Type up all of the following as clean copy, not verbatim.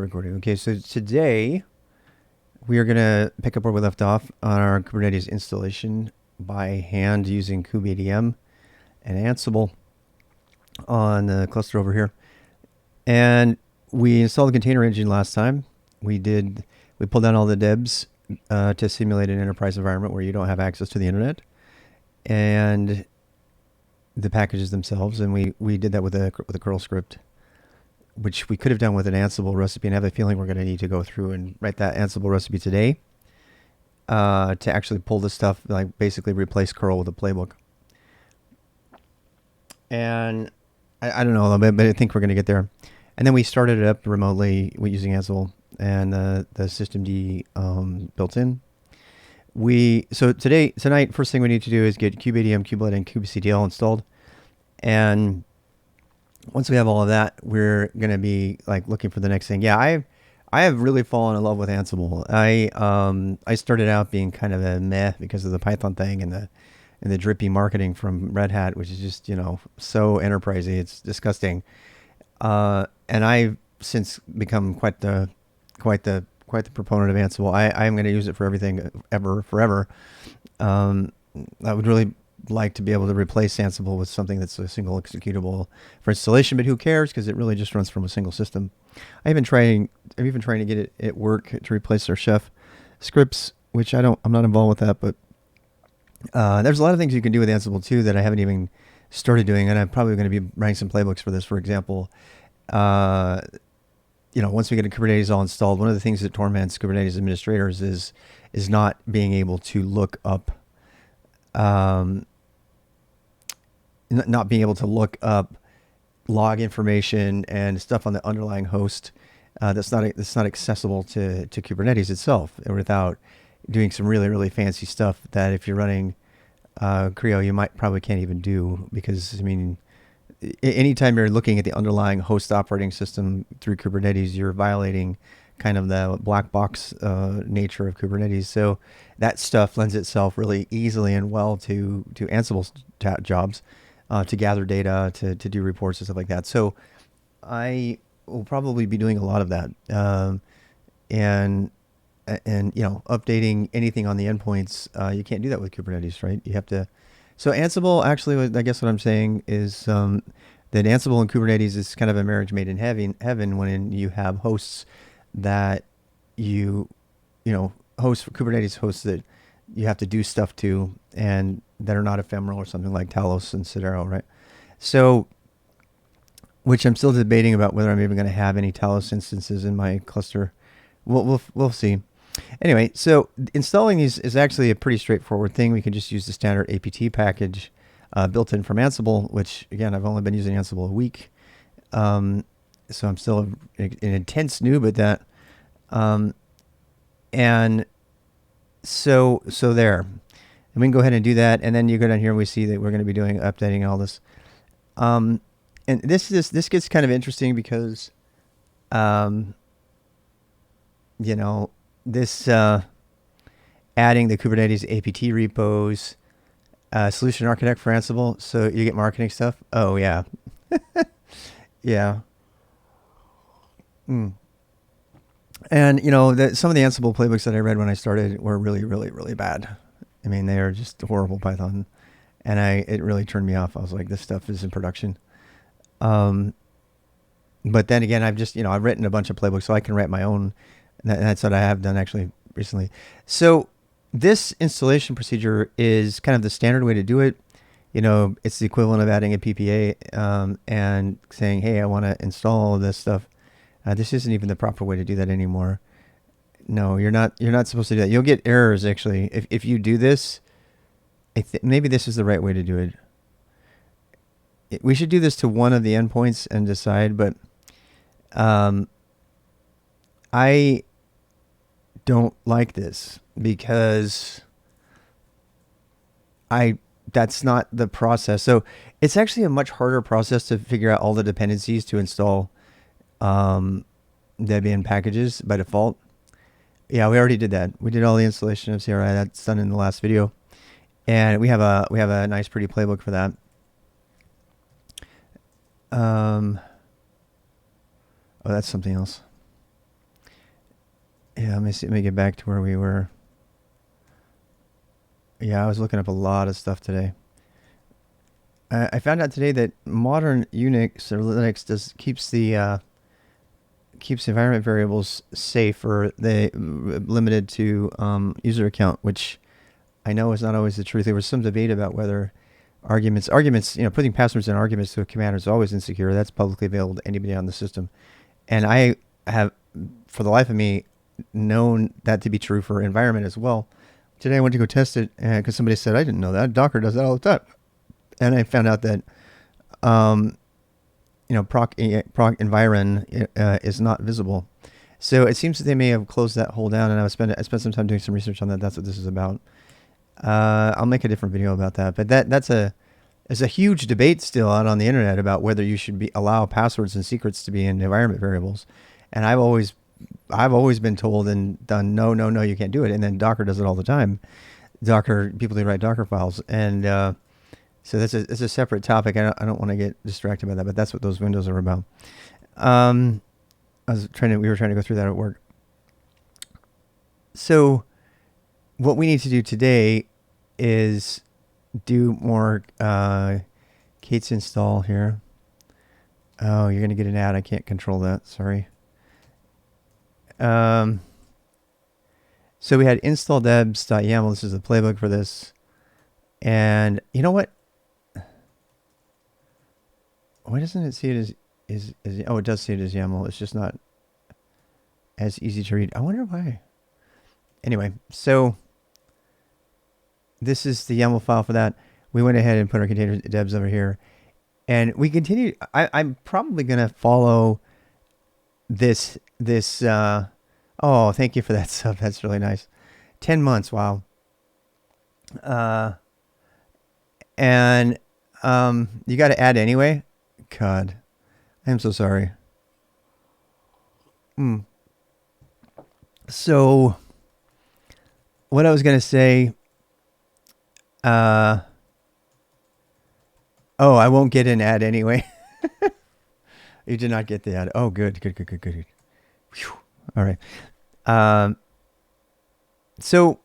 recording. Okay, so today we are going to pick up where we left off on our Kubernetes installation by hand using kubeadm and Ansible on the cluster over here. And we installed the container engine last time. We pulled down all the debs to simulate an enterprise environment where you don't have access to the internet and the packages themselves. And we did that with a curl script, which we could have done with an Ansible recipe, and I have a feeling we're going to need to go through and write that Ansible recipe today to actually pull this stuff, like basically replace curl with a playbook. And I don't know a little bit, but I think we're going to get there. And then we started it up remotely using Ansible and the systemd built in. So tonight, first thing we need to do is get kubeadm, kubelet, and kubectl installed. And once we have all of that, we're going to be like looking for the next thing. Yeah, I have really fallen in love with Ansible. I started out being kind of a meh because of the Python thing and the drippy marketing from Red Hat, which is just, so enterprisey. It's disgusting. And I've since become quite the proponent of Ansible. I'm going to use it for everything forever. I would really like to be able to replace Ansible with something that's a single executable for installation, but who cares? Because it really just runs from a single system. I'm even trying to get it at work to replace their chef scripts, which I'm not involved with that, but there's a lot of things you can do with Ansible too that I haven't even started doing, and I'm probably going to be writing some playbooks for this. For example, once we get a Kubernetes all installed, one of the things that torments Kubernetes administrators is not being able to look up log information and stuff on the underlying host that's not accessible to Kubernetes itself, without doing some really, really fancy stuff that if you're running Creo, you probably can't even do, because anytime you're looking at the underlying host operating system through Kubernetes, you're violating kind of the black box nature of Kubernetes. So that stuff lends itself really easily and well to Ansible's jobs, to gather data, to do reports and stuff like that. So I will probably be doing a lot of that, and updating anything on the endpoints. You can't do that with Kubernetes, right? You have to. So Ansible, actually, I guess what I'm saying is that Ansible and Kubernetes is kind of a marriage made in heaven when you have hosts that Kubernetes hosts that you have to do stuff to, and that are not ephemeral or something like Talos and Cedero, right? So, which I'm still debating about whether I'm even going to have any Talos instances in my cluster. We'll see. Anyway, so installing these is actually a pretty straightforward thing. We can just use the standard apt package built in from Ansible, which again, I've only been using Ansible a week. So I'm still an intense noob at that. And so there. And we can go ahead and do that. And then you go down here and we see that we're going to be doing updating all this. And this gets kind of interesting because, this adding the Kubernetes apt repos, solution architect for Ansible. So you get marketing stuff. Oh yeah. Yeah. And some of the Ansible playbooks that I read when I started were really, really, really bad. They are just horrible Python, and it really turned me off. I was like, this stuff is in production. But then again, I've written a bunch of playbooks, so I can write my own. And that's what I have done actually recently. So this installation procedure is kind of the standard way to do it. It's the equivalent of adding a PPA and saying, hey, I want to install all of this stuff. This isn't even the proper way to do that anymore. No, you're not supposed to do that. You'll get errors actually if you do this. Maybe this is the right way to do it. We should do this to one of the endpoints and decide, but I don't like this because that's not the process. So it's actually a much harder process to figure out all the dependencies to install Debian packages by default. Yeah, we already did that. We did all the installation of CRI. That's done in the last video, and we have a nice, pretty playbook for that. Oh, that's something else. Yeah, let me see. Let me get back to where we were. Yeah, I was looking up a lot of stuff today. I found out today that modern Unix or Linux keeps environment variables safe, or they limited to user account, which I know is not always the truth. There was some debate about whether arguments, putting passwords in arguments to a command is always insecure. That's publicly available to anybody on the system. And I have, for the life of me, known that to be true for environment as well. Today I went to go test it because somebody said, I didn't know that. Docker does that all the time. And I found out that, proc environ is not visible. So it seems that they may have closed that hole down, and I spent some time doing some research on that. That's what this is about. I'll make a different video about that. But there's a huge debate still out on the internet about whether you should allow passwords and secrets to be in environment variables. And I've always been told and done, no, you can't do it. And then Docker does it all the time. People who write Docker files. And so it's a separate topic. I don't want to get distracted by that, but that's what those windows are about. We were trying to go through that at work. So what we need to do today is do more Kate's install here. Oh, you're going to get an ad. I can't control that. Sorry. So we had install debs.yaml. This is the playbook for this. And you know what? Why doesn't it see it as oh, it does see it as YAML. It's just not as easy to read. I wonder why. Anyway, so this is the YAML file for that. We went ahead and put our container debs over here. And we continue. I'm probably going to follow this. Oh, thank you for that sub. That's really nice. 10 months. Wow. And you got to add anyway. God, I am so sorry. So what I was going to say, oh, I won't get an ad anyway. You did not get the ad. Oh, good. Whew. All right. So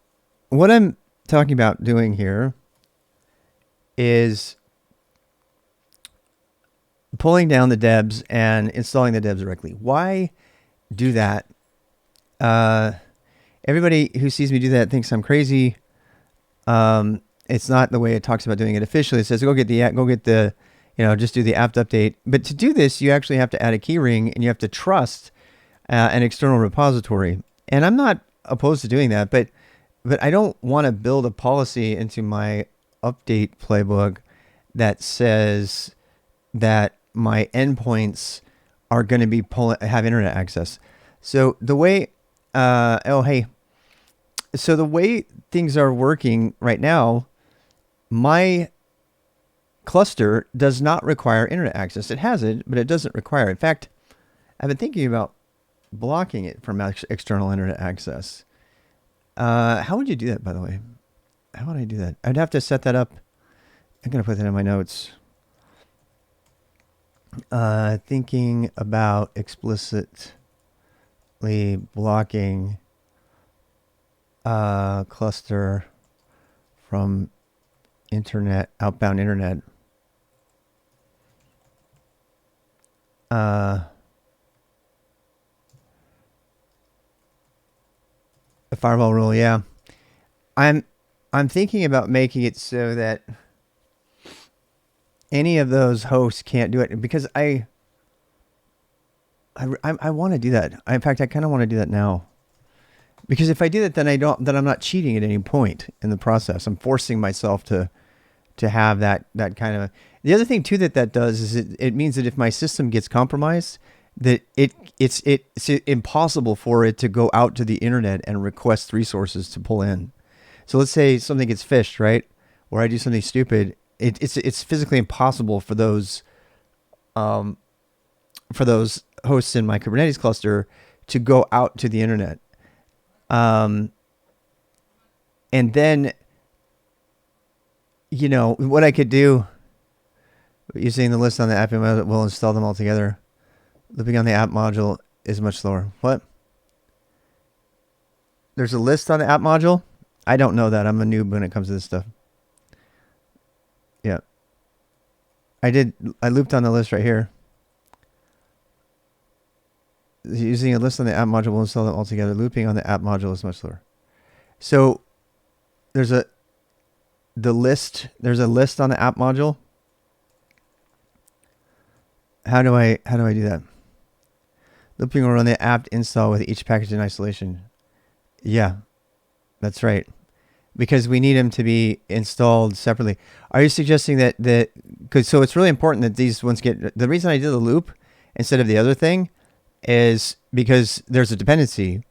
what I'm talking about doing here is pulling down the debs and installing the debs directly. Why do that? Everybody who sees me do that thinks I'm crazy. It's not the way it talks about doing it officially. It says go get the just do the apt update. But to do this, you actually have to add a key ring, and you have to trust an external repository. And I'm not opposed to doing that, but I don't want to build a policy into my update playbook that says that my endpoints are going to be have internet access. So the way, so the way things are working right now, my cluster does not require internet access. It has it, but it doesn't require it. In fact, I've been thinking about blocking it from external internet access. How would you do that, by the way? How would I do that? I'd have to set that up. I'm going to put that in my notes. Thinking about explicitly blocking cluster from outbound internet. A firewall rule, yeah. I'm thinking about making it so that any of those hosts can't do it, because I want to do that. In fact, I kind of want to do that now, because if I do that, then I'm not cheating at any point in the process. I'm forcing myself to have that kind of. The other thing too that does is it means that if my system gets compromised, that it's impossible for it to go out to the internet and request resources to pull in. So let's say something gets phished, right? Or I do something stupid. It's physically impossible for those hosts in my Kubernetes cluster to go out to the internet. And then, what I could do, using the list on the app module will install them all together. Looping on the app module is much slower. What? there's a list on the app module. I don't know that. I'm a noob when it comes to this stuff. Yeah. I looped on the list right here. Using a list on the app module will install them all together. Looping on the app module is much slower. So there's a list on the app module. How do I do that? Looping will run the apt install with each package in isolation. Yeah, that's right. Because we need them to be installed separately. Are you suggesting that so it's really important that these ones get, the reason I did the loop instead of the other thing is because there's a dependency.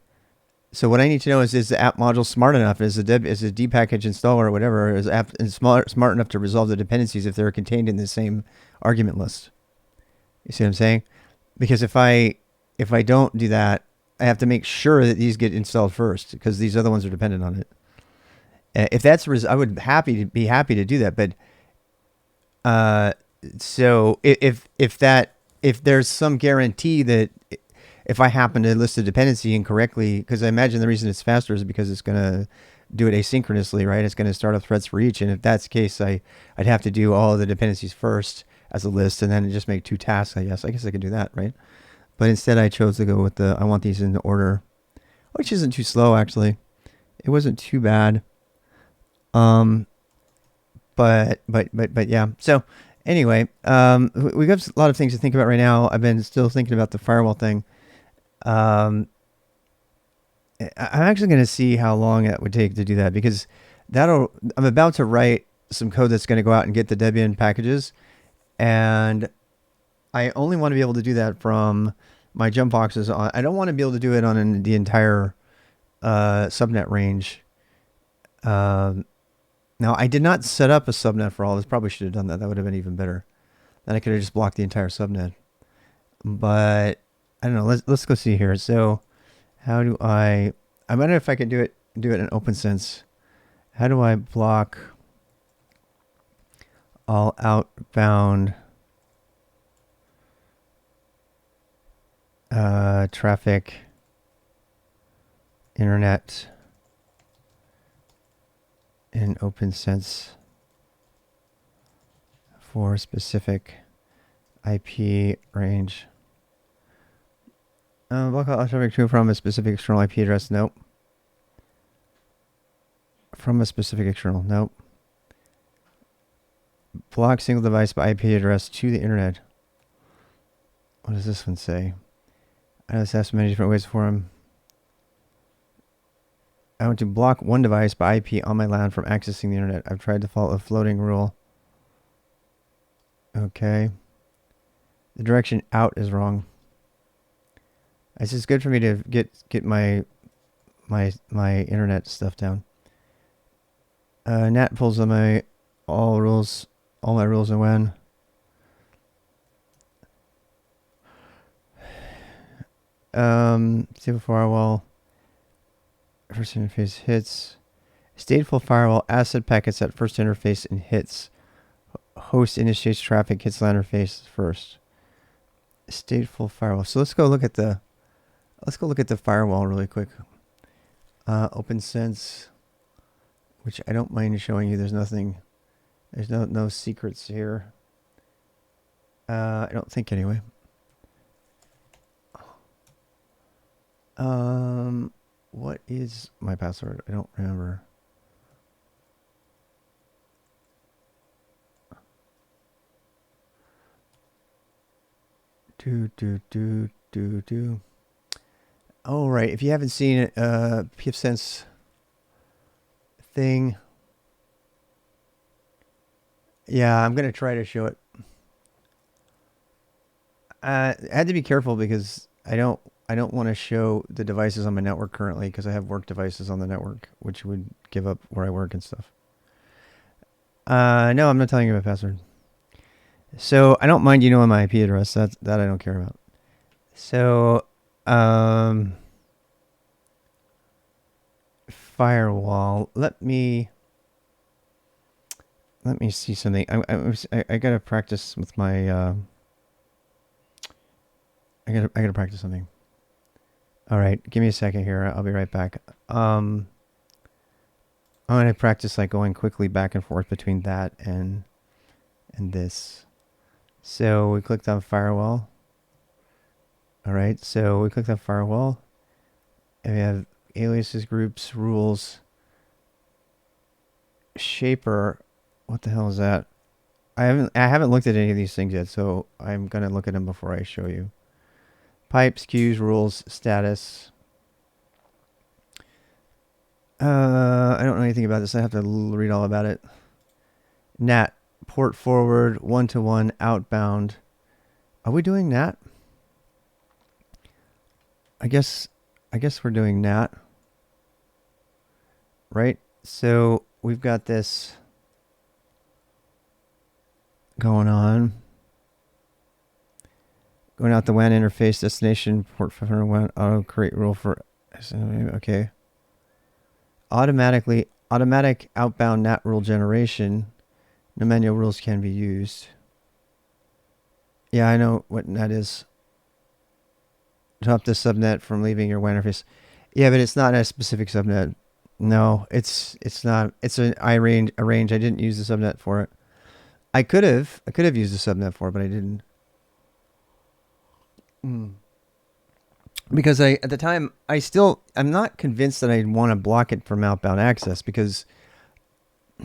So what I need to know is the app module smart enough? Is the dpackage installer or whatever, is app smart enough to resolve the dependencies if they're contained in the same argument list? You see what I'm saying? Because if I don't do that, I have to make sure that these get installed first because these other ones are dependent on it. If that's, I would be happy to do that. But so if there's some guarantee that if I happen to list a dependency incorrectly, because I imagine the reason it's faster is because it's going to do it asynchronously, right? It's going to start up threads for each. And if that's the case, I'd have to do all of the dependencies first as a list and then just make 2 tasks, I guess. I guess I could do that, right? But instead I chose to go with I want these in order, which isn't too slow, actually. It wasn't too bad. But yeah. So anyway, we got a lot of things to think about right now. I've been still thinking about the firewall thing. I'm actually going to see how long it would take to do that because I'm about to write some code that's going to go out and get the Debian packages. And I only want to be able to do that from my jump boxes. I don't want to be able to do it on the entire subnet range. Now, I did not set up a subnet for all this. Probably should have done that. That would have been even better. Then I could have just blocked the entire subnet. But I don't know. Let's go see here. So how do I wonder if I could do it in OpenSense. How do I block all outbound traffic, internet in OpenSense for specific IP range? Block all traffic to from a specific external IP address. Nope. From a specific external. Nope. Block single device by IP address to the internet. What does this one say? I just asked many different ways for him. I want to block one device by IP on my LAN from accessing the internet. I've tried to follow a floating rule. Okay. The direction out is wrong. It's just good for me to get my internet stuff down. NAT pulls on all my rules and when. Stable firewall. First interface hits. Stateful firewall asset packets at first interface and hits. Host initiates traffic, hits LAN interface first. Stateful firewall. So let's go look at the firewall really quick. OpenSense, which I don't mind showing you. There's no secrets here. I don't think anyway. What is my password? I don't remember. Do. Oh, right. If you haven't seen it, pfSense thing. Yeah, I'm going to try to show it. I had to be careful because I don't want to show the devices on my network currently because I have work devices on the network, which would give up where I work and stuff. No, I'm not telling you my password. So I don't mind you knowing my IP address. That I don't care about. So, firewall. Let me see something. I gotta practice with my. I gotta practice something. All right, give me a second here. I'll be right back. I'm going to practice like going quickly back and forth between that and this. So we clicked on Firewall. All right, so we clicked on Firewall, and we have aliases, groups, rules, shaper. What the hell is that? I haven't looked at any of these things yet, so I'm gonna look at them before I show you. Pipes, queues, rules, status. I don't know anything about this. I have to read all about it. NAT, port forward, one-to-one, outbound. Are we doing NAT? I guess we're doing NAT. Right? So we've got this going on. Going out the WAN interface, destination, port 501, auto create rule for, okay. Automatic outbound NAT rule generation. No manual rules can be used. Yeah, I know what NAT is. Stop the subnet from leaving your WAN interface. Yeah, but it's not a specific subnet. No, it's not. It's an a range. I didn't use the subnet for it. I could have used the subnet for it, but I didn't. Because at the time I'm not convinced that I want to block it from outbound access, because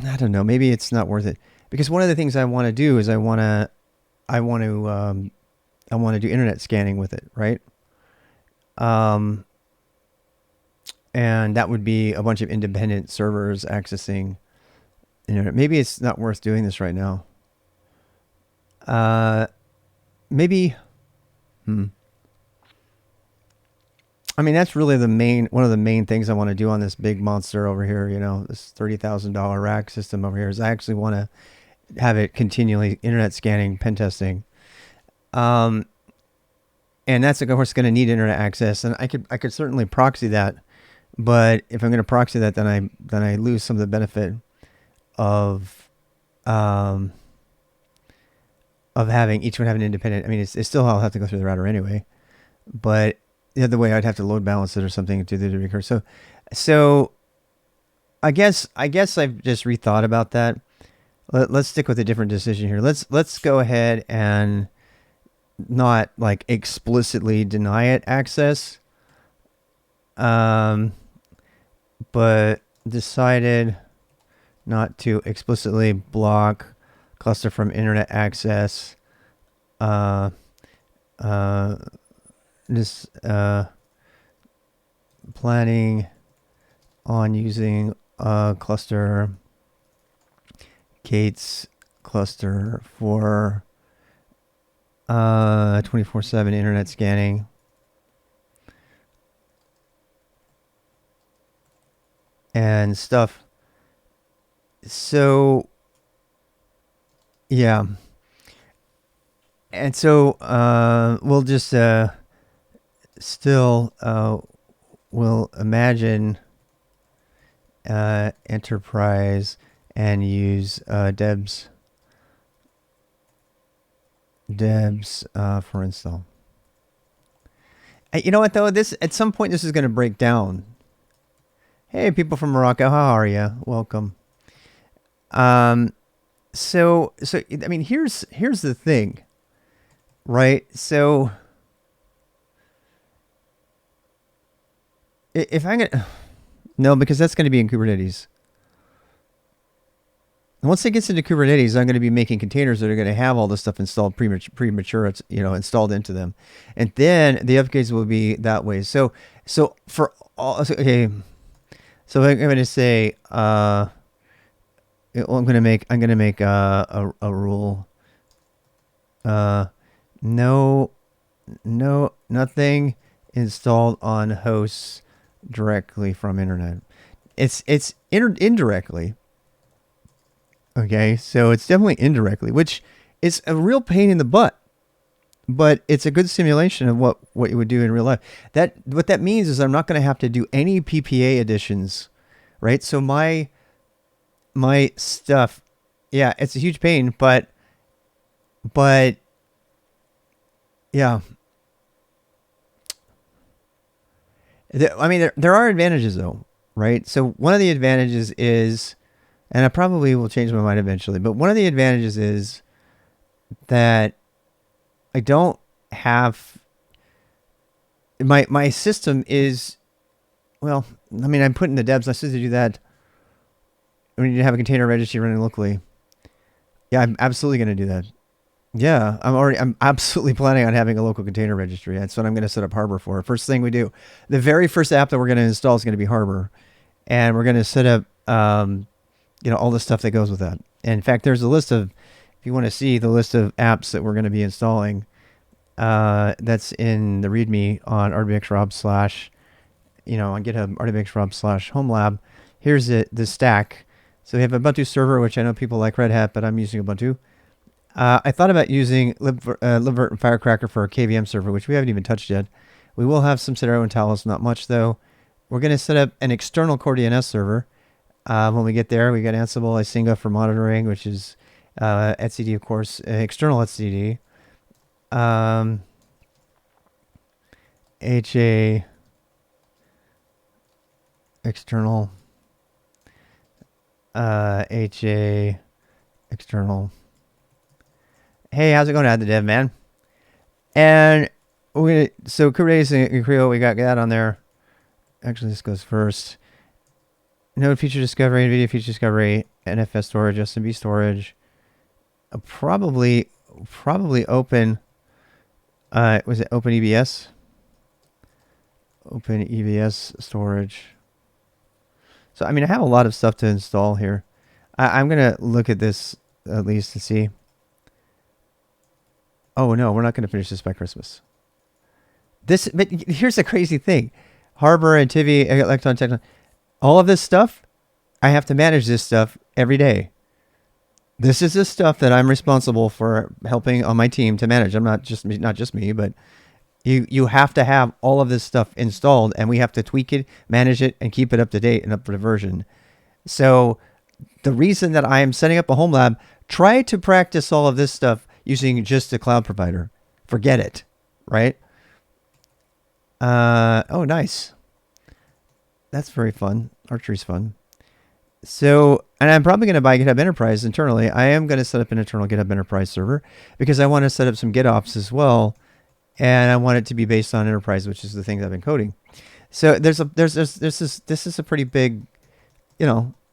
I don't know, maybe it's not worth it. Because one of the things I want to do is I want to do internet scanning with it, right? And that would be a bunch of independent servers accessing internet. Maybe it's not worth doing this right now. Maybe. I mean, that's really one of the main things I want to do on this big monster over here. You know, this $30,000 rack system over here, is I actually want to have it continually internet scanning, pen testing. And that's of course going to need internet access, and I could certainly proxy that. But if I'm going to proxy that, then I lose some of the benefit of having each one have an independent. I mean, it's still, I'll have to go through the router anyway, but the other way I'd have to load balance it or something to do the recur. So I guess I've just rethought about that. Let's stick with a different decision here. Let's go ahead and not like explicitly deny it access, but decided not to explicitly block cluster from internet access. Planning on using cluster Kate's cluster for 24/7 internet scanning. And stuff. So yeah. And so we'll just still we'll imagine enterprise and use debs for install. You know what though? This at some point this is going to break down. Hey, people from Morocco, how are you? Welcome. So I mean, here's the thing, right? So if I'm gonna no, because that's going to be in Kubernetes. And once it gets into Kubernetes, I'm going to be making containers that are going to have all this stuff installed premature, installed into them, and then the upgrades will be that way. So for all, okay. So I'm going to say, I'm going to make a rule. Nothing installed on hosts directly from internet. It's indirectly. Okay, so it's definitely indirectly, which is a real pain in the butt, but it's a good simulation of what you would do in real life. What that means is I'm not going to have to do any PPA additions, right? So my stuff, yeah, it's a huge pain, but yeah. I mean, there are advantages though, right? So one of the advantages is, and I probably will change my mind eventually, but one of the advantages is that I don't have my system is, well, I mean, I'm putting the debs. I said to do that. We need to have a container registry running locally. Yeah, I'm absolutely going to do that. Yeah, I'm absolutely planning on having a local container registry. That's what I'm going to set up Harbor for. First thing we do, the very first app that we're going to install is going to be Harbor, and we're going to set up, all the stuff that goes with that. And in fact, there's a list of, if you want to see the list of apps that we're going to be installing, that's in the README on rdbxrob slash, on GitHub, rdbxrob slash homelab. Here's the stack. So we have Ubuntu Server, which I know people like Red Hat, but I'm using Ubuntu. I thought about using libvirt and Firecracker for our KVM server, which we haven't even touched yet. We will have some Cedero and Talos, not much though. We're going to set up an external core DNS server. When we get there, we got Ansible, Isinga for monitoring, which is etcd, of course, external etcd. HA external, HA external. Hey, how's it going out the dev, man? And so Kubernetes and Creo, we got that on there. Actually, this goes first. Node feature discovery, NVIDIA feature discovery, NFS storage, SMB storage. Probably open. Was it OpenEBS? OpenEBS storage. So I mean, I have a lot of stuff to install here. I'm gonna look at this at least to see. Oh no, we're not gonna finish this by Christmas. But here's the crazy thing: Harbor and Tivi, Electron, Techno, all of this stuff, I have to manage this stuff every day. This is the stuff that I'm responsible for helping on my team to manage. I'm not just me, but you have to have all of this stuff installed, and we have to tweak it, manage it, and keep it up to date and up to the version. So the reason that I am setting up a home lab, try to practice all of this stuff using just a cloud provider. Forget it, right? Oh, nice. That's very fun. Archery's fun. So, and I'm probably going to buy GitHub Enterprise internally. I am going to set up an internal GitHub Enterprise server because I want to set up some GitOps as well. And I want it to be based on Enterprise, which is the thing that I've been coding. So this is a pretty big,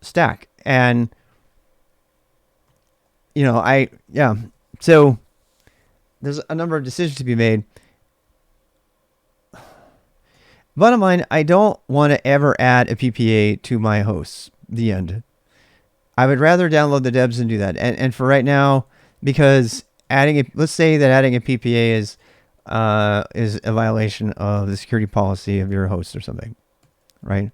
stack. And, so there's a number of decisions to be made. Bottom line, I don't want to ever add a PPA to my hosts. The end. I would rather download the debs and do that. And for right now, because let's say that adding a PPA is a violation of the security policy of your host or something, right?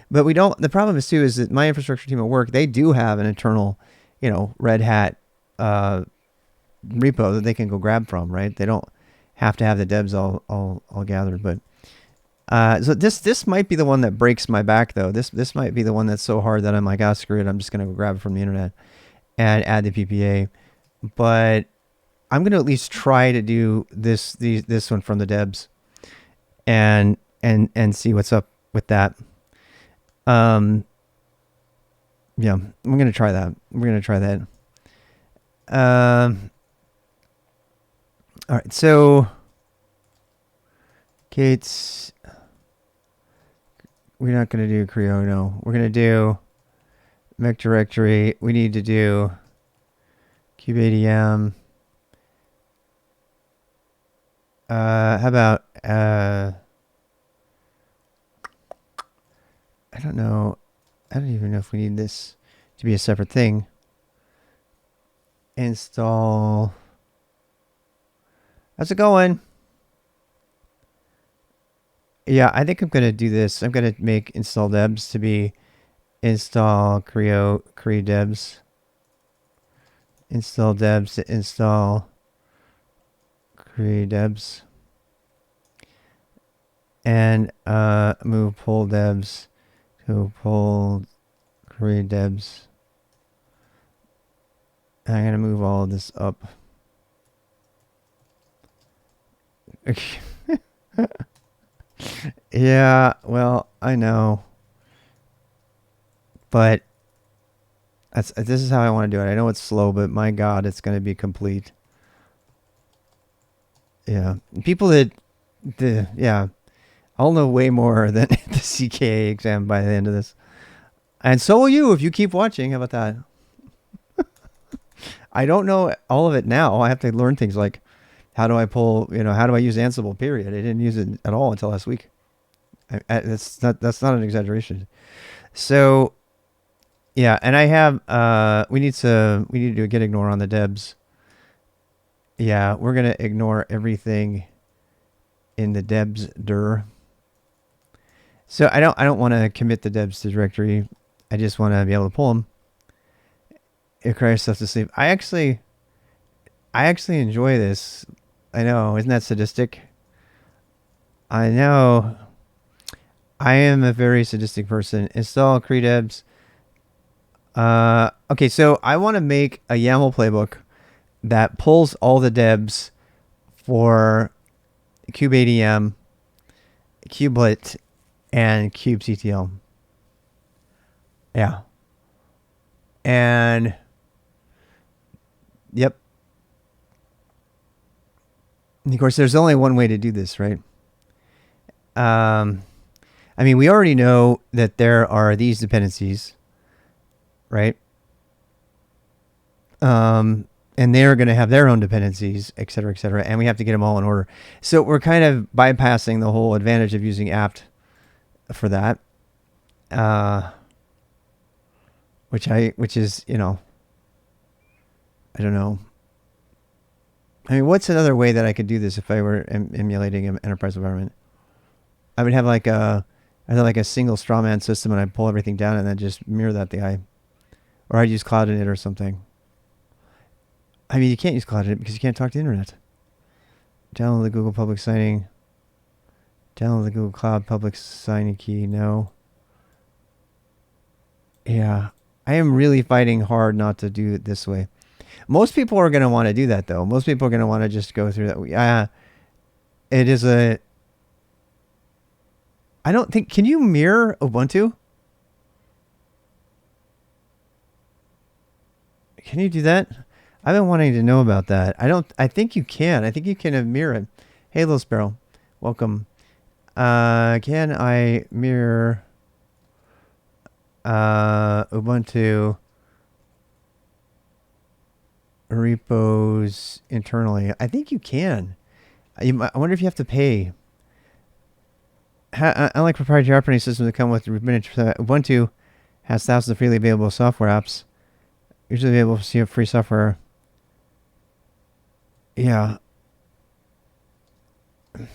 But we don't. The problem is too is that my infrastructure team at work, they do have an internal, Red Hat repo that they can go grab from, right? They don't have to have the debs all gathered, but. So this might be the one that breaks my back though. This might be the one that's so hard that I'm like, screw it. I'm just gonna go grab it from the internet and add the PPA. But I'm gonna at least try to do this one from the debs, and see what's up with that. Yeah, I'm gonna try that. We're gonna try that. All right, so Kate's. We're not going to do Creo, no. We're going to do Mech directory. We need to do kubeadm. How about, I don't know. I don't even know if we need this to be a separate thing. Install. How's it going? Yeah, I think I'm going to do this. I'm going to make install debs to be install Creo debs. Install debs to install Creo debs. And move pull debs to pull Creo debs. And I'm going to move all of this up. Yeah, well, I know, but this is how I want to do it. I know it's slow, but my God, it's going to be complete. Yeah, people yeah, I'll know way more than the CKA exam by the end of this, and so will you if you keep watching. How about that? I don't know all of it now. I have to learn things like how do I pull, how do I use Ansible? Period. I didn't use it at all until last week. That's not an exaggeration. So yeah, and I have we need to do a git ignore on the debs. Yeah, we're gonna ignore everything in the debs dir. So I don't want to commit the debs to directory. I just want to be able to pull them. It cries stuff to sleep. I actually enjoy this. I know, isn't that sadistic? I know. I am a very sadistic person. Install credebs. Okay, so I want to make a YAML playbook that pulls all the debs for kubeadm, kubelet, and kubectl. Yeah. And yep. And of course, there's only one way to do this, right? I mean, we already know that there are these dependencies, right? And they're going to have their own dependencies, et cetera, and we have to get them all in order. So we're kind of bypassing the whole advantage of using apt for that, which is, I don't know. I mean, what's another way that I could do this if I were emulating an enterprise environment? I would have like a single strawman system, and I'd pull everything down and then just mirror that the or I'd use Cloud Init or something. I mean, you can't use Cloud Init because you can't talk to the internet. Download the Google public signing. Download the Google Cloud public signing key. No. Yeah. I am really fighting hard not to do it this way. Most people are going to want to do that, though. Most people are going to want to just go through that. It is a... I don't think... Can you mirror Ubuntu? Can you do that? I've been wanting to know about that. I think you can. I think you can mirror it. Hey, little sparrow. Welcome. Can I mirror Ubuntu repos internally? I think you can. I wonder if you have to pay. Unlike proprietary operating systems that come with Ubuntu has thousands of freely available software apps. Usually able to see free software. Yeah. I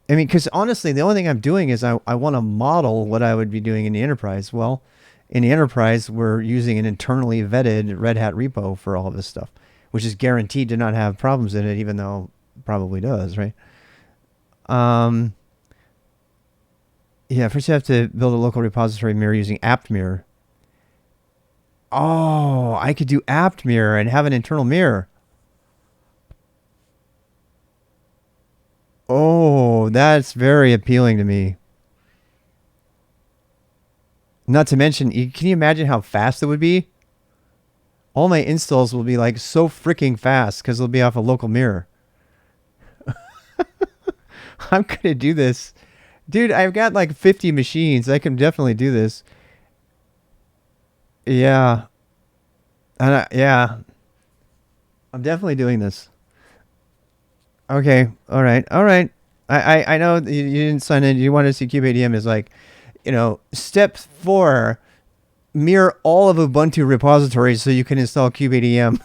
mean, because honestly, the only thing I'm doing is I want to model what I would be doing in the enterprise. Well, in the enterprise, we're using an internally vetted Red Hat repo for all of this stuff, which is guaranteed to not have problems in it, even though it probably does, right? Yeah, first you have to build a local repository mirror using apt mirror. Oh, I could do apt mirror and have an internal mirror. Oh, that's very appealing to me. Not to mention, can you imagine how fast it would be? All my installs will be like so freaking fast because they'll be off a local mirror. I'm going to do this. Dude, I've got like 50 machines. I can definitely do this. Yeah. Yeah. I'm definitely doing this. Okay. All right. I know you didn't sign in. You wanted to see kubeadm is like, step 4, mirror all of Ubuntu repositories so you can install kubeadm.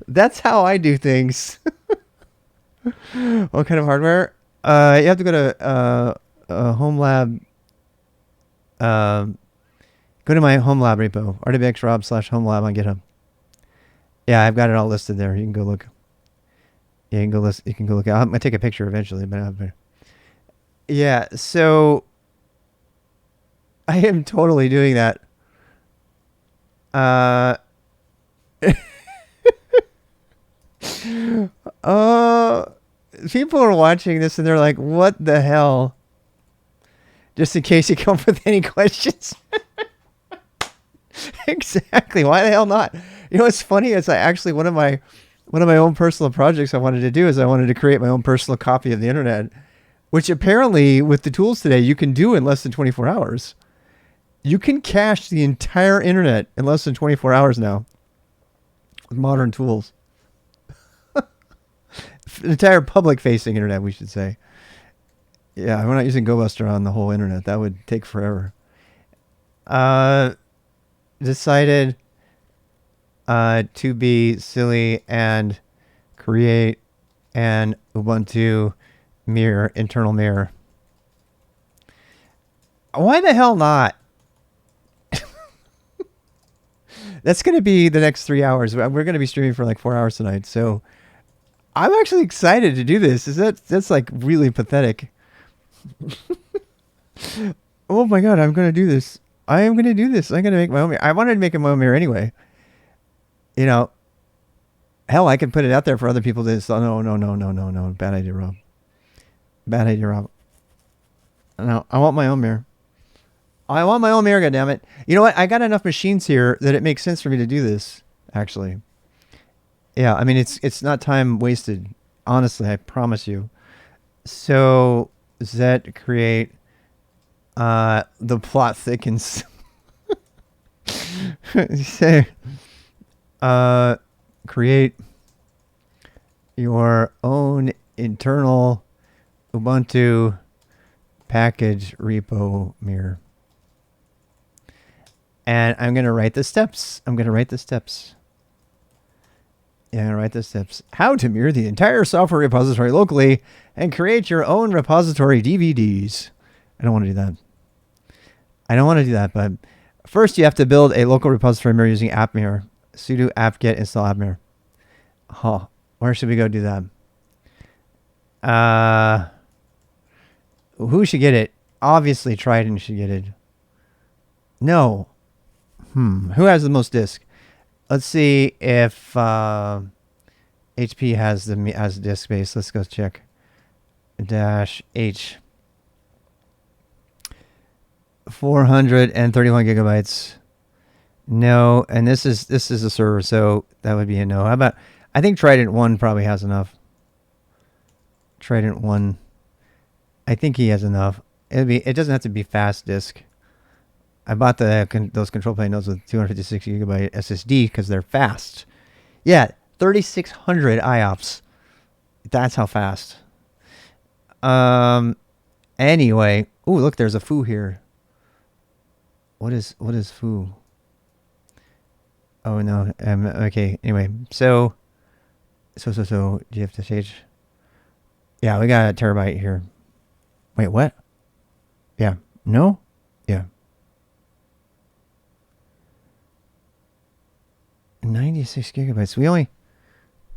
That's how I do things. What kind of hardware? You have to go to Homelab. Go to my Homelab repo, rdbxrob/homelab on GitHub. Yeah, I've got it all listed there. You can go look. Yeah, you can go look. I'm gonna take a picture eventually, but yeah. So I am totally doing that. Uh, People are watching this and they're like, what the hell? Just in case you come up with any questions. Exactly. Why the hell not? You know what's funny is I actually one of my own personal projects I wanted to do is I wanted to create my own personal copy of the internet, which apparently with the tools today you can do in less than 24 hours. You can cache the entire internet in less than 24 hours now with modern tools. The entire public-facing internet, we should say. Yeah, we're not using GoBuster on the whole internet. That would take forever. Decided to be silly and create an Ubuntu mirror, internal mirror. Why the hell not? That's going to be the next 3 hours. We're going to be streaming for like 4 hours tonight. So I'm actually excited to do this. That's like really pathetic. Oh my God, I'm going to do this. I am going to do this. I'm going to make my own mirror. I wanted to make my own mirror anyway. You know, hell, I can put it out there for other people to say, no. Bad idea, Rob. Bad idea, Rob. No, I want my own mirror. I want my own mirror, goddammit. You know what? I got enough machines here that it makes sense for me to do this, actually. Yeah, I mean, it's not time wasted. Honestly, I promise you. So, Zet create, the plot thickens. You say, create your own internal Ubuntu package repo mirror. And I'm going to write the steps. Yeah, I'm going to write the steps. How to mirror the entire software repository locally and create your own repository DVDs. I don't want to do that, but first you have to build a local repository mirror using appmirror. Sudo apt-get install appmirror. Huh. Where should we go do that? Who should get it? Obviously Trident should get it. No. Who has the most disk? Let's see if HP has disk space. Let's go check. -H. 431 gigabytes. No, and this is a server, so that would be a no. How about? I think Trident 1 probably has enough. Trident 1. I think he has enough. It doesn't have to be fast disk. I bought those control plane nodes with 256 gigabyte SSD because they're fast. Yeah, 3600 IOPS. That's how fast. Anyway, ooh, look, there's a foo here. What is foo? Oh no. Okay. Anyway, so GFSH. Yeah, we got a terabyte here. Wait, what? Yeah. No? Yeah. 96 gigabytes.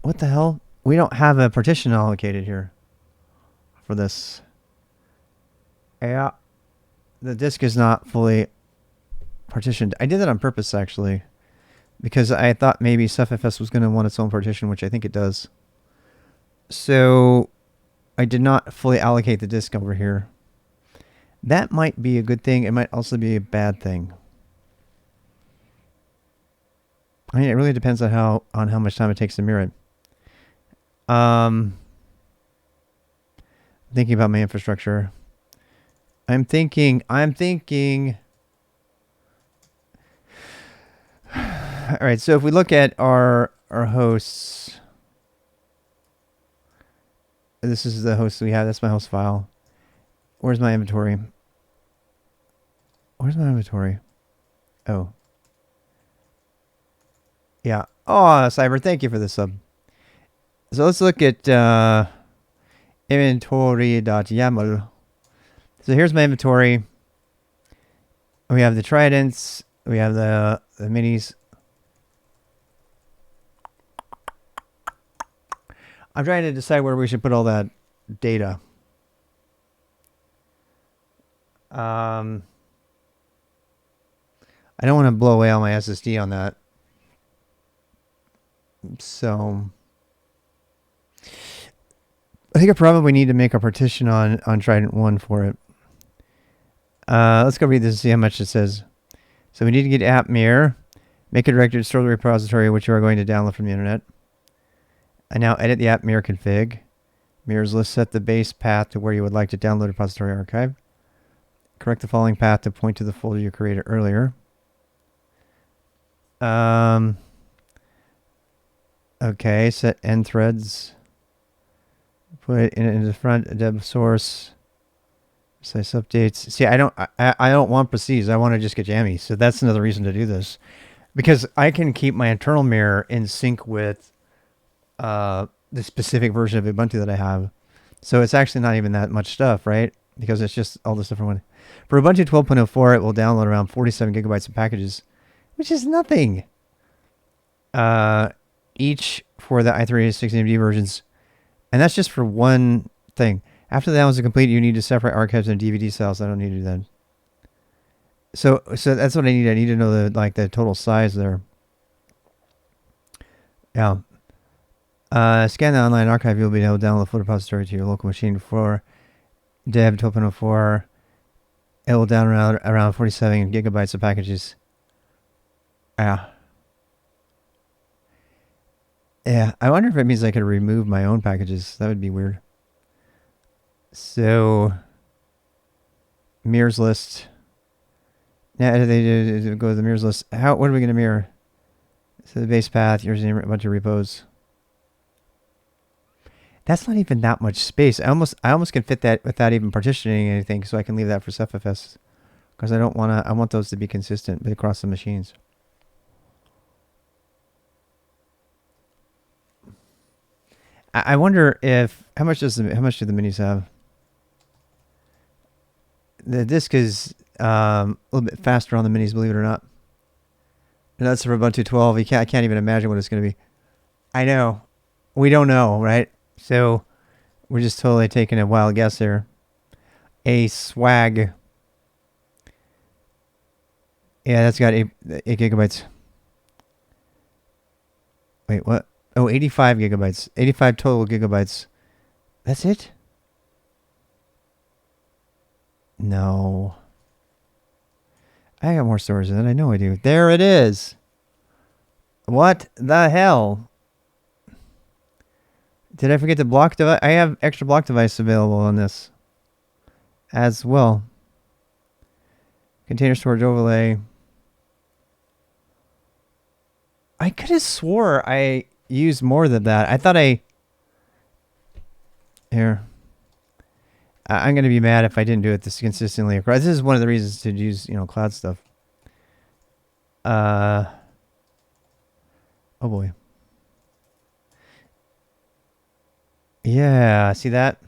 What the hell? We don't have a partition allocated here for this. Yeah. The disk is not fully partitioned. I did that on purpose, actually, because I thought maybe SFFS was going to want its own partition, which I think it does. So I did not fully allocate the disk over here. That might be a good thing. It might also be a bad thing. I mean, it really depends on how much time it takes to mirror it. Thinking about my infrastructure. I'm thinking. All right. So if we look at our hosts, this is the host we have. That's my host file. Where's my inventory? Oh. Yeah. Oh, Cyber, thank you for the sub. So let's look at inventory.yaml. So here's my inventory. We have the tridents. We have the minis. I'm trying to decide where we should put all that data. I don't want to blow away all my SSD on that. So I think I probably need to make a partition on Trident 1 for it. Let's go read this and see how much it says. So we need to get app mirror, make a directory to store the repository which you are going to download from the internet. I now edit the app mirror config. Mirrors list set the base path to where you would like to download repository archive. Correct the following path to point to the folder you created earlier. Okay, set end threads. Put it in the front deb source. Size updates. See, I don't want proceeds. I want to just get Jammy. So that's another reason to do this, because I can keep my internal mirror in sync with the specific version of Ubuntu that I have. So it's actually not even that much stuff, right? Because it's just all this different one. For Ubuntu 12.04, it will download around 47 gigabytes of packages, which is nothing. Each for the i386 AMD versions, and that's just for one thing. After the downloads are complete, you need to separate archives and DVD files. I don't need to do that. So that's what I need. I need to know the total size there. Yeah. Scan the online archive. You'll be able to download the full repository to your local machine. For Deb 12.04, it will download around 47 gigabytes of packages. Yeah. Yeah. I wonder if it means I could remove my own packages. That would be weird. So, mirrors list. Now they go to the mirrors list. What are we going to mirror? So the base path. Here's a bunch of repos. That's not even that much space. I almost can fit that without even partitioning anything, so I can leave that for SFFS, because I don't want to. I want those to be consistent across the machines. I wonder if how much do the minis have? The disk is a little bit faster on the minis, believe it or not. And that's for Ubuntu 12. I can't even imagine what it's going to be. I know. We don't know, right? So we're just totally taking a wild guess here. A swag. Yeah, that's got 8 gigabytes. Wait, what? Oh, 85 gigabytes. 85 total gigabytes. That's it? No. I got more storage than that. I know I do. There it is. What the hell? Did I forget the block device? I have extra block device available on this as well. Container storage overlay. I could have swore I used more than that. I thought Here. I'm going to be mad if I didn't do it this consistently across. This is one of the reasons to use, cloud stuff. Oh boy. Yeah, see that?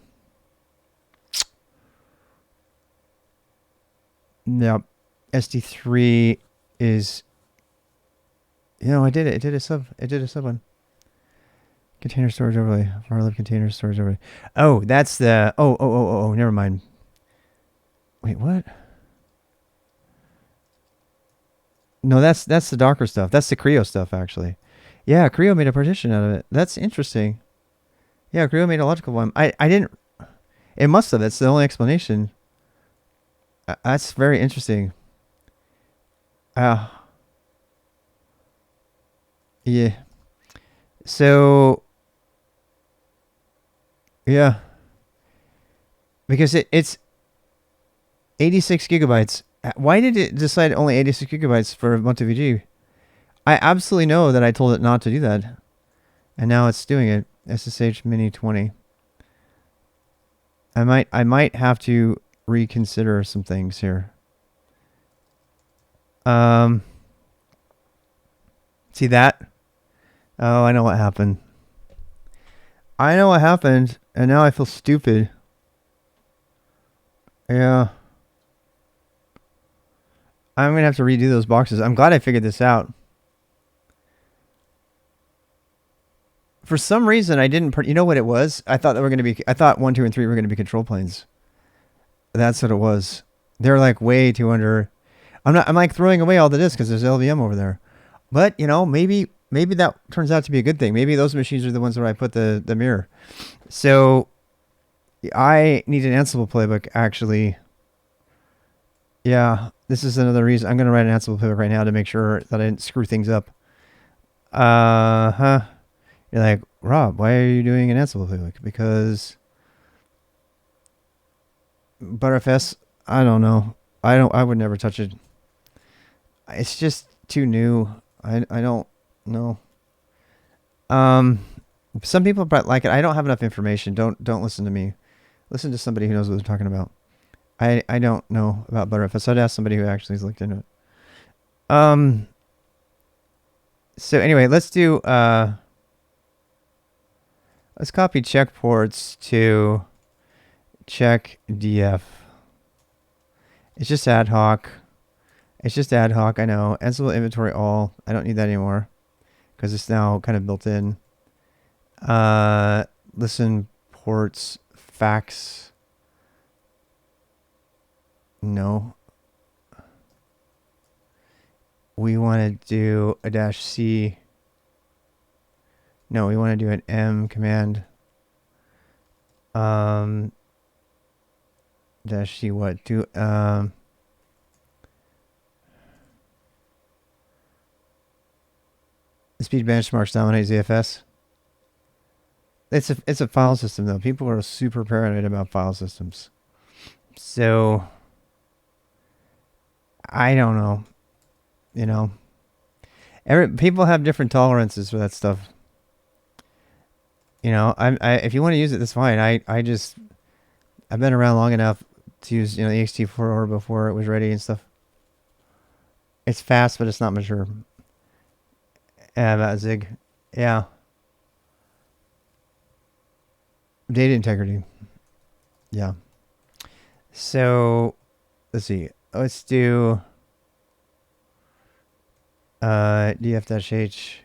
Yep. SD3 is, I did it. It did a sub one. Container storage overlay. Firewall container storage overlay. Oh, that's the, oh, never mind. Wait, what? No, that's the Docker stuff. That's the Creo stuff, actually. Yeah, Creo made a partition out of it. That's interesting. Yeah, Creo made a logical one. I didn't, it must have. That's the only explanation. That's very interesting. Yeah. So, yeah. Because it's 86 gigabytes. Why did it decide only 86 gigabytes for Ubuntu VG? I absolutely know that I told it not to do that. And now it's doing it. SSH Mini 20. I might have to reconsider some things here. See that? Oh, I know what happened. I know what happened, and now I feel stupid. Yeah. I'm going to have to redo those boxes. I'm glad I figured this out. For some reason, I didn't... You know what it was? I thought 1, 2, and 3 were going to be control planes. That's what it was. They're like way too under... I'm like throwing away all the disks because there's LVM over there. But, maybe that turns out to be a good thing. Maybe those machines are the ones where I put the mirror. So, I need an Ansible playbook, actually. Yeah, this is another reason. I'm going to write an Ansible playbook right now to make sure that I didn't screw things up. Huh. You're like, Rob, why are you doing an Ansible playbook? Because Butterfs, I don't know. I would never touch it. It's just too new. I don't know. Um, some people like it. I don't have enough information. Don't listen to me. Listen to somebody who knows what they're talking about. I don't know about Butterfs. I'd ask somebody who actually has looked into it. So anyway, let's do let's copy check ports to check df. It's just ad hoc. It's just ad hoc, I know. Ansible inventory all. I don't need that anymore because it's now kind of built in. Listen ports fax. No. We want to do a -c. No, we want to do an m command. -c what? Do speed benchmarks dominate ZFS. It's a file system though. People are super paranoid about file systems. So I don't know. You know, people have different tolerances for that stuff. You know, if you want to use it, that's fine. I've been around long enough to use the ext4 before it was ready and stuff. It's fast, but it's not mature. About Zig, yeah. Data integrity, yeah. So let's see. Let's do df-h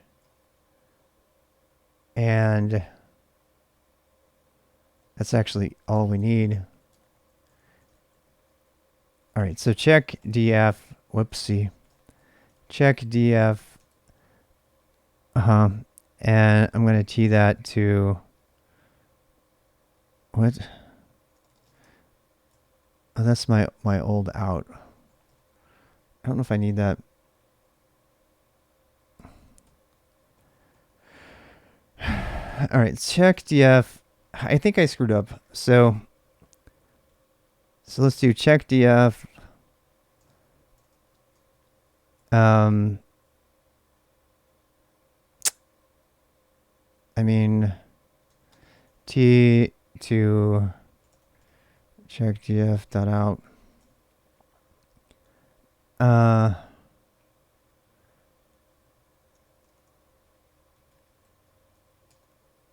and that's actually all we need. All right, so check df, whoopsie, check df, and I'm going to tee that to, what? Oh, that's my old out. I don't know if I need that. All right, check df. I think I screwed up. So let's do check df. I mean, t to check df dot out.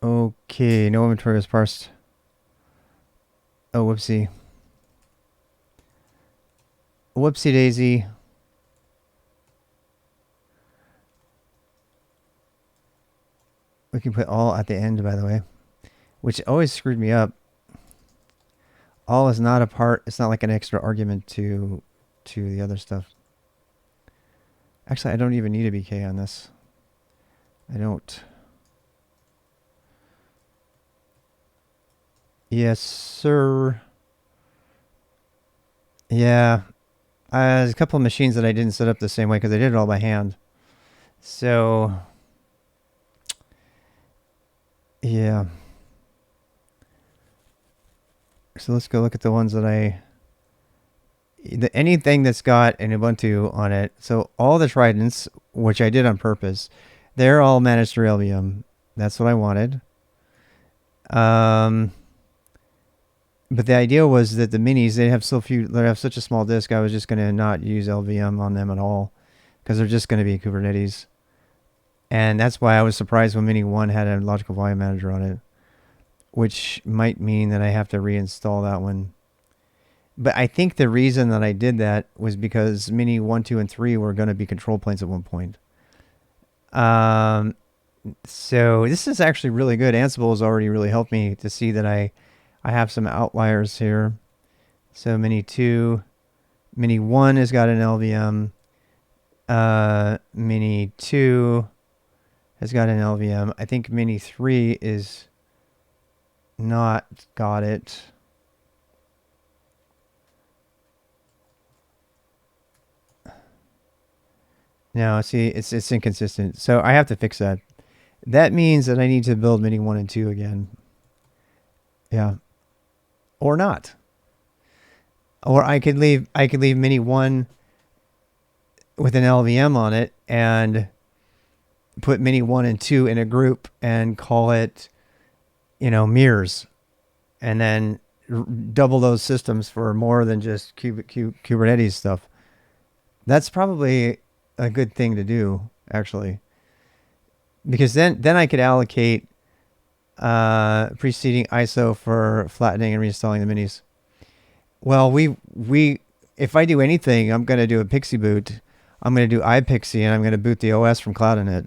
Okay, no inventory was parsed. Oh, whoopsie. Whoopsie daisy. We can put all at the end, by the way, which always screwed me up. All is not a part. It's not like an extra argument to the other stuff. Actually, I don't even need a BK on this. I don't. Yes, sir. Yeah. There's a couple of machines that I didn't set up the same way because I did it all by hand. So, yeah. So let's go look at the ones that anything that's got an Ubuntu on it. So all the Tridents, which I did on purpose, they're all managed through LVM. That's what I wanted. But the idea was that the minis, they have such a small disk. I was just going to not use LVM on them at all because they're just going to be Kubernetes. And that's why I was surprised when Mini 1 had a logical volume manager on it, which might mean that I have to reinstall that one. But I think the reason that I did that was because Mini 1, 2, and 3 were going to be control planes at one point. So this is actually really good. Ansible has already really helped me to see that I have some outliers here. So Mini 2, Mini 1 has got an LVM. Mini 2 has got an LVM. I think Mini 3 is not got it. No, see, it's inconsistent. So I have to fix that. That means that I need to build mini 1 and 2 again. Yeah. Or not. Or I could leave mini 1 with an LVM on it and put mini 1 and 2 in a group and call it, mirrors, and then double those systems for more than just Kubernetes stuff. That's probably a good thing to do, actually, because then I could allocate preceding ISO for flattening and reinstalling the minis. Well, we if I do anything, I'm going to do a Pixie boot. I'm going to do iPixie, and I'm going to boot the OS from Cloud Init.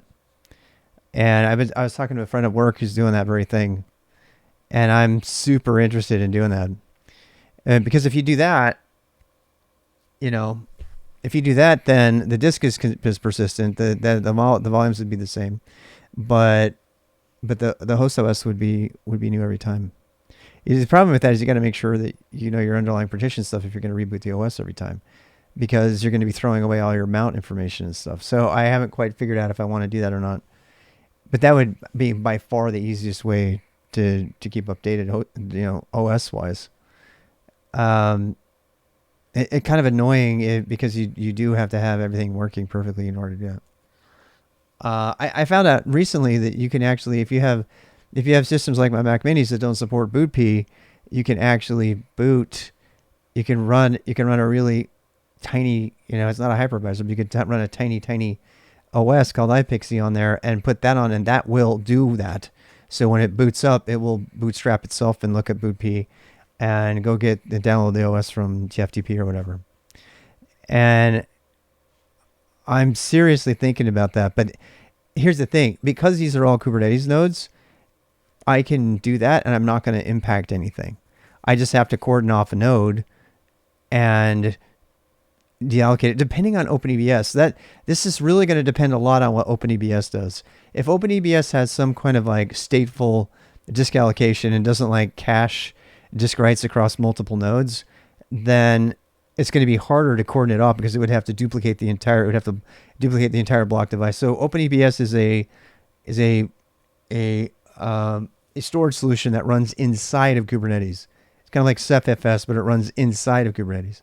And I was talking to a friend at work who's doing that very thing, and I'm super interested in doing that. And because if you do that, then the disk is persistent. The volumes would be the same, but the host OS would be new every time. The problem with that is you got to make sure that you know your underlying partition stuff if you're going to reboot the OS every time, because you're going to be throwing away all your mount information and stuff. So I haven't quite figured out if I want to do that or not. But that would be by far the easiest way to keep updated, OS wise. It kind of annoying because you do have to have everything working perfectly in order to do it. I found out recently that you can actually, if you have systems like my Mac Minis that don't support BootP, you can actually boot. You can run a really tiny, it's not a hypervisor, but you can run a tiny OS called iPixie on there and put that on, and that will do that. So when it boots up, it will bootstrap itself and look at BootP and go get and download the OS from TFTP or whatever. And I'm seriously thinking about that. But here's the thing, because these are all Kubernetes nodes, I can do that and I'm not going to impact anything. I just have to cordon off a node and deallocate it depending on OpenEBS. This is really going to depend a lot on what OpenEBS does. If OpenEBS has some kind of like stateful disk allocation and doesn't like cache disk writes across multiple nodes, then it's going to be harder to coordinate off because it would have to duplicate the entire block device. So OpenEBS is a storage solution that runs inside of Kubernetes. It's kind of like CephFS, but it runs inside of Kubernetes.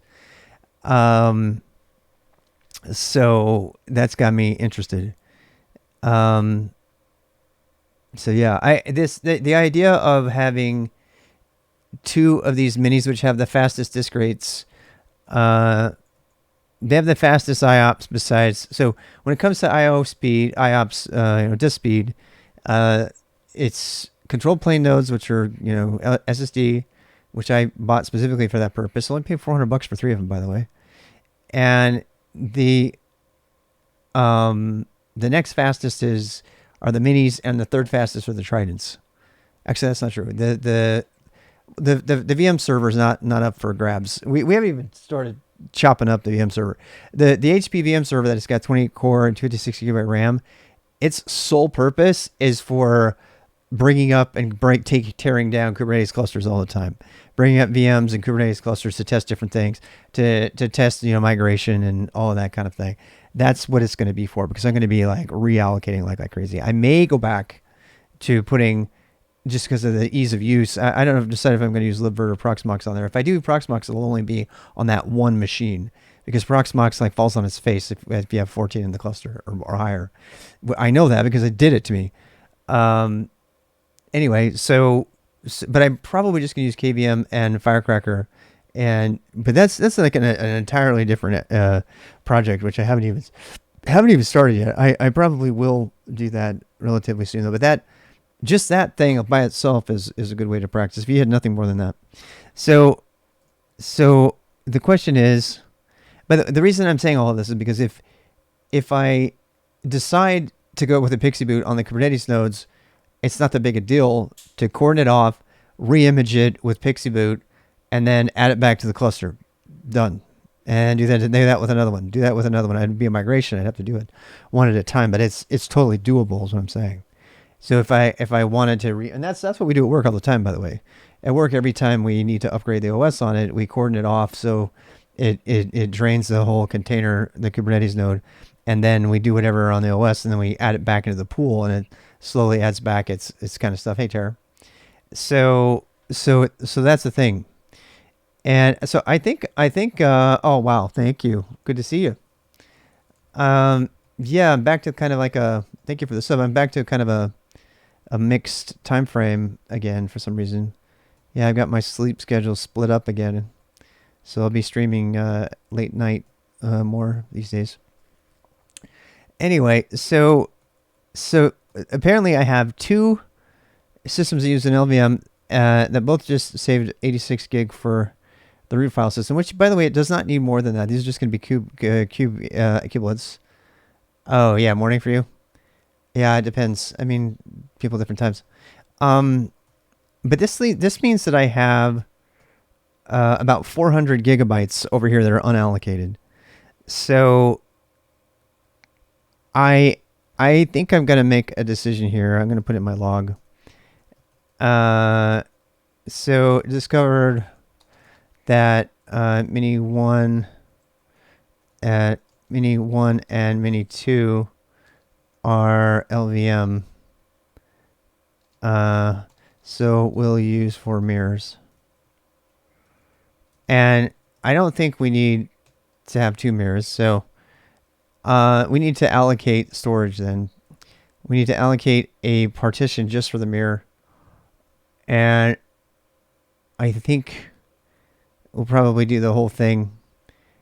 So that's got me interested. So yeah, the idea of having two of these minis which have the fastest disk rates, they have the fastest IOPS besides. So when it comes to IOPS, disk speed, it's control plane nodes, which are, SSD, which I bought specifically for that purpose. I only paid $400 for 3 of them, by the way. And the next fastest are the minis, and the third fastest are the Tridents. Actually, that's not true. The VM server is not up for grabs. We haven't even started chopping up the VM server. The HP VM server that has got 20 core and 256 gigabyte RAM, its sole purpose is for bringing up and tearing down Kubernetes clusters all the time, bringing up VMs and Kubernetes clusters to test different things, to test migration and all of that kind of thing. That's what it's going to be for, because I'm going to be like reallocating like crazy. I may go back to putting, just because of the ease of use, I don't have decided if I'm going to use libvirt or proxmox on there. If I do proxmox, it'll only be on that one machine, because proxmox like falls on its face if you have 14 in the cluster or higher. I know that because it did it to me. Anyway, but I'm probably just going to use KVM and Firecracker, but that's like an entirely different project, which I haven't even started yet. I probably will do that relatively soon though. But that thing by itself is a good way to practice if you had nothing more than that. So the question is, but the reason I'm saying all of this is because if I decide to go with a Pixie boot on the Kubernetes nodes, it's not that big a deal to coordinate off, re-image it with Pixie boot, and then add it back to the cluster. Done. And do that with another one. Do that with another one. It'd be a migration. I'd have to do it one at a time, but it's totally doable is what I'm saying. So if I wanted to and that's what we do at work all the time, by the way. At work, every time we need to upgrade the OS on it, we cordon it off so it drains the whole container, the Kubernetes node, and then we do whatever on the OS, and then we add it back into the pool, and it slowly adds back its kind of stuff. Hey, Tara. So that's the thing. And so I think oh wow, thank you. Good to see you. Yeah, I'm back to kind of like a thank you for the sub. I'm back to kind of a mixed time frame again for some reason. Yeah, I've got my sleep schedule split up again. So I'll be streaming late night more these days. Anyway, so apparently I have two systems that use an LVM that both just saved 86 gig for the root file system, which, by the way, it does not need more than that. These are just going to be kubelets. Oh, yeah, morning for you? Yeah, it depends. I mean, people different times. But this means that I have about 400 gigabytes over here that are unallocated. So I think I'm going to make a decision here. I'm going to put it in my log. So discovered that Mini 1 and Mini 2 are LVM. So we'll use for mirrors. And I don't think we need to have two mirrors. So we need to allocate storage then. We need to allocate a partition just for the mirror. And I think we'll probably do the whole thing.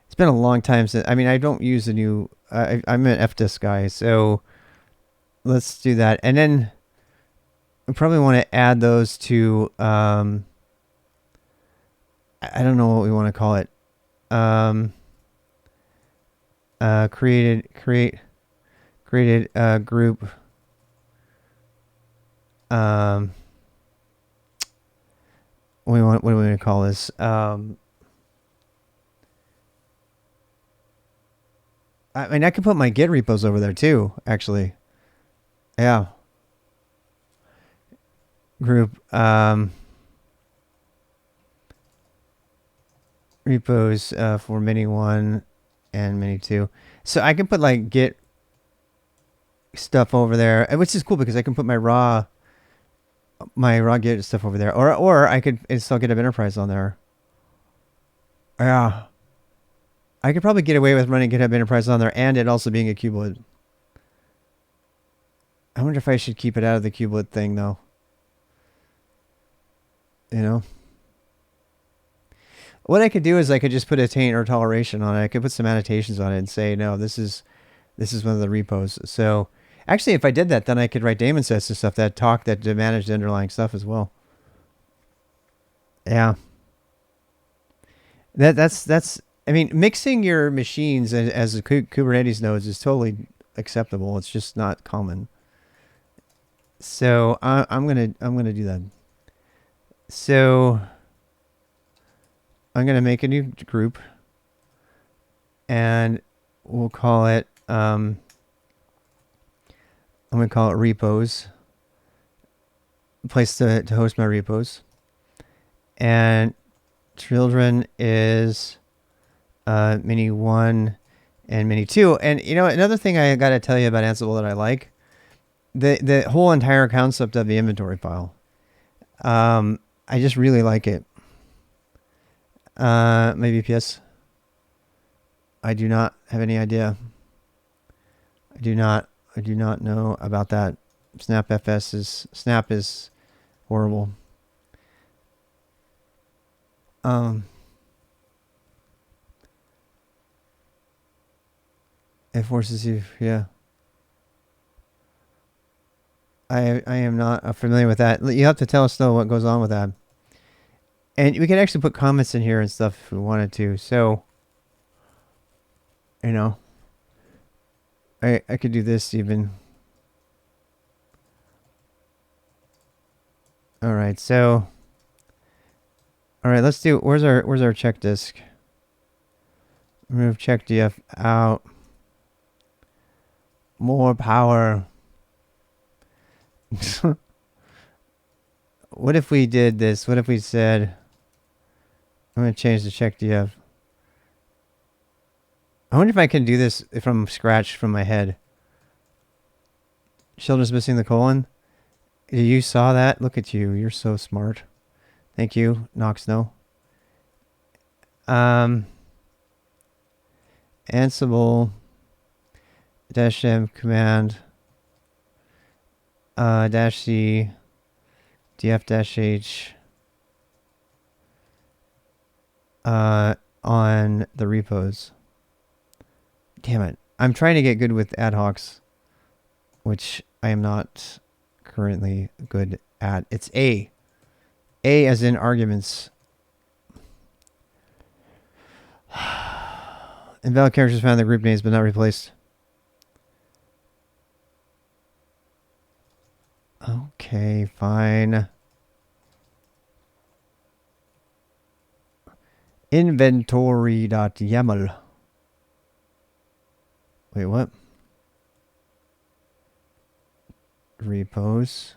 It's been a long time since, I mean, I don't use the new, I'm an FDisk guy, so let's do that. And then we probably want to add those to, I don't know what we want to call it. Created group. What do we want to call this? I mean, I could put my Git repos over there too, actually. Yeah. Group repos for Mini 1 and Mini 2. So I can put like Git stuff over there, which is cool because I can put my raw Git stuff over there, or I could install GitHub Enterprise on there. Yeah, I could probably get away with running GitHub Enterprise on there and it also being a kubelet. I wonder if I should keep it out of the kubelet thing though. You know, what I could do is I could just put a taint or toleration on it. I could put some annotations on it and say, no, this is one of the repos. So actually, if I did that, then I could write daemon sets and stuff that manage the underlying stuff as well. Yeah. That's. I mean, mixing your machines as a Kubernetes nodes is totally acceptable. It's just not common. So I'm gonna do that. So I'm gonna make a new group, and we'll call it. I'm going to call it repos. Place to host my repos. And children is Mini 1 and Mini 2. And you know, another thing I got to tell you about Ansible that I like, the whole entire concept of the inventory file. I just really like it. Maybe PS. I do not have any idea. I do not know about that. Snap is horrible. It forces you, yeah. I am not familiar with that. You have to tell us though what goes on with that. And we can actually put comments in here and stuff if we wanted to. So, you know, I could do this even. All right, so. All right, let's do. Where's our check disk? Remove check df out. More power. What if we did this? What if we said, I'm going to change the check df. I wonder if I can do this from scratch from my head. Children's missing the colon. You saw that? Look at you. You're so smart. Thank you, Knox. No. Ansible -m command -c df-h on the repos. Damn it. I'm trying to get good with ad hocs, which I am not currently good at. It's A. A as in arguments. Invalid characters found in the group names but not replaced. Okay, fine. Inventory.yaml. Wait, what? Repos.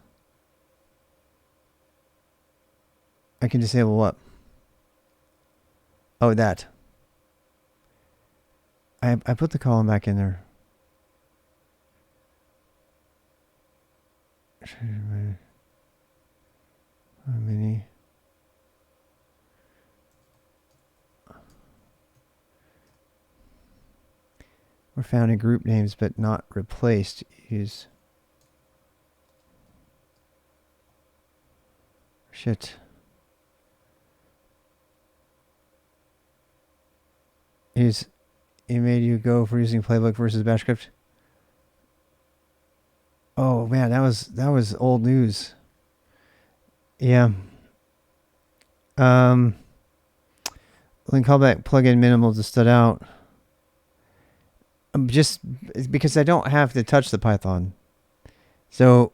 I can disable what? Oh, that. I put the column back in there. How many? Were found in group names but not replaced. Use. Shit. It made you go for using playbook versus bash script. Oh man, that was old news. Yeah. Link callback plugin minimal to stud out. Just because I don't have to touch the Python, so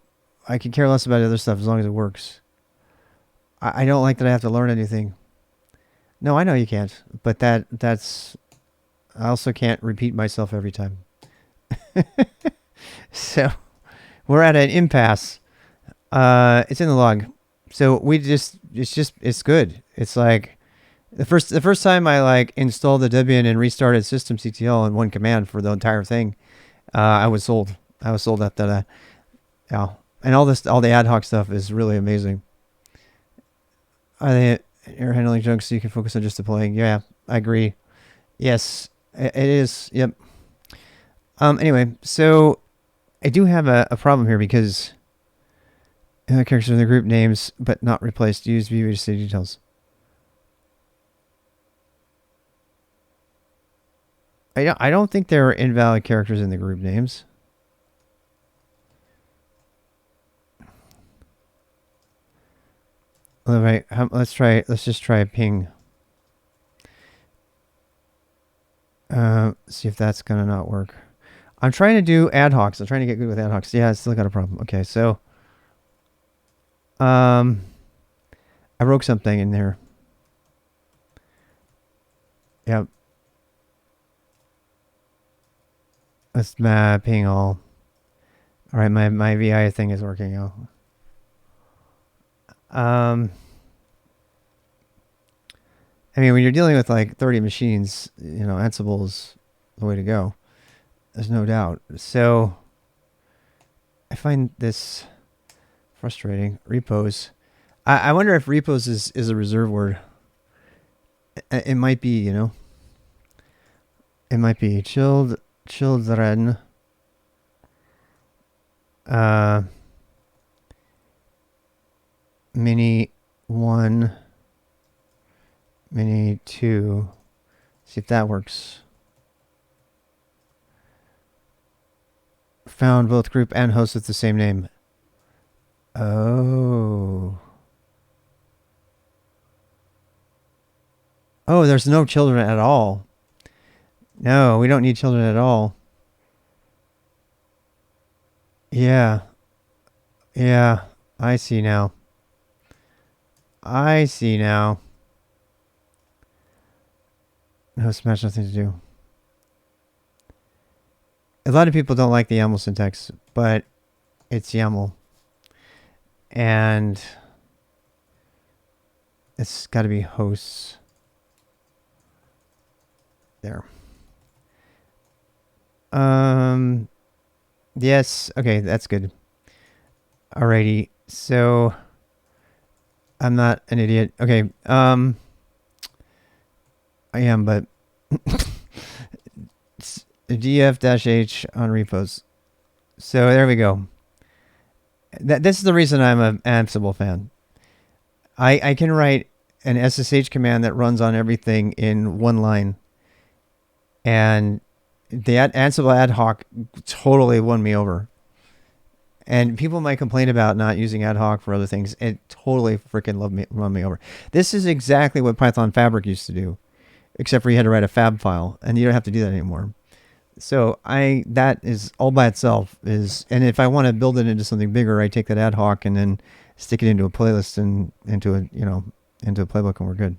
I can care less about other stuff as long as it works. I don't like that I have to learn anything. No, I know you can't, but that's. I also can't repeat myself every time. So we're at an impasse. It's in the log. So it's good. It's like the first time I like installed the Debian and restarted systemctl in one command for the entire thing, I was sold. I was sold after that. Yeah. And all the ad hoc stuff is really amazing. Are they error handling junk so you can focus on just deploying? Yeah, I agree. Yes. It is, yep. Anyway, so I do have a problem here because characters in the group names but not replaced. Use view to say details. I don't think there are invalid characters in the group names. All right, let's just try ping. See if that's gonna not work. I'm trying to do ad hocs. I'm trying to get good with ad hocs. Yeah, I still got a problem. Okay, so I broke something in there. Yep. Let's ping all. All right, my VI thing is working out. I mean, when you're dealing with like 30 machines, Ansible is the way to go. There's no doubt. So I find this frustrating. Repos. I wonder if repos is a reserve word. It might be, It might be children. Mini 1. Mini 2. See if that works. Found both group and host with the same name. Oh. Oh, there's no children at all. No, we don't need children at all. Yeah. Yeah, I see now. I see now. No smash, nothing to do. A lot of people don't like the YAML syntax, but it's YAML. and it's got to be hosts there. Yes, okay, that's good. Alrighty, so I'm not an idiot. Okay, I am, but df-h on repos. So there we go. This is the reason I'm an Ansible fan. I can write an SSH command that runs on everything in one line, and the Ansible ad hoc totally won me over. And people might complain about not using ad hoc for other things. It totally freaking won me over. This is exactly what Python Fabric used to do, except for you had to write a fab file, and you don't have to do that anymore. So that is all by itself is, and if I want to build it into something bigger, I take that ad hoc and then stick it into a playlist and into a playbook, and we're good.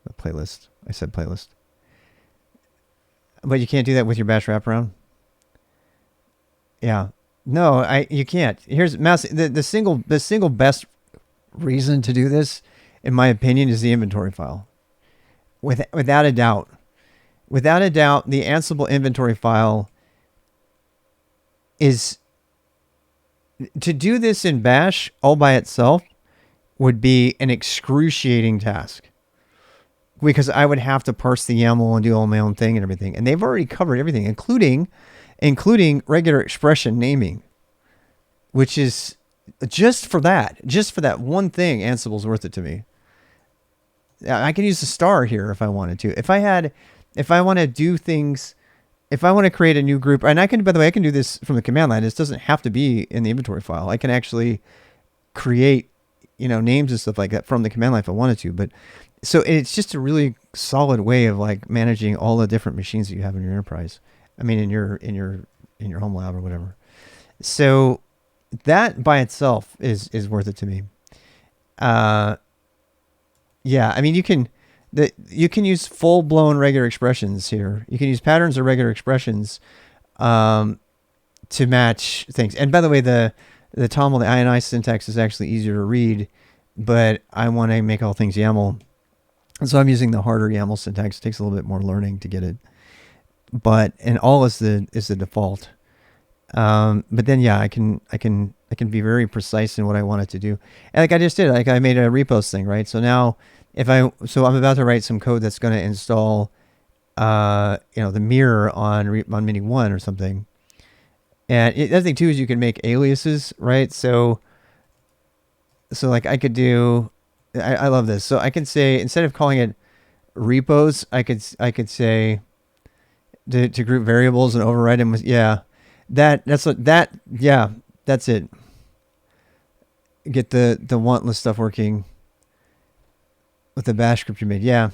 A playlist. I said playlist. But you can't do that with your bash wraparound. Yeah. No, you can't. Here's the single best reason to do this, in my opinion, is the inventory file. Without a doubt. Without a doubt, the Ansible inventory file is, to do this in bash all by itself would be an excruciating task, because I would have to parse the YAML and do all my own thing and everything. And they've already covered everything, including regular expression naming, which is just for that one thing, Ansible's worth it to me. I can use the star here if I wanted to. If I want to do things, if I want to create a new group, and by the way, I can do this from the command line. This doesn't have to be in the inventory file. I can actually create, names and stuff like that from the command line if I wanted to. But so it's just a really solid way of like managing all the different machines that you have in your enterprise. I mean, in your home lab or whatever. So that by itself is worth it to me. Yeah, I mean, you can use full-blown regular expressions here. You can use patterns or regular expressions to match things. And by the way, the TOML, the INI syntax is actually easier to read, but I want to make all things YAML. So I'm using the harder YAML syntax. It takes a little bit more learning to get it. And all is the default. But then yeah, I can be very precise in what I want it to do. And like I just did, like I made a repos thing, right? So now I'm about to write some code that's going to install, the mirror on Mini 1 or something. And the other thing too is you can make aliases, right? So like I could do, I love this. So I can say, instead of calling it repos, I could say to group variables and override them with, that's it. Get the wantless stuff working with the bash script you made. Yeah,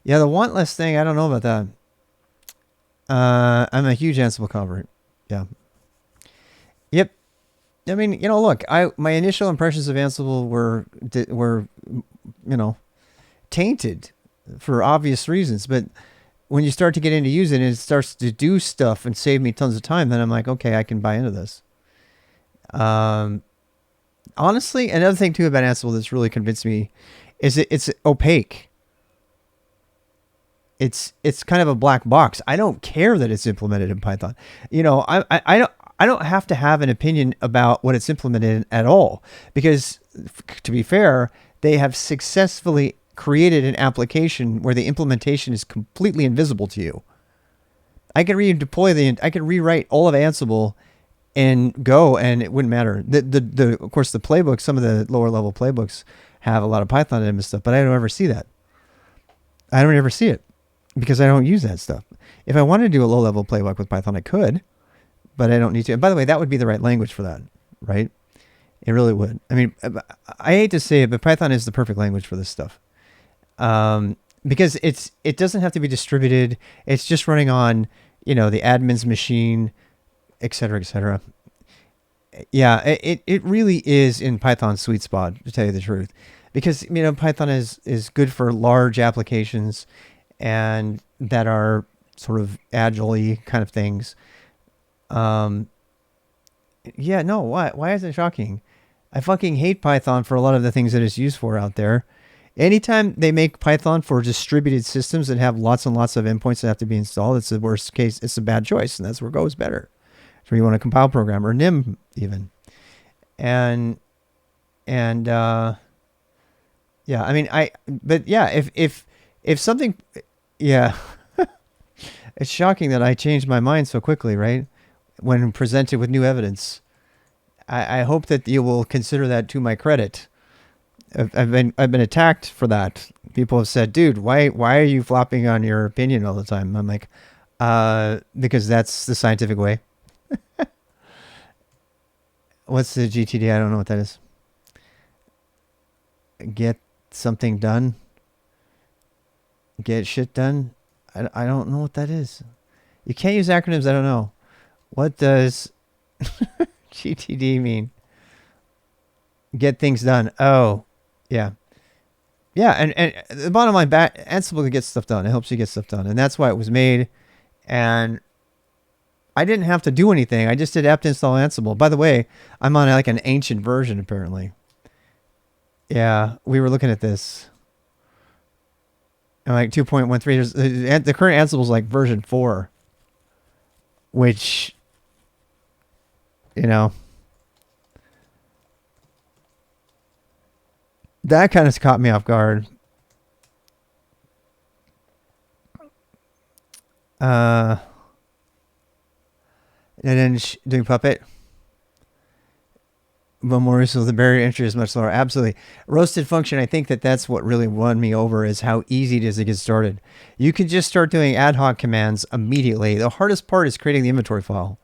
the wantless thing, I don't know about that. I'm a huge Ansible convert. Yeah. Yep. I mean, look, my initial impressions of Ansible were tainted for obvious reasons, but when you start to get into using it, it starts to do stuff and save me tons of time. Then I'm like, okay, I can buy into this. Honestly, another thing too about Ansible that's really convinced me is it's opaque. It's kind of a black box. I don't care that it's implemented in Python. I don't have to have an opinion about what it's implemented in at all, because to be fair, they have successfully created an application where the implementation is completely invisible to you. I could I could rewrite all of Ansible and go, and it wouldn't matter. Of course, the playbooks, some of the lower level playbooks have a lot of Python in them and stuff, but I don't ever see that. I don't ever see it because I don't use that stuff. If I wanted to do a low level playbook with Python, I could, but I don't need to. And by the way, that would be the right language for that, right? It really would. I mean, I hate to say it, but Python is the perfect language for this stuff. Because it doesn't have to be distributed. It's just running on, the admin's machine, et cetera, et cetera. Yeah, it really is in Python's sweet spot, to tell you the truth, because Python is good for large applications and that are sort of agile-y kind of things. Yeah, no, why is it shocking? I fucking hate Python for a lot of the things that it's used for out there. Anytime they make Python for distributed systems that have lots and lots of endpoints that have to be installed, it's the worst case. It's a bad choice, and that's where Go is better. It's where you want to compile program, or Nim even. And yeah, I mean, but yeah, if something, yeah, it's shocking that I changed my mind so quickly, right? When presented with new evidence. I hope that you will consider that to my credit. I've been attacked for that. People have said, "Dude, why are you flopping on your opinion all the time?" I'm like, because that's the scientific way. What's the GTD? I don't know what that is. Get something done. Get shit done. I don't know what that is. You can't use acronyms. I don't know. What does GTD mean? Get things done. Oh, yeah. Yeah, and the bottom line, Ansible gets stuff done. It helps you get stuff done. And that's why it was made. And I didn't have to do anything. I just did apt install Ansible. By the way, I'm on like an ancient version, apparently. Yeah, we were looking at this. And like 2.13. The current Ansible is like version 4. Which, you know, that kind of caught me off guard. And then doing Puppet. But more so the barrier to entry is much lower. Absolutely. Roasted function, I think that's what really won me over, is how easy it is to get started. You can just start doing ad hoc commands immediately. The hardest part is creating the inventory file.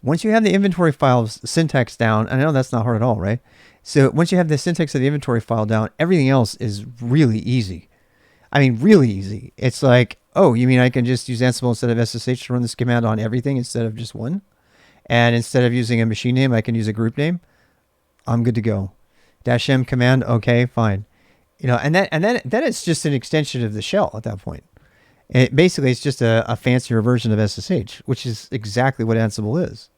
Once you have the inventory file's syntax down, I know that's not hard at all, right? So once you have the syntax of the inventory file down, everything else is really easy. I mean, really easy. It's like, oh, you mean I can just use Ansible instead of SSH to run this command on everything instead of just one? And instead of using a machine name, I can use a group name? I'm good to go. -m command, okay, fine. You know, and then it's just an extension of the shell at that point. Basically, it's just a fancier version of SSH, which is exactly what Ansible is.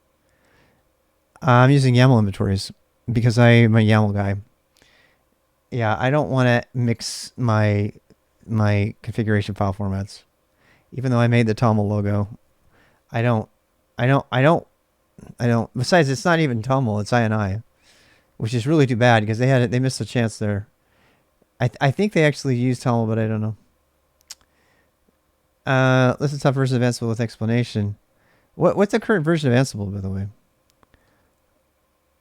I'm using YAML inventories because I'm a YAML guy. Yeah, I don't want to mix my configuration file formats. Even though I made the Toml logo, I don't. Besides, it's not even Toml, it's INI. Which is really too bad because they missed a chance there. I think they actually used Toml, but I don't know. Listen to top version of Ansible with explanation. What's the current version of Ansible, by the way?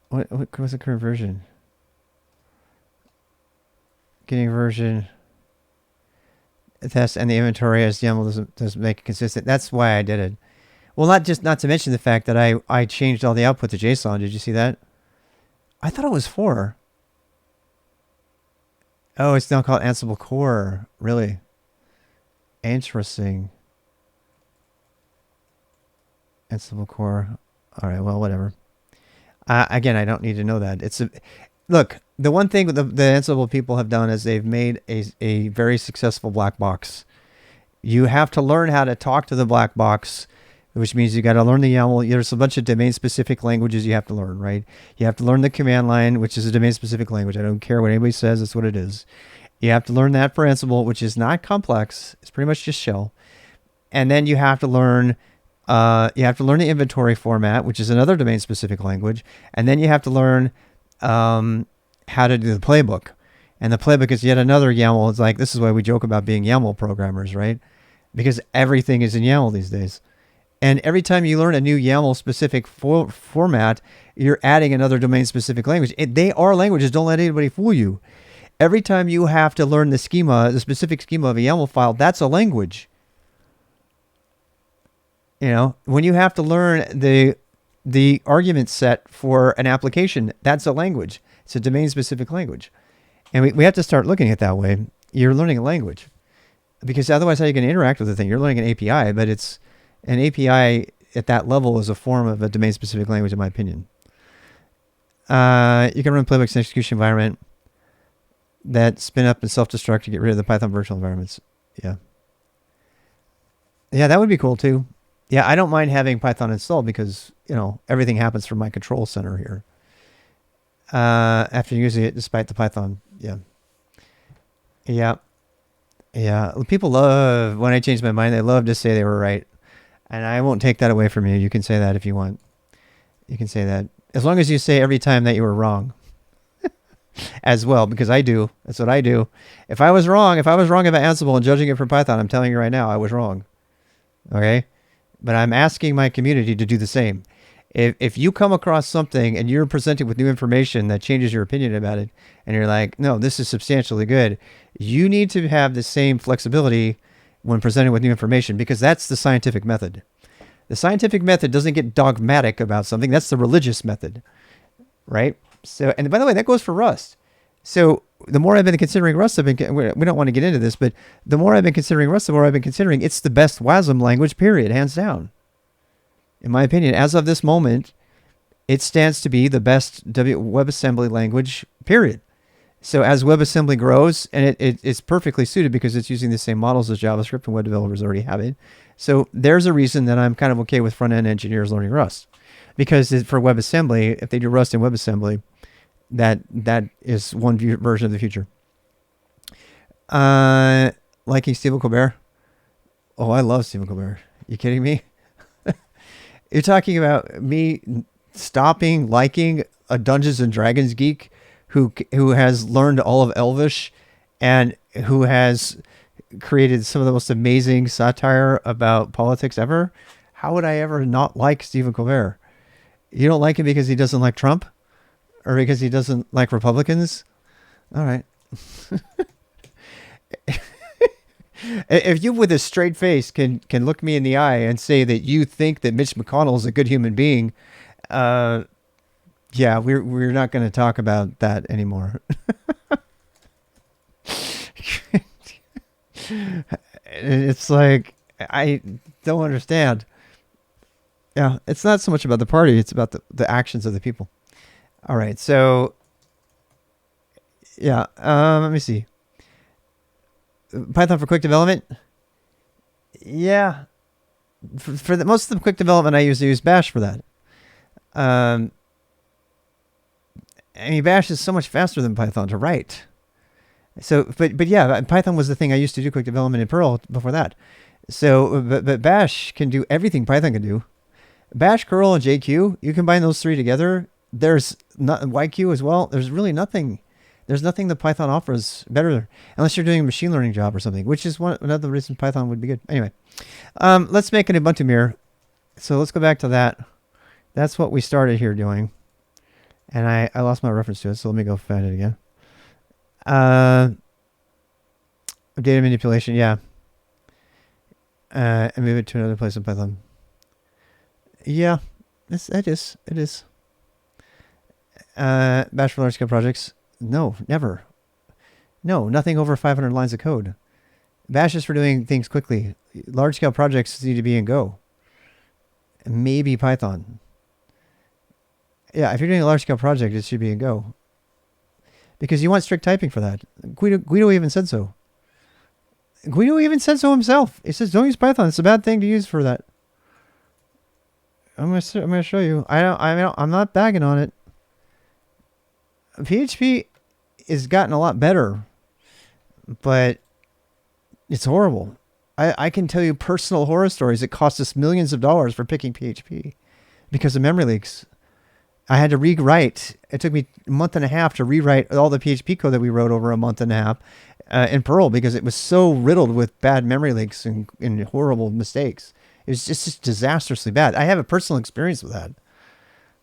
What's the current version? Getting version. Test and the inventory as YAML doesn't make it consistent. That's why I did it. Well, not to mention the fact that I changed all the output to JSON. Did you see that? I thought it was 4. Oh, it's now called Ansible Core. Really? Interesting. Ansible Core. All right, well, whatever. Again, I don't need to know that. Look, the one thing the Ansible people have done is they've made a very successful black box. You have to learn how to talk to the black box, which means you got to learn the YAML. There's a bunch of domain-specific languages you have to learn, right? You have to learn the command line, which is a domain-specific language. I don't care what anybody says. That's what it is. You have to learn that for Ansible, which is not complex. It's pretty much just shell. And then you have to learn the inventory format, which is another domain-specific language. And then you have to learn how to do the playbook. And the playbook is yet another YAML. It's like, this is why we joke about being YAML programmers, right? Because everything is in YAML these days. And every time you learn a new YAML-specific format, you're adding another domain-specific language. They are languages. Don't let anybody fool you. Every time you have to learn the specific schema of a YAML file, that's a language. You know, when you have to learn the argument set for an application, that's a language. It's a domain-specific language. And we have to start looking at it that way. You're learning a language. Because otherwise, how are you going to interact with the thing? You're learning an API, but it's an API at that level is a form of a domain-specific language, in my opinion. You can run playbooks in an execution environment that spin up and self-destruct to get rid of the Python virtual environments. Yeah. Yeah, that would be cool, too. Yeah, I don't mind having Python installed because, you know, everything happens from my control center here. after using it despite the Python. Yeah. Yeah. Yeah. People love, when I change my mind, they love to say they were right. And I won't take that away from you. You can say that if you want. You can say that. As long as you say every time that you were wrong as well, because I do. That's what I do. If I was wrong about Ansible and judging it from Python, I'm telling you right now, I was wrong. Okay? But I'm asking my community to do the same. If you come across something and you're presented with new information that changes your opinion about it, and you're like, no, this is substantially good, you need to have the same flexibility when presented with new information, because that's the scientific method. The scientific method doesn't get dogmatic about something. That's the religious method, right? So, and by the way, that goes for Rust. So the more I've been considering Rust, we don't want to get into this, but the more I've been considering Rust, the more I've been considering it's the best WASM language, period, hands down. In my opinion, as of this moment, it stands to be the best WebAssembly language, period. So as WebAssembly grows, and it's perfectly suited because it's using the same models as JavaScript, and web developers already have it. So there's a reason that I'm kind of okay with front-end engineers learning Rust. Because for WebAssembly, if they do Rust in WebAssembly, that is one version of the future. Liking Stephen Colbert? Oh, I love Stephen Colbert. You kidding me? You're talking about me stopping liking a Dungeons and Dragons geek who has learned all of Elvish and who has created some of the most amazing satire about politics ever? How would I ever not like Stephen Colbert? You don't like him because he doesn't like Trump? Or because he doesn't like Republicans? All right. If you, with a straight face, can look me in the eye and say that you think that Mitch McConnell is a good human being, yeah, we're not going to talk about that anymore. It's like, I don't understand. Yeah, it's not so much about the party, it's about the actions of the people. All right, so yeah, let me see. Python for quick development. Yeah, for most of the quick development, I use Bash for that. I mean, Bash is so much faster than Python to write. So, but yeah, Python was the thing I used to do quick development in Perl before that. So, but Bash can do everything Python can do. Bash, curl, and JQ, you combine those three together. There's not YQ as well. There's really nothing. There's nothing that Python offers better, unless you're doing a machine learning job or something, which is another reason Python would be good. Anyway, let's make an Ubuntu mirror. So let's go back to that. That's what we started here doing. And I lost my reference to it, so let me go find it again. Data manipulation, yeah. And move it to another place in Python. Yeah, it is. Bash for large scale projects. No, never. No, nothing over 500 lines of code. Bash is for doing things quickly. Large scale projects need to be in Go. Maybe Python. Yeah, if you're doing a large scale project, it should be in Go. Because you want strict typing for that. Guido even said so. Guido even said so himself. He says, don't use Python. It's a bad thing to use for that. I'm gonna show you. I'm not bagging on it. PHP has gotten a lot better, but it's horrible. I can tell you personal horror stories. It cost us millions of dollars for picking PHP because of memory leaks. I had to rewrite. It took me a month and a half to rewrite all the PHP code that we wrote over a month and a half in Perl because it was so riddled with bad memory leaks and horrible mistakes. It was just disastrously bad. I have a personal experience with that.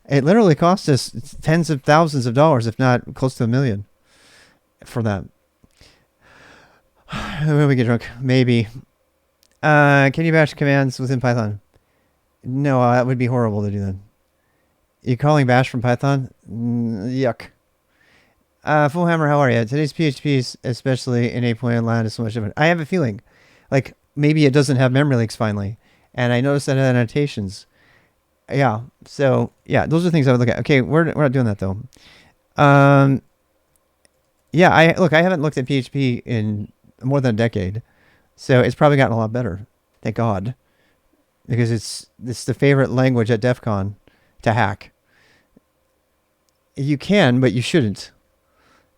It literally cost us tens of thousands of dollars, if not close to $1 million for that. When we get drunk, maybe. Can you bash commands within Python? No, that would be horrible to do that. You calling bash from Python? Yuck. Full Hammer, how are you? Today's PHP, especially in 8.0 land, is so much different. I have a feeling, like maybe it doesn't have memory leaks finally, and I noticed that in annotations. Yeah. So yeah, those are things I would look at. Okay, we're not doing that though. Yeah, I haven't looked at PHP in more than a decade, so it's probably gotten a lot better. Thank God, because it's the favorite language at DEF CON to hack. You can, but you shouldn't.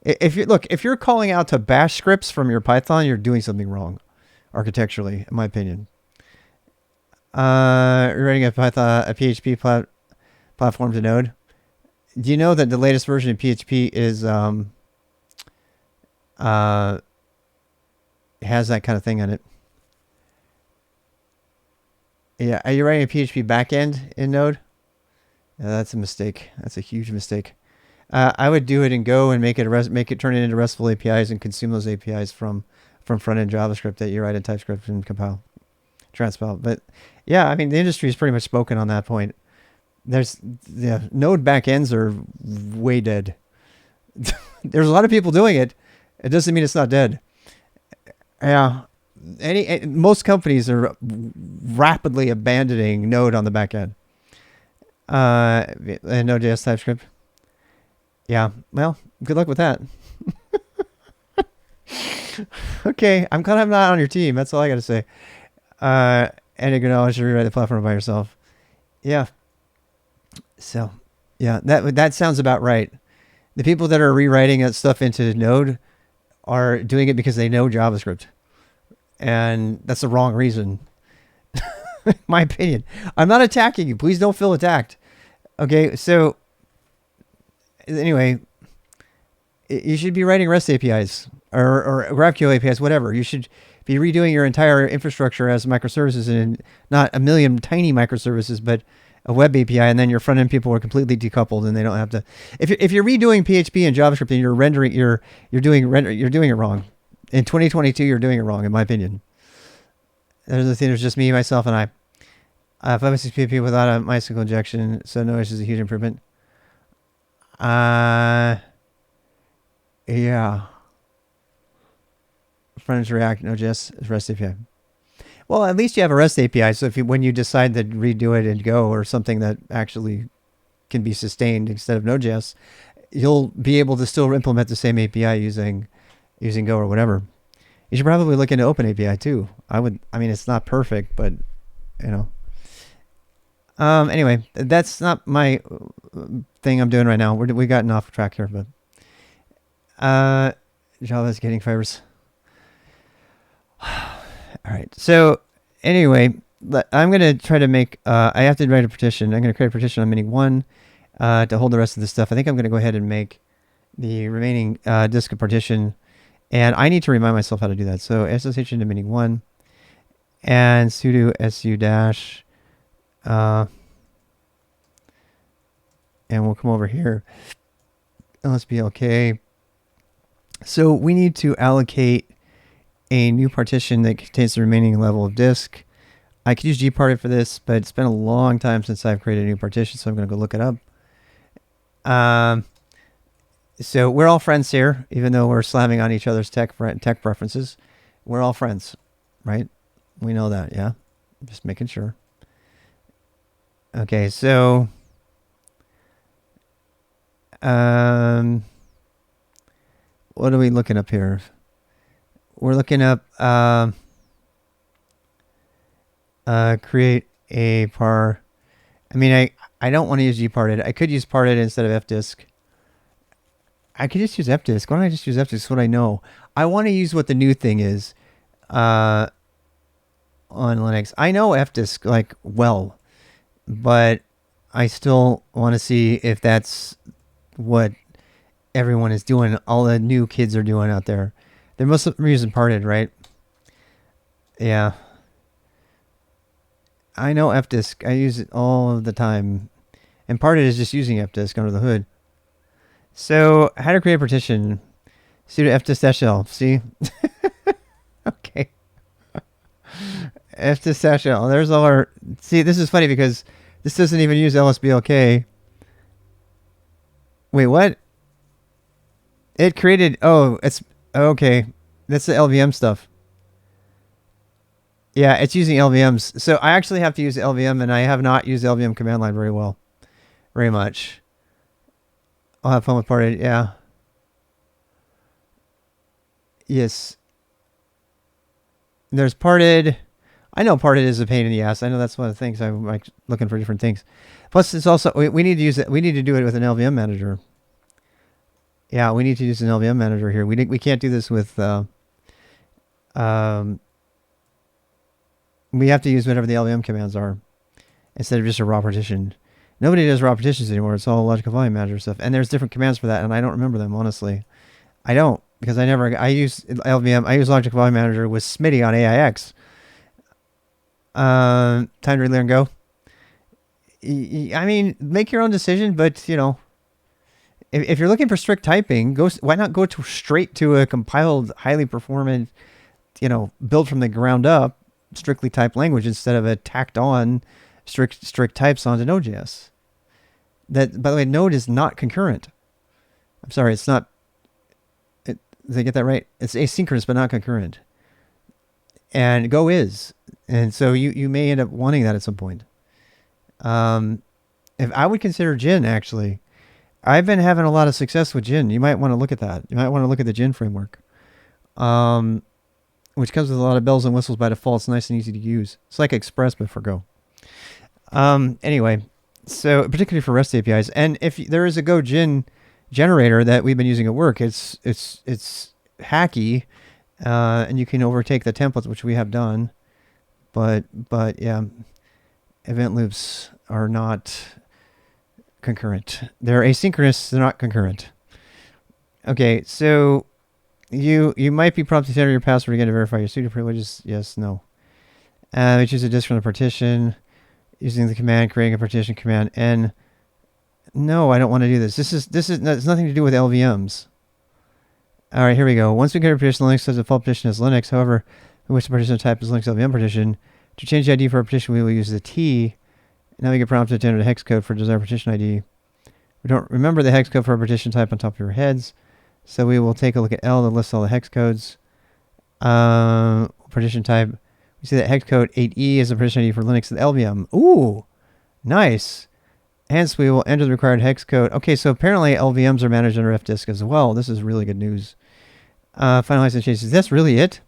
If you're calling out to bash scripts from your Python, you're doing something wrong architecturally, in my opinion. You're writing a PHP platform to Node. Do you know that the latest version of PHP is has that kind of thing on it? Yeah, are you writing a PHP backend in Node? Yeah, that's a mistake. That's a huge mistake. I would do it in Go and make it turn it into RESTful APIs and consume those APIs from front end JavaScript that you write in TypeScript and transpile. But yeah, I mean the industry is pretty much spoken on that point. Node backends are way dead. There's a lot of people doing it. It doesn't mean it's not dead. Yeah, most companies are rapidly abandoning Node on the back end. And Node.js TypeScript. Yeah, well, good luck with that. Okay, I'm glad I'm not on your team. That's all I got to say. And acknowledge to rewrite the platform by yourself. Yeah. So, yeah, that sounds about right. The people that are rewriting that stuff into Node are doing it because they know JavaScript. And that's the wrong reason. My opinion. I'm not attacking you. Please don't feel attacked. Okay, so anyway, you should be writing REST APIs or GraphQL APIs, whatever. You should be redoing your entire infrastructure as microservices and not a million tiny microservices, but a web API, and then your front end people are completely decoupled and they don't have to. If you're redoing PHP and JavaScript and you're rendering, you're doing it wrong. In 2022, you're doing it wrong, in my opinion. There's just me, myself, and I. 5.6 PHP without a MySQL injection, so no issues, a huge improvement. Yeah. Front-end React, Node.js, REST API. Well, at least you have a REST API, so when you decide to redo it in Go or something that actually can be sustained instead of Node.js, you'll be able to still implement the same API using Go or whatever. You should probably look into OpenAPI too. I mean, it's not perfect, but you know. Anyway, that's not my thing I'm doing right now. We gotten off track here, but Java's getting fibers. All right. So anyway, I'm going to try to make, I have to write a partition. I'm going to create a partition on mini1 to hold the rest of this stuff. I think I'm going to go ahead and make the remaining disk a partition. And I need to remind myself how to do that. So SSH into mini1 and sudo su dash. And we'll come over here. LSBLK. So we need to allocate a new partition that contains the remaining level of disk. I could use gparted for this, but it's been a long time since I've created a new partition, so I'm going to go look it up. So we're all friends here, even though we're slamming on each other's tech preferences. We're all friends, right? We know that, yeah? Just making sure. Okay, so what are we looking up here? We're looking up create a par. I mean, I don't want to use gparted. I could use parted instead of fdisk. I could just use fdisk. Why don't I just use fdisk? It's what I know. I want to use what the new thing is on Linux. I know fdisk like well, but I still want to see if that's what everyone is doing. All the new kids are doing out there. They're most of them using parted, right? Yeah. I know fdisk. I use it all of the time. And parted is just using fdisk under the hood. So, how to create a partition. Sudo fdisk-l. See? Okay. fdisk-l. There's all our... See, this is funny because this doesn't even use lsblk. Wait, what? It created... Oh, it's... Okay. That's the LVM stuff. Yeah, it's using LVMs. So I actually have to use LVM, and I have not used LVM command line very well. Very much. I'll have fun with parted, yeah. Yes. There's parted. I know parted is a pain in the ass. I know that's one of the things I'm like looking for different things. Plus, it's also we need to use it. We need to do it with an LVM manager. Yeah, we need to use an LVM manager here. We can't do this with. We have to use whatever the LVM commands are instead of just a raw partition. Nobody does raw partitions anymore. It's all logical volume manager stuff, and there's different commands for that, and I don't remember them honestly. I don't because I use LVM. I use logical volume manager with Smitty on AIX. Time to relearn go. I mean, make your own decision, but you know, if you're looking for strict typing, why not go straight to a compiled, highly performant, you know, built from the ground up, strictly typed language instead of a tacked on strict types onto Node.js. That, by the way, Node is not concurrent. I'm sorry, it's not. Did I get that right? It's asynchronous but not concurrent. And Go is, and so you may end up wanting that at some point. If I would consider Gin, actually, I've been having a lot of success with Gin. You might want to look at that. You might want to look at the Gin framework, which comes with a lot of bells and whistles by default. It's nice and easy to use. It's like Express, but for Go. Anyway, so particularly for REST APIs, and if there is a Go Gin generator that we've been using at work, it's hacky, and you can overtake the templates, which we have done. But yeah, event loops are not concurrent. They're asynchronous. They're not concurrent. Okay, so you might be prompted to enter your password again to verify your studio privileges. Yes, no. We choose a disk from the partition using the command creating a partition command. And no, I don't want to do this. This is it's nothing to do with LVMs. All right, here we go. Once we get a partition, Linux says the default partition is Linux. However, we wish the partition type is Linux LVM partition. To change the ID for a partition, we will use the T. Now we get prompted to enter the hex code for desired partition ID. We don't remember the hex code for a partition type on top of your heads, so we will take a look at L to list all the hex codes. Partition type. We see that hex code 8E is a partition ID for Linux and LVM. Ooh, nice. Hence, we will enter the required hex code. Okay, so apparently LVMs are managed under fdisk as well. This is really good news. Finalize the changes. Is this really it?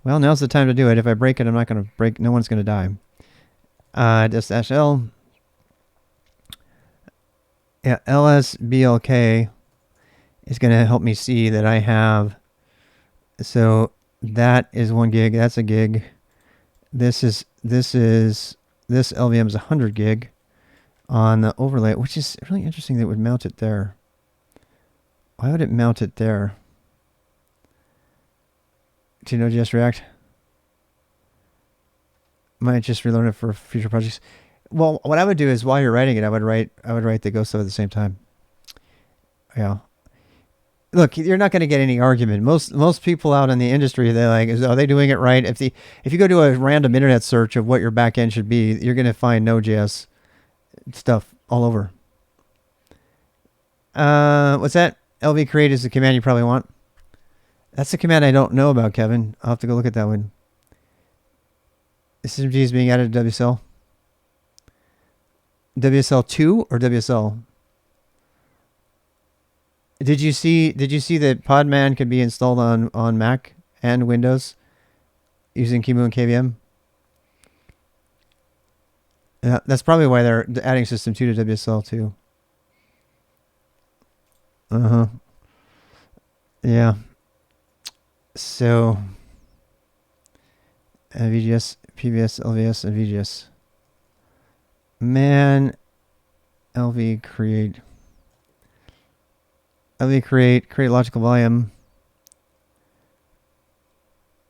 Well, now's the time to do it. If I break it, I'm not going to break. No one's going to die. -L. Yeah, lsblk is going to help me see that I have. So that is 1 gig. That's a gig. This LVM is 100 gig on the overlay, which is really interesting that it would mount it there. Why would it mount it there? To Node.js React? Might just relearn it for future projects. Well, what I would do is while you're writing it, I would write the Go stuff at the same time. Yeah. Look, you're not going to get any argument. Most people out in the industry, they're like, are they doing it right? If you go do a random internet search of what your backend should be, you're going to find Node.js stuff all over. What's that? LV create is the command you probably want. That's the command I don't know about, Kevin. I'll have to go look at that one. SystemD is being added to WSL. WSL2 or WSL? Did you see that Podman can be installed on Mac and Windows using QEMU and KVM? Yeah, that's probably why they're adding System 2 to WSL2. Yeah. So, VGS, PVS, LVS, and VGS. Man, LV create logical volume.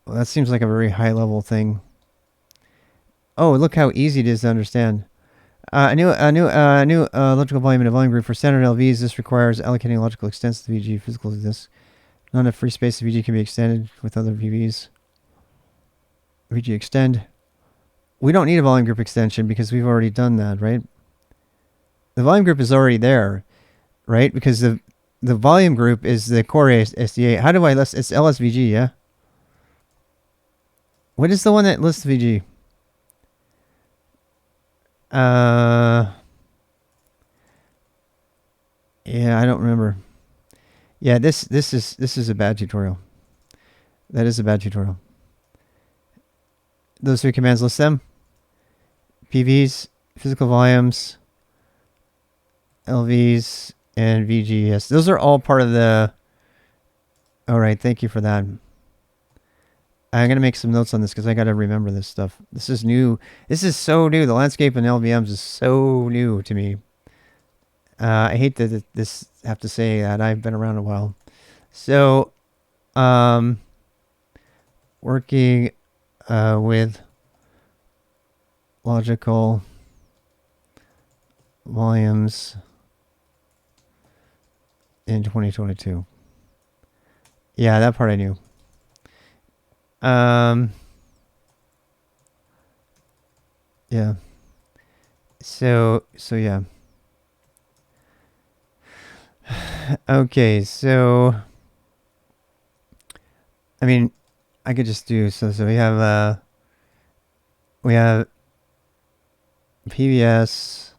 Well, that seems like a very high level thing. Oh, look how easy it is to understand. A new logical volume in a volume group for standard LVs. This requires allocating logical extents to VG physical to this. Not enough free space. VG can be extended with other VVs. VG extend. We don't need a volume group extension because we've already done that, right? The volume group is already there, right? Because the volume group is the core SDA. How do I list? It's LSVG, yeah? What is the one that lists VG? Yeah, I don't remember. Yeah, this is a bad tutorial. That is a bad tutorial. Those 3 commands, list them. PVs, physical volumes, LVs, and VGS. Those are all part of the... All right, thank you for that. I'm going to make some notes on this because I got to remember this stuff. This is new. This is so new. The landscape in LVMs is so new to me. I hate that have to say that. I've been around a while. So, working with logical volumes in 2022. Yeah, that part I knew. Yeah. So yeah. Okay, so I mean, I could just do so we have PBS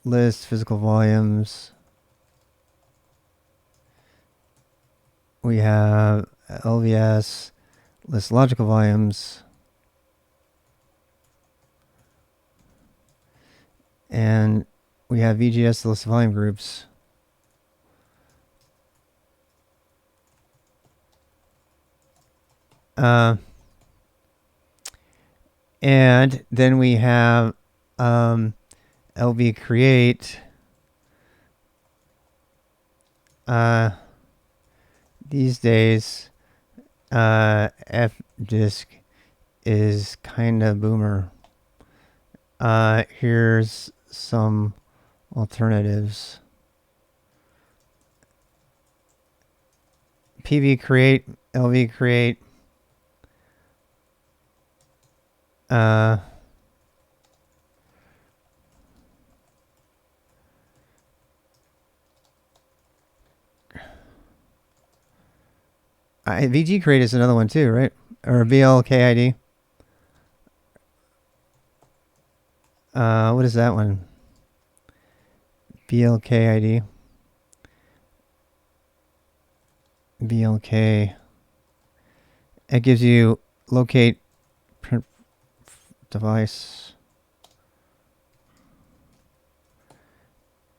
list physical volumes. We have LVS list logical volumes. And we have VGS list volume groups. And then we have LV create. These days, F disk is kind of boomer. Here's some alternatives. PV create, LV create. VG create is another one too, right? Or VLKID. What is that one? VLKID. VLK. It gives you locate print device.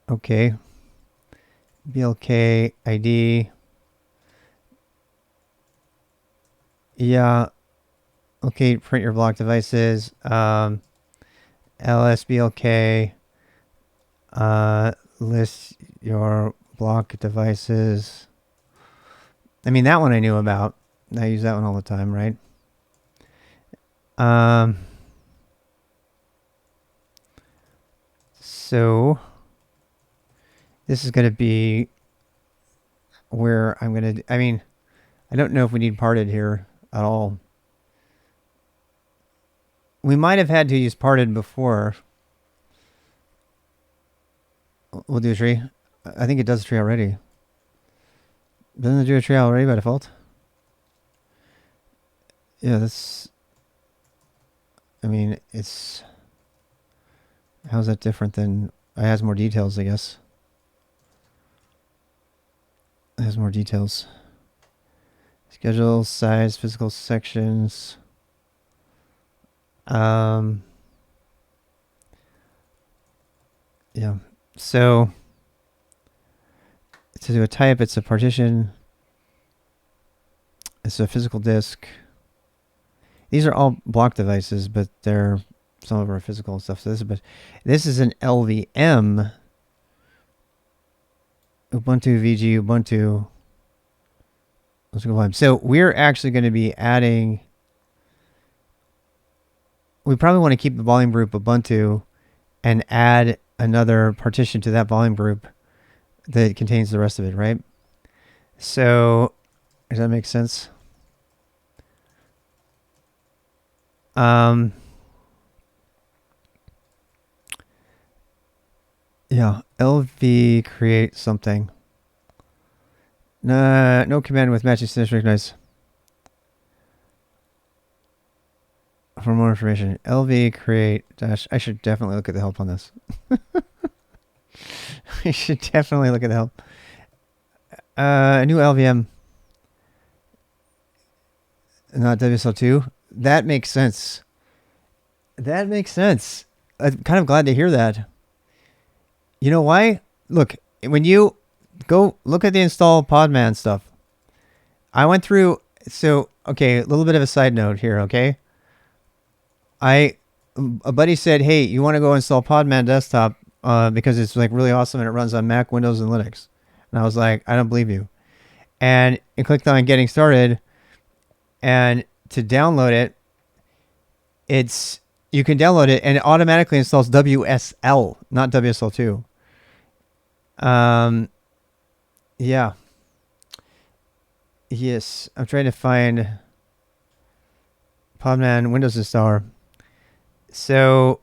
Okay. VLK ID. Yeah. Okay, print your block devices. LSBLK. List your block devices. I mean, that one I knew about. I use that one all the time, right? So this is going to be where I'm going to... I mean, I don't know if we need parted here at all. We might have had to use parted before. We'll do a tree. I think it does a tree already. Doesn't it do a tree already by default? Yeah, that's... I mean, it's... How's that different than... It has more details, I guess. It has more details. Schedule, size, physical sections. Yeah. So to do a type, it's a partition. It's a physical disk. These are all block devices, but they're some of our physical stuff. So this is an LVM. Ubuntu VG Ubuntu. Let's go on. So we're actually going to be adding. We probably want to keep the volume group Ubuntu and add another partition to that volume group that contains the rest of it, right? So does that make sense? Yeah, LV create something. No command with matching status recognize. For more information, LV create dash. I should definitely look at the help on this. I should definitely look at the help. New LVM. Not WSL2. That makes sense. That makes sense. I'm kind of glad to hear that. You know why? Look, when you go look at the install Podman stuff, I went through. So, okay, a little bit of a side note here, okay? A buddy said, hey, you want to go install Podman desktop because it's like really awesome and it runs on Mac, Windows, and Linux. And I was like, I don't believe you. And it clicked on getting started, and to download it, you can download it and it automatically installs WSL, not WSL2. Yeah. Yes, I'm trying to find Podman Windows installer. So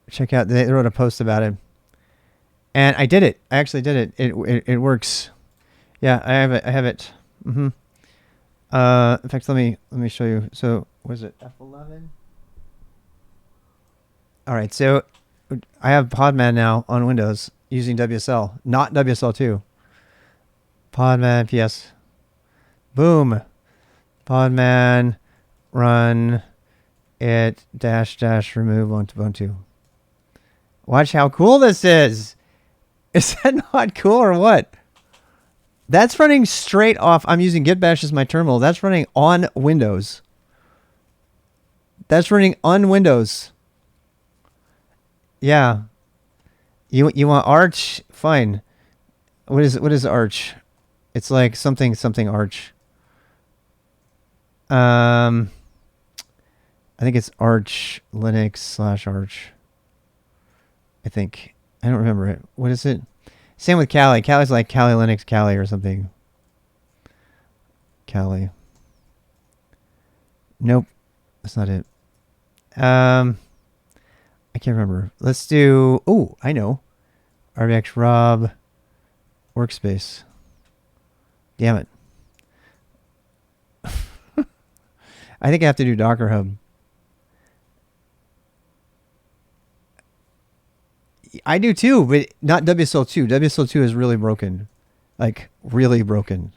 check out. They wrote a post about it, and I did it. I actually did it. It works. Yeah, I have it. I have it. In fact, let me show you. So was it F11? All right. So I have Podman now on Windows using WSL, not WSL2. Podman PS. Boom. Podman run it -- remove Ubuntu. Watch how cool this is. Is that not cool or what? That's running straight off. I'm using git bash as my terminal. That's running on Windows. That's running on Windows. Yeah. You want Arch? Fine. What is Arch? It's like something Arch. I think it's Arch Linux / Arch. I think. I don't remember it. What is it? Same with Kali. Kali's like Kali Linux Kali or something. Kali. Nope. That's not it. I can't remember. Let's do... Oh, I know. RBX Rob Workspace. Damn it. I think I have to do Docker Hub. I do too, but not WSL2. WSL2 is really broken. Like, really broken.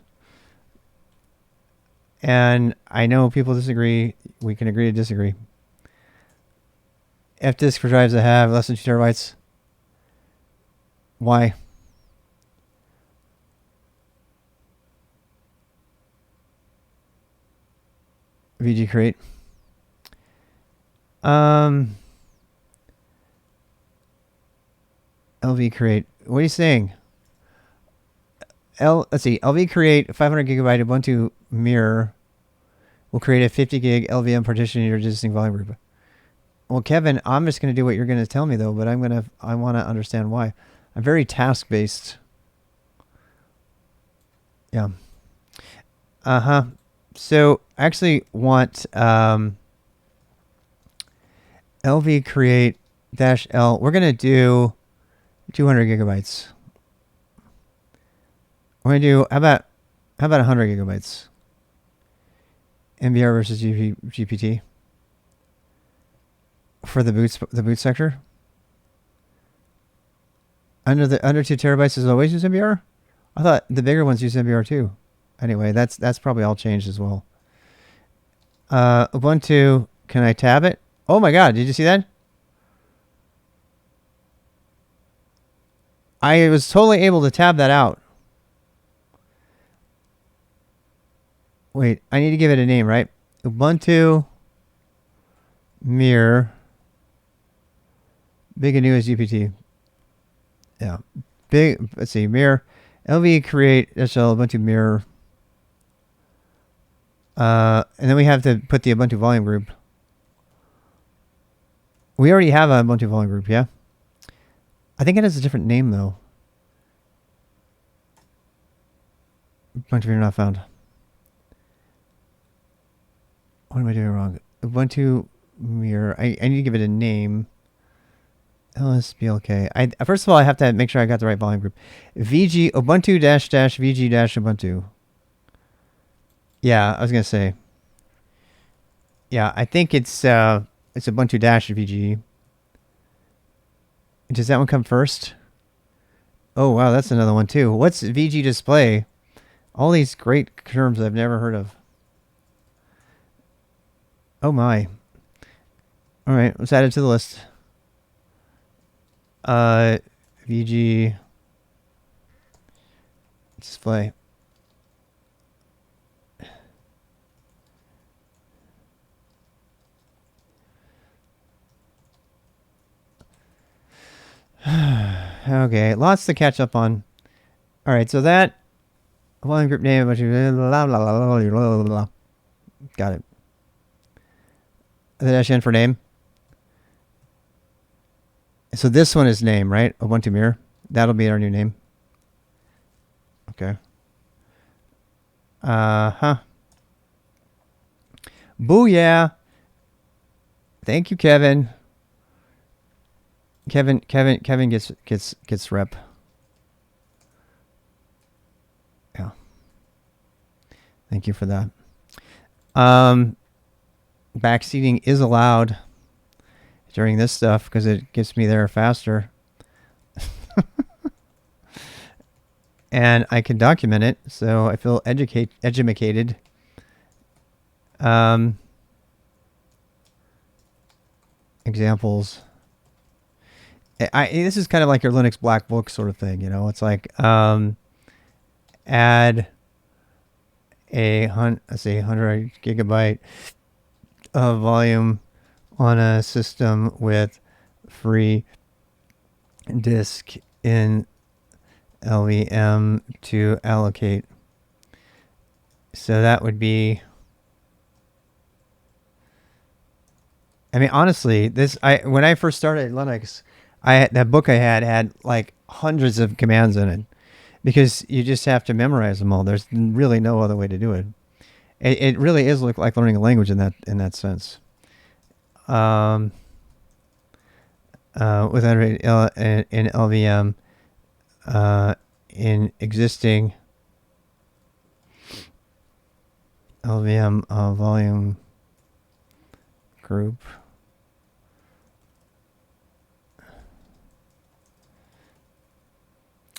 And I know people disagree. We can agree to disagree. Fdisk for drives that have less than 2 terabytes. Why? VG create. LV create. What are you saying? Let's see. LV create 500 gigabyte Ubuntu mirror will create a 50 gig LVM partition in your existing volume group. Well, Kevin, I'm just going to do what you're going to tell me though, but I want to understand why. I'm very task based. Yeah. So I actually want LV create -L. We're going to do 200 gigabytes. We're going to do, how about 100 gigabytes? MBR versus GPT for the boot sector. Under 2 terabytes is always use MBR. I thought the bigger ones use MBR too. Anyway, that's probably all changed as well. Ubuntu, can I tab it? Oh my God, did you see that? I was totally able to tab that out. Wait, I need to give it a name, right? Ubuntu mirror big and new as GPT. Yeah. Big, let's see, mirror. LV create SL Ubuntu mirror. And then we have to put the Ubuntu volume group. We already have a Ubuntu volume group, yeah? I think it has a different name though. Ubuntu mirror not found. What am I doing wrong? Ubuntu mirror. I need to give it a name. LSBLK. First of all, I have to make sure I got the right volume group. VG Ubuntu -- VG Ubuntu. Yeah, I was gonna say. Yeah, I think it's Ubuntu - VG. Does that one come first? Oh wow, that's another one too. What's VG display? All these great terms I've never heard of. Oh my. All right, let's add it to the list. VG display. Okay, lots to catch up on. All right, so that volume group name, got it. The dash n for name. So this one is name, right? Ubuntu mirror. That'll be our new name. Okay. Booyah. Thank you, Kevin. Kevin gets rep. Yeah. Thank you for that. Backseating is allowed during this stuff because it gets me there faster. And I can document it, so I feel educated. Examples. This is kind of like your Linux black book sort of thing, you know. It's like add a 100 gigabyte of volume on a system with free disk in LVM to allocate. So that would be, I mean, honestly, when I first started Linux, that book I had like hundreds of commands in it because you just have to memorize them all. There's really no other way to do it. It really is like learning a language in that sense. With in LVM, in existing LVM volume group.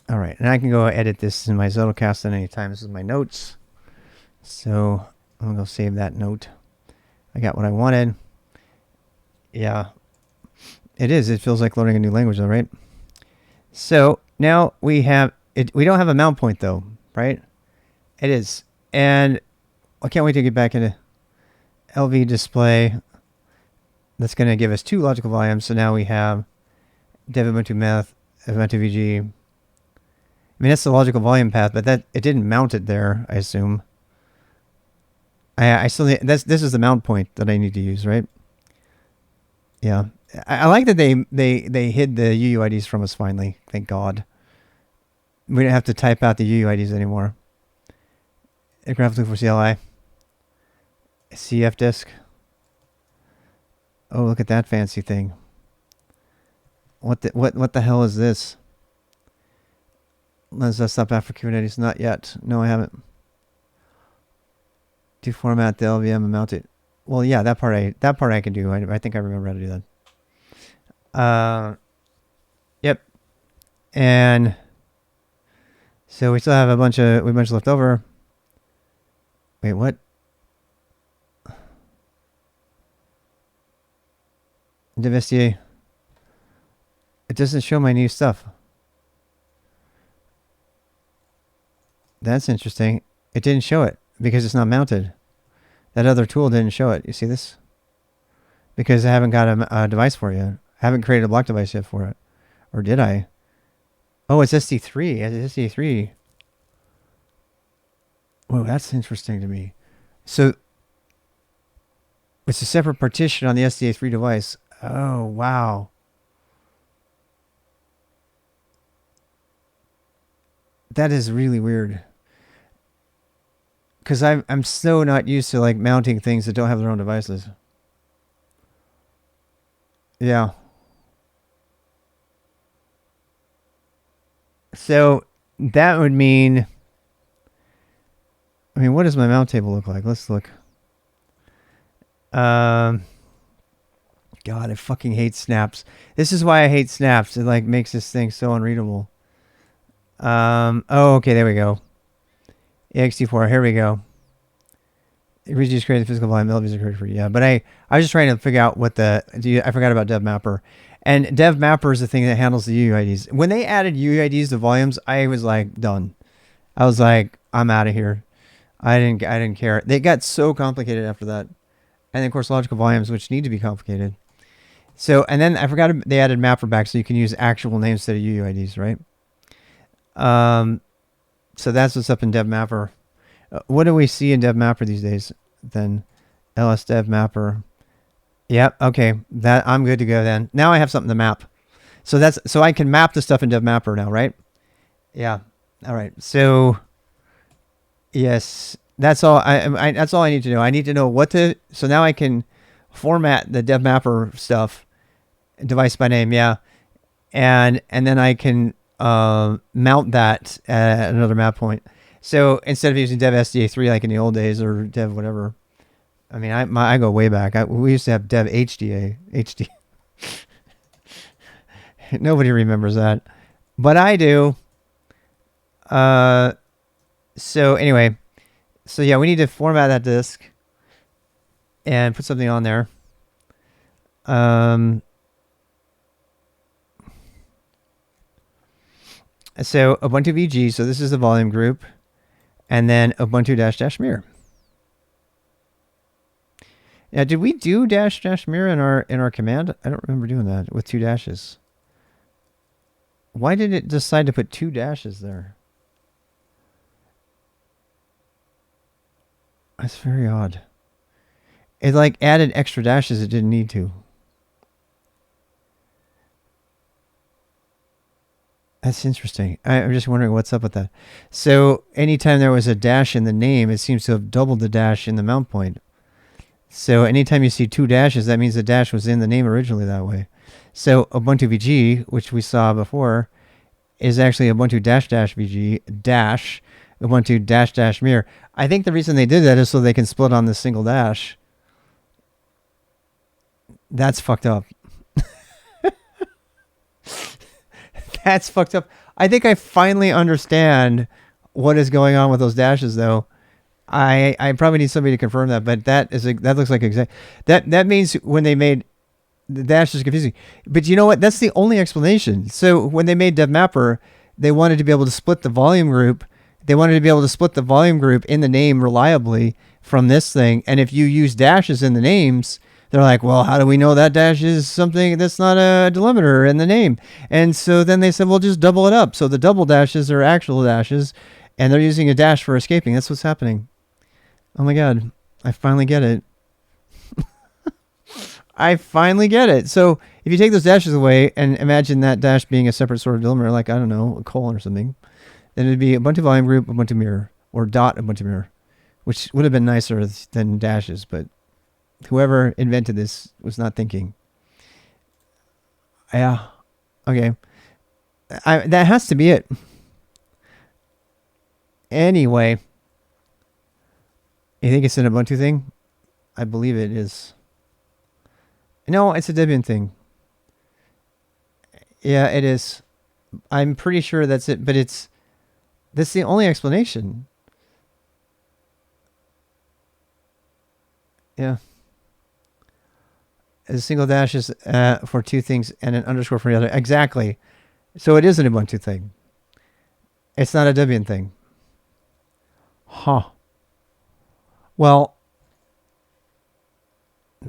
All right, and I can go edit this in my Zettelcast at any time. This is my notes. So I'm going to go save that note. I got what I wanted. Yeah, it is. It feels like learning a new language, though, right? So now we have it. We don't have a mount point, though, right? It is. And I can't wait to get back into LV display. That's going to give us two logical volumes. So now we have dev Ubuntu Meth, Ubuntu VG. I mean, that's the logical volume path, but it didn't mount it there, I assume. I still need, this is the mount point that I need to use, right? Yeah. I like that they hid the UUIDs from us finally. Thank God. We don't have to type out the UUIDs anymore. Graphically for CLI. CF disk. Oh, look at that fancy thing. What the hell is this? Let's desktop app for Kubernetes. Not yet. No, I haven't. To format the LVM and mount it. Well, yeah, that part I can do. I think I remember how to do that. Yep. And so we still have a bunch left over. Wait, what? Div SDA. It doesn't show my new stuff. That's interesting. It didn't show it because it's not mounted. That other tool didn't show it. You see this? Because I haven't got a device for it yet. I haven't created a block device yet for it. Or did I? Oh, it's SD3. It's SD3. Whoa, that's interesting to me. So it's a separate partition on the SDA3 device. Oh, wow. That is really weird. Because I'm so not used to like mounting things that don't have their own devices. Yeah. So that would mean, I mean, what does my mount table look like? Let's look. God, I fucking hate snaps. This is why I hate snaps. It like makes this thing so unreadable. Oh, okay, there we go. ext4, here we go. Reduce create the physical volume, LVs are created for you. Yeah, but I was just trying to figure out what I forgot about dev mapper. And dev mapper is the thing that handles the UUIDs. When they added UUIDs to volumes, I was like done. I was like, I'm out of here. I didn't care. They got so complicated after that. And then, of course, logical volumes, which need to be complicated. So, and then I forgot they added mapper back, so you can use actual names instead of UUIDs, right? So that's what's up in dev mapper. What do we see in dev mapper these days? Then ls dev mapper. Yep. Okay. That I'm good to go then. Now I have something to map. So I can map the stuff in dev mapper now, right? Yeah. All right. So yes, that's all. That's all I need to know. I need to know what to. So now I can format the dev mapper stuff, device by name. Yeah, and then I can mount that at another map point. So instead of using dev SDA3 like in the old days or dev whatever, I mean I go way back. We used to have dev HDA. Nobody remembers that, but I do. So anyway, so yeah, we need to format that disk and put something on there. So Ubuntu VG, so this is the volume group, and then Ubuntu -- mir. Now, did we do -- mir in our command? I don't remember doing that with 2 dashes. Why did it decide to put 2 dashes there? That's very odd. It like added extra dashes it didn't need to. That's interesting. I'm just wondering what's up with that. So anytime there was a dash in the name, it seems to have doubled the dash in the mount point. So anytime you see 2 dashes, that means the dash was in the name originally that way. So Ubuntu VG, which we saw before, is actually Ubuntu --VG Ubuntu -- mir. I think the reason they did that is so they can split on this single dash. That's fucked up. That's fucked up. I think I finally understand what is going on with those dashes, though. I probably need somebody to confirm that, but that looks like exact. That means when they made the dash is confusing. But you know what? That's the only explanation. So when they made DevMapper, they wanted to be able to split the volume group. They wanted to be able to split the volume group in the name reliably from this thing. And if you use dashes in the names, they're like, well, how do we know that dash is something that's not a delimiter in the name? And so then they said, well, just double it up. So the double dashes are actual dashes, and they're using a dash for escaping. That's what's happening. Oh my God, I finally get it. I finally get it. So if you take those dashes away and imagine that dash being a separate sort of delimiter, like, I don't know, a colon or something, then it'd be Ubuntu volume group, Ubuntu mirror, or .Ubuntu mirror, which would have been nicer than dashes, but whoever invented this was not thinking. Yeah. Okay. That has to be it. Anyway. You think it's an Ubuntu thing? I believe it is. No, it's a Debian thing. Yeah, it is. I'm pretty sure that's it, but that's the only explanation. Yeah. A single dash is for 2 things and an underscore for the other. Exactly. So it is an Ubuntu thing. It's not a Debian thing. Huh. Well,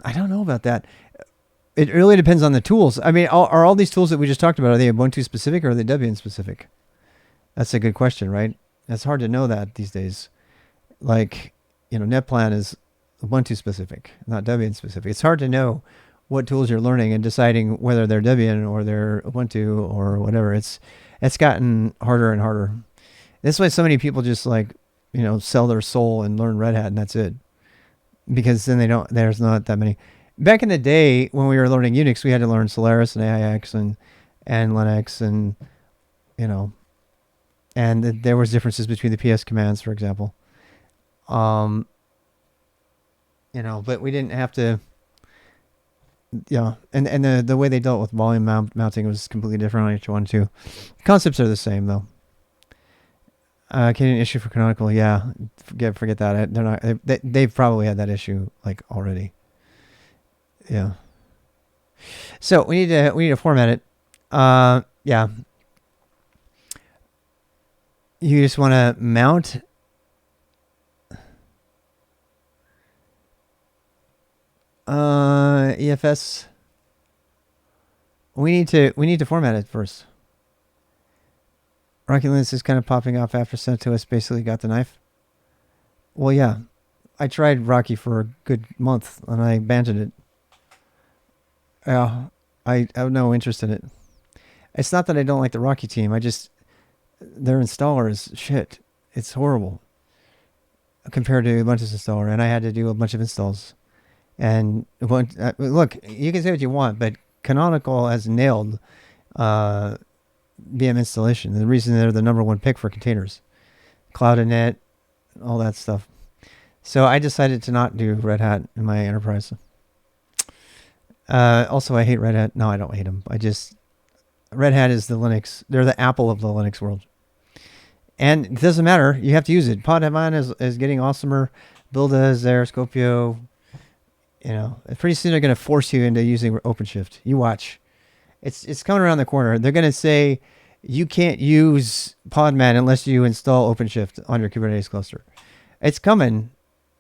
I don't know about that. It really depends on the tools. I mean, are all these tools that we just talked about, are they Ubuntu specific or are they Debian specific? That's a good question, right? It's hard to know that these days. Like, NetPlan is Ubuntu specific, not Debian specific. It's hard to know what tools you're learning and deciding whether they're Debian or they're Ubuntu or whatever. It's gotten harder and harder. That's why so many people just sell their soul and learn Red Hat and that's it. Because then there's not that many. Back in the day when we were learning Unix, we had to learn Solaris and AIX and Linux and, and there was differences between the PS commands, for example. But we didn't have to, and the way they dealt with volume mounting was completely different on each one too. Concepts are the same though. Canadian issue for canonical, yeah. Forget that. They're not. They've probably had that issue already. Yeah. So we need to format it. Yeah. You just want to mount EFS. We need to format it first. Rocky Linux is kind of popping off after sent to us. Basically, got the knife. Well, yeah, I tried Rocky for a good month and I abandoned it. Yeah, I have no interest in it. It's not that I don't like the Rocky team. I just their installer is shit. It's horrible compared to Ubuntu's installer, and I had to do a bunch of installs. And look, you can say what you want, but Canonical has nailed VM installation. The reason they're the number one pick for containers, Cloud Init, all that stuff. So I decided to not do Red Hat in my enterprise. Also, I hate Red Hat. No, I don't hate them. Red Hat is the Linux. They're the Apple of the Linux world. And it doesn't matter. You have to use it. Podman is getting awesomer. Builda is there. Scopio. You know, pretty soon they're going to force you into using OpenShift. You watch. It's coming around the corner. They're going to say you can't use Podman unless you install OpenShift on your Kubernetes cluster. It's coming.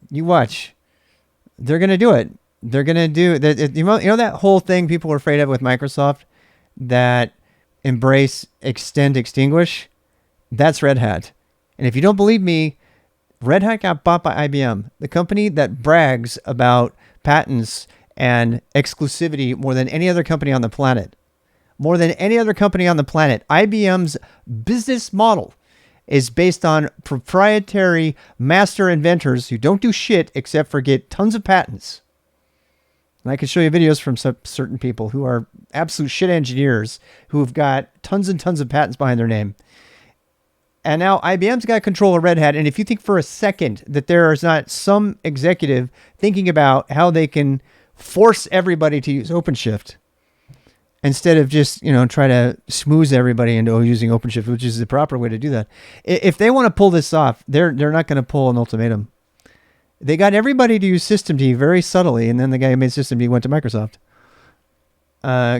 You watch. They're going to do it. They're going to do that. You know that whole thing people were afraid of with Microsoft, that embrace, extend, extinguish? That's Red Hat. And if you don't believe me, Red Hat got bought by IBM, the company that brags about patents and exclusivity more than any other company on the planet. More than any other company on the planet. IBM's business model is based on proprietary master inventors who don't do shit except for get tons of patents. And I can show you videos from certain people who are absolute shit engineers who have got tons and tons of patents behind their name. And now IBM's got control of Red Hat. And if you think for a second that there is not some executive thinking about how they can force everybody to use OpenShift instead of just, try to smooth everybody into using OpenShift, which is the proper way to do that. If they want to pull this off, they're not going to pull an ultimatum. They got everybody to use systemd very subtly, and then the guy who made systemd went to Microsoft.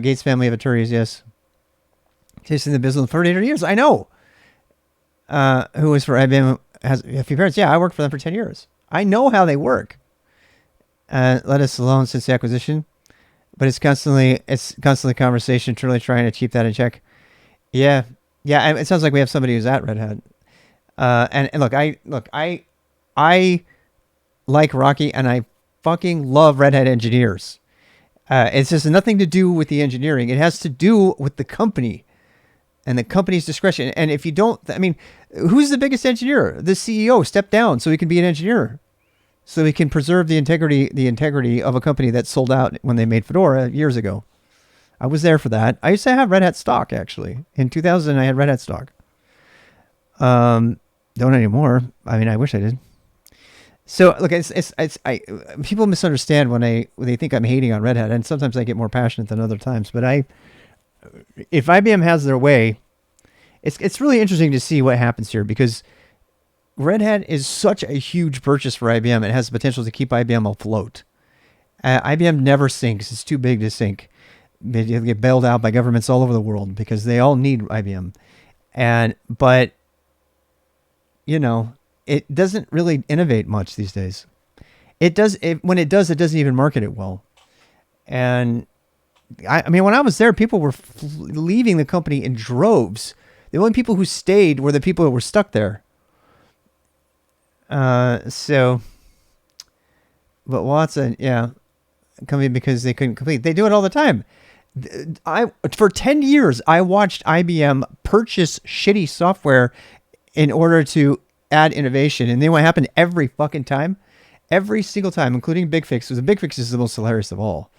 Gates family of attorneys, yes. Tasting the business for 800 years. I know. Who was for IBM, has a few parents. Yeah, I worked for them for 10 years. I know how they work. Let us alone since the acquisition. But it's constantly conversation, truly trying to keep that in check. Yeah. It sounds like we have somebody who's at Red Hat. And look, I like Rocky, and I fucking love Red Hat engineers. It's just nothing to do with the engineering. It has to do with the company and the company's discretion. And if you don't, who's the biggest engineer? The CEO stepped down so he can be an engineer, so he can preserve the integrity of a company that sold out when they made Fedora years ago. I was there for that. I used to have Red Hat stock, actually. In 2000, I had Red Hat stock. Don't anymore. I wish I did. So look, people misunderstand when they think I'm hating on Red Hat, and sometimes I get more passionate than other times. But if IBM has their way, it's really interesting to see what happens here, because Red Hat is such a huge purchase for IBM. It has the potential to keep IBM afloat. IBM never sinks. It's too big to sink. They get bailed out by governments all over the world because they all need IBM. But it doesn't really innovate much these days. When it does, it doesn't even market it well. And when I was there, people were leaving the company in droves. The only people who stayed were the people that were stuck there. But Watson, coming because they couldn't complete. They do it all the time. For 10 years, I watched IBM purchase shitty software in order to add innovation. And then what happened every fucking time? Every single time, including Big Fix. The Big Fix is the most hilarious of all.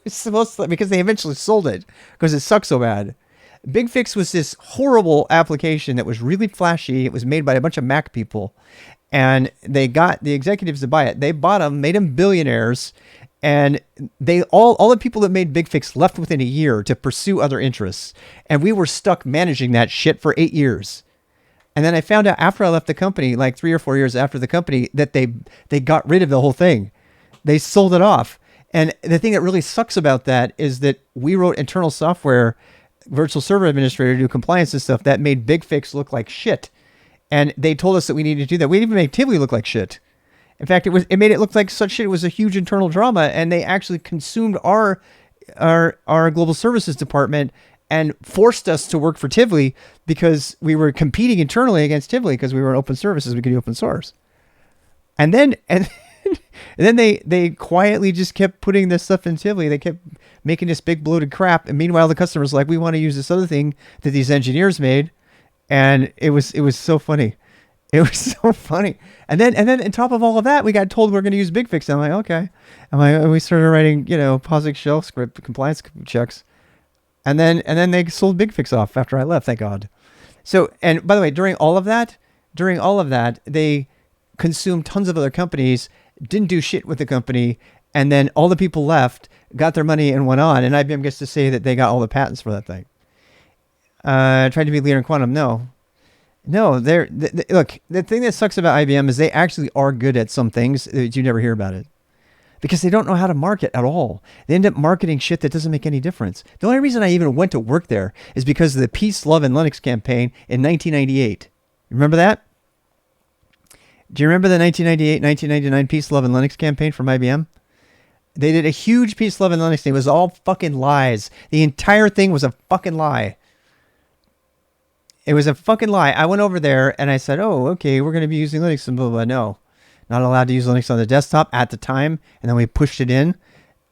It's the most, because they eventually sold it because it sucks so bad. Big Fix was this horrible application that was really flashy. It was made by a bunch of Mac people, and they got the executives to buy it. They bought them, made them billionaires, and they all the people that made Big Fix left within a year to pursue other interests, and we were stuck managing that shit for 8 years. And then I found out after I left the company, like 3 or 4 years after the company, that they got rid of the whole thing. They sold it off. And the thing that really sucks about that is that we wrote internal software, virtual server administrator, to do compliance and stuff that made BigFix look like shit. And they told us that we needed to do that. We didn't even make Tivoli look like shit. In fact, it made it look like such shit. It was a huge internal drama, and they actually consumed our global services department and forced us to work for Tivoli because we were competing internally against Tivoli because we were an open services. We could do open source. And then they quietly just kept putting this stuff in Tivoli. They kept making this big bloated crap. And meanwhile, the customer's like, we want to use this other thing that these engineers made. And it was so funny. It was so funny. And then on top of all of that, we got told we're going to use BigFix. I'm like, okay. And we started writing, POSIX shell script compliance checks. And then they sold BigFix off after I left, thank God. So, and by the way, during all of that, they consumed tons of other companies, didn't do shit with the company, and then all the people left, got their money and went on, and IBM gets to say that they got all the patents for that thing. Tried to be leader in quantum. No, look, the thing that sucks about IBM is they actually are good at some things that you never hear about it. Because they don't know how to market at all. They end up marketing shit that doesn't make any difference. The only reason I even went to work there is because of the Peace, Love, and Linux campaign in 1998. Remember that? Do you remember the 1998-1999 Peace, Love, and Linux campaign from IBM? They did a huge Peace, Love, and Linux thing. It was all fucking lies. The entire thing was a fucking lie. It was a fucking lie. I went over there and I said, oh, okay, we're going to be using Linux and blah, blah, blah. No. Not allowed to use Linux on the desktop at the time, and then we pushed it in.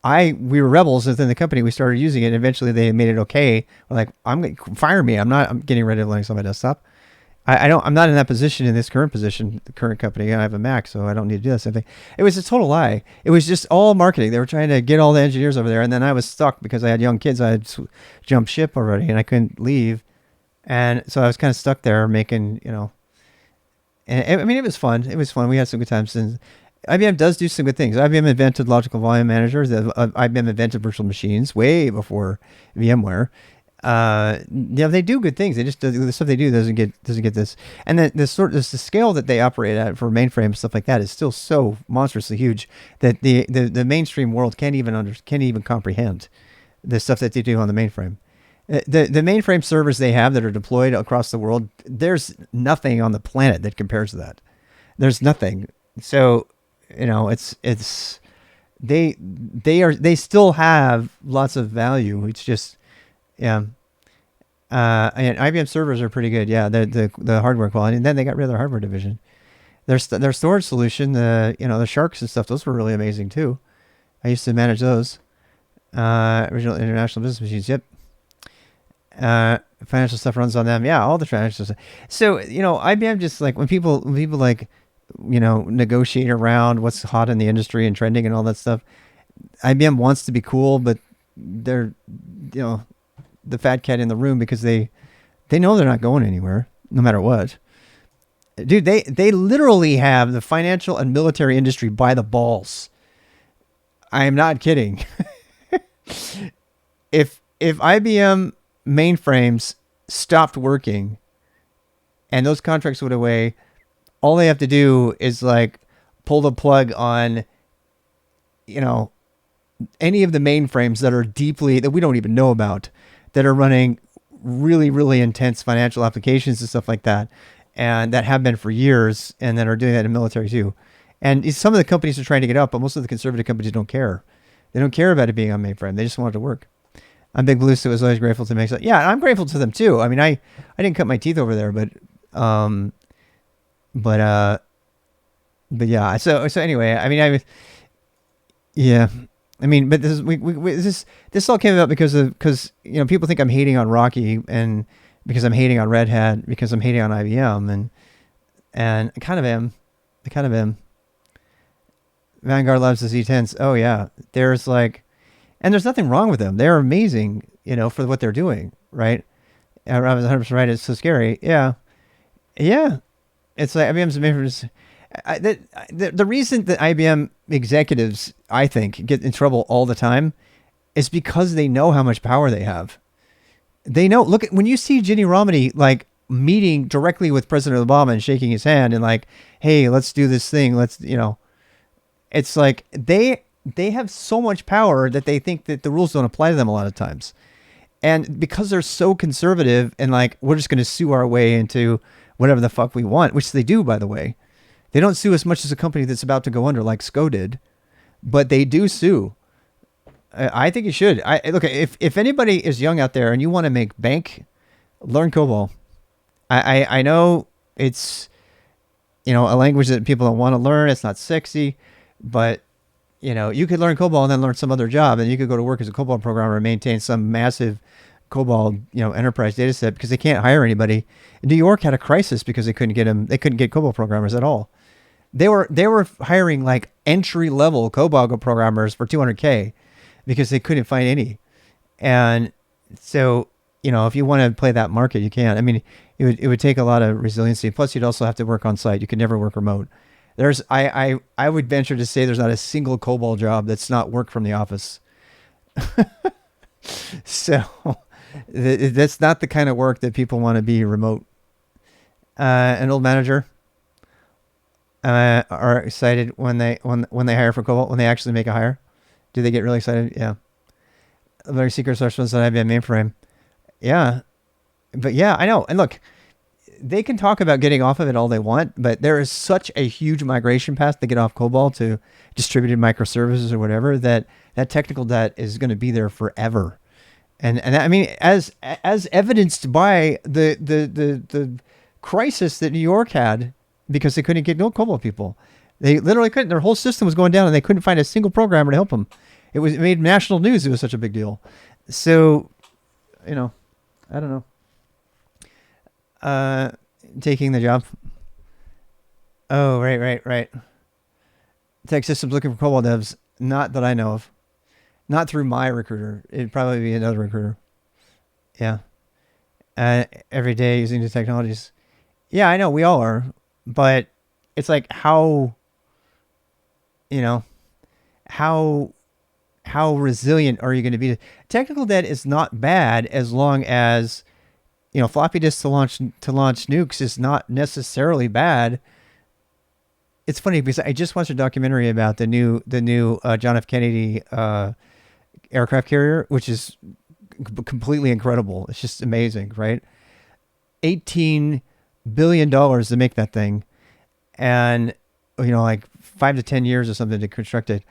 We were rebels within the company. We started using it, and eventually they made it okay. We're like, fire me. I'm getting rid of Linux on my desktop. I'm not in that position in this current position, the current company. I have a Mac, so I don't need to do that same thing. It was a total lie. It was just all marketing. They were trying to get all the engineers over there, and then I was stuck because I had young kids. I had jumped ship already, and I couldn't leave, and so I was kind of stuck there making, And I mean, it was fun. It was fun. We had some good times. And IBM does do some good things. IBM invented logical volume managers. IBM invented virtual machines way before VMware. They do good things. They just the stuff they do doesn't get this. And then the scale that they operate at for mainframe and stuff like that is still so monstrously huge that the mainstream world can't even comprehend the stuff that they do on the mainframe. The mainframe servers they have that are deployed across the world, there's nothing on the planet that compares to that. There's nothing. So, it's they still have lots of value. It's just, yeah. And IBM servers are pretty good. Yeah, the hardware quality. And then they got rid of their hardware division. Their storage solution, the sharks and stuff, those were really amazing too. I used to manage those. Original international business machines. Yep. Financial stuff runs on them. Yeah, all the financial stuff. So, IBM just like when people like, negotiate around what's hot in the industry and trending and all that stuff, IBM wants to be cool, but they're, the fat cat in the room because they know they're not going anywhere no matter what. Dude, they literally have the financial and military industry by the balls. I am not kidding. If IBM mainframes stopped working and those contracts went away, all they have to do is like pull the plug on, any of the mainframes that we don't even know about, that are running really, really intense financial applications and stuff like that, and that have been for years, and that are doing that in military too. And some of the companies are trying to get up, but most of the conservative companies don't care. They don't care about it being on mainframe. They just want it to work. I'm Big Blue, so was always grateful to make stuff. Yeah, I'm grateful to them too. I mean, I didn't cut my teeth over there, but yeah. So anyway, I mean, but this all came about because people think I'm hating on Rocky, and because I'm hating on Red Hat, because I'm hating on IBM, and I kind of am. Vanguard loves the Z10s. Oh yeah, and there's nothing wrong with them. They're amazing, for what they're doing, right? I was 100% right. It's so scary. Yeah. It's like IBM's the reason that IBM executives, I think, get in trouble all the time is because they know how much power they have. They know. Look, when you see Ginny Romney like meeting directly with President Obama and shaking his hand and like, hey, let's do this thing. It's like they have so much power that they think that the rules don't apply to them a lot of times. And because they're so conservative and like, we're just going to sue our way into whatever the fuck we want, which they do, by the way. They don't sue as much as a company that's about to go under, like SCO did, but they do sue. I think you should. Look, if anybody is young out there and you want to make bank, learn COBOL. I know it's, you know, a language that people don't want to learn. It's not sexy, but you know, you could learn COBOL and then learn some other job, and you could go to work as a COBOL programmer and maintain some massive COBOL, you know, enterprise data set, because they can't hire anybody. New York had a crisis because they couldn't get COBOL programmers at all. They were hiring like entry level COBOL programmers for $200K because they couldn't find any. And so, you know, if you want to play that market, you can. I mean, it would take a lot of resiliency. Plus, you'd also have to work on site. You could never work remote. I would venture to say there's not a single COBOL job that's not work from the office. So that's not the kind of work that people want to be remote. An old manager are excited when they hire for COBOL, when they actually make a hire. Do they get really excited? Yeah. Very secret source ones on IBM mainframe. Yeah. But yeah, I know. And look, they can talk about getting off of it all they want, but there is such a huge migration path to get off COBOL to distributed microservices or whatever, that technical debt is going to be there forever. And I mean, as evidenced by the crisis that New York had because they couldn't get no COBOL people. They literally couldn't. Their whole system was going down, and they couldn't find a single programmer to help them. It made national news. It was such a big deal. So, you know, I don't know. Taking the job. Oh, right. Tech Systems looking for COBOL devs. Not that I know of. Not through my recruiter. It'd probably be another recruiter. Yeah. Every day using new technologies. Yeah, I know. We all are. But it's like how resilient are you going to be? Technical debt is not bad as long as, you know, floppy disks to launch nukes is not necessarily bad. It's funny because I just watched a documentary about the new John F. Kennedy aircraft carrier, which is completely incredible. It's just amazing, right? $18 billion to make that thing, and you know, like 5 to 10 years or something to construct it.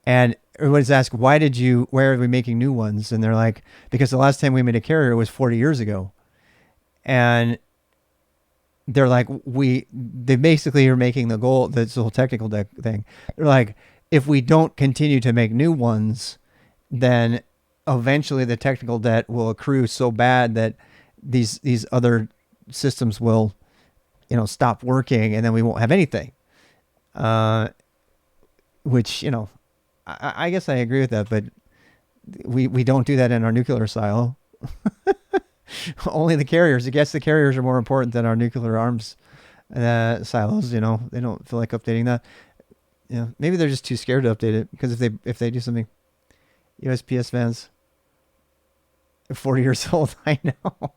And everybody's asked, why are we making new ones? And they're like, because the last time we made a carrier was 40 years ago. And they're like, they basically are making the goal, this whole technical debt thing. They're like, if we don't continue to make new ones, then eventually the technical debt will accrue so bad that these other systems will, you know, stop working, and then we won't have anything. Which, you know, I guess I agree with that, but we don't do that in our nuclear silo. Only the carriers. I guess the carriers are more important than our nuclear arms silos. You know, they don't feel like updating that. Yeah, maybe they're just too scared to update it, because if they do something, USPS vans, 40 years old. I know.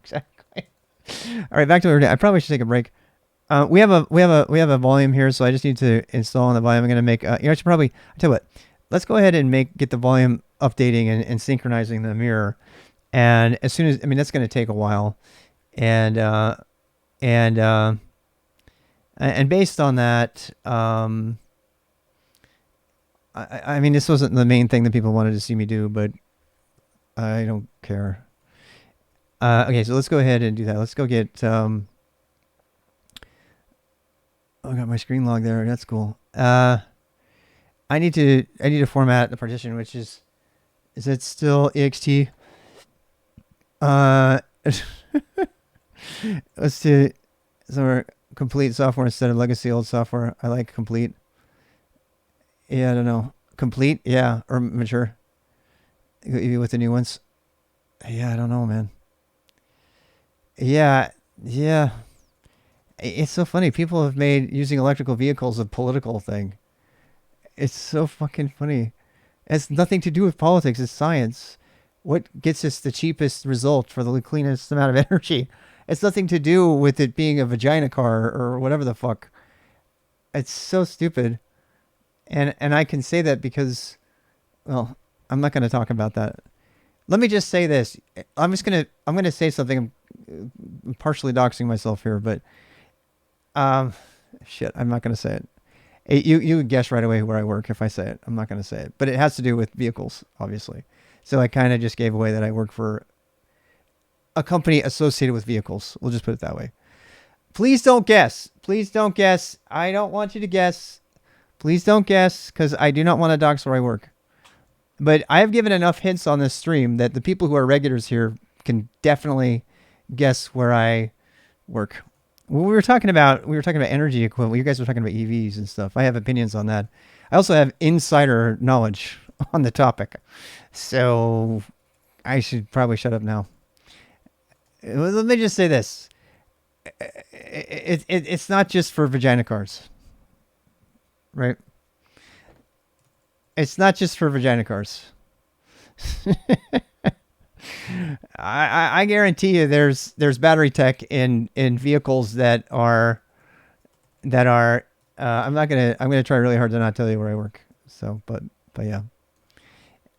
Exactly. All right, back to what we're doing. I probably should take a break. We have a volume here, so I just need to install on the volume. I'm going to make, I should probably, I tell you what, let's go ahead and get the volume updating and synchronizing the mirror. And as soon as, I mean, that's going to take a while. And based on that, I mean, this wasn't the main thing that people wanted to see me do, but I don't care. Okay, so let's go ahead and do that. Let's go get, I got my screen log there. That's cool. I need to format the partition, which is it still ext? Let's do some complete software instead of legacy old software. I like complete. Yeah, I don't know. Complete, yeah, or mature. Even with the new ones. Yeah, I don't know, man. Yeah. It's so funny. People have made using electrical vehicles a political thing. It's so fucking funny. It has nothing to do with politics. It's science. What gets us the cheapest result for the cleanest amount of energy? It's nothing to do with it being a vagina car or whatever the fuck. It's so stupid. And I can say that because, well, I'm not going to talk about that. Let me just say this. I'm going to say something. I'm partially doxing myself here, but shit, I'm not going to say it. You would guess right away where I work if I say it. I'm not going to say it, but it has to do with vehicles, obviously. So I kind of just gave away that I work for a company associated with vehicles. We'll just put it that way. Please don't guess. Please don't guess. I don't want you to guess. Please don't guess, because I do not want to dox where I work. But I have given enough hints on this stream that the people who are regulars here can definitely guess where I work. Well, we were talking about energy equivalent. You guys were talking about EVs and stuff. I have opinions on that. I also have insider knowledge on the topic. So I should probably shut up now. Let me just say this. It's not just for vagina cars. Right? It's not just for vagina cars. I guarantee you there's battery tech in vehicles that are I'm gonna try really hard to not tell you where I work. So but yeah.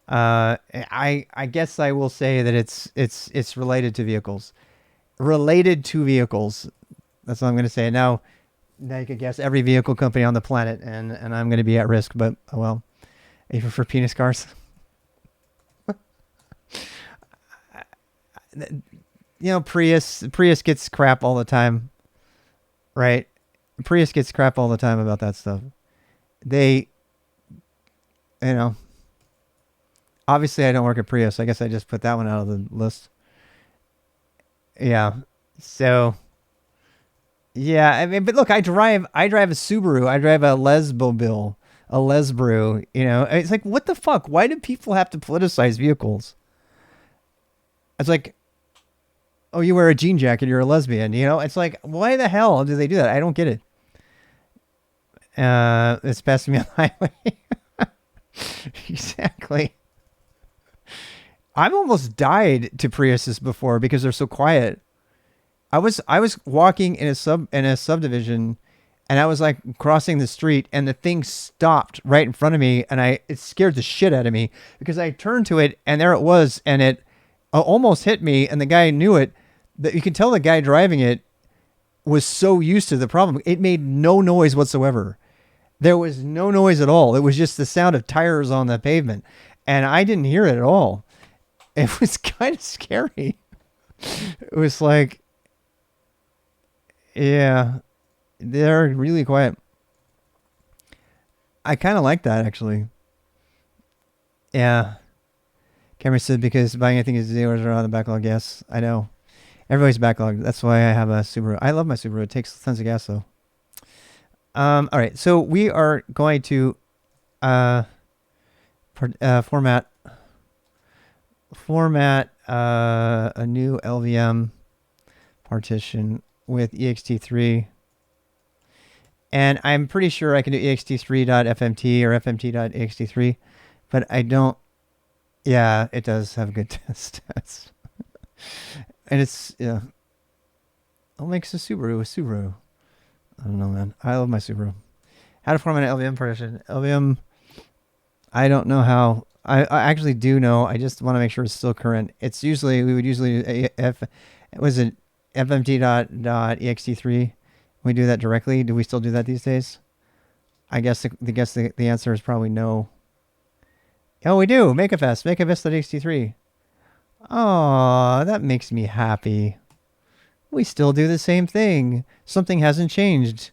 I guess I will say that it's related to vehicles. Related to vehicles. That's all I'm gonna say. Now you can guess every vehicle company on the planet, and I'm gonna be at risk, but oh well. Even for penis cars. You know, Prius gets crap all the time, right? Prius gets crap all the time about that stuff. They, you know, obviously I don't work at Prius. I guess I just put that one out of the list. Yeah. So, yeah, I mean, but look, I drive a Subaru. I drive a Lesbobile, a Lesbrew. You know, it's like, what the fuck? Why do people have to politicize vehicles? It's like, oh, you wear a jean jacket, you're a lesbian. You know, it's like, why the hell do they do that? I don't get it. It's passing me on the highway. Exactly. I've almost died to Priuses before because they're so quiet. I was walking in a subdivision, and I was like crossing the street, and the thing stopped right in front of me, and it scared the shit out of me because I turned to it, and there it was, and it almost hit me, and the guy knew it. That you can tell the guy driving it was so used to the problem. It made no noise whatsoever. There was no noise at all. It was just the sound of tires on the pavement, and I didn't hear it at all. It was kind of scary. It was like, yeah, they're really quiet. I kind of like that, actually. Yeah. Cameron said because buying anything is zeros are on the backlog. Yes, I know. Everybody's backlogged. That's why I have a Subaru. I love my Subaru. It takes tons of gas, though. All right. So we are going to format a new LVM partition with ext3. And I'm pretty sure I can do ext3.fmt or fmt.ext3, but I don't. Yeah, it does have good test stats. And it's, yeah. What makes a Subaru? I don't know, man. I love my Subaru. How to format an LVM partition. LVM, I don't know how. I actually do know. I just want to make sure it's still current. It's usually, we would usually do fmt.ext3. We do that directly. Do we still do that these days? I guess the answer is probably no. Oh, we do. Makefs.ext3. Oh, that makes me happy. We still do the same thing. Something hasn't changed.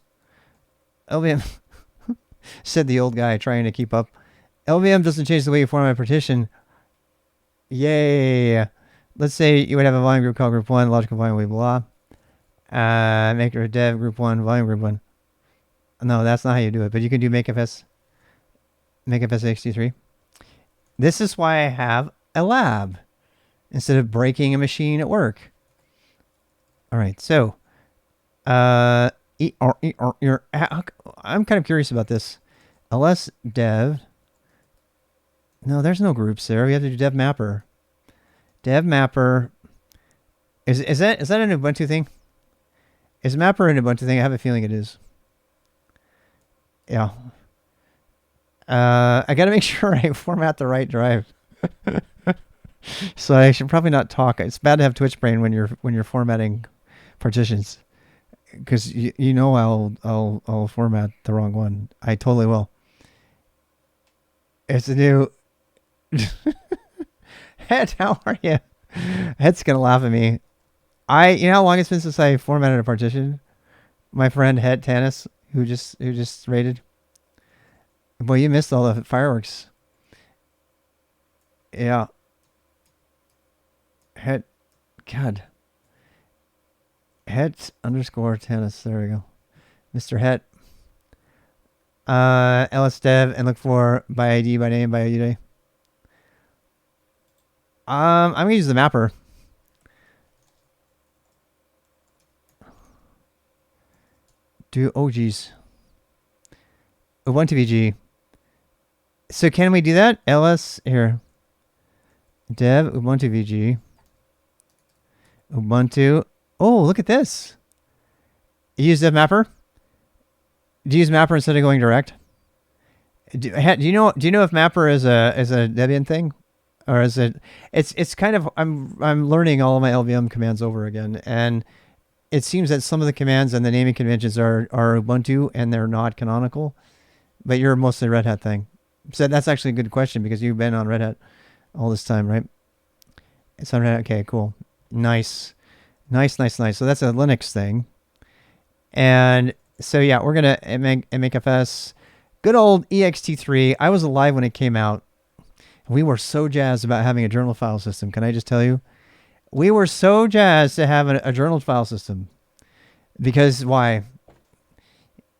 LVM, said the old guy trying to keep up. LVM doesn't change the way you format a partition. Yay. Let's say you would have a volume group called group 1, logical volume, blah, blah. Make your dev group 1, volume group 1. No, that's not how you do it, but you can do makefs ext3. This is why I have a lab instead of breaking a machine at work. All right, so I'm kind of curious about this. ls dev. No, there's no groups there. We have to do dev mapper. Dev mapper. Is that an Ubuntu thing? Is mapper an Ubuntu thing? I have a feeling it is. Yeah. I got to make sure I format the right drive. So I should probably not talk. It's bad to have Twitch brain when you're formatting partitions, because you know I'll format the wrong one. I totally will. It's a new Het. How are you? Het's gonna laugh at me. You know how long it's been since I formatted a partition? My friend Het Tanis, who just raided. Boy, you missed all the fireworks. Yeah. Het, God. Het _ tennis. There we go. Mr. Het. LS dev and look for by ID, by name, by ID. I'm gonna use the mapper. Oh geez. Ubuntu VG. So can we do that? LS here. Dev Ubuntu VG. Ubuntu. Oh, look at this. You use dev mapper? Do you use mapper instead of going direct? Do you know if mapper is a Debian thing? Or is it it's kind of I'm learning all of my LVM commands over again, and it seems that some of the commands and the naming conventions are Ubuntu and they're not canonical, but you're mostly Red Hat thing. So that's actually a good question because you've been on Red Hat all this time, right? It's on Red Hat. Okay, cool. Nice. So that's a Linux thing. And so yeah, we're gonna MakeFS. Good old ext3. I was alive when it came out. We were so jazzed about having a journal file system. Can I just tell you? We were so jazzed to have a journal file system. Because why?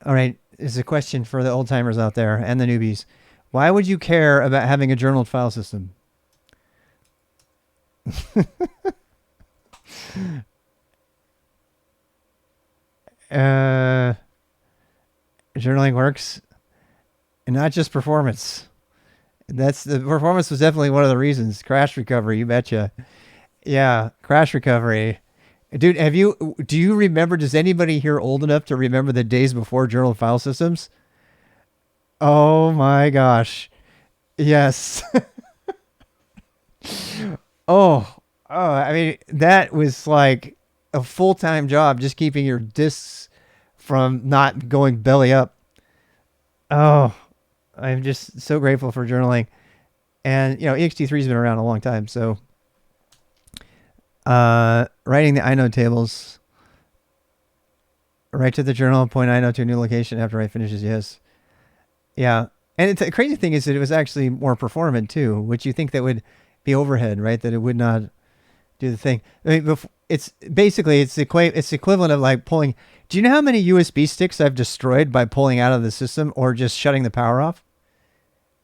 All right, it's a question for the old timers out there and the newbies. Why would you care about having a journal file system? Journaling works, and not just performance. The performance was definitely one of the reasons. Crash recovery, you betcha. Yeah, crash recovery. Dude, do you remember, does anybody here old enough to remember the days before journal file systems? Oh my gosh. Yes. I mean, that was like a full-time job, just keeping your disks from not going belly up. Oh, I'm just so grateful for journaling. And, ext3's been around a long time, so writing the inode tables, write to the journal, point inode to a new location after write finishes, yes. Yeah. And the crazy thing is that it was actually more performant too, which you think that would be overhead, right? That it would not do the thing. I mean, it's the equivalent of like pulling. Do you know how many USB sticks I've destroyed by pulling out of the system or just shutting the power off?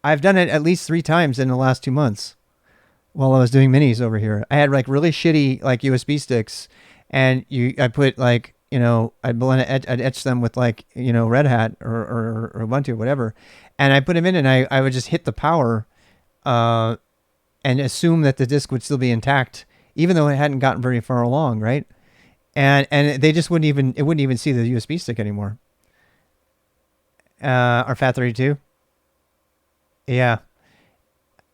I've done it at least 3 times in the last 2 months while I was doing minis over here. I had like really shitty like USB sticks, and I put like, I'd etch them with like, Red Hat or Ubuntu or whatever. And I put them in and I would just hit the power and assume that the disk would still be intact, even though it hadn't gotten very far along, right? And they just wouldn't even see the USB stick anymore. Or FAT32. Yeah.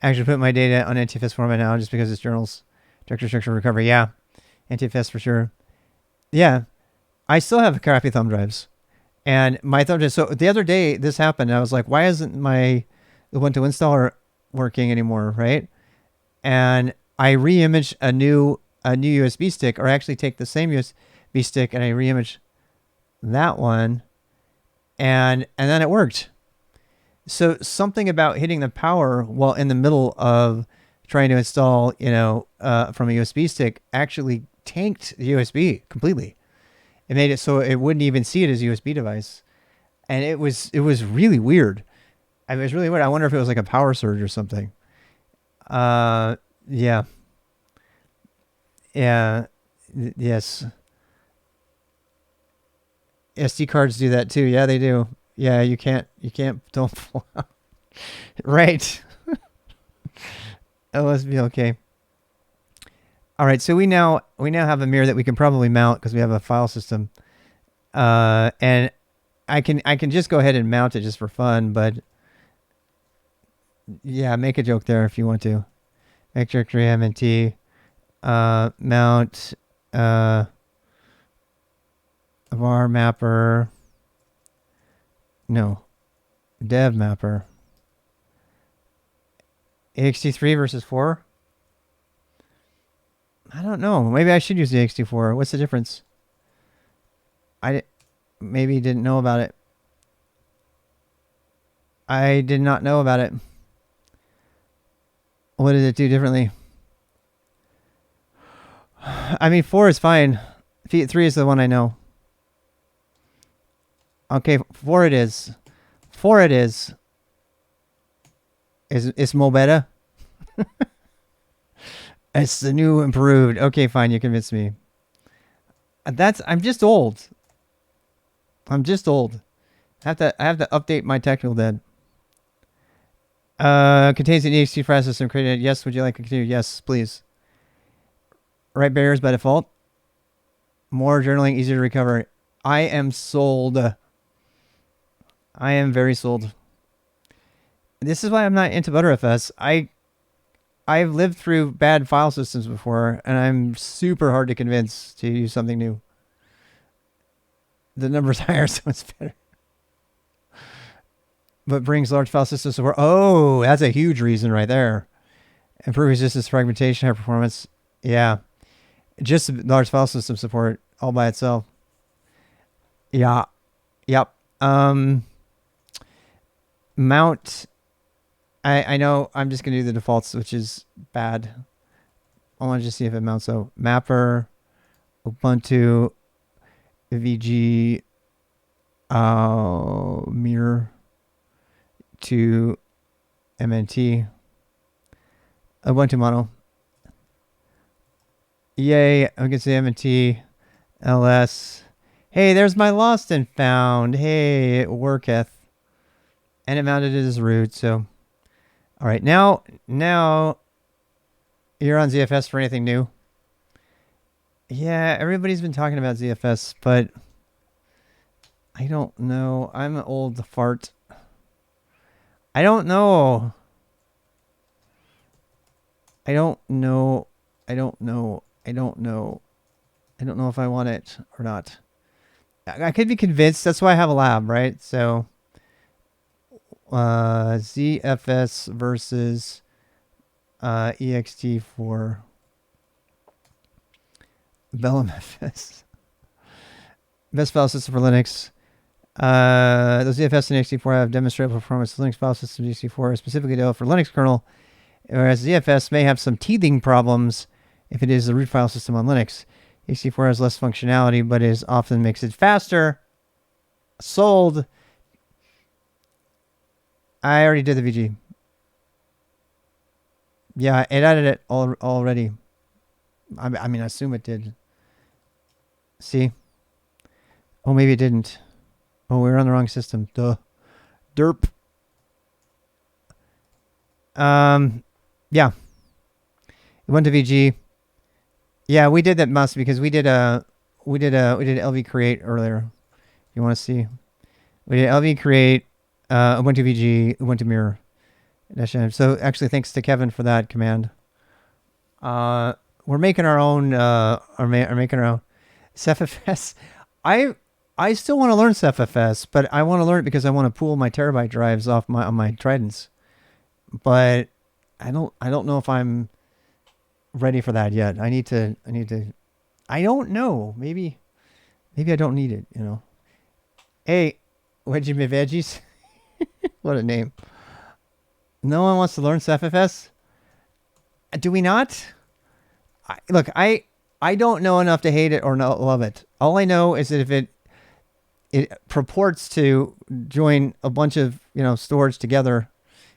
I actually put my data on NTFS format now just because it's journals. Directory structure recovery. Yeah. NTFS for sure. Yeah. I still have crappy thumb drives. And my thumb drive. So the other day this happened. And I was like, why isn't my Ubuntu installer working anymore, right? And I re-image a new USB stick, or actually take the same USB stick and I re-image that one, and then it worked. So something about hitting the power while in the middle of trying to install, from a USB stick actually tanked the USB completely. It made it so it wouldn't even see it as a USB device, and it was really weird. I mean, it was really weird. I wonder if it was like a power surge or something. Yeah. Yes. SD cards do that too. Yeah, they do. Yeah, you can't don't pull out. Right. OSB, okay. All right, so we now have a mirror that we can probably mount because we have a file system. And I can just go ahead and mount it just for fun, but Yeah, make a joke there if you want to. Make directory mnt mount var mapper. No, dev mapper. ext3 versus 4. I don't know. Maybe I should use the ext4. What's the difference? Maybe didn't know about it. I did not know about it. What did it do differently? I mean, 4 is fine. 3 is the one I know. Okay, 4 it is. 4 it is. It's more better. It's the new improved. Okay, fine. You convinced me. I'm just old. I'm just old. I have to update my technical debt. Contains an ext file system created. Yes. Would you like to continue? Yes, please. Write barriers by default. More journaling, easier to recover. I am sold. I am very sold. This is why I'm not into Btrfs. I've lived through bad file systems before, and I'm super hard to convince to use something new. The number's higher, so it's better. But brings large file systems support. Oh, that's a huge reason right there. Improve resistance, fragmentation, high performance. Yeah. Just large file system support all by itself. Yeah. Yep. Mount. I know I'm just going to do the defaults, which is bad. I want to just see if it mounts. So mapper, Ubuntu, VG, mirror to MNT, Ubuntu mono. Yay, I can say MNT, LS. Hey, there's my lost and found. Hey, it worketh. And it mounted it as root, so. All right, now you're on ZFS for anything new. Yeah, everybody's been talking about ZFS, but I don't know. I'm an old fart. I don't know. I don't know if I want it or not. I could be convinced. That's why I have a lab, right? So ZFS versus ext4 BellumFS. Best file system for Linux. The ZFS and ext4 have demonstrable performance. Linux file system ext4 is specifically developed for Linux kernel, whereas ZFS may have some teething problems if it is the root file system on Linux. ext4 has less functionality, but often makes it faster. Sold. I already did the VG. Yeah, it added it already. I mean, I assume it did. See? Oh, maybe it didn't. Oh, we were on the wrong system. Duh. Derp. Yeah. It went to VG. Yeah, we did that must because we did LV create earlier. You want to see? We did LV create, Ubuntu VG, Ubuntu mirror. So actually, thanks to Kevin for that command. We're making our own. Making our own CephFS. I still want to learn CephFS, but I want to learn it because I want to pool my terabyte drives off on my Tridents. But I don't know if I'm ready for that yet. I need to. I don't know. Maybe I don't need it. You know. Hey, Wedgie Me Veggies. What a name. No one wants to learn CephFS? Do we not? Look, I don't know enough to hate it or love it. All I know is that if it purports to join a bunch of storage together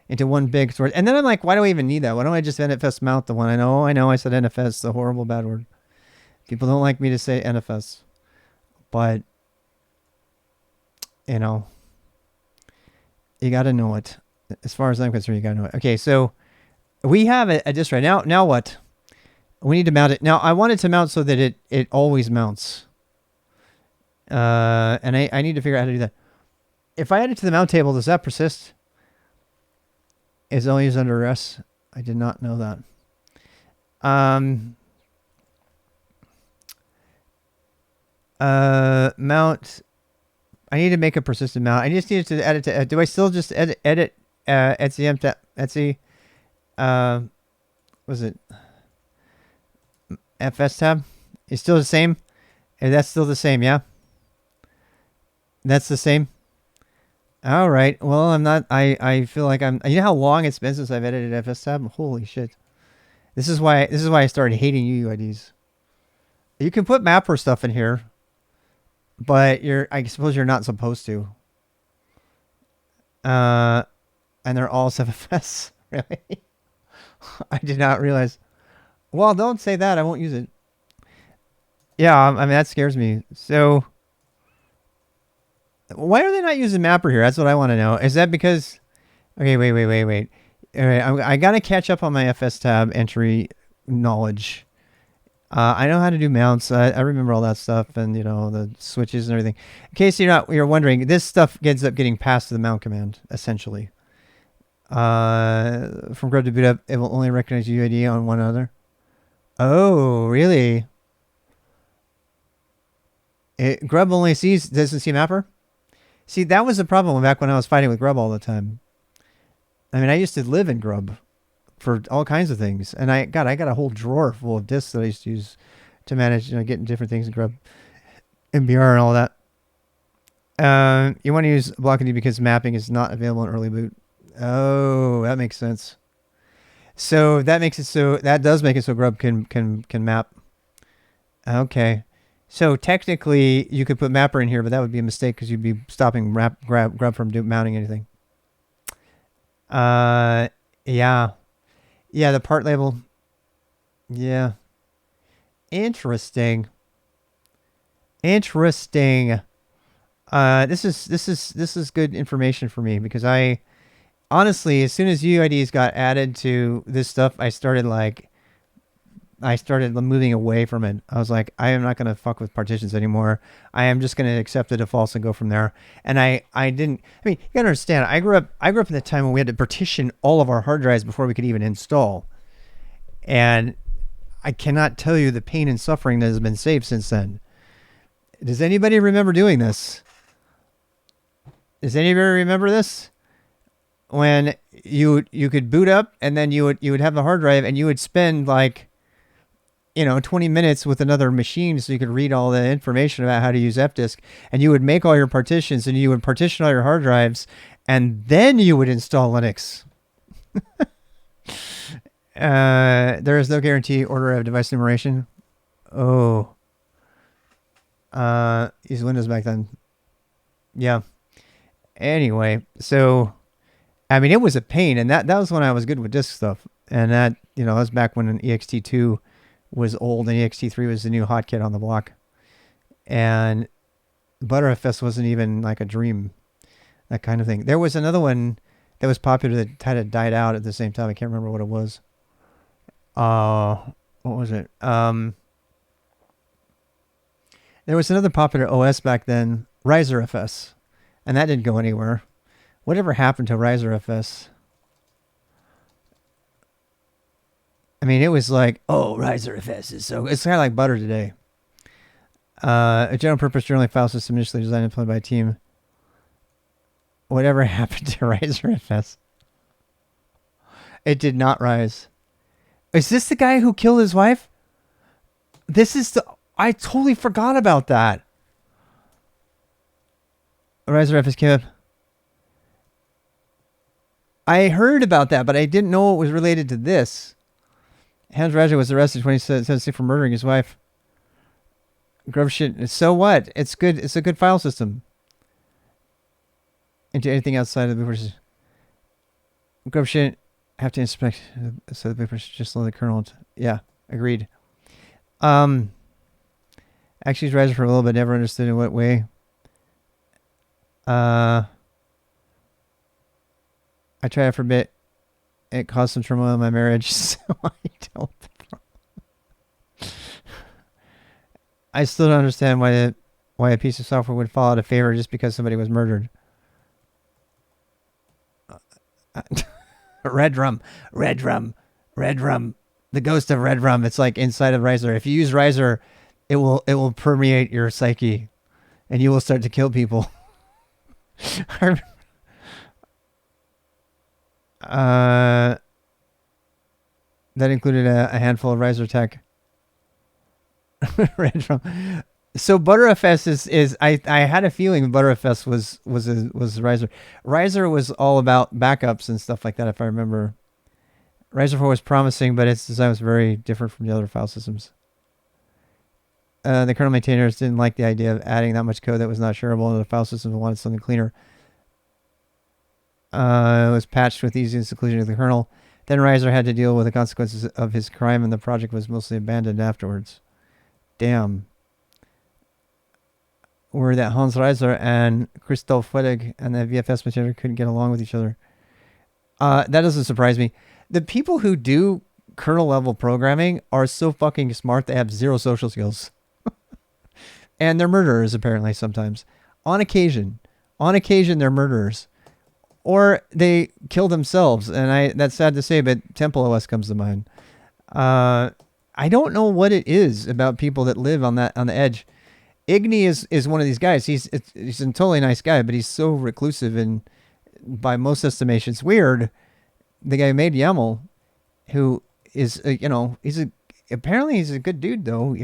into one big storage, and then I'm like, why do I even need that? Why don't I just NFS mount the one? I know. I said NFS, the horrible bad word. People don't like me to say NFS, but you got to know it. As far as I'm concerned, you got to know it. Okay, so we have a disk right now. Now what? We need to mount it. Now I want it to mount so that it always mounts. And I need to figure out how to do that. If I add it to the mount table, does that persist? is only used under S. I did not know that. Mount. I need to make a persistent mount. I just needed to edit to. Do I still just edit Etsy? Was it FS tab? It's still the same. And that's still the same, yeah. That's the same. All right. Well, I'm not. I feel like I'm. You know how long it's been since I've edited FS tab? Holy shit. This is why I started hating UUIDs. You can put mapper stuff in here, but I suppose you're not supposed to. And they're all 7FS. Really? I did not realize. Well, don't say that. I won't use it. Yeah, I mean, that scares me. So, why are they not using mapper here? That's what I want to know. Is that because... Okay, wait. All right, I got to catch up on my FS tab entry knowledge. I know how to do mounts. I remember all that stuff and, you know, the switches and everything. In case you're wondering, this stuff ends up getting passed to the mount command, essentially. From grub to boot up, it will only recognize UID on one other. Oh, really? Grub only doesn't see mapper? See, that was the problem back when I was fighting with grub all the time. I mean, I used to live in grub for all kinds of things. And I got a whole drawer full of disks that I used to use to manage, you know, getting different things in grub, MBR and all that. You want to use BlockD because mapping is not available in early boot. Oh, that makes sense. So that does make it so grub can map. Okay. So technically you could put mapper in here, but that would be a mistake because you'd be stopping grub from mounting anything. Yeah. Yeah, the part label. Yeah. Interesting. This is good information for me because I honestly, as soon as UIDs got added to this stuff, I started moving away from it. I was like, I am not going to fuck with partitions anymore. I am just going to accept the defaults and go from there. And I mean, you gotta understand, I grew up in the time when we had to partition all of our hard drives before we could even install. And I cannot tell you the pain and suffering that has been saved since then. Does anybody remember doing this? Does anybody remember this? When you could boot up and then you would have the hard drive and you would spend like, 20 minutes with another machine so you could read all the information about how to use fdisk, and you would make all your partitions and you would partition all your hard drives and then you would install Linux. There is no guarantee order of device enumeration. Oh. Use Windows back then. Yeah. Anyway, so I mean, it was a pain, and that was when I was good with disk stuff, and that that was back when an ext2 was old and ext3 was the new hotkit on the block, and Btrfs wasn't even like a dream, that kind of thing. There was another one that was popular that kind of died out at the same time. I can't remember what it was. What was it? There was another popular OS back then, RiserFS, and that didn't go anywhere. Whatever happened to RiserFS? I mean, it was like, oh, RiserFS is so... It's kind of like butter today. A general purpose journaling file system initially designed and implemented by a team. Whatever happened to RiserFS? It did not rise. Is this the guy who killed his wife? This is the... I totally forgot about that. RiserFS came up. I heard about that, but I didn't know it was related to this. Hans Raja was arrested in 2017 for murdering his wife. Grub shit. So what? It's good. It's a good file system. Into anything outside of the boot. Grub shit. Have to inspect so the boot just load the kernel. Yeah, agreed. Actually, used Raja for a little bit. Never understood in what way. I tried it for a bit. It caused some turmoil in my marriage, so I don't. I still don't understand why a piece of software would fall out of favor just because somebody was murdered. Red rum, red rum, red rum. The ghost of red rum. It's like inside of Riser. If you use Riser, it will permeate your psyche, and you will start to kill people. That included a handful of Riser tech. Red rum. So ButterFS is I had a feeling ButterFS was Riser. Riser was all about backups and stuff like that, if I remember. Riser 4 was promising, but its design was very different from the other file systems. The kernel maintainers didn't like the idea of adding that much code that was not shareable into the file system and wanted something cleaner. It was patched with easy seclusion of the kernel. Then Riser had to deal with the consequences of his crime, and the project was mostly abandoned afterwards. Damn. Were that Hans Reiser and Christoph Wedig and the VFS maintainer couldn't get along with each other. That doesn't surprise me. The people who do kernel level programming are so fucking smart, they have zero social skills. And they're murderers, apparently, sometimes. On occasion, they're murderers. Or they kill themselves, and that's sad to say, but Temple OS comes to mind. I don't know what it is about people that live on the edge. Igni is one of these guys. He's a totally nice guy, but he's so reclusive, and by most estimations, weird. The guy who made YAML, who is apparently he's a good dude though.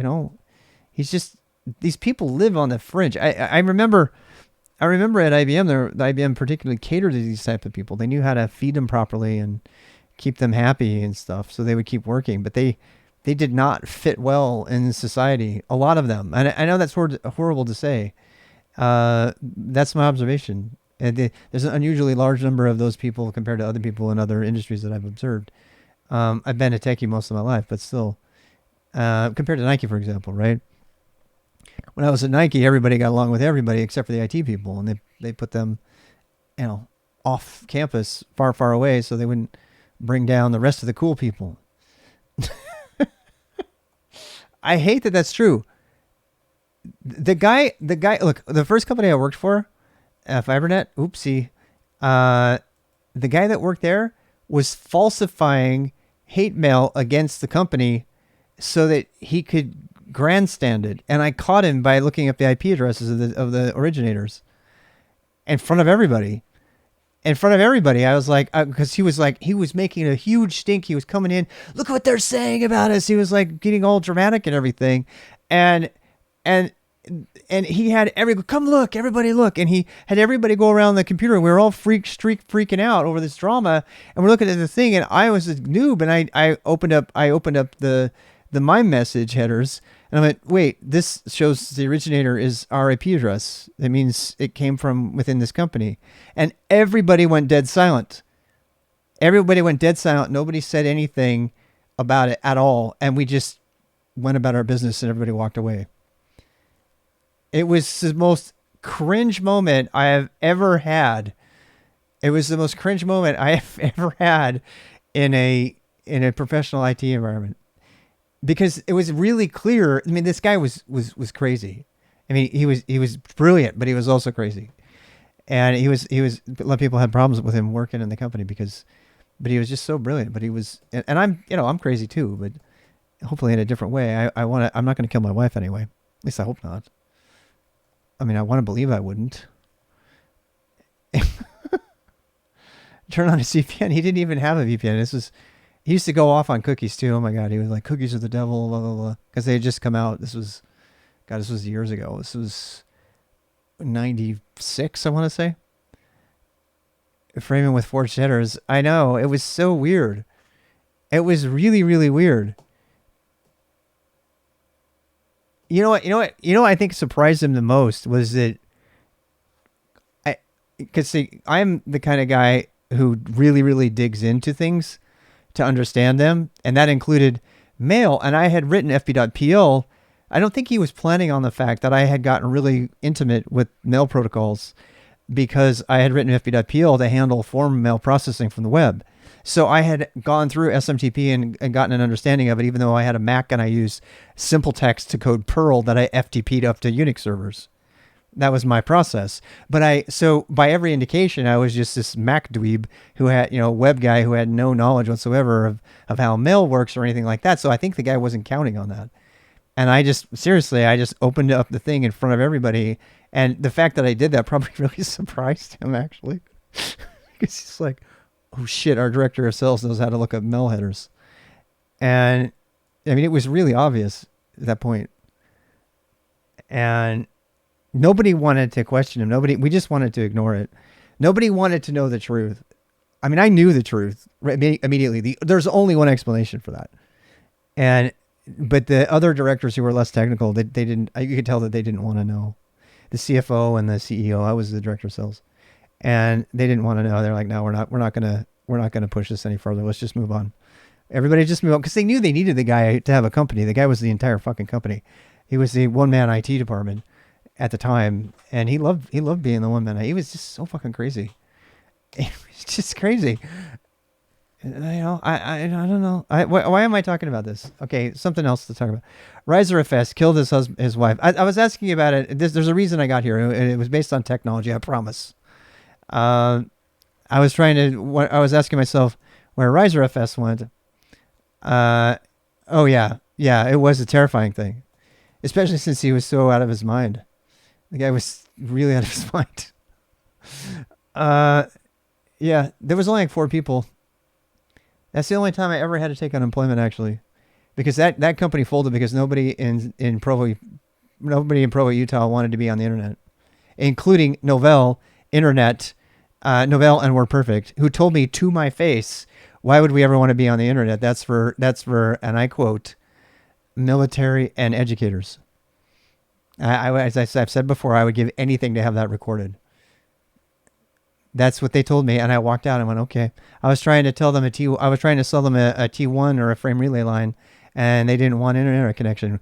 He's just, these people live on the fringe. I remember at IBM, the IBM particularly catered to these type of people. They knew how to feed them properly and keep them happy and stuff, so they would keep working. But they did not fit well in society. A lot of them. And I know that's horrible to say. That's my observation. And there's an unusually large number of those people compared to other people in other industries that I've observed. I've been a techie most of my life, but still, compared to Nike, for example, right? When I was at Nike, everybody got along with everybody except for the IT people, and they put them, off campus, far, far away, so they wouldn't bring down the rest of the cool people. I hate that that's true. The guy, look, the first company I worked for, FiberNet, oopsie, the guy that worked there was falsifying hate mail against the company so that he could grandstand it. And I caught him by looking up the IP addresses of the originators in front of everybody. I was like, because he was making a huge stink. He was coming in, look what they're saying about us. He was like getting all dramatic and everything. And he had everybody look. And he had everybody go around the computer. We were all freaking out over this drama. And we're looking at the thing, and I was a noob, and I opened up the my message headers, and I went, wait, this shows the originator is our IP address. That means it came from within this company. And everybody went dead silent. Nobody said anything about it at all. And we just went about our business, and everybody walked away. It was the most cringe moment I have ever had. In a professional IT environment. Because it was really clear. I mean, this guy was crazy. I mean, he was brilliant, but he was also crazy. And a lot of people had problems with him working in the company but he was just so brilliant. But he was, and I'm crazy too, but hopefully in a different way. I'm not going to kill my wife anyway. At least I hope not. I mean, I want to believe I wouldn't. Turn on a VPN. He didn't even have a VPN. He used to go off on cookies too. Oh my God. He was like, cookies are the devil, blah, blah, blah. Because they had just come out. This was years ago. This was 96, I want to say. Framing with forged headers. I know. It was so weird. It was really, really weird. You know what I think surprised him the most was that I'm the kind of guy who really, really digs into things to understand them, and that included mail. And I had written fb.pl. I don't think he was planning on the fact that I had gotten really intimate with mail protocols because I had written fb.pl to handle form mail processing from the web. So I had gone through SMTP and gotten an understanding of it, even though I had a Mac and I used simple text to code Perl that I FTP'd up to Unix servers, That was my process. So by every indication, I was just this Mac dweeb who had, web guy who had no knowledge whatsoever of how mail works or anything like that. So I think the guy wasn't counting on that. And I just opened up the thing in front of everybody. And the fact that I did that probably really surprised him, actually. Because he's like, oh shit, our director of sales knows how to look up mail headers. And I mean, it was really obvious at that point. And nobody wanted to question him. We just wanted to ignore it. Nobody wanted to know the truth. I mean, I knew the truth immediately. There's only one explanation for that. But the other directors who were less technical, they didn't, you could tell that they didn't want to know. The CFO and the CEO, I was the director of sales, and they didn't want to know. They're like, no, we're not going to push this any further. Let's just move on. Everybody just move on, because they knew they needed the guy to have a company. The guy was the entire fucking company. He was the one-man IT department at the time, and he loved being the one-man. He was just so fucking crazy. It was just crazy. I don't know. Why am I talking about this? Okay, something else to talk about. RiserFS killed his wife. I was asking about it. There's a reason I got here, and it was based on technology. I promise. I was asking myself where RiserFS went. Oh yeah, it was a terrifying thing, especially since he was so out of his mind. The guy was really out of his mind. Yeah, there was only like 4 people. That's the only time I ever had to take unemployment, actually, because that company folded because nobody in Provo, Utah wanted to be on the internet, including Novell and WordPerfect, who told me to my face, "Why would we ever want to be on the internet? That's for," and I quote, "military and educators." As I've said before, I would give anything to have that recorded. That's what they told me, and I walked out and went, okay. I was trying to sell them a T1 or a frame relay line, and they didn't want an internet connection.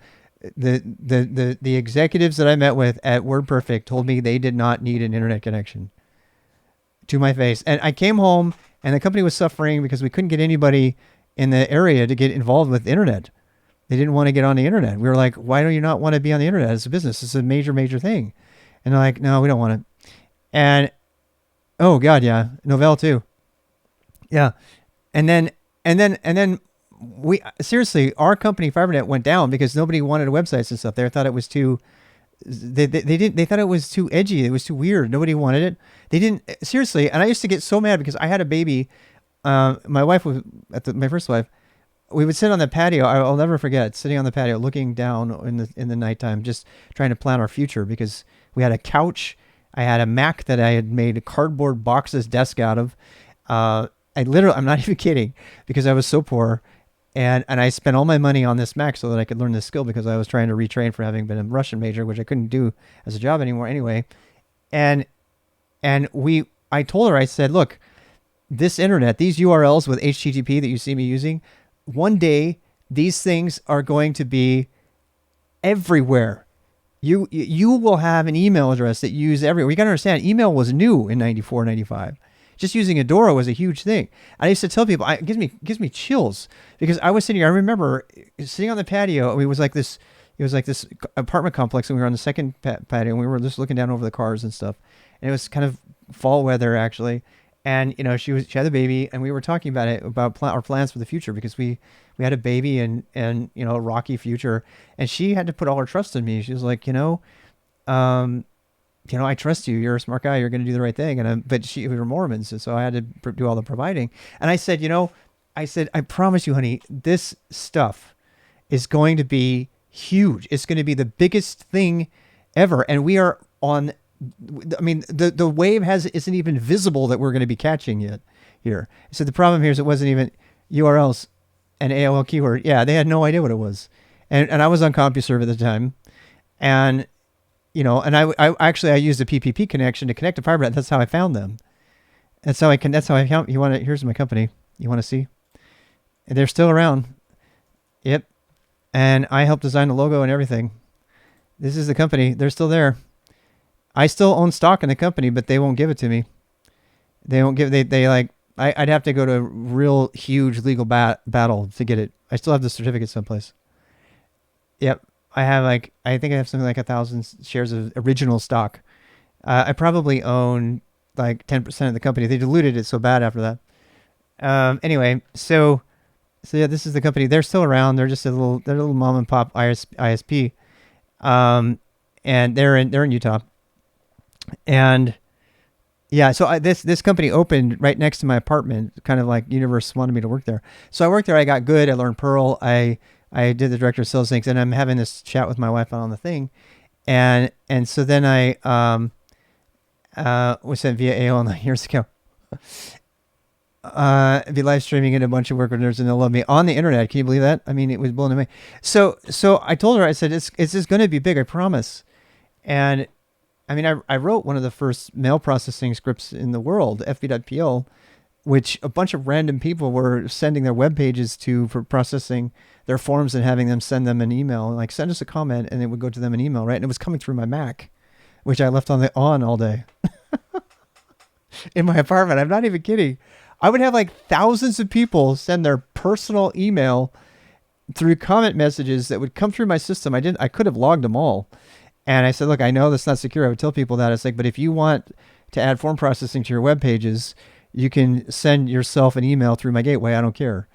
The executives that I met with at WordPerfect told me they did not need an internet connection. To my face. And I came home, and the company was suffering because we couldn't get anybody in the area to get involved with the internet. They didn't want to get on the internet. We were like, why do you not want to be on the internet as a business? It's a major, major thing. And they're like, no, we don't want it. And oh God, yeah, Novell too. Yeah, and then we seriously, our company FiberNet went down because nobody wanted websites and stuff. They thought it was too. They thought it was too edgy. It was too weird. Nobody wanted it. They didn't seriously. And I used to get so mad because I had a baby. My wife was my first wife. We would sit on the patio. I'll never forget sitting on the patio, looking down in the nighttime, just trying to plan our future because we had a couch. I had a Mac that I had made a cardboard boxes desk out of. I'm not even kidding, because I was so poor, and I spent all my money on this Mac so that I could learn this skill, because I was trying to retrain for having been a Russian major, which I couldn't do as a job anymore anyway. And I told her, I said, look, this internet, these URLs with HTTP that you see me using, one day these things are going to be everywhere. You will have an email address that you use everywhere. You got to understand, email was new in 94, 95. Just using Adora was a huge thing. I used to tell people, it gives me chills, because I was sitting here. I remember sitting on the patio. It was like this apartment complex, and we were on the second patio, and we were just looking down over the cars and stuff. And it was kind of fall weather, actually. And she had a baby, and we were talking about our plans for the future, because we had a baby and a rocky future, and she had to put all her trust in me. She was like, I trust you. You're a smart guy. You're going to do the right thing. But we were Mormons, and so I had to do all the providing. And I said, I promise you, honey, this stuff is going to be huge. It's going to be the biggest thing ever, and we are on. I mean, the wave isn't even visible that we're going to be catching yet here. So the problem here is it wasn't even URLs and AOL keyword. Yeah, they had no idea what it was. And I was on CompuServe at the time. And, and I used a PPP connection to connect to FiberNet. That's how I found them. That's how I found, here's my company. You want to see? And they're still around. Yep. And I helped design the logo and everything. This is the company. They're still there. I still own stock in the company, but they won't give it to me. They won't give. I'd have to go to a real huge legal battle to get it. I still have the certificate someplace. Yep. I think I have something like 1,000 shares of original stock. I probably own like 10% of the company. They diluted it so bad after that. Anyway, so yeah, this is the company. They're still around. They're a little mom and pop ISP, um, and they're in Utah. And yeah, so this company opened right next to my apartment. Kind of like universe wanted me to work there. So I worked there. I got good. I learned Perl. I did the director of sales things, and I'm having this chat with my wife on the thing, and so then I was sent via AOL years ago. Be live streaming and a bunch of workers and they'll love me on the internet. Can you believe that? I mean, it was blowing away. So I told her, I said, it's just going to be big, I promise. And I mean, I wrote one of the first mail processing scripts in the world, fb.pl, which a bunch of random people were sending their web pages to for processing their forms and having them send them an email, like send us a comment, and it would go to them an email, right? And it was coming through my Mac, which I left on all day in my apartment. I'm not even kidding. I would have like thousands of people send their personal email through comment messages that would come through my system. I could have logged them all. And I said, look, I know that's not secure. I would tell people that. It's like, but if you want to add form processing to your web pages, you can send yourself an email through my gateway. I don't care.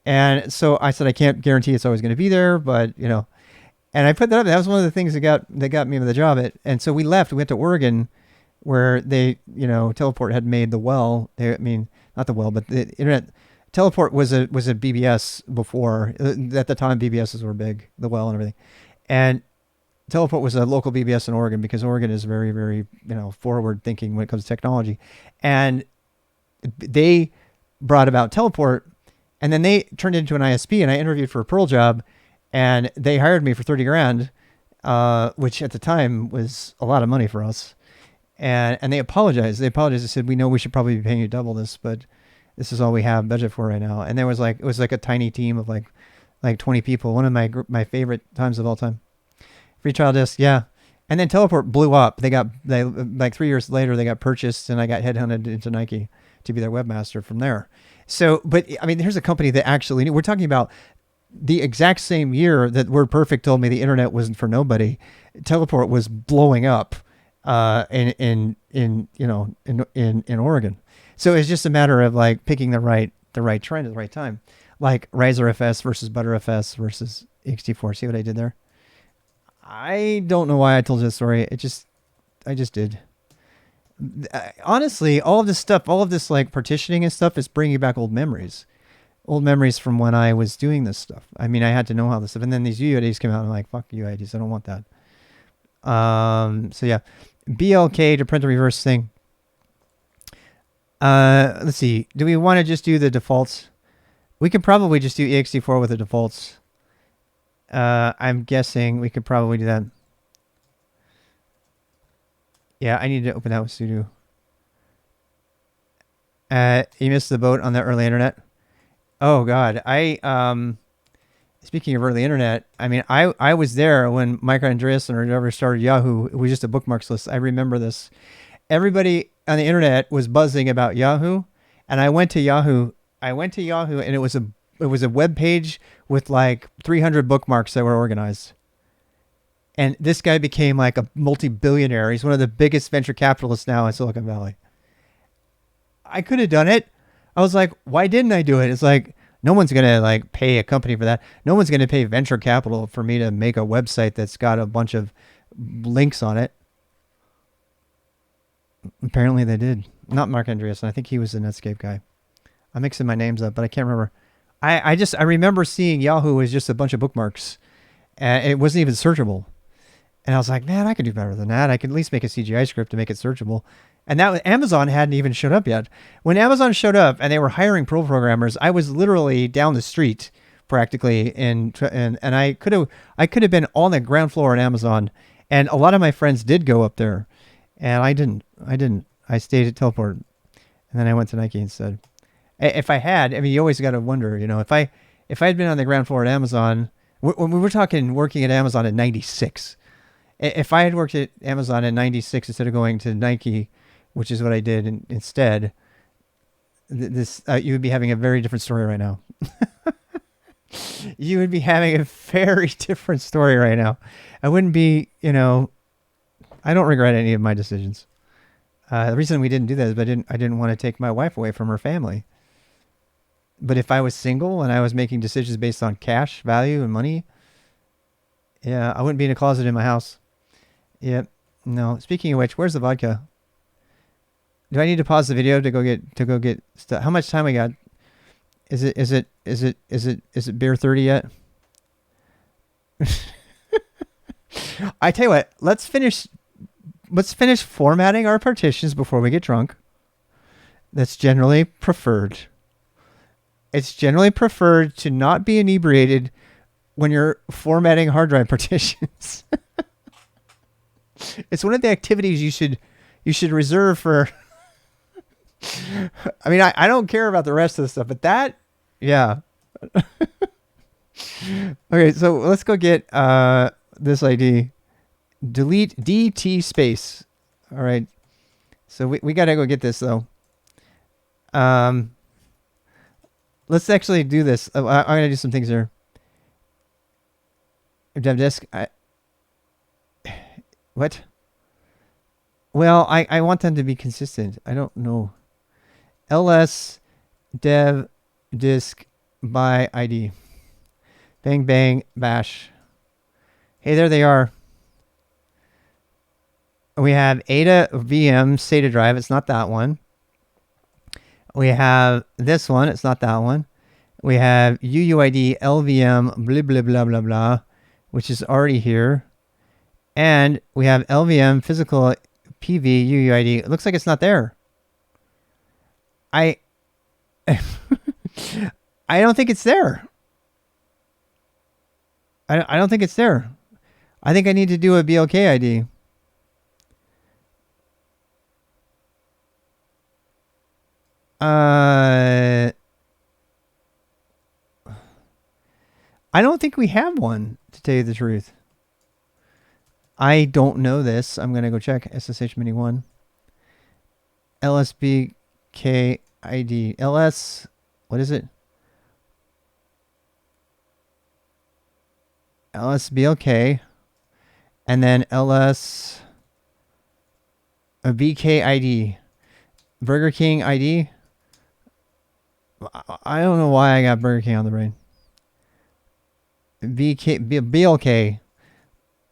And so I said, I can't guarantee it's always going to be there, but and I put that up. That was one of the things that got me the job. And so we left. We went to Oregon, where Teleport had made the well. Not the well, but the internet. Teleport was a BBS before. At the time, BBSs were big, the well and everything. And Teleport was a local BBS in Oregon because Oregon is very, very, forward thinking when it comes to technology. And they brought about Teleport, and then they turned it into an ISP, and I interviewed for a Perl job, and they hired me for 30 grand, which at the time was a lot of money for us. And they apologized. They said, we know we should probably be paying you double this, but this is all we have budget for right now. And it was like a tiny team of like 20 people. One of my favorite times of all time. Free trial disk, yeah. And then Teleport blew up. They like 3 years later, they got purchased, and I got headhunted into Nike to be their webmaster from there. So, but I mean, here's a company that actually, we're talking about the exact same year that WordPerfect told me the internet wasn't for nobody. Teleport was blowing up in Oregon. So it's just a matter of like picking the right trend at the right time. Like RiserFS versus ButterFS versus ext4. See what I did there? I don't know why I told you the story. I just did. Honestly, all of this stuff, all of this like partitioning and stuff is bringing back old memories from when I was doing this stuff. I mean, I had to know how this stuff, and then these UIDs came out, and I'm like, fuck UIDs, I don't want that. So yeah, BLK to print the reverse thing. Let's see. Do we want to just do the defaults? We could probably just do ext4 with the defaults. I'm guessing we could probably do that. Yeah, I need to open that with sudo. You missed the boat on the early internet. Oh God, speaking of early internet, I mean, I was there when Mike Andreessen or whoever started Yahoo. It was just a bookmarks list. I remember this. Everybody on the internet was buzzing about Yahoo, and I went to Yahoo, and it was a web page with like 300 bookmarks that were organized. And this guy became like a multi-billionaire. He's one of the biggest venture capitalists now in Silicon Valley. I could have done it. I was like, why didn't I do it? It's like, no one's going to like pay a company for that. No one's going to pay venture capital for me to make a website that's got a bunch of links on it. Apparently they did. Not Mark Andreessen. I think he was the Netscape guy. I'm mixing my names up, but I can't remember. I remember seeing Yahoo as just a bunch of bookmarks. And it wasn't even searchable. And I was like, man, I could do better than that. I could at least make a CGI script to make it searchable. And that Amazon hadn't even showed up yet. When Amazon showed up and they were hiring Perl programmers, I was literally down the street practically, and I could have been on the ground floor at Amazon. And a lot of my friends did go up there, and I didn't. I stayed at Teleport, and then I went to Nike instead. If I had, I mean, you always got to wonder, if I had been on the ground floor at Amazon, when we were talking working at Amazon in '96. If I had worked at Amazon in '96 instead of going to Nike, which is what I did instead, you would be having a very different story right now. you would be having a very different story right now. I wouldn't be, I don't regret any of my decisions. The reason we didn't do that is I didn't want to take my wife away from her family. But if I was single and I was making decisions based on cash value and money, yeah, I wouldn't be in a closet in my house. Yep. No. Speaking of which, where's the vodka? Do I need to pause the video to go get stuff? How much time we got? Is it beer 30 yet? I tell you what, let's finish formatting our partitions before we get drunk. That's generally preferred. It's generally preferred to not be inebriated when you're formatting hard drive partitions. It's one of the activities you should reserve for. I mean, I don't care about the rest of the stuff, but that, yeah. Okay, so let's go get this ID. Delete DT space. All right. So we got to go get this, though. Let's actually do this. I'm going to do some things here. Dev disk. What? Well, I want them to be consistent. I don't know. ls dev disk by ID. Bang, bang, bash. Hey, there they are. We have Ada VM SATA drive. It's not that one. We have this one. It's not that one. We have UUID LVM blah, blah, blah, blah, blah, which is already here. And we have LVM physical PV UUID. It looks like it's not there. I don't think it's there. I don't think it's there. I think I need to do a BLK ID. I don't think we have one, to tell you the truth. I don't know this. I'm going to go check SSH Mini 1. LSBK ID. LS, what is it? LSBLK. And then LS BK ID. Burger King ID. I don't know why I got Burger King on the brain. BLK.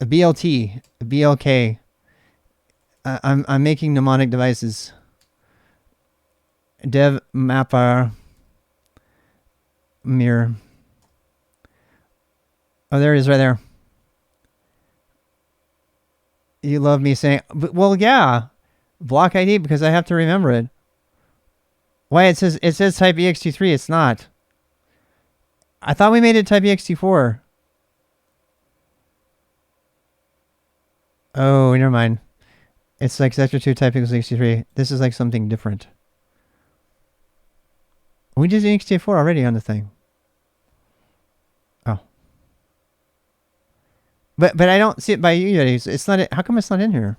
BLT. BLK. I'm making mnemonic devices. Dev mapper. Mirror. Oh, there it is right there. You love me saying, well, yeah. Block ID because I have to remember it. Why it says type ext3, it's not. I thought we made it type ext4. Oh, never mind. It's like sector 2 type equals ext3. This is like something different. We did ext4 already on the thing. Oh. But I don't see it by UID. It's not. How come it's not in here?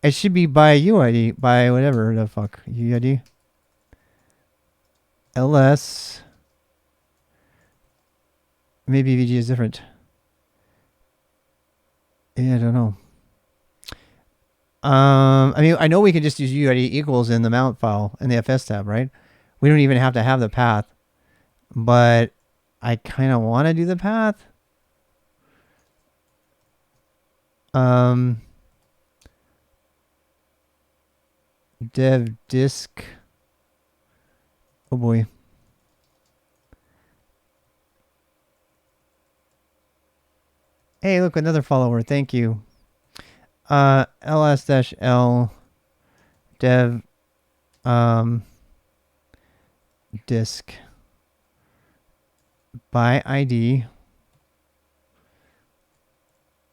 It should be by UID, by whatever the fuck. UID. LS. Maybe VG is different. Yeah, I don't know. I mean, I know we can just use UID equals in the mount file in the FS tab, right? We don't even have to have the path. But I kind of want to do the path. Dev disk. Oh boy. Hey, look, another follower. Thank you. ls-l dev disk by ID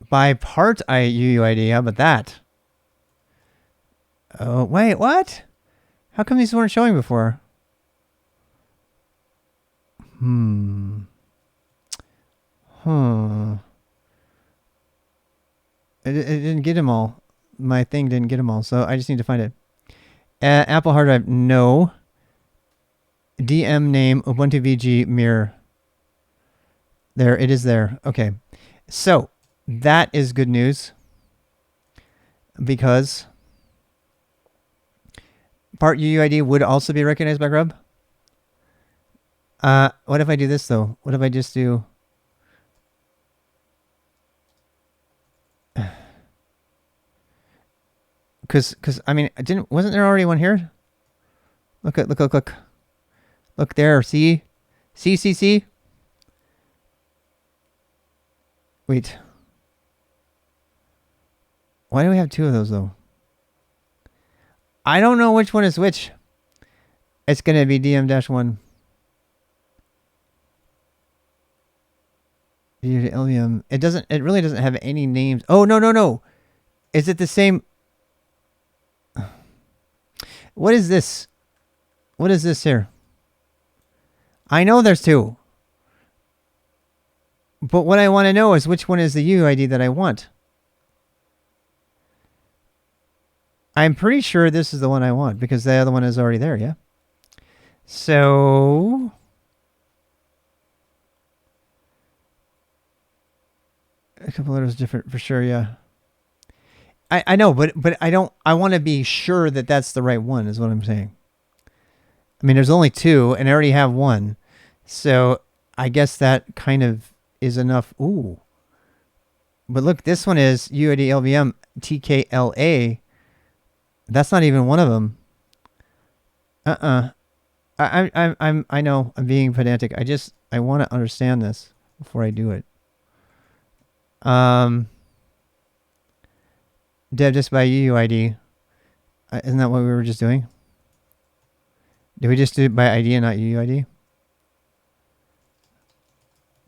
by part UUID. How about that? Oh, wait, what? How come these weren't showing before? It didn't get them all. My thing didn't get them all, so I just need to find it. Apple hard drive, no. DM name, Ubuntu VG mirror. There, it is there. Okay. So that is good news because part UUID would also be recognized by grub. What if I do this though? What if I just do... Cause I mean, wasn't there already one here? Look. Look there, see? See? Wait. Why do we have two of those though? I don't know which one is which. It's gonna be DM-1. LVM. It really doesn't have any names. Oh, no. Is it the same? What is this? What is this here? I know there's two. But what I want to know is which one is the UUID that I want. I'm pretty sure this is the one I want because the other one is already there, yeah? So... a couple letters different for sure, yeah. I know, but I want to be sure that that's the right one is what I'm saying. I mean, there's only two and I already have one. So I guess that kind of is enough. Ooh. But look, this one is UID LVM TKLA. That's not even one of them. I know I'm being pedantic. I want to understand this before I do it. Deb just by UUID. Isn't that what we were just doing? Did we just do it by ID and not UUID?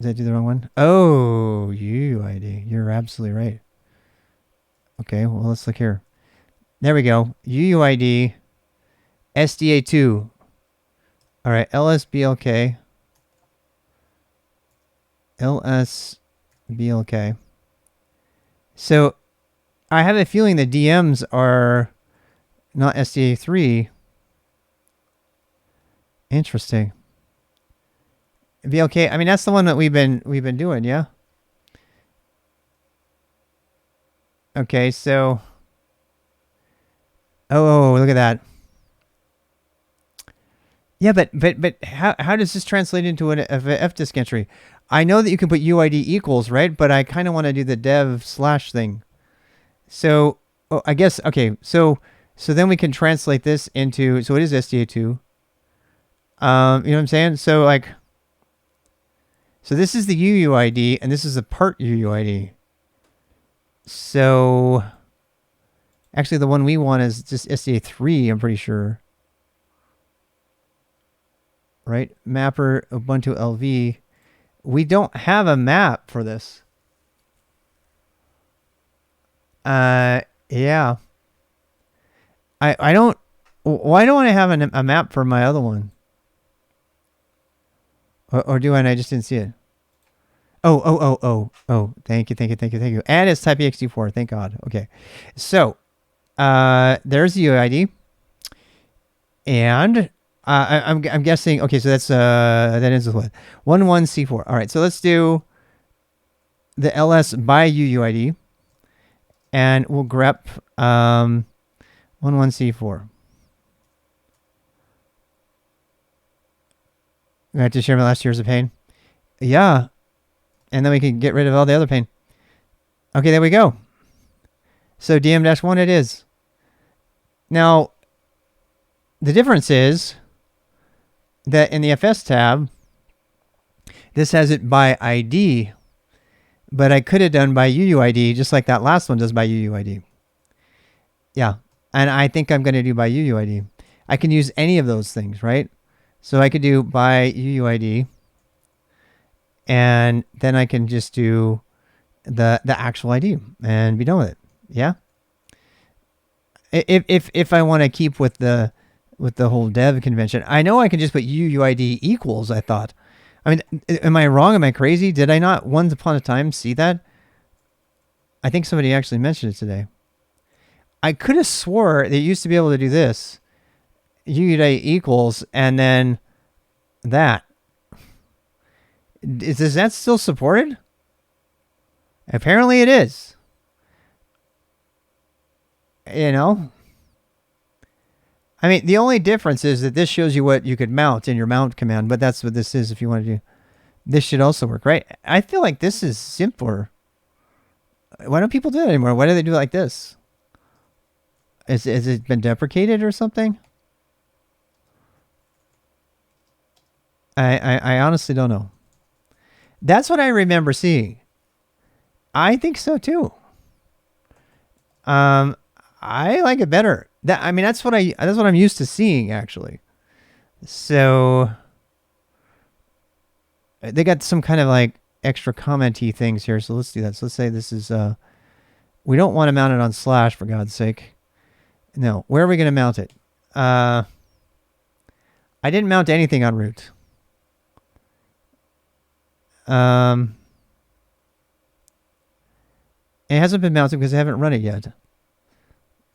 Did I do the wrong one? Oh, UUID. You're absolutely right. Okay, well, let's look here. There we go. UUID SDA2. All right, LSBLK. LSBLK. So I have a feeling the DMs are not SDA3. Interesting. BLK. I mean, that's the one that we've been doing, yeah. Okay, so. Oh, look at that. Yeah, but how does this translate into an fdisk entry? I know that you can put UID equals, right? But I kind of want to do the dev / thing. So, I guess, okay. So then we can translate this into, so it is SDA2. You know what I'm saying? So like, so this is the UUID and this is the part UUID. So actually the one we want is just SDA3, I'm pretty sure. Right? Mapper Ubuntu LV. We don't have a map for this. Yeah. I don't, why don't I have a map for my other one? Or do I? And I just didn't see it. Oh. Thank you. And it's type ext4. Thank God. Okay. So, there's the UID. And I'm guessing, okay, so that's, that ends with what? 11C4. All right. So let's do the ls by UUID. And we'll grep 11C4. I have to share my last years of pain. Yeah. And then we can get rid of all the other pain. Okay, there we go. So DM-1 it is. Now, the difference is that in the FS tab, this has it by ID, but I could have done by UUID just like that last one does by UUID. Yeah, and I think I'm going to do by UUID. I can use any of those things, right? So I could do by UUID, and then I can just do the actual ID and be done with it. Yeah. If I want to keep with the whole dev convention, I know I can just put UUID equals. I thought. I mean, am I wrong? Am I crazy? Did I not once upon a time see that? I think somebody actually mentioned it today. I could have swore they used to be able to do this. UUID equals and then that. Is that still supported? Apparently it is. You know? I mean, the only difference is that this shows you what you could mount in your mount command, but that's what this is if you want to do. This should also work, right? I feel like this is simpler. Why don't people do that anymore? Why do they do it like this? Has it been deprecated or something? I honestly don't know. That's what I remember seeing. I think so too. I like it better. I mean, that's what I'm used to seeing actually. So they got some kind of like extra commenty things here. So let's do that. So let's say this is we don't want to mount it on / for God's sake. No, where are we going to mount it? I didn't mount anything on root. It hasn't been mounted because I haven't run it yet.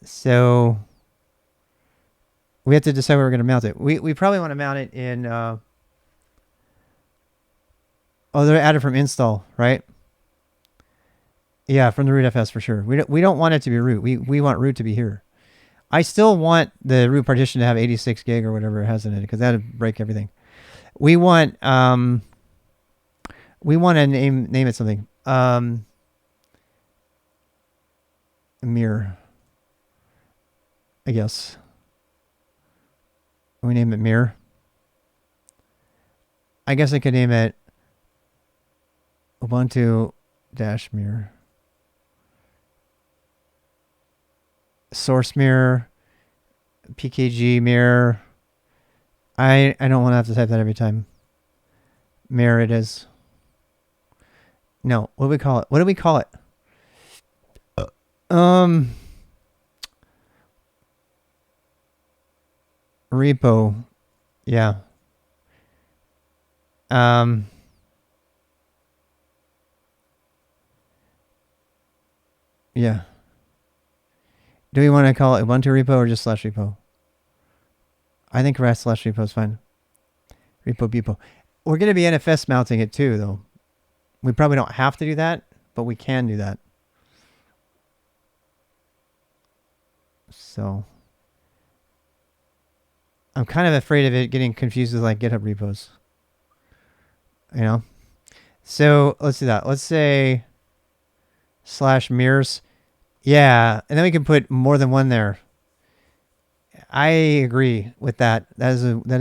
So we have to decide where we're going to mount it. We probably want to mount it in... oh, they're added from install, right? Yeah, from the rootfs for sure. We don't want it to be root. We want root to be here. I still want the root partition to have 86 gig or whatever it has in it because that would break everything. We want to name it something. Mirror. I guess. We name it mirror. I guess I could name it Ubuntu-mirror. Source mirror. PKG mirror. I don't want to have to type that every time. Mirror it is. No, what do we call it? What do we call it? Repo. Yeah. Yeah. Do we want to call it Ubuntu repo or just /repo? I think rest /repo is fine. Repo bepo. We're going to be NFS mounting it too, though. We probably don't have to do that, but we can do that. So I'm kind of afraid of it getting confused with like GitHub repos. You know? So let's do that. Let's say /mirrors. Yeah, and then we can put more than one there. I agree with that. That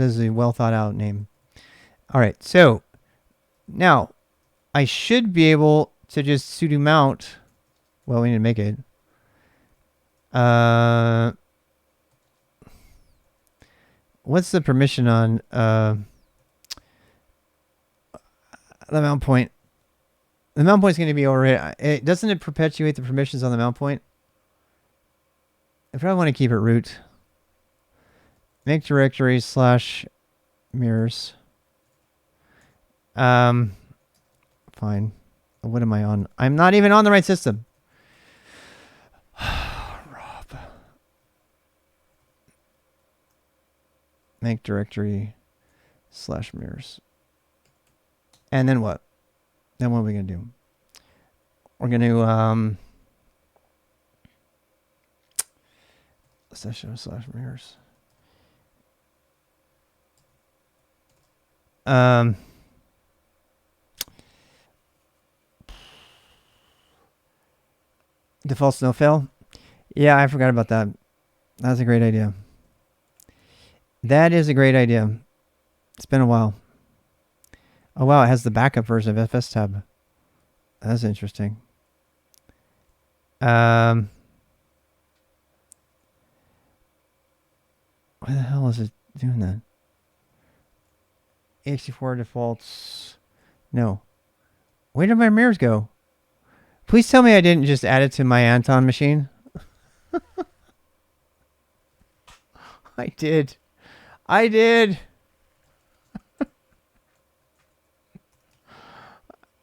is a well thought out name. All right, so now I should be able to just sudo mount. Well, we need to make it. What's the permission on the mount point? The mount point is going to be overrated. Doesn't it perpetuate the permissions on the mount point? I probably want to keep it root. Make directory /mirrors. Fine. What am I on? I'm not even on the right system. Rob. Make directory /mirrors. And then what? Then what are we going to do? We're going to /mirrors. Defaults no fail. Yeah, I forgot about that. That's a great idea. That is a great idea. It's been a while. Oh wow, it has the backup version of fstab. That's interesting. Why the hell is it doing that? 64 defaults. No. Where did my mirrors go? Please tell me I didn't just add it to my Anton machine. I did. I did.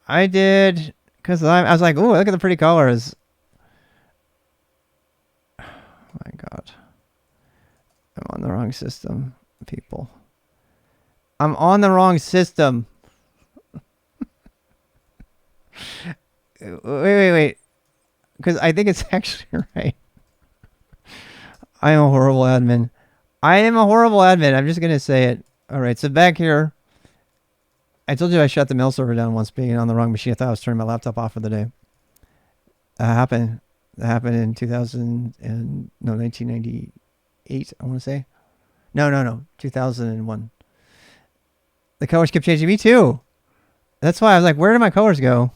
I did. Because I was like, ooh, look at the pretty colors. Oh my God. I'm on the wrong system, people. I'm on the wrong system. Wait. Because I think it's actually right. I am a horrible admin. I'm just going to say it. All right, so back here. I told you I shut the mail server down once being on the wrong machine. I thought I was turning my laptop off for the day. That happened in 1998, I want to say. No, 2001. The colors kept changing. Me too. That's why I was like, where did my colors go?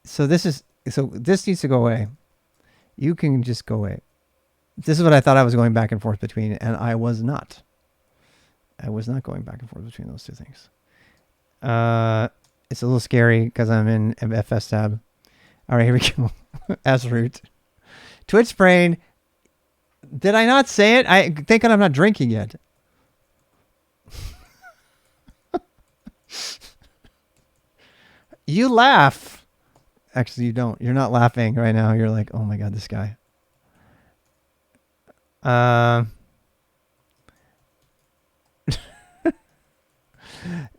So this needs to go away. You can just go away. This is what I thought I was going back and forth between, and I was not. I was not going back and forth between those two things. It's a little scary because I'm in FS tab. All right, here we go. As root. Twitch brain. Did I not say it? I think I'm not drinking yet. You laugh. Actually, you don't. You're not laughing right now. You're like, oh my God, this guy.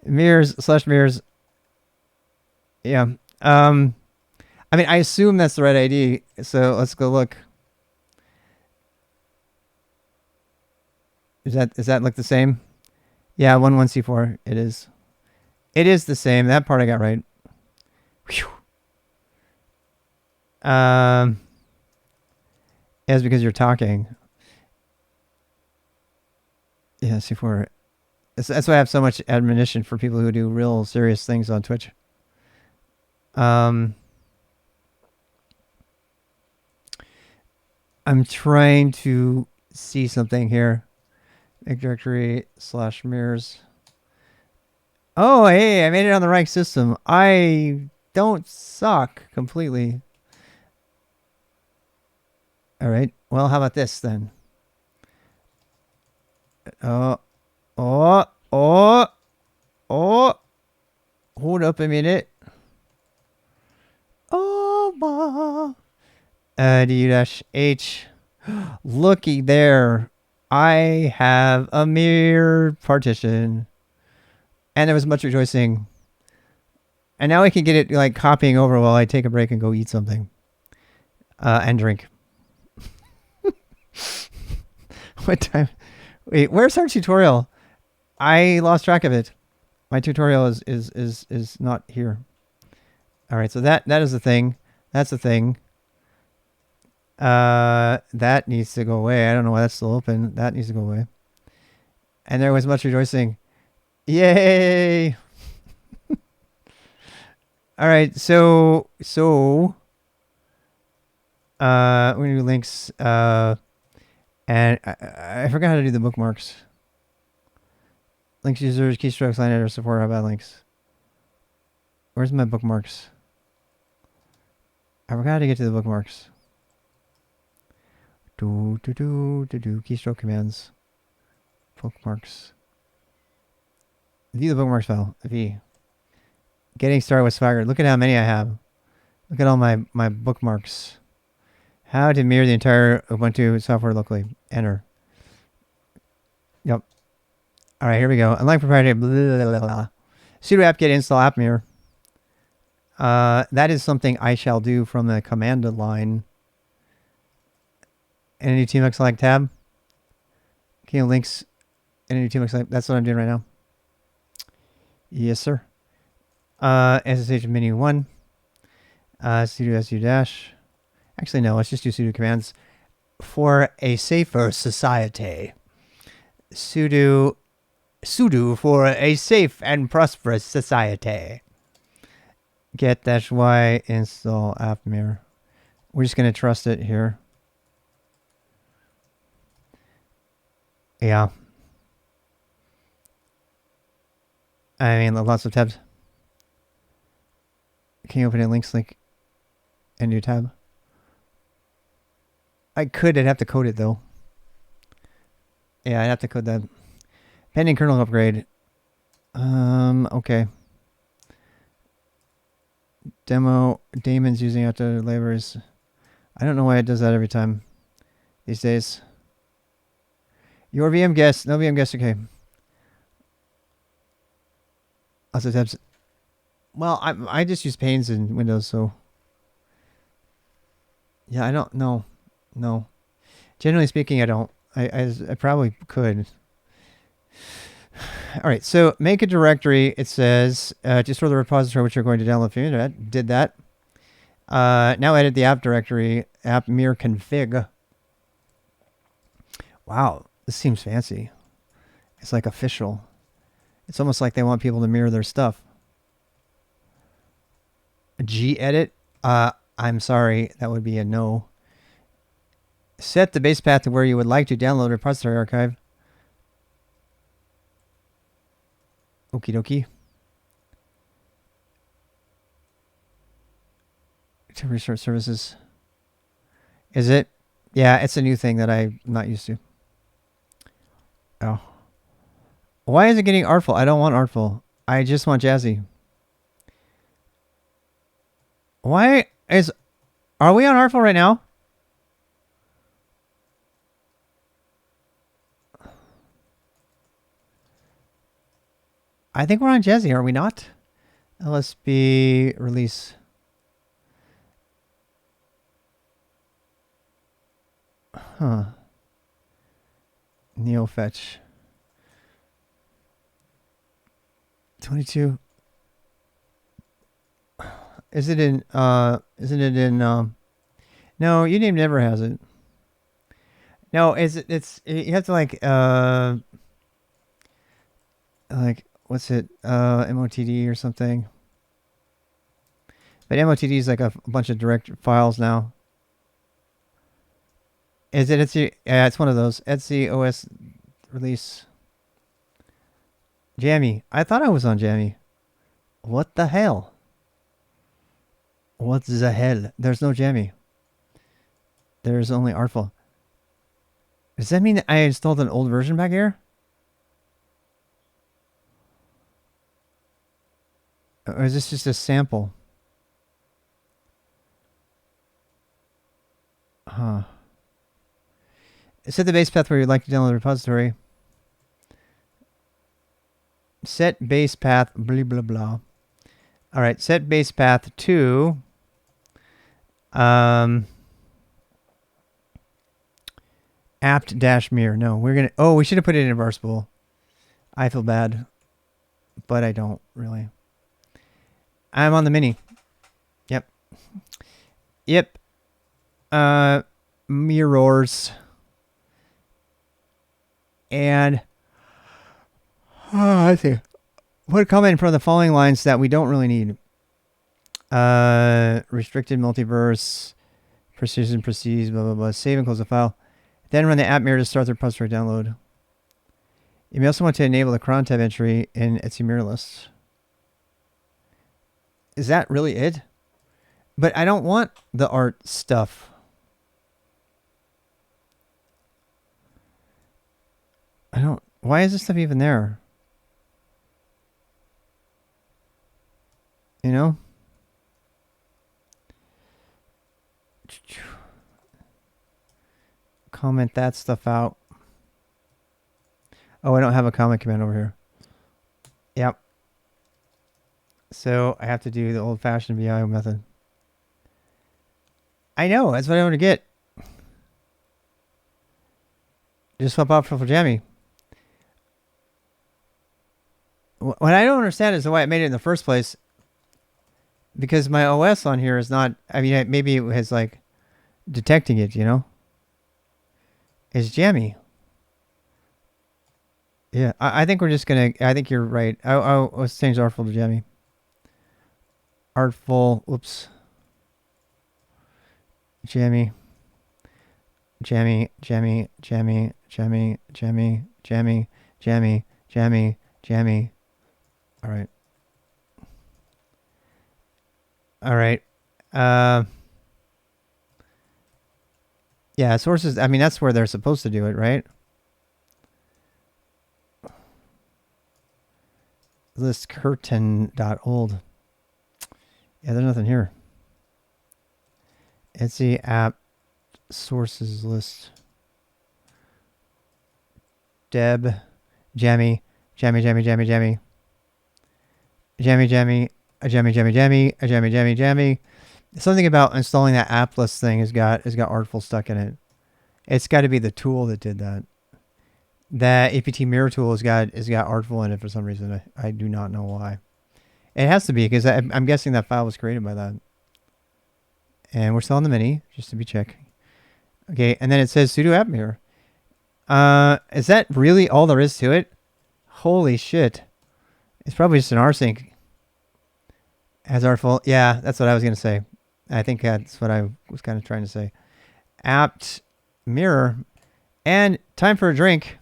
Mirrors/mirrors. Yeah. I mean, I assume that's the right ID. So let's go look. Is that like the same? Yeah, 11C4. It is. It is the same. That part I got right. Whew. It's because you're talking. Yeah, C4. That's why I have so much admonition for people who do real serious things on Twitch. I'm trying to see something here. Make directory/mirrors. Oh, hey, I made it on the right system. I don't suck completely. All right. Well, how about this then? Oh. Hold up a minute. D-H. Looky there. I have a mirror partition. And there was much rejoicing. And now I can get it like copying over while I take a break and go eat something. And drink. What time? Wait, where's our tutorial? I lost track of it. My tutorial is not here. All right, so that is the thing. That's the thing. That needs to go away. I don't know why that's still open. That needs to go away. And there was much rejoicing. Yay! All right, so we're gonna do links. And I forgot how to do the bookmarks. Links users, keystrokes, line editor support. How about links? Where's my bookmarks? I forgot how to get to the bookmarks. Keystroke commands. Bookmarks. View the bookmarks file. V. Getting started with Swagger. Look at how many I have. Look at all my bookmarks. How to mirror the entire Ubuntu software locally. Enter. Yep. All right, here we go. Unlike proprietary. Blah, blah, blah, blah. Sudo apt-get install app mirror. That is something I shall do from the command line. And a new TMX select tab. Okay, links. And a new TMX select. That's what I'm doing right now. Yes, sir. SSH menu 1. Sudo su dash. Actually, no. Let's just do sudo commands. For a safer society. Sudo for a safe and prosperous society. Get -y install app mirror. We're just going to trust it here. Yeah. I mean, lots of tabs. Can you open a links link and new tab? I'd have to code it though. Yeah, I'd have to code that. Pending kernel upgrade. Okay. Damon's using outdated labors. I don't know why it does that every time these days. Your VM guest. No VM guest. Okay. Lots of tabs. Well, I just use panes in Windows, so yeah, I don't know. No. Generally speaking, I don't. I probably could. All right, so make a directory. It says just for the repository which you're going to download from the internet. Did that. Now edit the app directory, app mir config. Wow, this seems fancy. It's like official. It's almost like they want people to mirror their stuff. Gedit. I'm sorry, that would be a no. Set the base path to where you would like to download repository archive. Okie dokie. To restart services. Is it? Yeah, it's a new thing that I'm not used to. Oh. Why is it getting artful? I don't want artful. I just want jazzy. Why is... Are we on artful right now? I think we're on jazzy, are we not? LSB release. Huh. Neo fetch. 22. Is it in isn't it in no, Uname never has it. No, it's you have to like what's it? MOTD or something. But MOTD is like a bunch of direct files now. Is it Etsy? Yeah, it's one of those. Etsy OS release. Jammy. I thought I was on Jammy. What the hell? What the hell? There's no Jammy. There's only Artful. Does that mean that I installed an old version back here? Or is this just a sample? Huh. Set the base path where you'd like to download the repository. Set base path, blah, blah, blah. All right, set base path to... apt-mir. No, we're going to... Oh, we should have put it in Varspool. I feel bad, but I don't really. I'm on the mini. Yep. Yep. Mirrors. And... I see. Put a comment from the following lines that we don't really need. Restricted multiverse, precision proceeds, blah, blah, blah. Save and close the file. Then run the app mirror to start the repository download. You may also want to enable the cron tab entry in Etsy mirror list. Is that really it? But I don't want the art stuff. I don't... Why is this stuff even there? You know? Comment that stuff out. Oh, I don't have a comment command over here. Yep. So I have to do the old-fashioned VI method. I know. That's what I want to get. Just swap out for Jammy. What I don't understand is why it made it in the first place. Because my OS on here is not... I mean, maybe it has, like, detecting it, you know? It's Jammy. Yeah, I think we're just going to... I think you're right. Let's change Artful to Jammy. Artful... Whoops. Jammy. Jammy, Jammy, Jammy, Jammy, Jammy, Jammy, Jammy, Jammy, Jammy. All right. All right. Yeah, sources, I mean, that's where they're supposed to do it, right? List curtain.old. Yeah, there's nothing here. Etsy app sources list. Deb, Jammy, Jammy, Jammy, Jammy, Jammy. Jammy, Jammy, a jammy. Something about installing that appless thing has got artful stuck in it. It's got to be the tool that did that. That apt mirror tool has got artful in it for some reason. I do not know why. It has to be because I'm guessing that file was created by that. And we're still on the mini, just to be checked. Okay, and then it says sudo app mirror. Is that really all there is to it? Holy shit. It's probably just an rsync. Has artful. Yeah, that's what I was going to say. I think that's what I was kind of trying to say. Apt mirror. And time for a drink.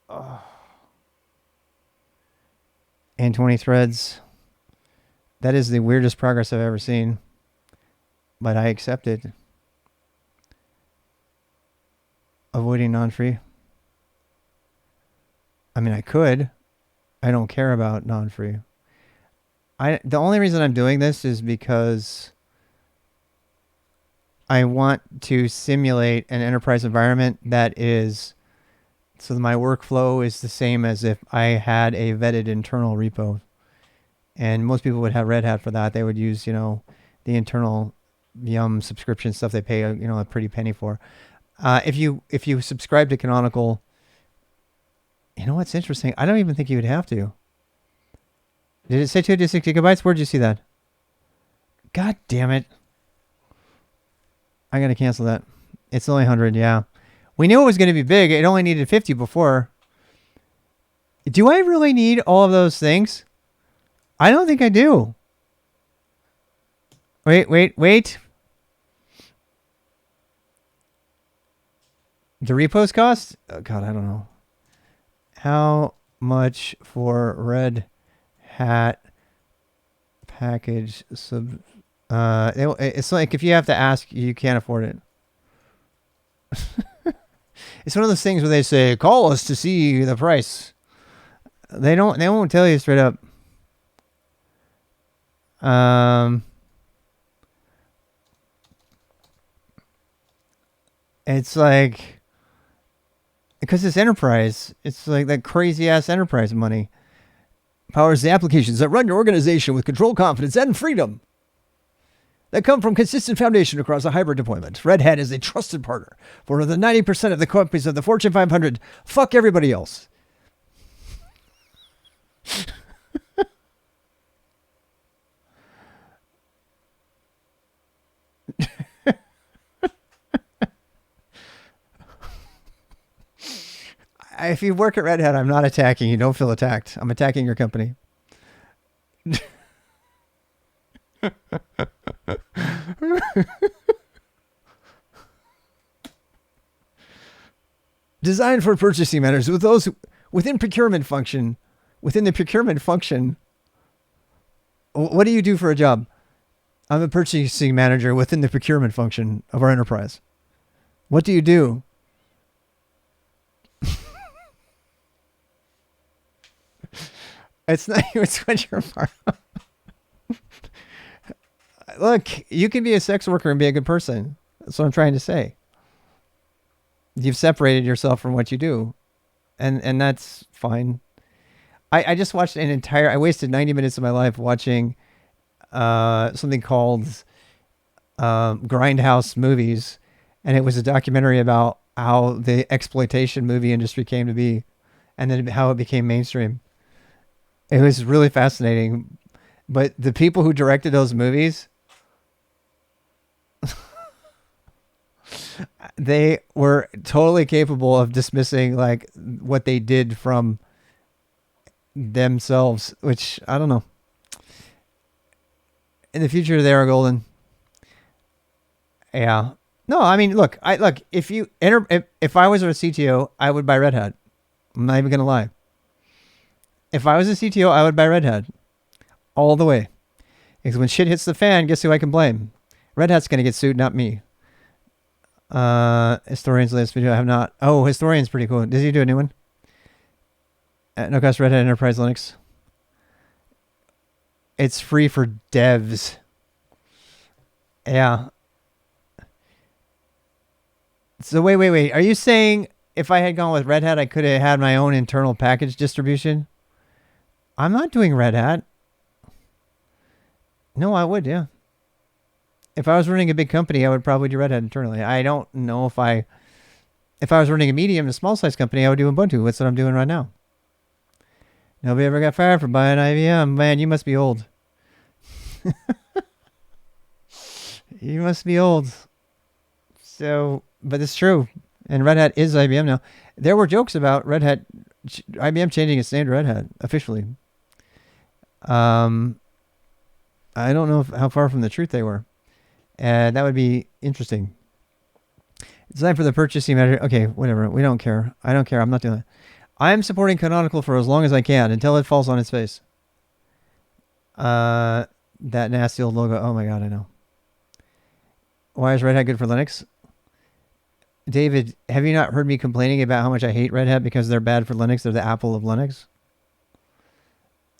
Oh. And 20 threads. That is the weirdest progress I've ever seen. But I accept it. Avoiding non-free. I mean, I could. I don't care about non-free. The only reason I'm doing this is because I want to simulate an enterprise environment that is, so my workflow is the same as if I had a vetted internal repo. And most people would have Red Hat for that. They would use, the internal Yum subscription stuff they pay, a pretty penny for. If you subscribe to Canonical, you know what's interesting? I don't even think you would have to. Did it say 256 gigabytes? Where'd you see that? God damn it. I gotta cancel that. It's only 100, yeah. We knew it was gonna be big. It only needed 50 before. Do I really need all of those things? I don't think I do. Wait. The repos cost? Oh, God, I don't know. How much for Red Hat package sub? It's like if you have to ask, you can't afford it. It's one of those things where they say, "Call us to see the price." They won't tell you straight up. It's like, because it's enterprise, it's like that crazy ass enterprise money. Powers the applications that run your organization with control, confidence, and freedom that come from consistent foundation across a hybrid deployment. Red Hat is a trusted partner for more than 90% of the companies of the Fortune 500. Fuck everybody else. If you work at Red Hat, I'm not attacking you. Don't feel attacked. I'm attacking your company. Designed for purchasing matters with those within procurement function. Within the procurement function. What do you do for a job? I'm a purchasing manager within the procurement function of our enterprise. What do you do? It's not it's what you're part of. Look, you can be a sex worker and be a good person. That's what I'm trying to say. You've separated yourself from what you do. And that's fine. I just watched I wasted 90 minutes of my life watching something called Grindhouse Movies. And it was a documentary about how the exploitation movie industry came to be and then how it became mainstream. It was really fascinating. But the people who directed those movies, they were totally capable of dismissing like what they did from themselves, which I don't know. In the future, they are golden. Yeah. No, I mean, look, if I was a CTO, I would buy Red Hat. I'm not even going to lie. If I was a CTO, I would buy Red Hat all the way. Because when shit hits the fan, guess who I can blame? Red Hat's going to get sued, not me. Historian's latest video, I have not. Oh, Historian's pretty cool. Did he do a new one? No cost Red Hat Enterprise Linux. It's free for devs. Yeah. So wait. Are you saying if I had gone with Red Hat, I could have had my own internal package distribution? I'm not doing Red Hat. No, I would, yeah. If I was running a big company, I would probably do Red Hat internally. I don't know if I was running a medium to small size company, I would do Ubuntu. That's what I'm doing right now. Nobody ever got fired for buying IBM. Man, you must be old. You must be old. So, but it's true. And Red Hat is IBM now. There were jokes about IBM changing its name to Red Hat officially. I don't know how far from the truth they were. And that would be interesting. It's time for the purchasing manager. Okay, whatever. We don't care. I don't care. I'm not doing it. I'm supporting Canonical for as long as I can until it falls on its face. That nasty old logo. Oh my God, I know. Why is Red Hat good for Linux? David, have you not heard me complaining about how much I hate Red Hat because they're bad for Linux? They're the Apple of Linux.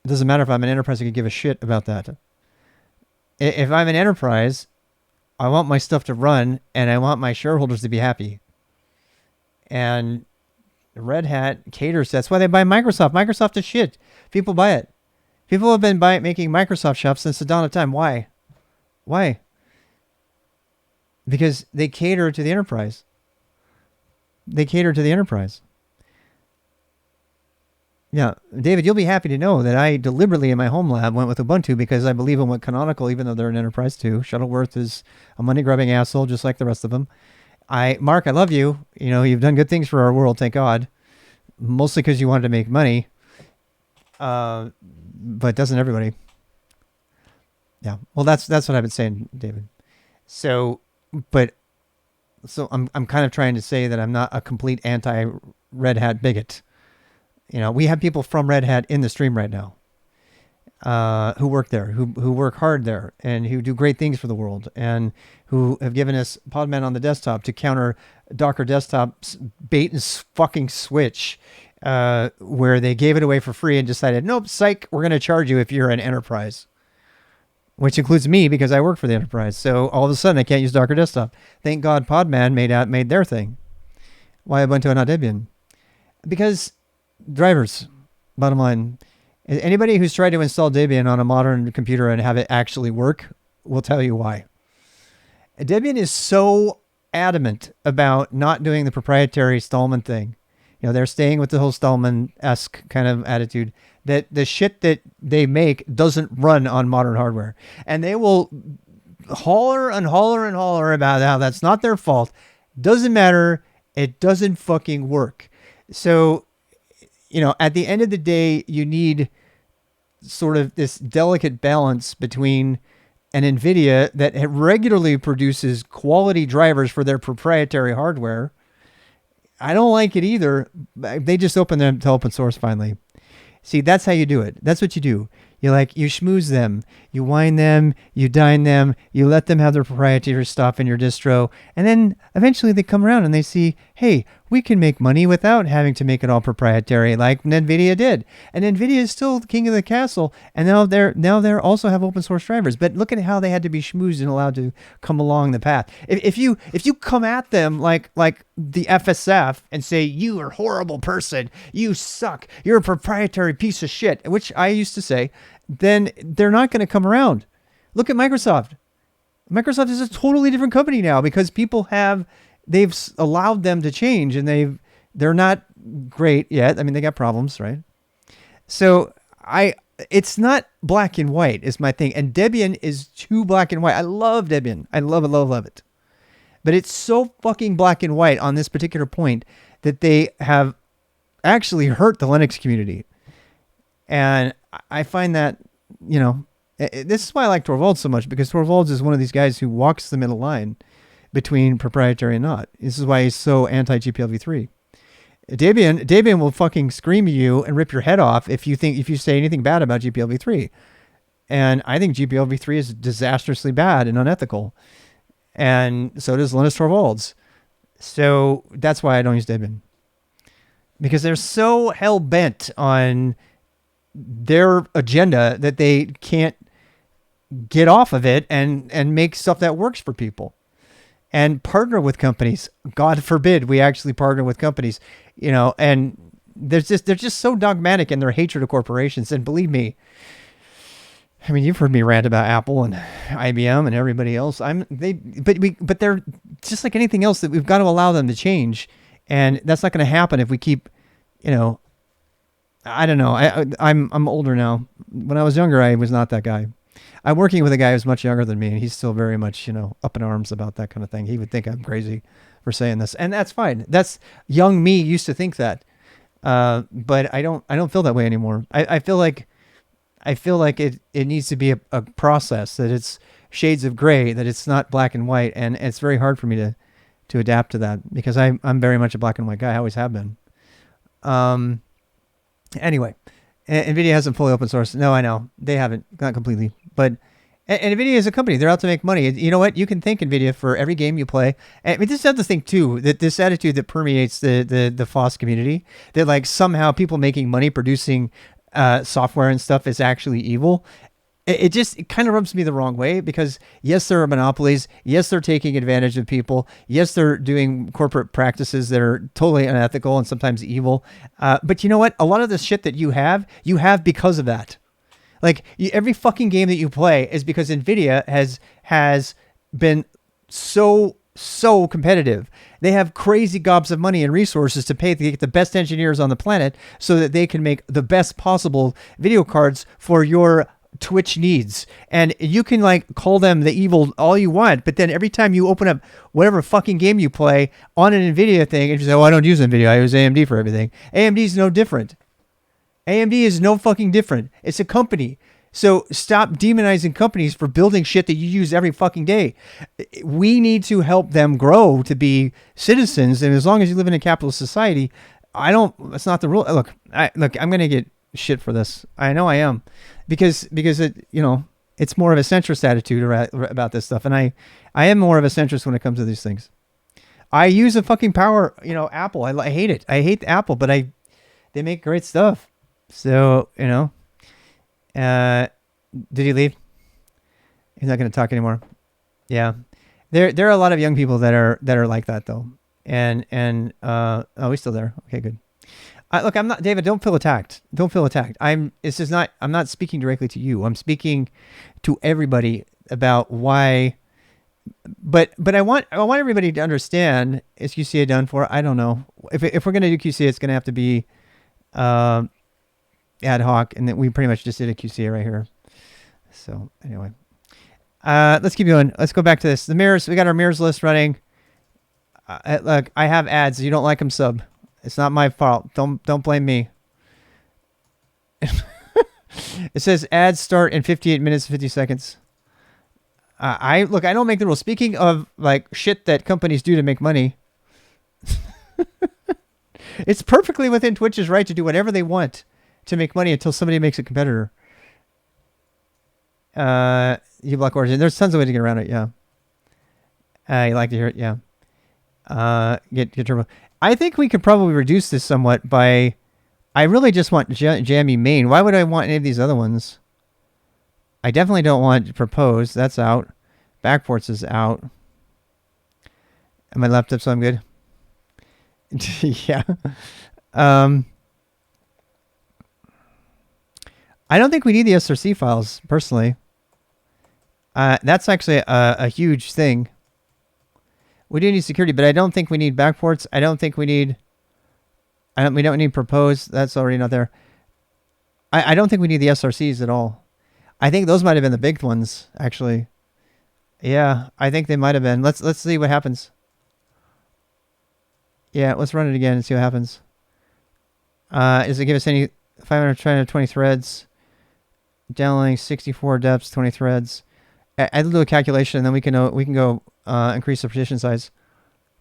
It doesn't matter if I'm an enterprise, I could give a shit about that. If I'm an enterprise, I want my stuff to run and I want my shareholders to be happy. And Red Hat caters. That's why they buy Microsoft. Microsoft is shit. People buy it. People have been making Microsoft shops since the dawn of time. Why? Why? Because they cater to the enterprise. They cater to the enterprise. Yeah, David, you'll be happy to know that I deliberately in my home lab went with Ubuntu because I believe in what Canonical, even though they're an enterprise too. Shuttleworth is a money-grubbing asshole just like the rest of them. Mark, I love you. You know, you've done good things for our world, thank God. Mostly because you wanted to make money. But doesn't everybody? Yeah. Well, that's what I've been saying, David. So I'm kind of trying to say that I'm not a complete anti-Red Hat bigot. You know, we have people from Red Hat in the stream right now who work there, who work hard there, and who do great things for the world, and who have given us Podman on the desktop to counter Docker Desktop's bait and fucking switch, where they gave it away for free and decided, nope, psych, we're going to charge you if you're an enterprise, which includes me because I work for the enterprise. So all of a sudden I can't use Docker Desktop. Thank God Podman made their thing. Why Ubuntu and not Debian? Because drivers, bottom line. Anybody who's tried to install Debian on a modern computer and have it actually work will tell you why. Debian is so adamant about not doing the proprietary Stallman thing. You know, they're staying with the whole Stallman-esque kind of attitude that the shit that they make doesn't run on modern hardware. And they will holler and holler and holler about how that's not their fault. Doesn't matter. It doesn't fucking work. So, you know, at the end of the day, you need sort of this delicate balance between an NVIDIA that regularly produces quality drivers for their proprietary hardware. I don't like it either. They just open them to open source finally. See, that's how you do it. That's what you do. You schmooze them, you wine them, you dine them, you let them have their proprietary stuff in your distro. And then eventually they come around and they see, hey, we can make money without having to make it all proprietary like NVIDIA did. And NVIDIA is still the king of the castle. And now they're also have open source drivers. But look at how they had to be schmoozed and allowed to come along the path. If you come at them like the FSF and say, you are a horrible person, you suck, you're a proprietary piece of shit, which I used to say, then they're not going to come around. Look at Microsoft. Microsoft is a totally different company now because they've allowed them to change, and they're not great yet. I mean, they got problems, right? So it's not black and white is my thing. And Debian is too black and white. I love Debian. I love it, love it. But it's so fucking black and white on this particular point that they have actually hurt the Linux community. And I find that, you know, this is why I like Torvalds so much, because Torvalds is one of these guys who walks the middle line between proprietary and not. This is why he's so anti-GPLv3. Debian will fucking scream at you and rip your head off if you say anything bad about GPLv3. And I think GPLv3 is disastrously bad and unethical. And so does Linus Torvalds. So that's why I don't use Debian. Because they're so hell-bent on their agenda that they can't get off of it and make stuff that works for people and partner with companies. God forbid we actually partner with companies, you know, and they're just so dogmatic in their hatred of corporations. And believe me, I mean, you've heard me rant about Apple and IBM and everybody else. But they're just like anything else that we've got to allow them to change, and that's not going to happen if we keep, I don't know. I'm older now. When I was younger, I was not that guy. I'm working with a guy who's much younger than me, and he's still very much, up in arms about that kind of thing. He would think I'm crazy for saying this, and that's fine. That's young me used to think that, but I don't feel that way anymore. I feel like it needs to be a process, that it's shades of gray, that it's not black and white, and it's very hard for me to adapt to that because I'm very much a black and white guy. I always have been. Anyway, NVIDIA hasn't fully open sourced. No, I know they haven't, not completely, but NVIDIA is a company. They're out to make money. You know what? You can thank NVIDIA for every game you play. I mean, this is the other thing too, that this attitude that permeates the FOSS community, that like somehow people making money producing software and stuff is actually evil. It kind of rubs me the wrong way, because yes, there are monopolies. Yes, they're taking advantage of people. Yes, they're doing corporate practices that are totally unethical and sometimes evil. But you know what? A lot of the shit that you have because of that. Like every fucking game that you play is because NVIDIA has been so competitive. They have crazy gobs of money and resources to pay to get the best engineers on the planet so that they can make the best possible video cards for your Twitch needs. And you can like call them the evil all you want, but then every time you open up whatever fucking game you play on an NVIDIA thing, and you say, oh, I don't use NVIDIA, I use AMD for everything. AMD is no different. AMD is no fucking different. It's a company. So stop demonizing companies for building shit that you use every fucking day. We need to help them grow to be citizens. And as long as you live in a capitalist society, that's not the rule. Look, I'm going to get shit for this. I know I am, because it, it's more of a centrist attitude about this stuff. And I am more of a centrist when it comes to these things. I use a fucking power, Apple. I hate it. I hate Apple, but they make great stuff. So, did he leave? He's not going to talk anymore. Yeah. There are a lot of young people that are like that though. And oh, he's still there. Okay, good. Look, I'm not, David, don't feel attacked. Don't feel attacked. I'm not speaking directly to you. I'm speaking to everybody about why, but I want everybody to understand, is QCA done for? I don't know. If we're going to do QCA, it's going to have to be, ad hoc, and then we pretty much just did a QCA right here. So anyway, let's keep going. Let's go back to this. The mirrors, we got our mirrors list running. Look, I have ads. You don't like them, sub. It's not my fault. Don't blame me. It says ads start in 58 minutes and 50 seconds. I don't make the rules. Speaking of like shit that companies do to make money, it's perfectly within Twitch's right to do whatever they want to make money until somebody makes a competitor. You block origin. There's tons of ways to get around it. Yeah. You like to hear it. Yeah. Get turbo. I think we could probably reduce this somewhat by, I really just want Jammy main. Why would I want any of these other ones? I definitely don't want propose. That's out. Backports is out. Am I left up so I'm good? Yeah. I don't think we need the SRC files, personally. That's actually a huge thing. We do need security, but I don't think we need backports. I don't think we need... we don't need propose. That's already not there. I don't think we need the SRCs at all. I think those might have been the big ones, actually. Yeah, I think they might have been. Let's see what happens. Yeah, let's run it again and see what happens. Does it give us any 520 threads? Downloading 64 depths, 20 threads. I'll do a calculation, and then we can go increase the partition size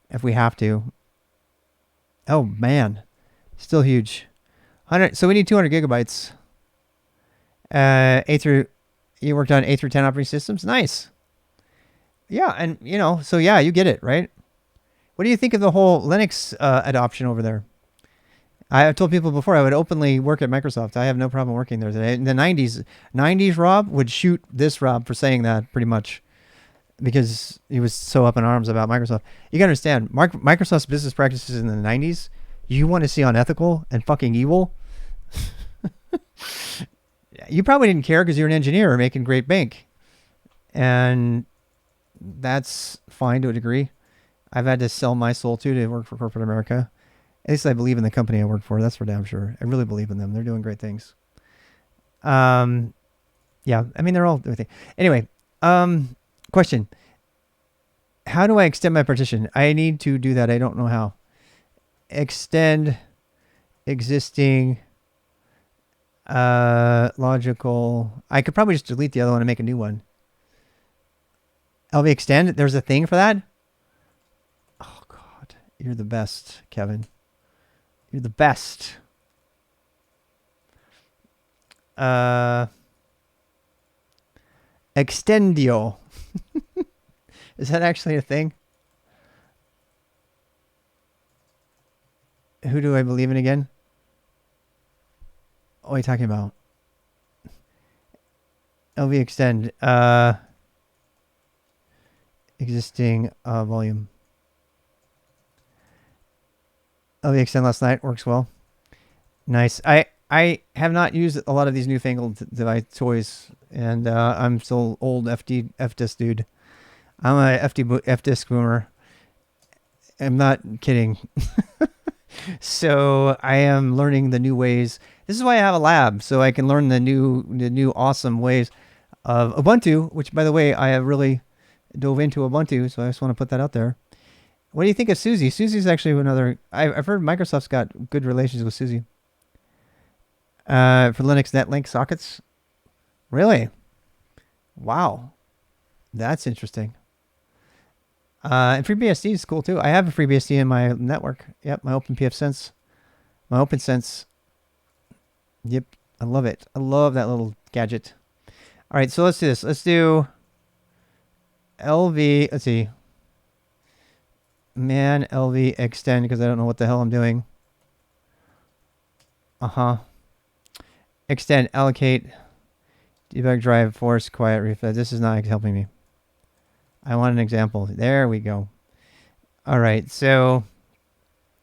if we have to. Oh man, still huge. 100. So we need 200 gigabytes. You worked on 8 through 10 operating systems. Nice. Yeah, and so yeah, you get it, right? What do you think of the whole Linux adoption over there? I have told people before I would openly work at Microsoft. I have no problem working there today. In the 90s, Rob would shoot this Rob for saying that pretty much because he was so up in arms about Microsoft. You got to understand, Microsoft's business practices in the 90s, you want to see unethical and fucking evil? You probably didn't care because you're an engineer making great bank. And that's fine to a degree. I've had to sell my soul too to work for corporate America. At least I believe in the company I work for. That's for damn sure. I really believe in them. They're doing great things. Yeah, I mean, they're all doing things. Anyway, question. How do I extend my partition? I need to do that. I don't know how. Extend existing logical. I could probably just delete the other one and make a new one. LV extend. There's a thing for that? Oh, God. You're the best, Kevin. You're the best. Extendio. Is that actually a thing? Who do I believe in again? What are you talking about? LV extend. Existing volume. LV extend last night. Works well. Nice. I have not used a lot of these newfangled device toys, and I'm still old FDisk dude. I'm a FDisk boomer. I'm not kidding. So I am learning the new ways. This is why I have a lab, so I can learn the new awesome ways of Ubuntu, which, by the way, I have really dove into Ubuntu, so I just want to put that out there. What do you think of Suzy? Suzy's actually another. I've heard Microsoft's got good relations with Suzy. For Linux Netlink sockets? Really? Wow. That's interesting. And FreeBSD is cool too. I have a FreeBSD in my network. Yep, my OpenPFSense. My OpenSense. Yep, I love it. I love that little gadget. All right, so let's do this. Let's do LV. Let's see. Man, LV extend, because I don't know what the hell I'm doing. Extend, allocate, debug, drive, force, quiet, refresh. This is not helping me. I want an example. There we go. All right, so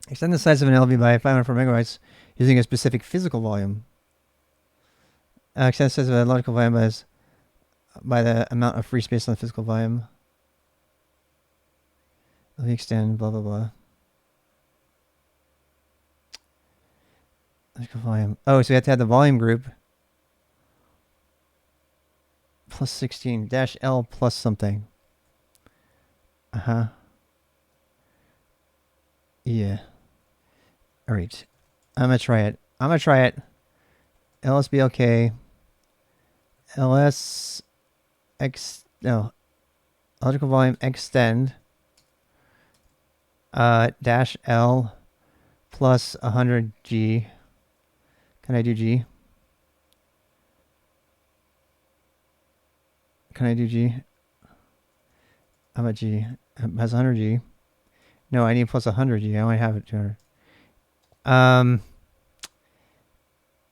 extend the size of an LV by 504 megabytes using a specific physical volume. Extend the size of a logical volume by the amount of free space on the physical volume. LV extend, blah, blah, blah. Logical volume. Oh, so we have to have the volume group. Plus 16. Dash L plus something. Yeah. All right. I'm going to try it. LSBLK. Logical volume extend. Dash L plus 100G. Can I do G? Can I do G? How about G? It has 100G. No, I need plus 100G. I only have it 200.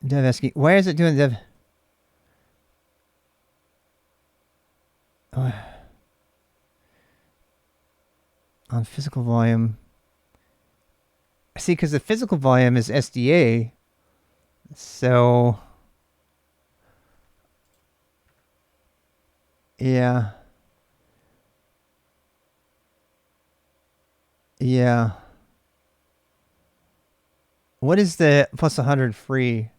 Dev asking, why is it doing dev? On physical volume. See, because the physical volume is SDA. So, yeah. Yeah. What is the plus 100 free?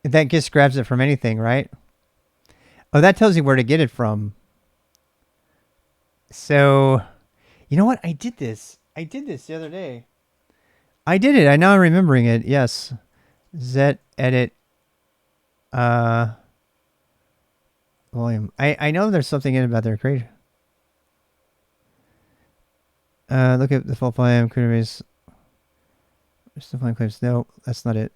That just grabs it from anything, right? Oh, that tells you where to get it from. So, you know what? I did this the other day. I did it. I now I'm remembering it. Yes. Z edit volume. I know there's something in about their creation. Look at the full volume, Kubernetes. Just volume claims. No, that's not it.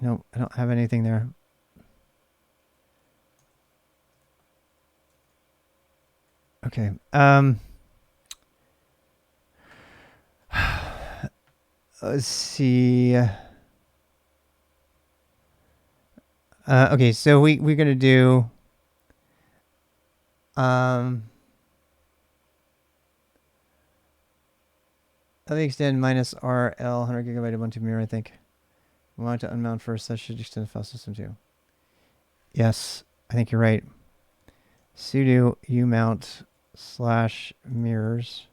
No, I don't have anything there. Okay. Let's see. Okay, so we're gonna do LV extend minus RL 100 gigabyte Ubuntu mirror, I think. We want to unmount first. That should extend the file system too. Yes, I think you're right. Sudo umount / mirrors.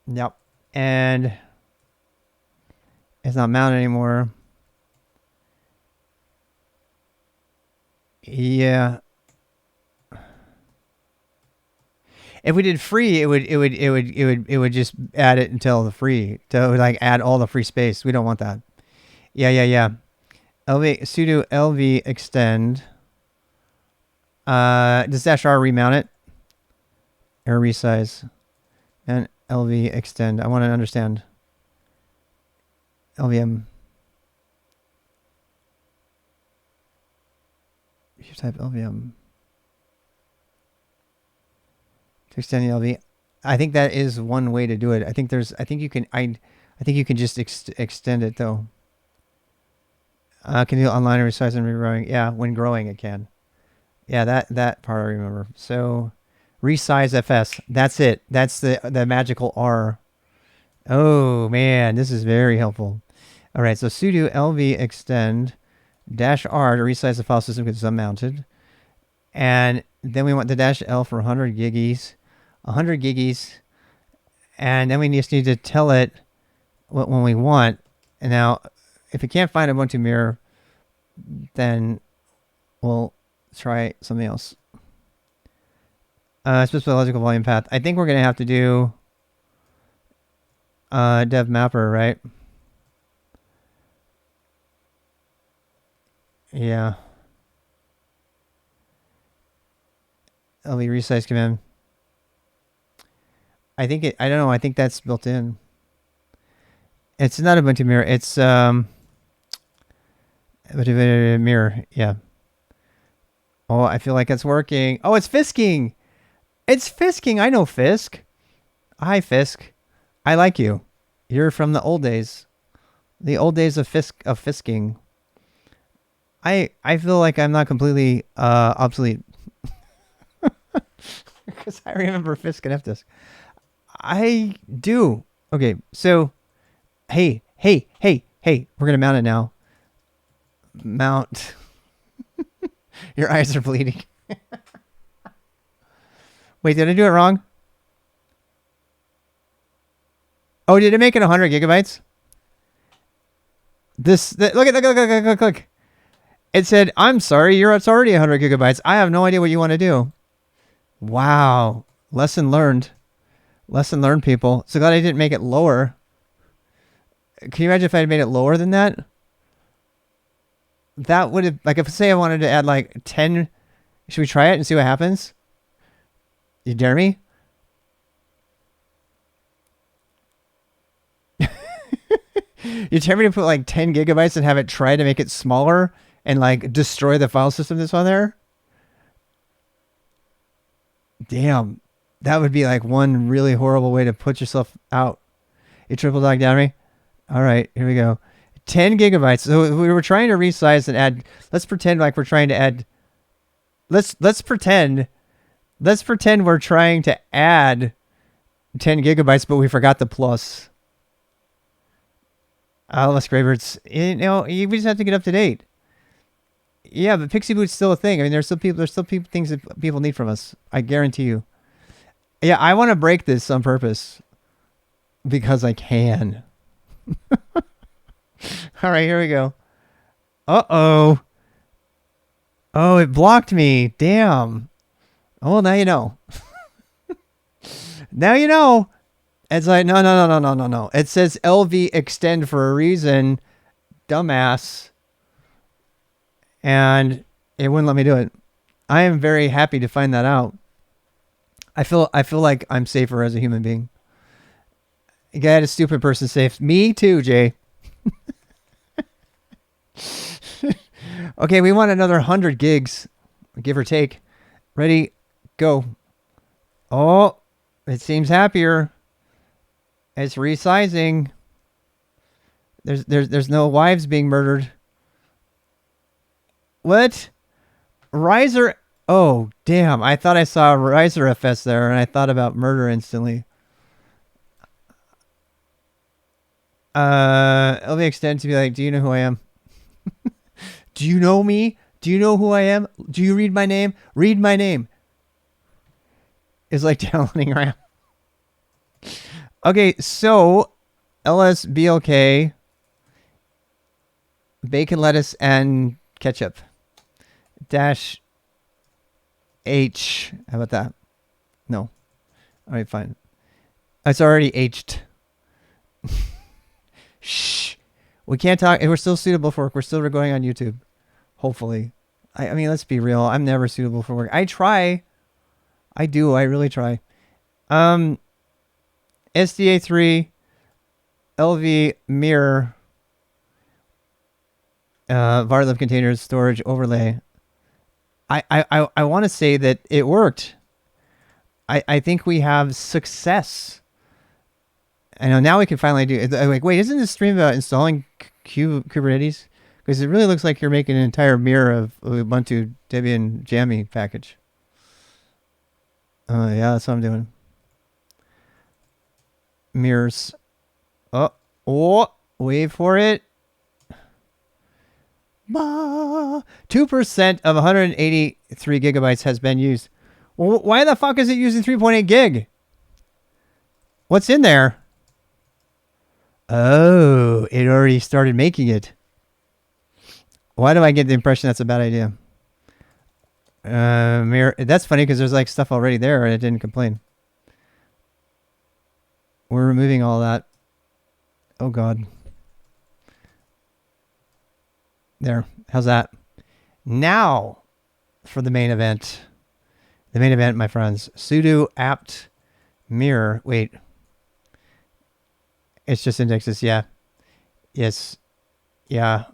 Yep. And it's not mounted anymore. Yeah. If we did free, it would just add it until the free. So it would like add all the free space. We don't want that. Yeah. LV sudo LV extend. Does -r remount it? Or resize? And LV extend. I want to understand. LVM. You type LVM. To extend the LV. I think that is one way to do it. I think you can just extend it though. Can you do online and resize and regrowing? Yeah, when growing it can. Yeah, that part I remember. So resize FS. That's it. That's the magical R. Oh man, this is very helpful. All right, so sudo LV extend -r to resize the file system because it's unmounted. And then we want the -l for 100 giggies. 100 giggies. And then we just need to tell it what when we want. And now, if we can't find Ubuntu mirror, then we'll try something else. Specify logical volume path. I think we're going to have to do dev mapper, right? Yeah. LV resize command. I don't know. I think that's built in. It's not Ubuntu mirror. It's Ubuntu mirror. Yeah. Oh, I feel like it's working. Oh, it's fisking. It's fisking. I know Fisk. Hi, Fisk. I like you. You're from the old days. The old days of fisking. I feel like I'm not completely obsolete. Because I remember Fisk and Fdisk. I do. Okay, so hey, we're gonna mount it now. Mount. Your eyes are bleeding. Wait, did I do it wrong? Oh, did it make it 100 gigabytes? Look. It said, I'm sorry, it's already 100 gigabytes. I have no idea what you want to do. Wow. Lesson learned. Lesson learned, people. So glad I didn't make it lower. Can you imagine if I had made it lower than that? That would have, like, if say I wanted to add like 10, should we try it and see what happens? You dare me? You dare me to put like 10 gigabytes and have it try to make it smaller and like destroy the file system that's on there? Damn. That would be like one really horrible way to put yourself out. You triple dog down me? All right, here we go. 10 gigabytes. So we were trying to resize and add. Let's pretend like we're trying to add. Let's pretend we're trying to add 10 gigabytes, but we forgot the plus. Let's Graberts. We just have to get up to date. Yeah, but Pixie Boot's still a thing. I mean, there's still things that people need from us. I guarantee you. Yeah, I want to break this on purpose because I can. All right, here we go. Uh-oh. Oh, it blocked me. Damn. Oh, well, now you know. Now you know. It's like, no. It says LV extend for a reason. Dumbass. And it wouldn't let me do it. I am very happy to find that out. I feel like I'm safer as a human being. You got a stupid person safe. Me too, Jay. Okay, we want another 100 gigs, give or take. Ready, go. Oh, it seems happier. It's resizing. There's no wives being murdered. What? Riser Oh, damn. I thought I saw a Riser FS there, and I thought about murder instantly. It'll be extended to be like, do you know who I am? Do you know me? Do you know who I am? Do you read my name? Read my name. It's like downloading RAM. Okay, so LSBLK, bacon, lettuce, and ketchup. Dash H. How about that? No. All right, fine. It's already H'd. Shh. We can't talk. We're still suitable for work. We're still going on YouTube. Hopefully. I mean, let's be real. I'm never suitable for work. I try. I do. I really try. SDA3, LV mirror, varlib containers, storage overlay. I want to say that it worked. I think we have success. I know now we can finally do it. Like, wait, isn't this stream about installing Kubernetes? Because it really looks like you're making an entire mirror of Ubuntu Debian Jammy package. Yeah, that's what I'm doing. Mirrors. Oh, wait for it. 2% of 183 gigabytes has been used. Well, why the fuck is it using 3.8 gig? What's in there? Oh, it already started making it. Why do I get the impression that's a bad idea? Mirror. That's funny because there's like stuff already there and it didn't complain. We're removing all that. Oh God. There. How's that? Now for the main event. The main event, my friends. Sudo apt mirror. Wait. It's just indexes. Yeah. Yes. Yeah.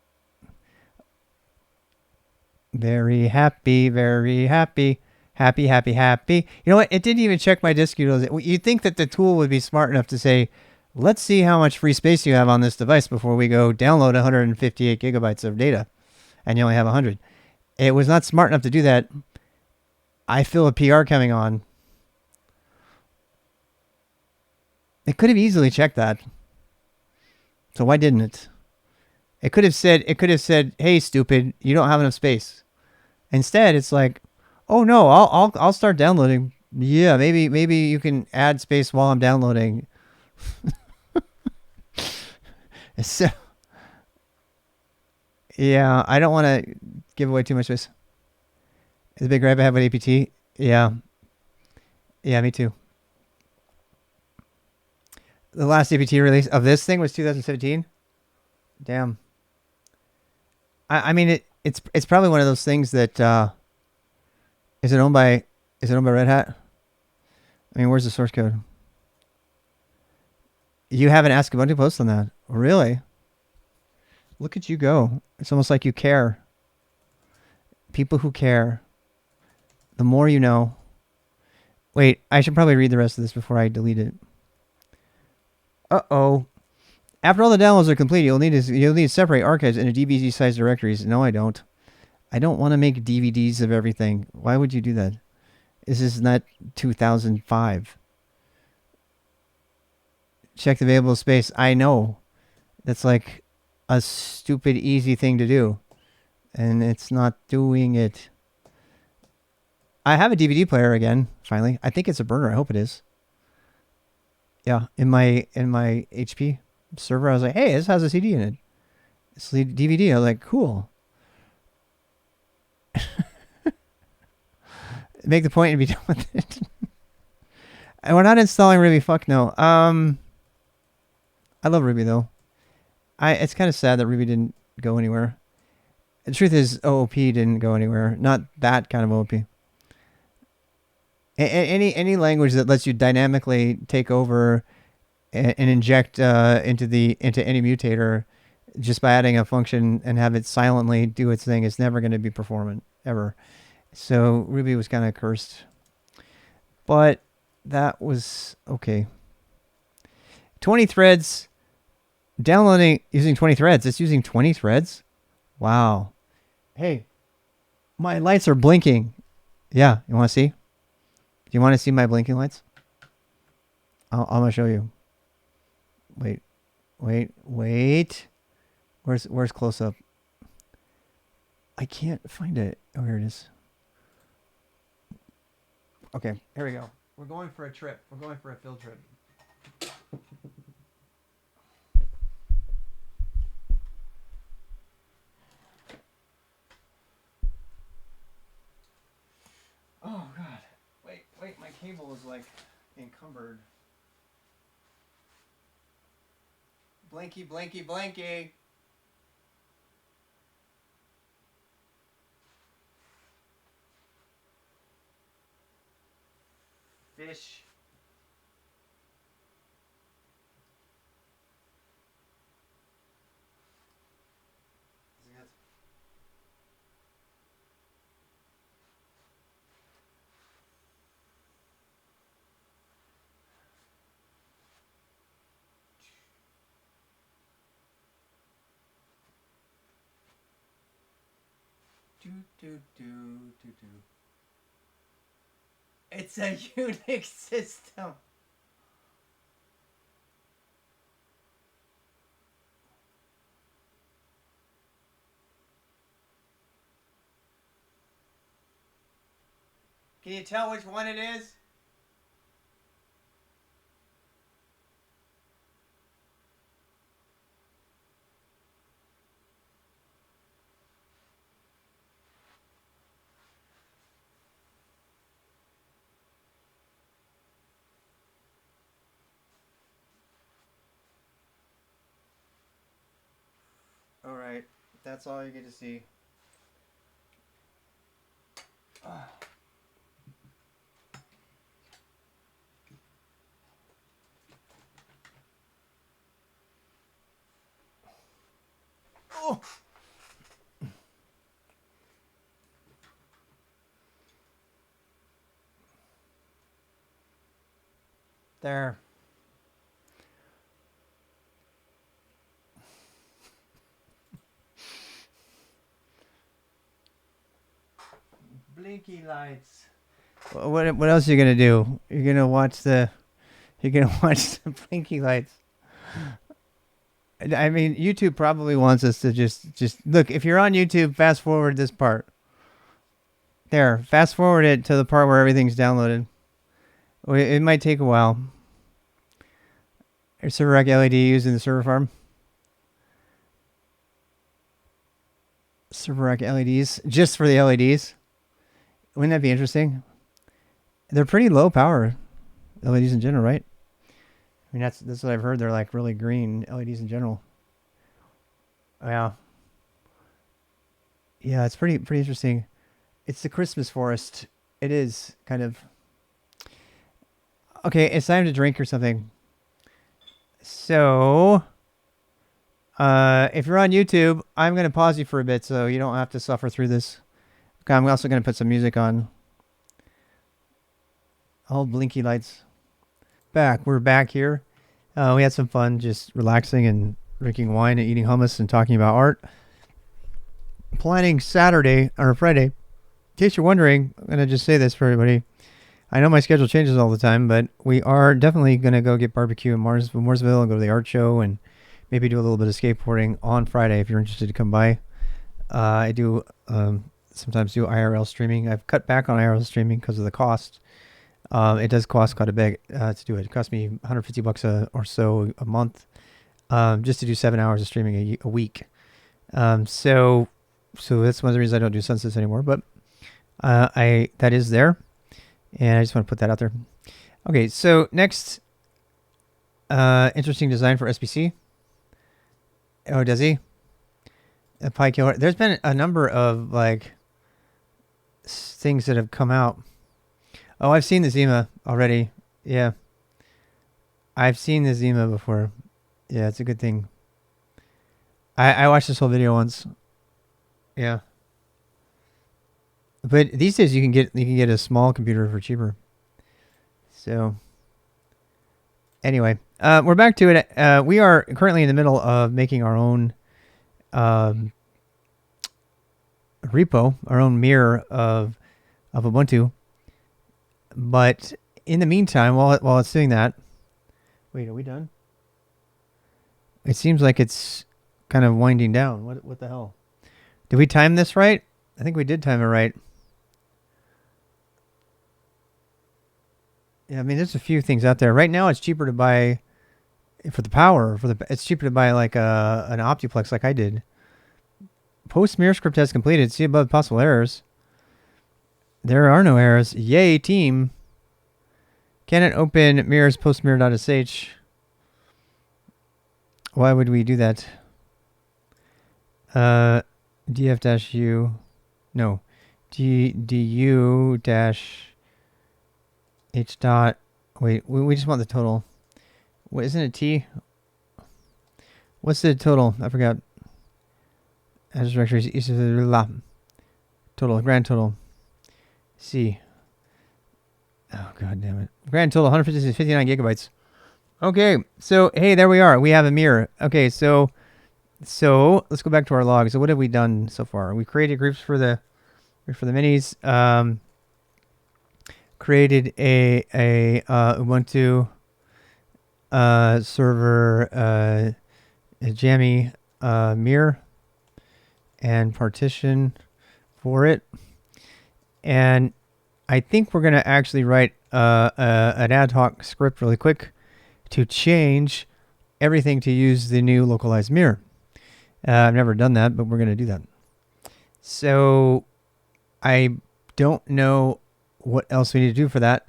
Very happy. Very happy. Happy, happy, happy. You know what? It didn't even check my disk utilization. You'd think that the tool would be smart enough to say, let's see how much free space you have on this device before we go download 158 gigabytes of data. And you only have 100. It was not smart enough to do that. I feel a PR coming on. It could have easily checked that. So why didn't it? It could have said, hey, stupid, you don't have enough space. Instead, it's like, oh no, I'll start downloading. Yeah, maybe you can add space while I'm downloading. So, yeah, I don't want to give away too much space. Is the big gripe I have with APT? Yeah. Yeah, me too. The last APT release of this thing was 2017. Damn. I mean it's probably one of those things that is it owned by Red Hat? I mean, where's the source code? You haven't asked Ubuntu post on that. Really? Look at you go. It's almost like you care. People who care. The more you know. Wait, I should probably read the rest of this before I delete it. Uh-oh. After all the downloads are complete, you'll need to separate archives into DBZ-sized directories. No, I don't. I don't want to make DVDs of everything. Why would you do that? This is not 2005. Check the available space. I know. That's like a stupid, easy thing to do. And it's not doing it. I have a DVD player again, finally. I think it's a burner. I hope it is. Yeah, in my HP server, I was like, hey, this has a CD in it. It's a DVD. I was like, cool. Make the point and be done with it. And we're not installing Ruby. Fuck no. I love Ruby though. It's kind of sad that Ruby didn't go anywhere. The truth is, OOP didn't go anywhere. Not that kind of OOP. Any language that lets you dynamically take over and inject into any mutator just by adding a function and have it silently do its thing is never going to be performant ever. So Ruby was kind of cursed, but that was okay. 20 threads, downloading using 20 threads. It's using 20 threads. Wow. Hey, my lights are blinking. Yeah, you want to see? Do you want to see my blinking lights? I'm gonna show you. Wait. Where's close up? I can't find it. Oh, here it is. Okay, here we go. We're going for a trip. We're going for a field trip. Oh God! Wait! My cable is like encumbered. Blanky. Fish. Do. It's a Unix system. Can you tell which one it is? All right, that's all you get to see. Oh. There. Blinky lights. What else are you gonna do? You're gonna watch the blinky lights. I mean, YouTube probably wants us to just look. If you're on YouTube, fast forward this part. There, fast forward it to the part where everything's downloaded. It might take a while. There's server rack LED using the server farm. Server rack LEDs, just for the LEDs. Wouldn't that be interesting? They're pretty low power LEDs in general, right? I mean, that's what I've heard. They're like really green LEDs in general. Yeah. Yeah, it's pretty interesting. It's the Christmas forest. It is kind of. Okay, it's time to drink or something. So, if you're on YouTube, I'm going to pause you for a bit so you don't have to suffer through this. Okay, I'm also going to put some music on. All blinky lights. We're back here. We had some fun just relaxing and drinking wine and eating hummus and talking about art. Planning Saturday or Friday. In case you're wondering, I'm going to just say this for everybody. I know my schedule changes all the time, but we are definitely going to go get barbecue in Mooresville and go to the art show and maybe do a little bit of skateboarding on Friday if you're interested to come by. I do sometimes do IRL streaming. I've cut back on IRL streaming because of the cost. It does cost quite a bit to do it. It costs me $150 or so a month just to do 7 hours of streaming a week. So that's one of the reasons I don't do sunsets anymore. But that is there, and I just want to put that out there. Okay, so next, interesting design for SBC. Oh, does he? A Pi killer. There's been a number of like things that have come out. Oh, I've seen the Zima already. Yeah. I've seen the Zima before. Yeah, it's a good thing. I watched this whole video once. Yeah. But these days you can get a small computer for cheaper. So anyway, we're back to it. We are currently in the middle of making our own repo, our own mirror of of Ubuntu. But in the meantime, while it's doing that, wait, are we done? It seems like it's kind of winding down. What the hell? Did we time this right? I think we did time it right. Yeah, I mean, there's a few things out there. Right now, it's cheaper to buy for the power. It's cheaper to buy like an Optiplex, like I did. Post mirror script test completed. See above possible errors. There are no errors. Yay, team. Can it open mirrors post mirror.sh? Why would we do that? df-u. No. du-h dot. Wait, we just want the total. What, isn't it T? What's the total? I forgot. Address directories. Total. Grand total. C. Oh, god damn it. Grand total 159 gigabytes. Okay, so hey, there we are. We have a mirror. Okay, so let's go back to our log. So what have we done so far? We created groups for the minis. Created a Ubuntu server a Jammy mirror and partition for it. And I think we're going to actually write an ad hoc script really quick to change everything to use the new localized mirror. I've never done that, but we're going to do that. So I don't know what else we need to do for that.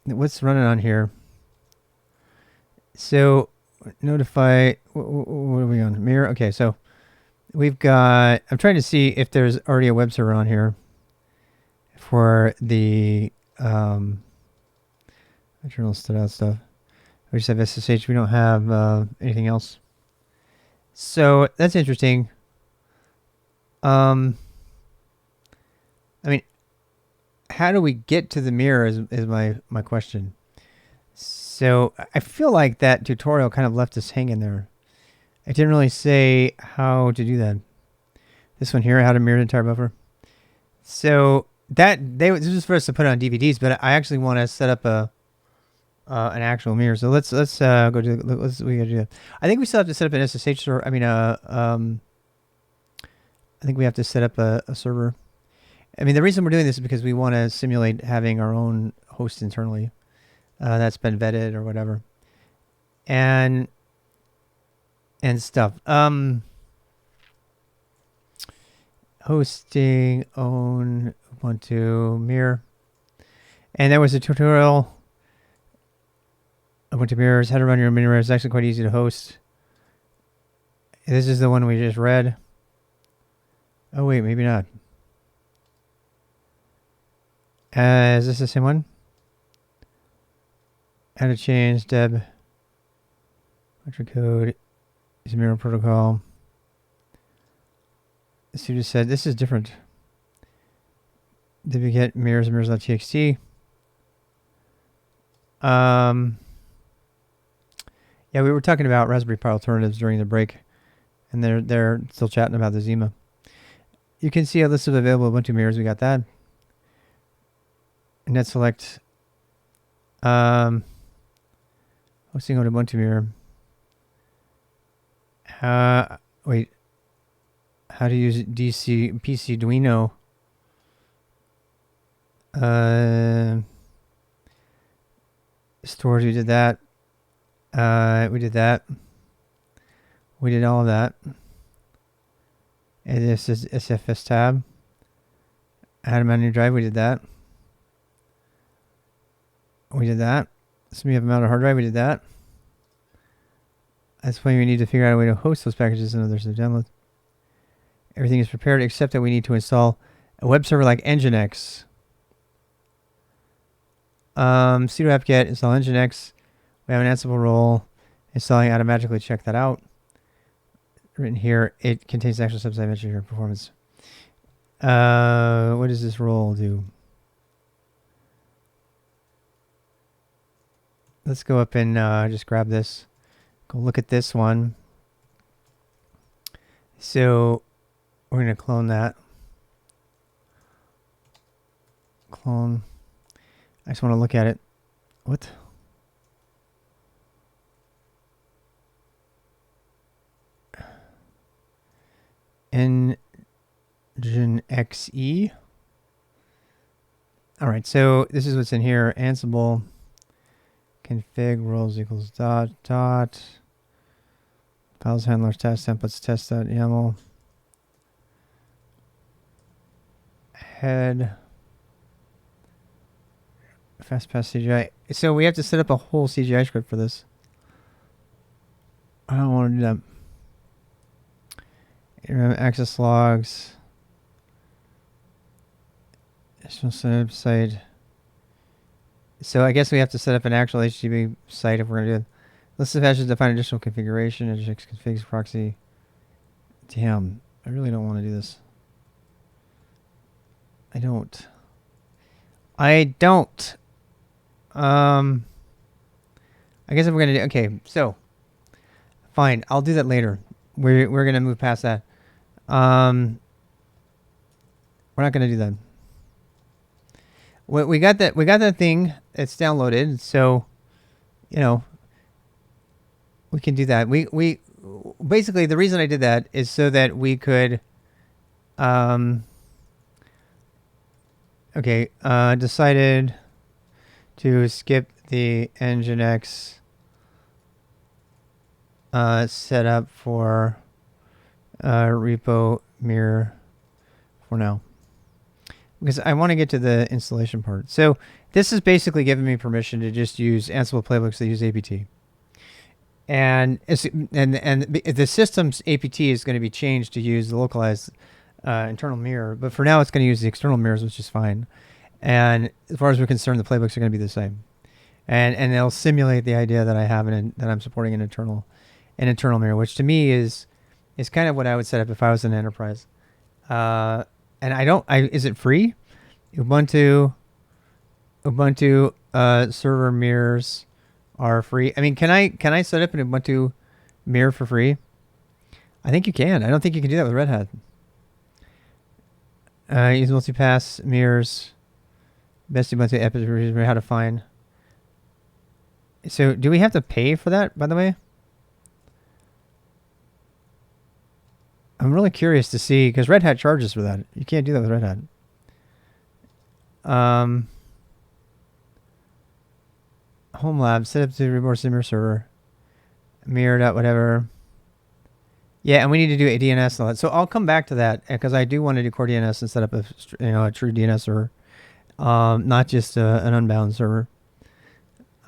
What's running on here? So notify, what are we on? Mirror? Okay, so we've got, I'm trying to see if there's already a web server on here for the internal stuff. We just have SSH. We don't have anything else. So that's interesting. I mean, how do we get to the mirror is my question. So I feel like that tutorial kind of left us hanging there. I didn't really say how to do that. This one here, how to mirror the entire buffer. So this is for us to put on DVDs, but I actually want to set up an actual mirror. So let's go do. We gotta do that. I think we still have to set up an SSH server. I mean, I think we have to set up a server. I mean, the reason we're doing this is because we want to simulate having our own host internally that's been vetted or whatever, and stuff. Hosting own Ubuntu mirror, and there was a tutorial. Ubuntu mirrors, how to run your mirror. It's actually quite easy to host. This is the one we just read. Oh wait, maybe not. Is this the same one? How to change deb. Enter code. Use mirror protocol. The student said this is different. Did we get mirrors and mirrors.txt? Yeah, we were talking about Raspberry Pi alternatives during the break, and they're still chatting about the Zima. You can see a list of available Ubuntu mirrors. We got that. Net select. Hosting on Ubuntu mirror. Wait. How to use PC Duino. Storage, we did that. We did that. We did all of that. And this is SFS tab. Add a manual drive, we did that. We did that. So we have a mounted hard drive, we did that. That's why we need to figure out a way to host those packages and others to download. Everything is prepared except that we need to install a web server like nginx. Sudo apt-get, install nginx. We have an Ansible role. Installing automatically check that out. Written here, it contains the actual steps I mentioned here. Performance. What does this role do? Let's go up and just grab this. Go look at this one. So we're going to clone that. clone. I just want to look at it. What? nginx. All right, so this is what's in here. Ansible config roles equals dot files handlers test templates test.yaml head fastpass CGI. So we have to set up a whole CGI script for this. I don't want to do that. Access logs. Setup site. So I guess we have to set up an actual HTTP site if we're going to do it. List of hashes define additional configuration. Nginx configs proxy. Damn, I really don't want to do this. I don't. I guess if we're going to do... Okay, so. Fine, I'll do that later. We're going to move past that. We're not going to do that. We got that thing. It's downloaded, so you know we can do that. We basically the reason I did that is so that we could decided to skip the nginx setup for repo mirror for now. Because I want to get to the installation part. So this is basically giving me permission to just use Ansible playbooks that use apt. And the system's apt is going to be changed to use the localized internal mirror. But for now, it's going to use the external mirrors, which is fine. And as far as we're concerned, the playbooks are going to be the same. And they'll simulate the idea that I have that I'm supporting an internal mirror, which to me is kind of what I would set up if I was an enterprise. And is it free? Ubuntu server mirrors are free. I mean, can I set up an Ubuntu mirror for free? I think you can. I don't think you can do that with Red Hat. Use multipass mirrors. Best Ubuntu episodes, how to find. So do we have to pay for that, by the way? I'm really curious to see, because Red Hat charges for that. You can't do that with Red Hat. Homelab, set up to remote mirror server. Mirrored whatever. Yeah, and we need to do a DNS and all that. So I'll come back to that, because I do want to do core DNS and set up a true DNS server. Not just an unbound server.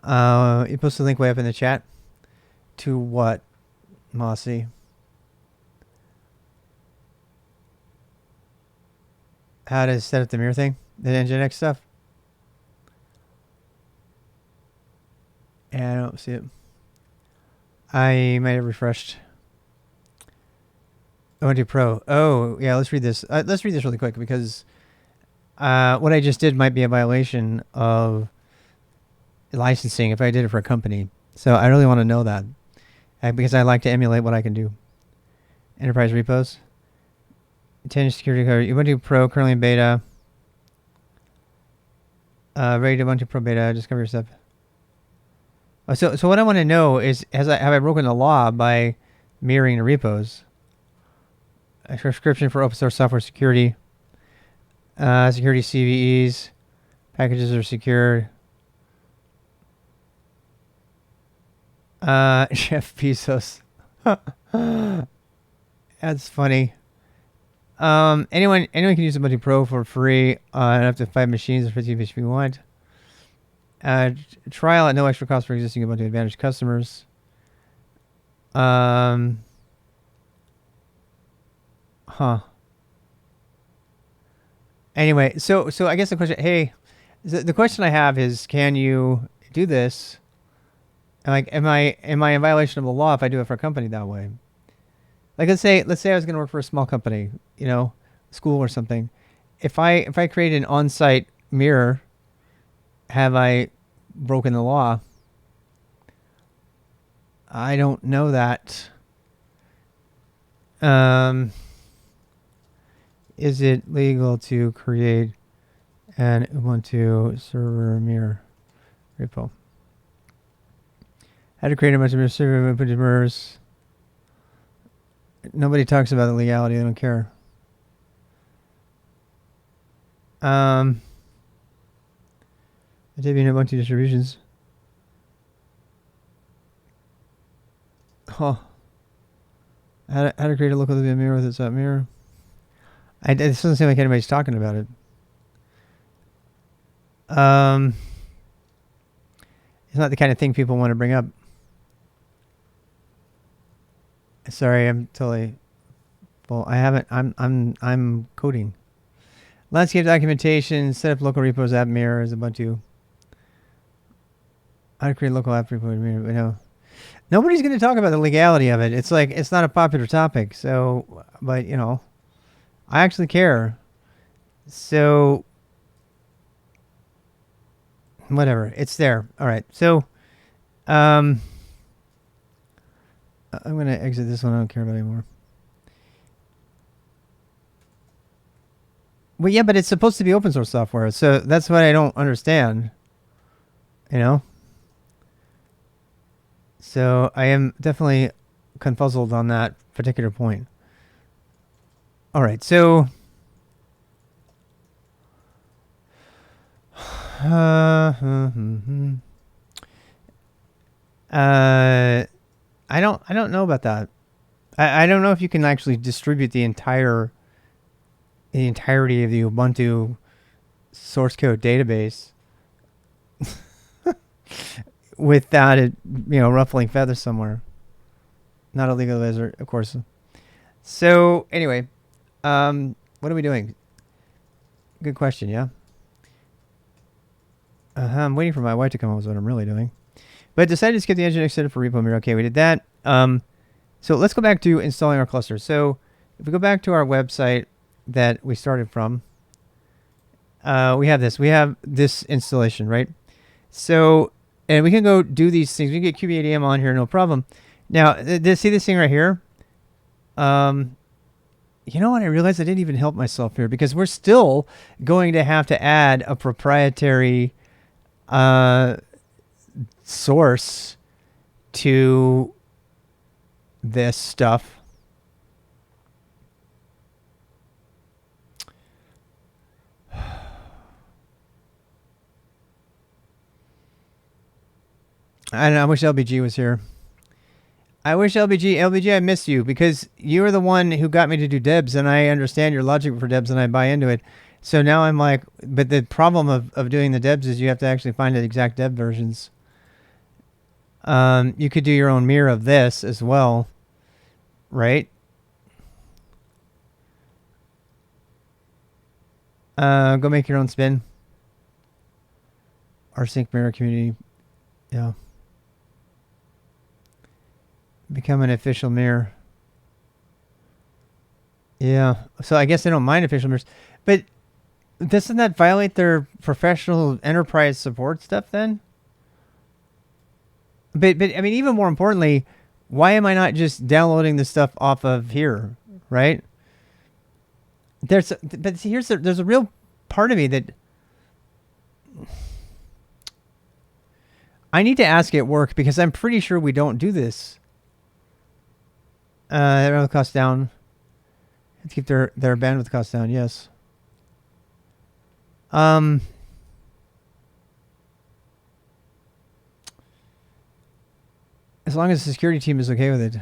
You post the link way up in the chat. To what, Mossy? How to set up the mirror thing? The nginx stuff? Yeah, I don't see it. I might have refreshed. Ubuntu Pro. Oh, yeah, let's read this. Let's read this really quick, because what I just did might be a violation of licensing if I did it for a company. So I really want to know that, because I like to emulate what I can do. Enterprise repos. 10 security code. Ubuntu Pro currently in beta. Ready to Ubuntu Pro beta. Discover your step. Oh, so what I want to know is, have I broken the law by mirroring the repos? A subscription for open source software security. Security CVEs. Packages are secured. Jeff Bezos. That's funny. Anyone can use Ubuntu Pro for free on up to 5 machines or 50 if you want. Trial at no extra cost for existing Ubuntu Advantage customers. Anyway, so I guess the question, the question I have is, can you do this? Like, am I in violation of the law if I do it for a company that way? Like, let's say I was going to work for a small company, school or something. If I create an on-site mirror, have I broken the law? I don't know that. Is it legal to create and Ubuntu Server mirror repo. How to create a bunch of server mirrors. Nobody talks about the legality. They don't care. Ubuntu distributions. Oh. How to create a local mirror with its mirror. It doesn't seem like anybody's talking about it. It's not the kind of thing people want to bring up. Sorry, I'm totally. Well, I haven't. I'm coding. Landscape documentation. Set up local repos. App mirrors. Ubuntu. How to create local app repo mirror. No. Nobody's going to talk about the legality of it. It's like it's not a popular topic. So, but you know, I actually care. So, whatever. It's there. All right. So, I'm going to exit this one. I don't care about it anymore. Well, yeah, but it's supposed to be open source software. So that's what I don't understand. You know? So I am definitely confuzzled on that particular point. All right. So... I don't know about that. I don't know if you can actually distribute the entirety of the Ubuntu source code database without it, ruffling feathers somewhere. Not a legal advisor, of course. So anyway, what are we doing? Good question, yeah. I'm waiting for my wife to come home is what I'm really doing. But decided to skip the nginx setup for repo mirror. Okay, we did that. So let's go back to installing our cluster. So if we go back to our website that we started from, we have this. We have this installation, right? So, and we can go do these things. We can get kubeadm on here, no problem. Now, see this thing right here? You know what? I realized I didn't even help myself here because we're still going to have to add a proprietary source to this stuff. I don't know. I wish LBG was here. I wish LBG, I miss you because you are the one who got me to do debs, and I understand your logic for debs, and I buy into it. So now I'm like, but the problem of doing the debs is you have to actually find the exact deb versions. You could do your own mirror of this as well, right? Go make your own spin. Rsync mirror community, yeah. Become an official mirror. Yeah. So I guess they don't mind official mirrors. But doesn't that violate their professional enterprise support stuff then? But I mean, even more importantly, why am I not just downloading the stuff off of here, right? But see, there's a real part of me that I need to ask at work because I'm pretty sure we don't do this. Their costs down. Let's keep their bandwidth costs down. Yes. As long as the security team is okay with it.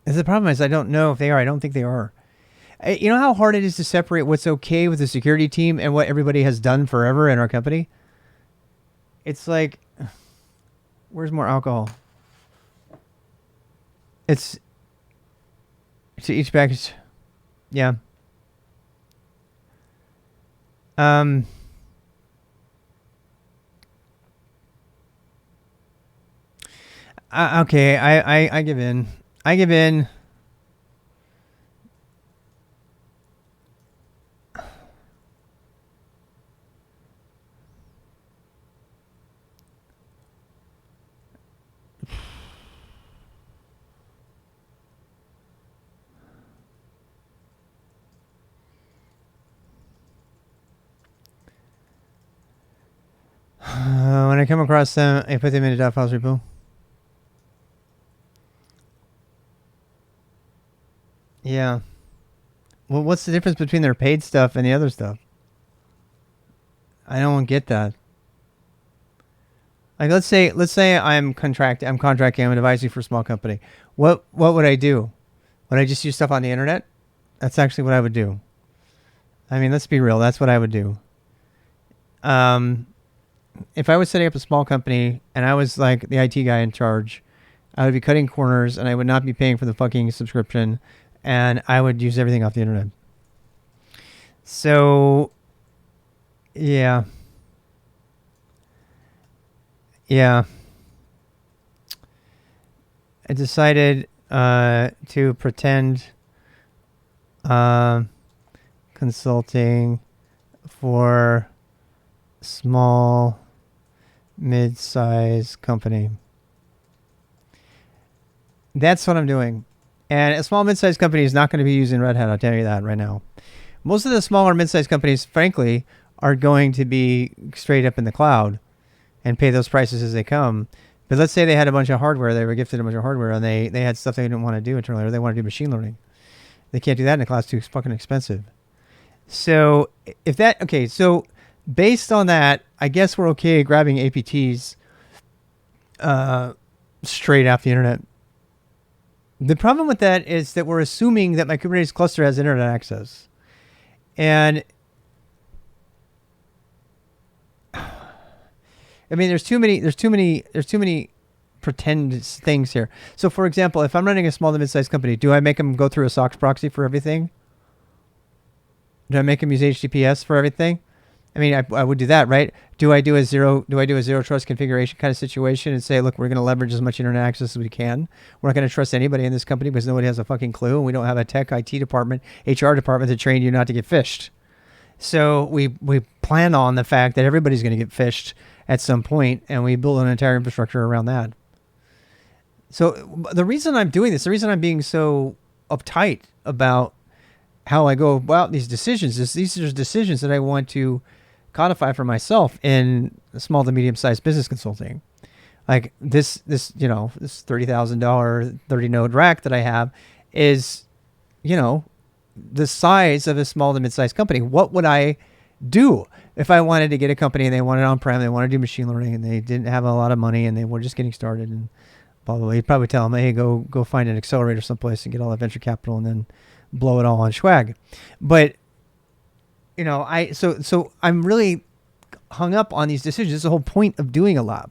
The problem is I don't know if they are. I don't think they are. You know how hard it is to separate what's okay with the security team and what everybody has done forever in our company? It's like, where's more alcohol? It's to each package. Yeah. Okay, I give in. I give in. When I come across them, I put them in a .files repo. Yeah. Well, what's the difference between their paid stuff and the other stuff? I don't get that. Like, let's say I'm contracting, I'm advising for a small company. What would I do? Would I just use stuff on the internet? That's actually what I would do. I mean, let's be real. That's what I would do. If I was setting up a small company and I was like the IT guy in charge, I would be cutting corners and I would not be paying for the fucking subscription, and I would use everything off the internet. So, yeah. Yeah. I decided to pretend consulting for small, mid-size company. That's what I'm doing. And a small, mid-sized company is not going to be using Red Hat, I'll tell you that right now. Most of the smaller, mid-sized companies, frankly, are going to be straight up in the cloud and pay those prices as they come. But let's say they had a bunch of hardware, they were gifted a bunch of hardware, and they had stuff they didn't want to do internally, or they want to do machine learning. They can't do that in the cloud, it's too fucking expensive. So if that, okay, so based on that, I guess we're okay grabbing APTs straight off the internet. The problem with that is that we're assuming that my Kubernetes cluster has internet access. And I mean, there's too many pretend things here. So for example, if I'm running a small to mid-sized company, do I make them go through a SOX proxy for everything? Do I make them use HTTPS for everything? I mean, I would do that, right? Do I do a zero trust configuration kind of situation and say, look, we're going to leverage as much internet access as we can. We're not going to trust anybody in this company because nobody has a fucking clue, and we don't have a tech IT department, HR department to train you not to get phished. So we plan on the fact that everybody's going to get phished at some point, and we build an entire infrastructure around that. So the reason I'm doing this, the reason I'm being so uptight about how I go about these decisions is these are decisions that I want to codify for myself in small to medium-sized business consulting. Like this $30,000 30-node rack that I have is, the size of a small to mid-sized company. What would I do if I wanted to get a company and they wanted on-prem, they wanted to do machine learning, and they didn't have a lot of money and they were just getting started and blah, blah, blah. You'd probably tell them, hey, go find an accelerator someplace and get all that venture capital and then blow it all on swag. But, so I'm really hung up on these decisions. It's the whole point of doing a lab.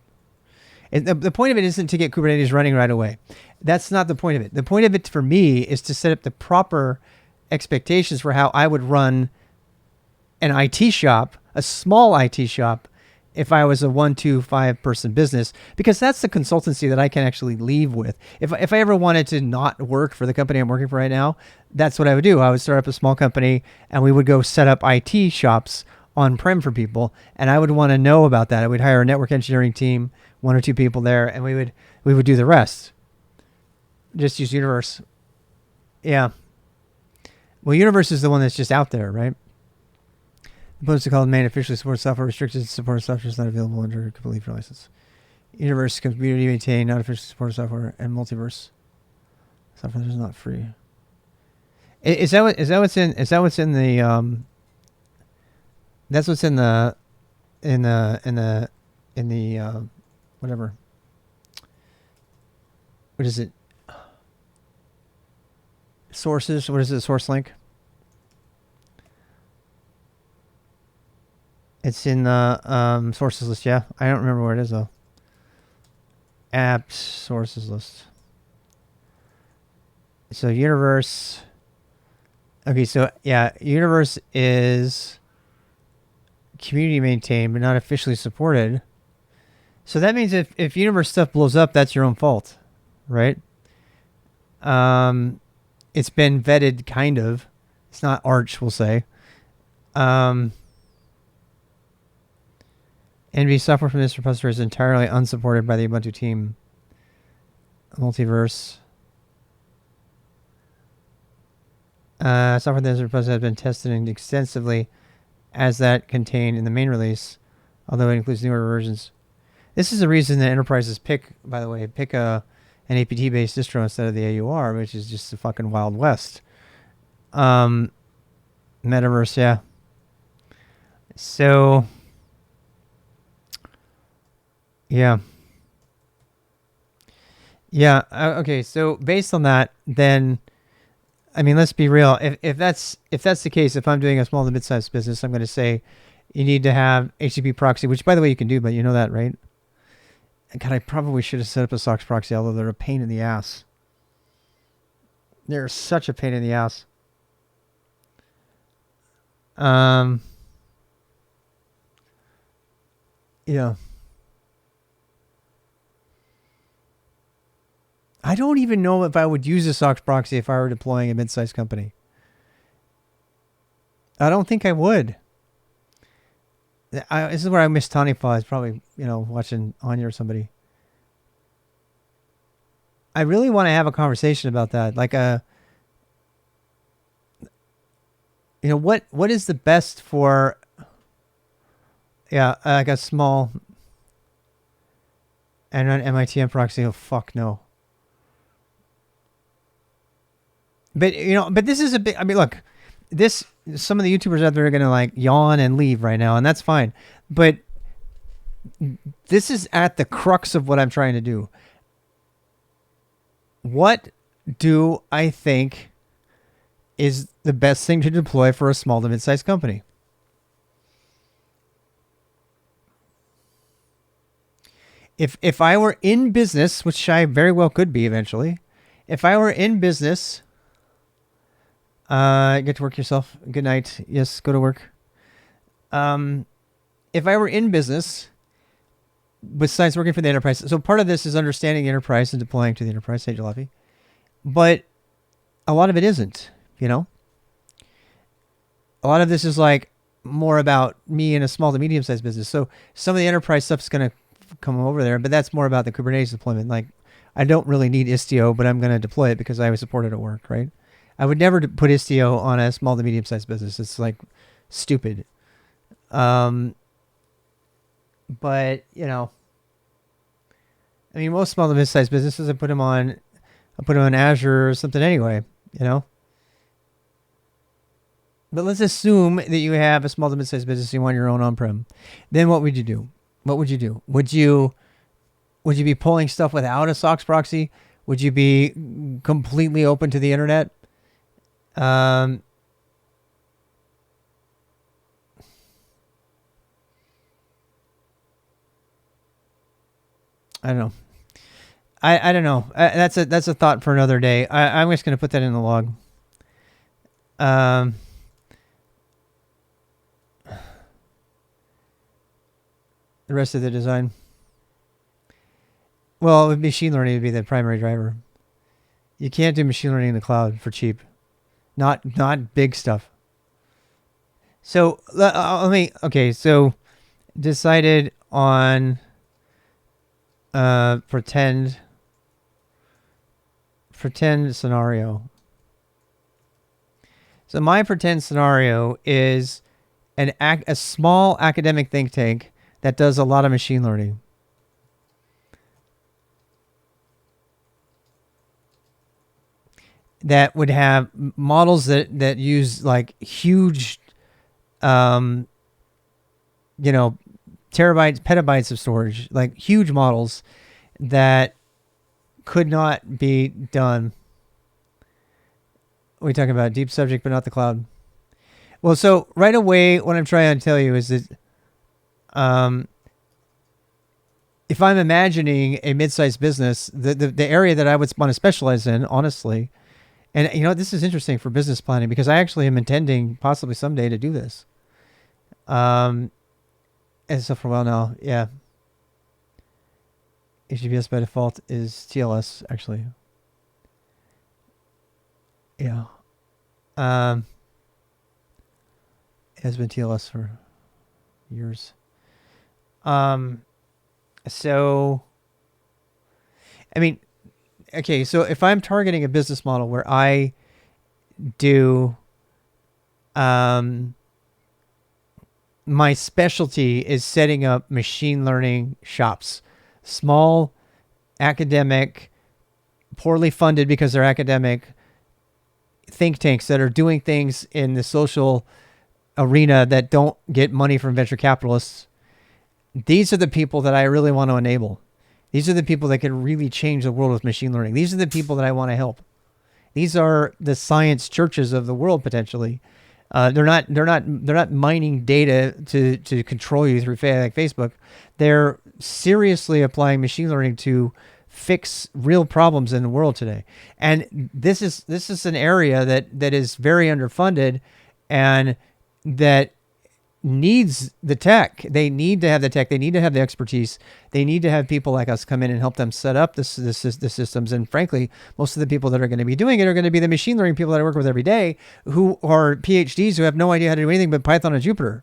And the point of it isn't to get Kubernetes running right away. That's not the point of it. The point of it for me is to set up the proper expectations for how I would run an IT shop, a small IT shop, if I was a 1, 2, 5 person business, because that's the consultancy that I can actually leave with. If I ever wanted to not work for the company I'm working for right now, that's what I would do. I would start up a small company and we would go set up IT shops on-prem for people, and I would want to know about that. I would hire a network engineering team, 1 or 2 people there, and we would do the rest. Just use Universe. Yeah. Well, Universe is the one that's just out there, right? Opposed to called main officially supports software, restricted support software is not available under complete free license. Universe community maintained, not officially supported software, and multiverse software is not free. Is that what's in the that's what's in the whatever. What is it? Sources. What is it? Source link. It's in the sources list. Yeah, I don't remember where it is though. Apps sources list. So Universe. Okay, so yeah, Universe is community maintained but not officially supported. So that means if Universe stuff blows up, that's your own fault, right? It's been vetted, kind of. It's not Arch, we'll say. NV software from this repository is entirely unsupported by the Ubuntu team. Multiverse. Software from this repository has been tested extensively as that contained in the main release, although it includes newer versions. This is the reason that enterprises pick an APT-based distro instead of the AUR, which is just the fucking Wild West. Metaverse, yeah. So, yeah. Yeah, okay, so based on that, then, I mean, let's be real. If that's the case, if I'm doing a small to mid-sized business, I'm going to say you need to have HTTP proxy, which, by the way, you can do, but you know that, right? God, I probably should have set up a SOX proxy, although they're a pain in the ass. They're such a pain in the ass. Yeah. I don't even know if I would use a SOX proxy if I were deploying a mid-sized company. I don't think I would. This is where I miss Tony Flies, probably, watching Anya or somebody. I really want to have a conversation about that. Like what is the best for, like a small and an MITM proxy? Oh, fuck no. But, but this is a big, I mean, look, some of the YouTubers out there are going to like yawn and leave right now, and that's fine. But this is at the crux of what I'm trying to do. What do I think is the best thing to deploy for a small to mid-sized company? If I were in business, which I very well could be eventually, if I were in business, get to work yourself. Good night. Yes, go to work. If I were in business, besides working for the enterprise, so part of this is understanding the enterprise and deploying to the enterprise, hey, Jalafi. But a lot of it isn't, A lot of this is like more about me in a small to medium-sized business. So some of the enterprise stuff is going to come over there, but that's more about the Kubernetes deployment. Like, I don't really need Istio, but I'm going to deploy it because I support it at work, right? I would never put Istio on a small to medium-sized business. It's like stupid. But, I mean, most small to mid-sized businesses, I put them on Azure or something anyway, But let's assume that you have a small to mid-sized business, you want your own on-prem. Then what would you do? Would you be pulling stuff without a SOX proxy? Would you be completely open to the internet? I don't know. I don't know. That's a thought for another day. I'm just going to put that in the log. The rest of the design. Well, with machine learning would be the primary driver. You can't do machine learning in the cloud for cheap. Not big stuff. So so decided on pretend scenario. So my pretend scenario is a small academic think tank that does a lot of machine learning. That would have models that use like huge, terabytes, petabytes of storage, like huge models that could not be done. What are we talking about? Deep subject, but not the cloud. Well, so right away, what I'm trying to tell you is that if I'm imagining a mid-sized business, the area that I would want to specialize in, honestly, and this is interesting for business planning because I actually am intending possibly someday to do this. And so for a while now, yeah. HTTPS by default is TLS, actually. Yeah. It has been TLS for years. So, I mean, okay, so if I'm targeting a business model where I do, my specialty is setting up machine learning shops, small academic, poorly funded because they're academic think tanks that are doing things in the social arena that don't get money from venture capitalists. These are the people that I really want to enable. These are the people that can really change the world with machine learning. These are the people that I want to help. These are the science churches of the world potentially. They're not mining data to control you through like Facebook. They're seriously applying machine learning to fix real problems in the world today. And this is an area that is very underfunded and that needs the tech. They need to have the tech. They need to have the expertise. They need to have people like us come in and help them set up the systems. And frankly, most of the people that are going to be doing it are going to be the machine learning people that I work with every day, who are PhDs who have no idea how to do anything but Python and Jupyter,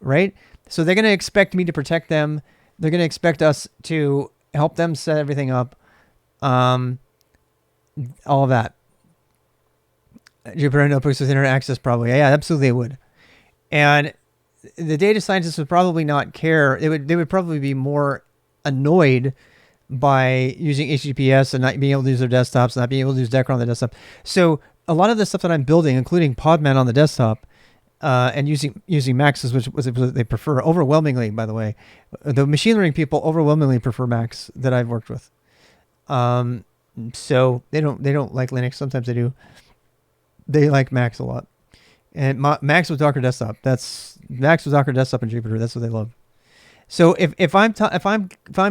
right? So they're going to expect me to protect them. They're going to expect us to help them set everything up. All of that. Jupyter notebooks with internet access, probably. Yeah, absolutely it would. And the data scientists would probably not care. They would probably be more annoyed by using HTTPS and not being able to use their desktops, not being able to use Decker on the desktop. So a lot of the stuff that I'm building, including Podman on the desktop, and using Macs, which they prefer overwhelmingly, by the way. The machine learning people overwhelmingly prefer Macs that I've worked with. So they don't like Linux. Sometimes they do. They like Macs a lot. And Macs with Docker Desktop. That's Macs with Docker Desktop and Jupyter. That's what they love. So if I'm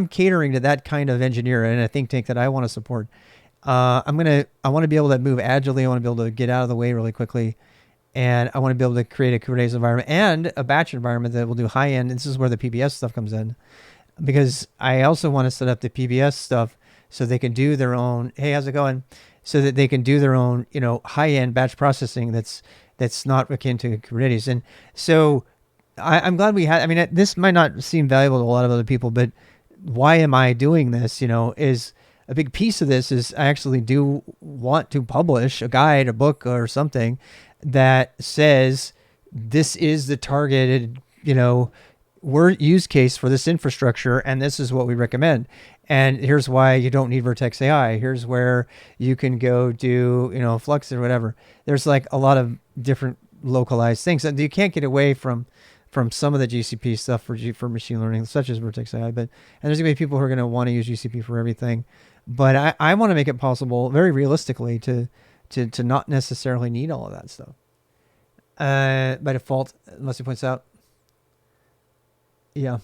catering to that kind of engineer in a think tank that I want to support, I want to be able to move agilely. I want to be able to get out of the way really quickly, and I want to be able to create a Kubernetes environment and a batch environment that will do high end. This is where the PBS stuff comes in, because I also want to set up the PBS stuff so they can do their own. Hey, how's it going? So that they can do their own, high end batch processing that's not akin to Kubernetes. And so I'm glad we had, this might not seem valuable to a lot of other people, but why am I doing this, is a big piece of this is I actually do want to publish a guide, a book or something that says this is the targeted, use case for this infrastructure, and this is what we recommend. And here's why you don't need Vertex AI. Here's where you can go do, Flux or whatever. There's like a lot of different localized things, and you can't get away from some of the GCP stuff for machine learning, such as Vertex AI. And there's gonna be people who are gonna want to use GCP for everything. But I want to make it possible, very realistically, to not necessarily need all of that stuff by default, unless it points out. Yeah.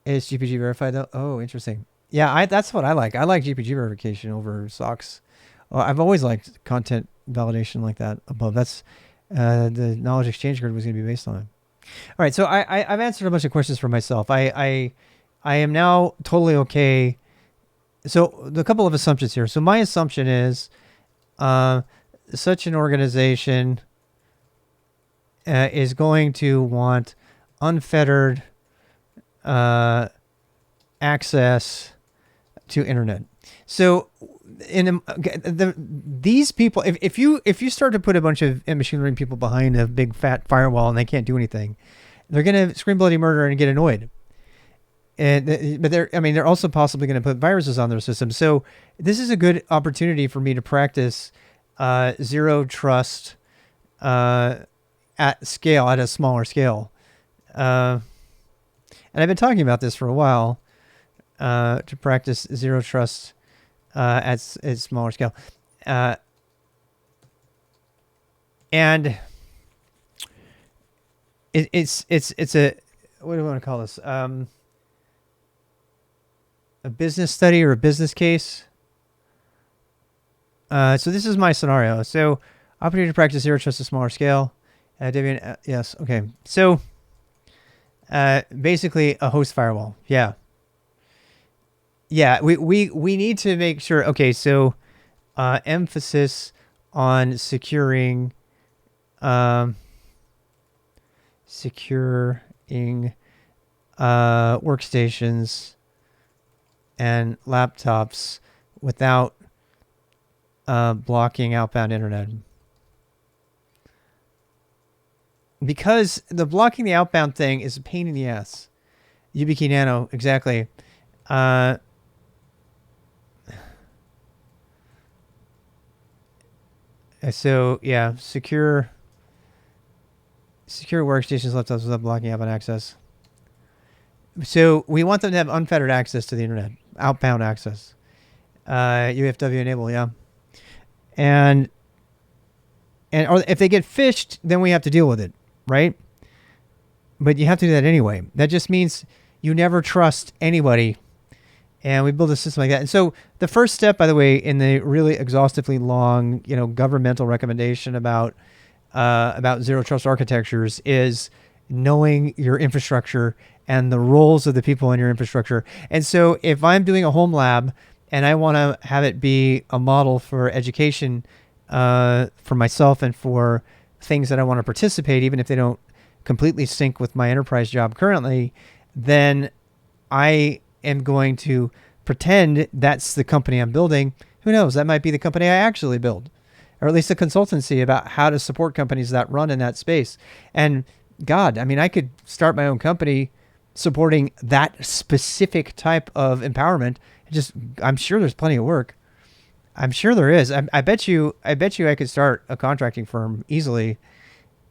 Is GPG verified though? Oh, interesting. Yeah, that's what I like. I like GPG verification over SOCs. I've always liked content validation like that above. That's the knowledge exchange grid was going to be based on it. All right, so I've answered a bunch of questions for myself. I am now totally okay. So a couple of assumptions here. So my assumption is such an organization is going to want unfettered access to internet. So these people, if you start to put a bunch of machine learning people behind a big fat firewall and they can't do anything, they're going to scream bloody murder and get annoyed. But they're also possibly going to put viruses on their system. So this is a good opportunity for me to practice zero trust at scale, at a smaller scale. And I've been talking about this for a while, to practice zero trust at smaller scale. And it's a, what do I want to call this? A business study or a business case. So this is my scenario. So opportunity to practice zero trust at smaller scale. Debian, yes. Okay. So basically a host firewall. Yeah. Yeah. We need to make sure. Okay. So emphasis on securing workstations and laptops without blocking outbound internet. Because the blocking the outbound thing is a pain in the ass. YubiKey Nano, exactly. Uh, so yeah, secure workstations, laptops without blocking out on access. So we want them to have unfettered access to the internet, outbound access. UFW enable, yeah. And or if they get phished, then we have to deal with it, right? But you have to do that anyway. That just means you never trust anybody. And we build a system like that. And so the first step, by the way, in the really exhaustively long, governmental recommendation about zero trust architectures is knowing your infrastructure and the roles of the people in your infrastructure. And so if I'm doing a home lab and I want to have it be a model for education for myself and for things that I want to participate, even if they don't completely sync with my enterprise job currently, then I am going to pretend that's the company I'm building. Who knows? That might be the company I actually build, or at least a consultancy about how to support companies that run in that space. And God, I mean, I could start my own company supporting that specific type of empowerment. I'm sure there's plenty of work. I'm sure there is. I bet you I could start a contracting firm easily,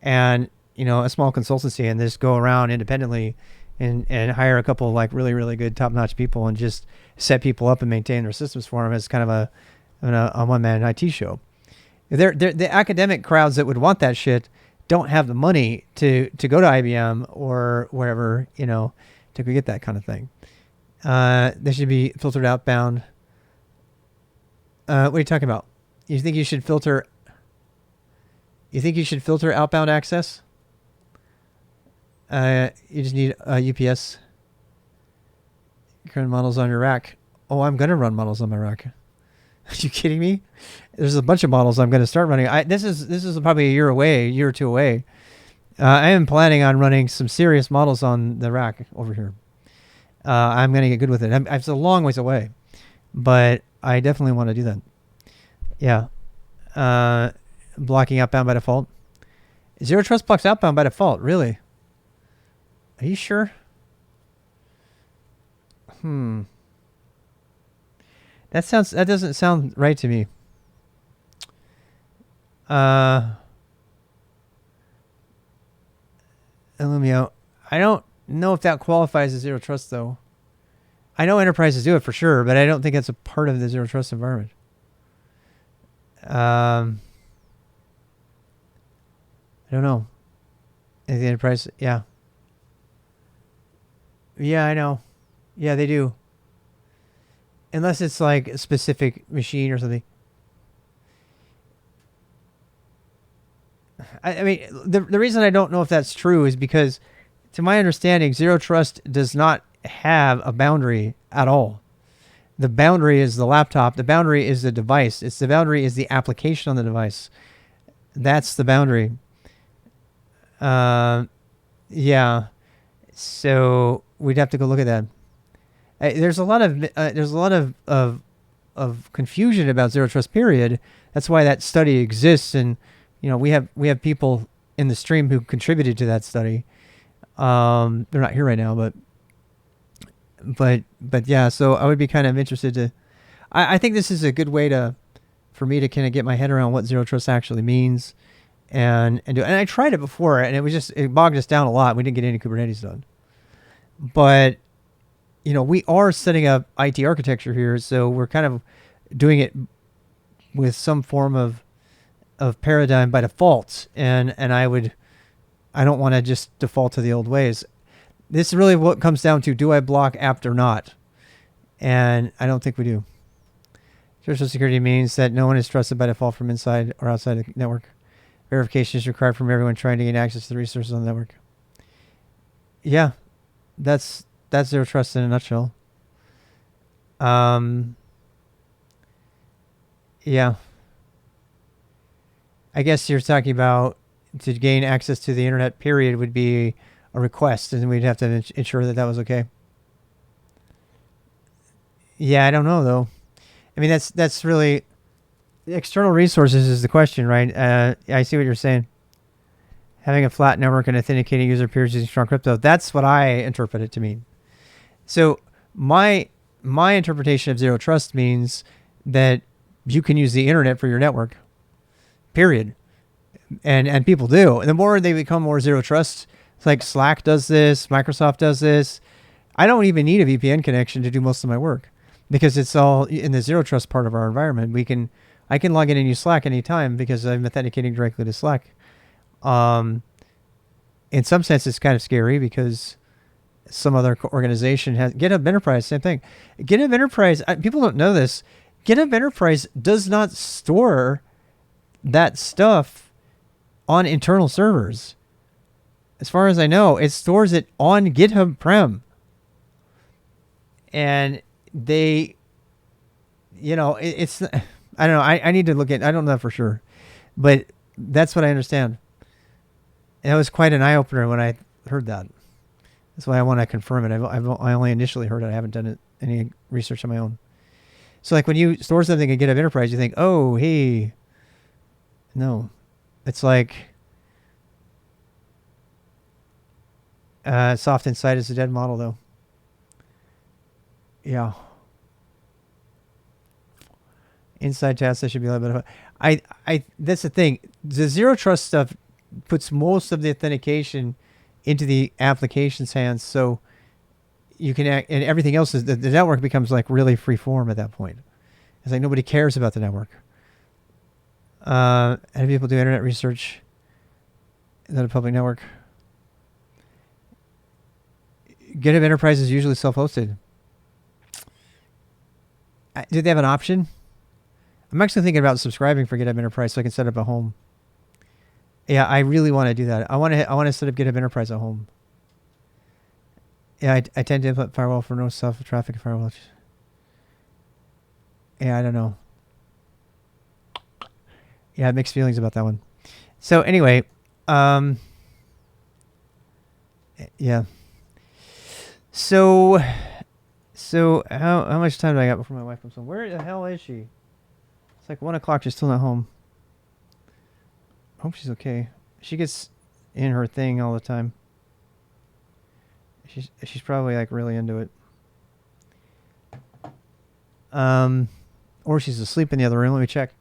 and a small consultancy, and just go around independently and hire a couple of like really, really good top-notch people and just set people up and maintain their systems for them as kind of a one-man IT show. The academic crowds that would want that shit don't have the money to go to IBM or wherever, to go get that kind of thing. They should be filtered outbound. What are you talking about? You think you should filter outbound access? You just need UPS. Run models on your rack. Oh, I'm going to run models on my rack. Are you kidding me? There's a bunch of models I'm going to start running. This is probably a year or two away. I am planning on running some serious models on the rack over here. I'm going to get good with it. It's a long ways away, but I definitely want to do that. Yeah. Blocking outbound by default. Zero Trust blocks outbound by default. Really? Are you sure? That doesn't sound right to me. Illumio. I don't know if that qualifies as Zero Trust, though. I know enterprises do it for sure, but I don't think that's a part of the Zero Trust environment. I don't know. The enterprise, yeah. Yeah, I know. Yeah, they do. Unless it's like a specific machine or something. I mean, the reason I don't know if that's true is because, to my understanding, Zero Trust does not have a boundary at all. The boundary is the laptop. The boundary is the device. The boundary is the application on the device. That's the boundary. Yeah. So we'd have to go look at that. There's a lot of confusion about Zero Trust. Period. That's why that study exists, and we have people in the stream who contributed to that study. They're not here right now, but yeah. So I would be kind of interested to. I think this is a good way for me to kind of get my head around what Zero Trust actually means, and do. And I tried it before, and it bogged us down a lot. We didn't get any Kubernetes done, but we are setting up IT architecture here, so we're kind of doing it with some form of paradigm by default, and I don't want to just default to the old ways. This is really what comes down to: do I block apt or not? And I don't think we do. Social security means that no one is trusted by default from inside or outside the network. Verification is required from everyone trying to gain access to the resources on the network. Yeah, that's Zero Trust in a nutshell. Yeah. I guess you're talking about to gain access to the internet, period, would be a request, and we'd have to ensure that was okay. Yeah, I don't know, though. I mean, that's really... External resources is the question, right? I see what you're saying. Having a flat network and authenticating user peers using strong crypto. That's what I interpret it to mean. So my interpretation of zero trust means that you can use the internet for your network. Period. And people do. And the more they become more zero trust, it's like Slack does this, Microsoft does this. I don't even need a VPN connection to do most of my work because it's all in the zero trust part of our environment. I can log in and use Slack anytime because I'm authenticating directly to Slack. In some sense, it's kind of scary because some other organization has GitHub Enterprise, same thing. GitHub Enterprise, people don't know this. GitHub Enterprise does not store that stuff on internal servers. As far as I know, it stores it on GitHub Prem. And they, it's, I don't know. I need to look at, I don't know for sure, but that's what I understand. And it was quite an eye opener when I heard that. That's why I want to confirm it. I only initially heard it. I haven't done any research on my own. So like when you store something in GitHub Enterprise, you think, oh, hey, no, it's like soft inside is a dead model though. Yeah. Inside tasks, that should be a little bit of that's the thing. The zero trust stuff puts most of the authentication into the application's hands, so you can act, and everything else is the network becomes like really free form at that point. It's like nobody cares about the network. How do people do internet research? Is that a public network? GitHub Enterprise is usually self-hosted. Do they have an option? I'm actually thinking about subscribing for GitHub Enterprise so I can set up a home. Yeah, I really want to do that. I want to set up GitHub Enterprise at home. Yeah, I tend to implement Firewall for no self-traffic firewall. Yeah, I don't know. Yeah, mixed feelings about that one. So anyway, yeah. So how much time do I got before my wife comes home? Where the hell is she? It's like 1 o'clock. She's still not home. Hope she's okay. She gets in her thing all the time. She's probably like really into it. Or she's asleep in the other room. Let me check.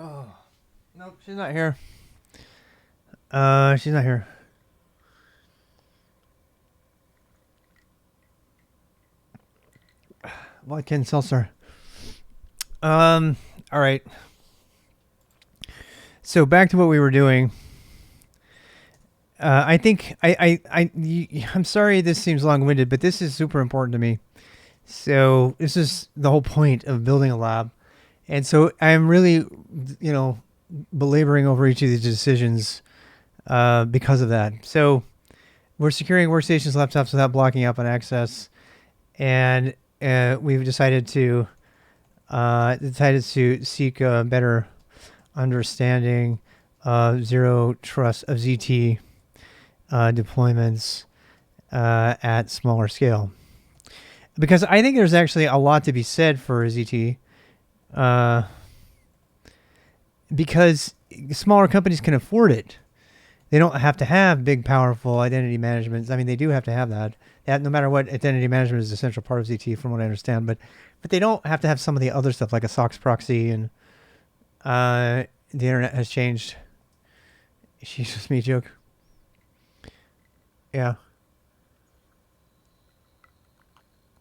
Oh, nope, she's not here. She's not here. Vodka and seltzer. All right. So back to what we were doing. I think I'm sorry this seems long-winded, but this is super important to me. So this is the whole point of building a lab. And so I'm really, belaboring over each of these decisions because of that. So we're securing workstations, laptops without blocking up on access. And we've decided to seek a better understanding of zero trust of ZT deployments at smaller scale, because I think there's actually a lot to be said for ZT, because smaller companies can afford it. They don't have to have big, powerful identity management. I mean, they do have to have that. No matter what, identity management is an essential part of ZT, from what I understand. But they don't have to have some of the other stuff like a SOX proxy, and the internet has changed. She's just me joke. Yeah.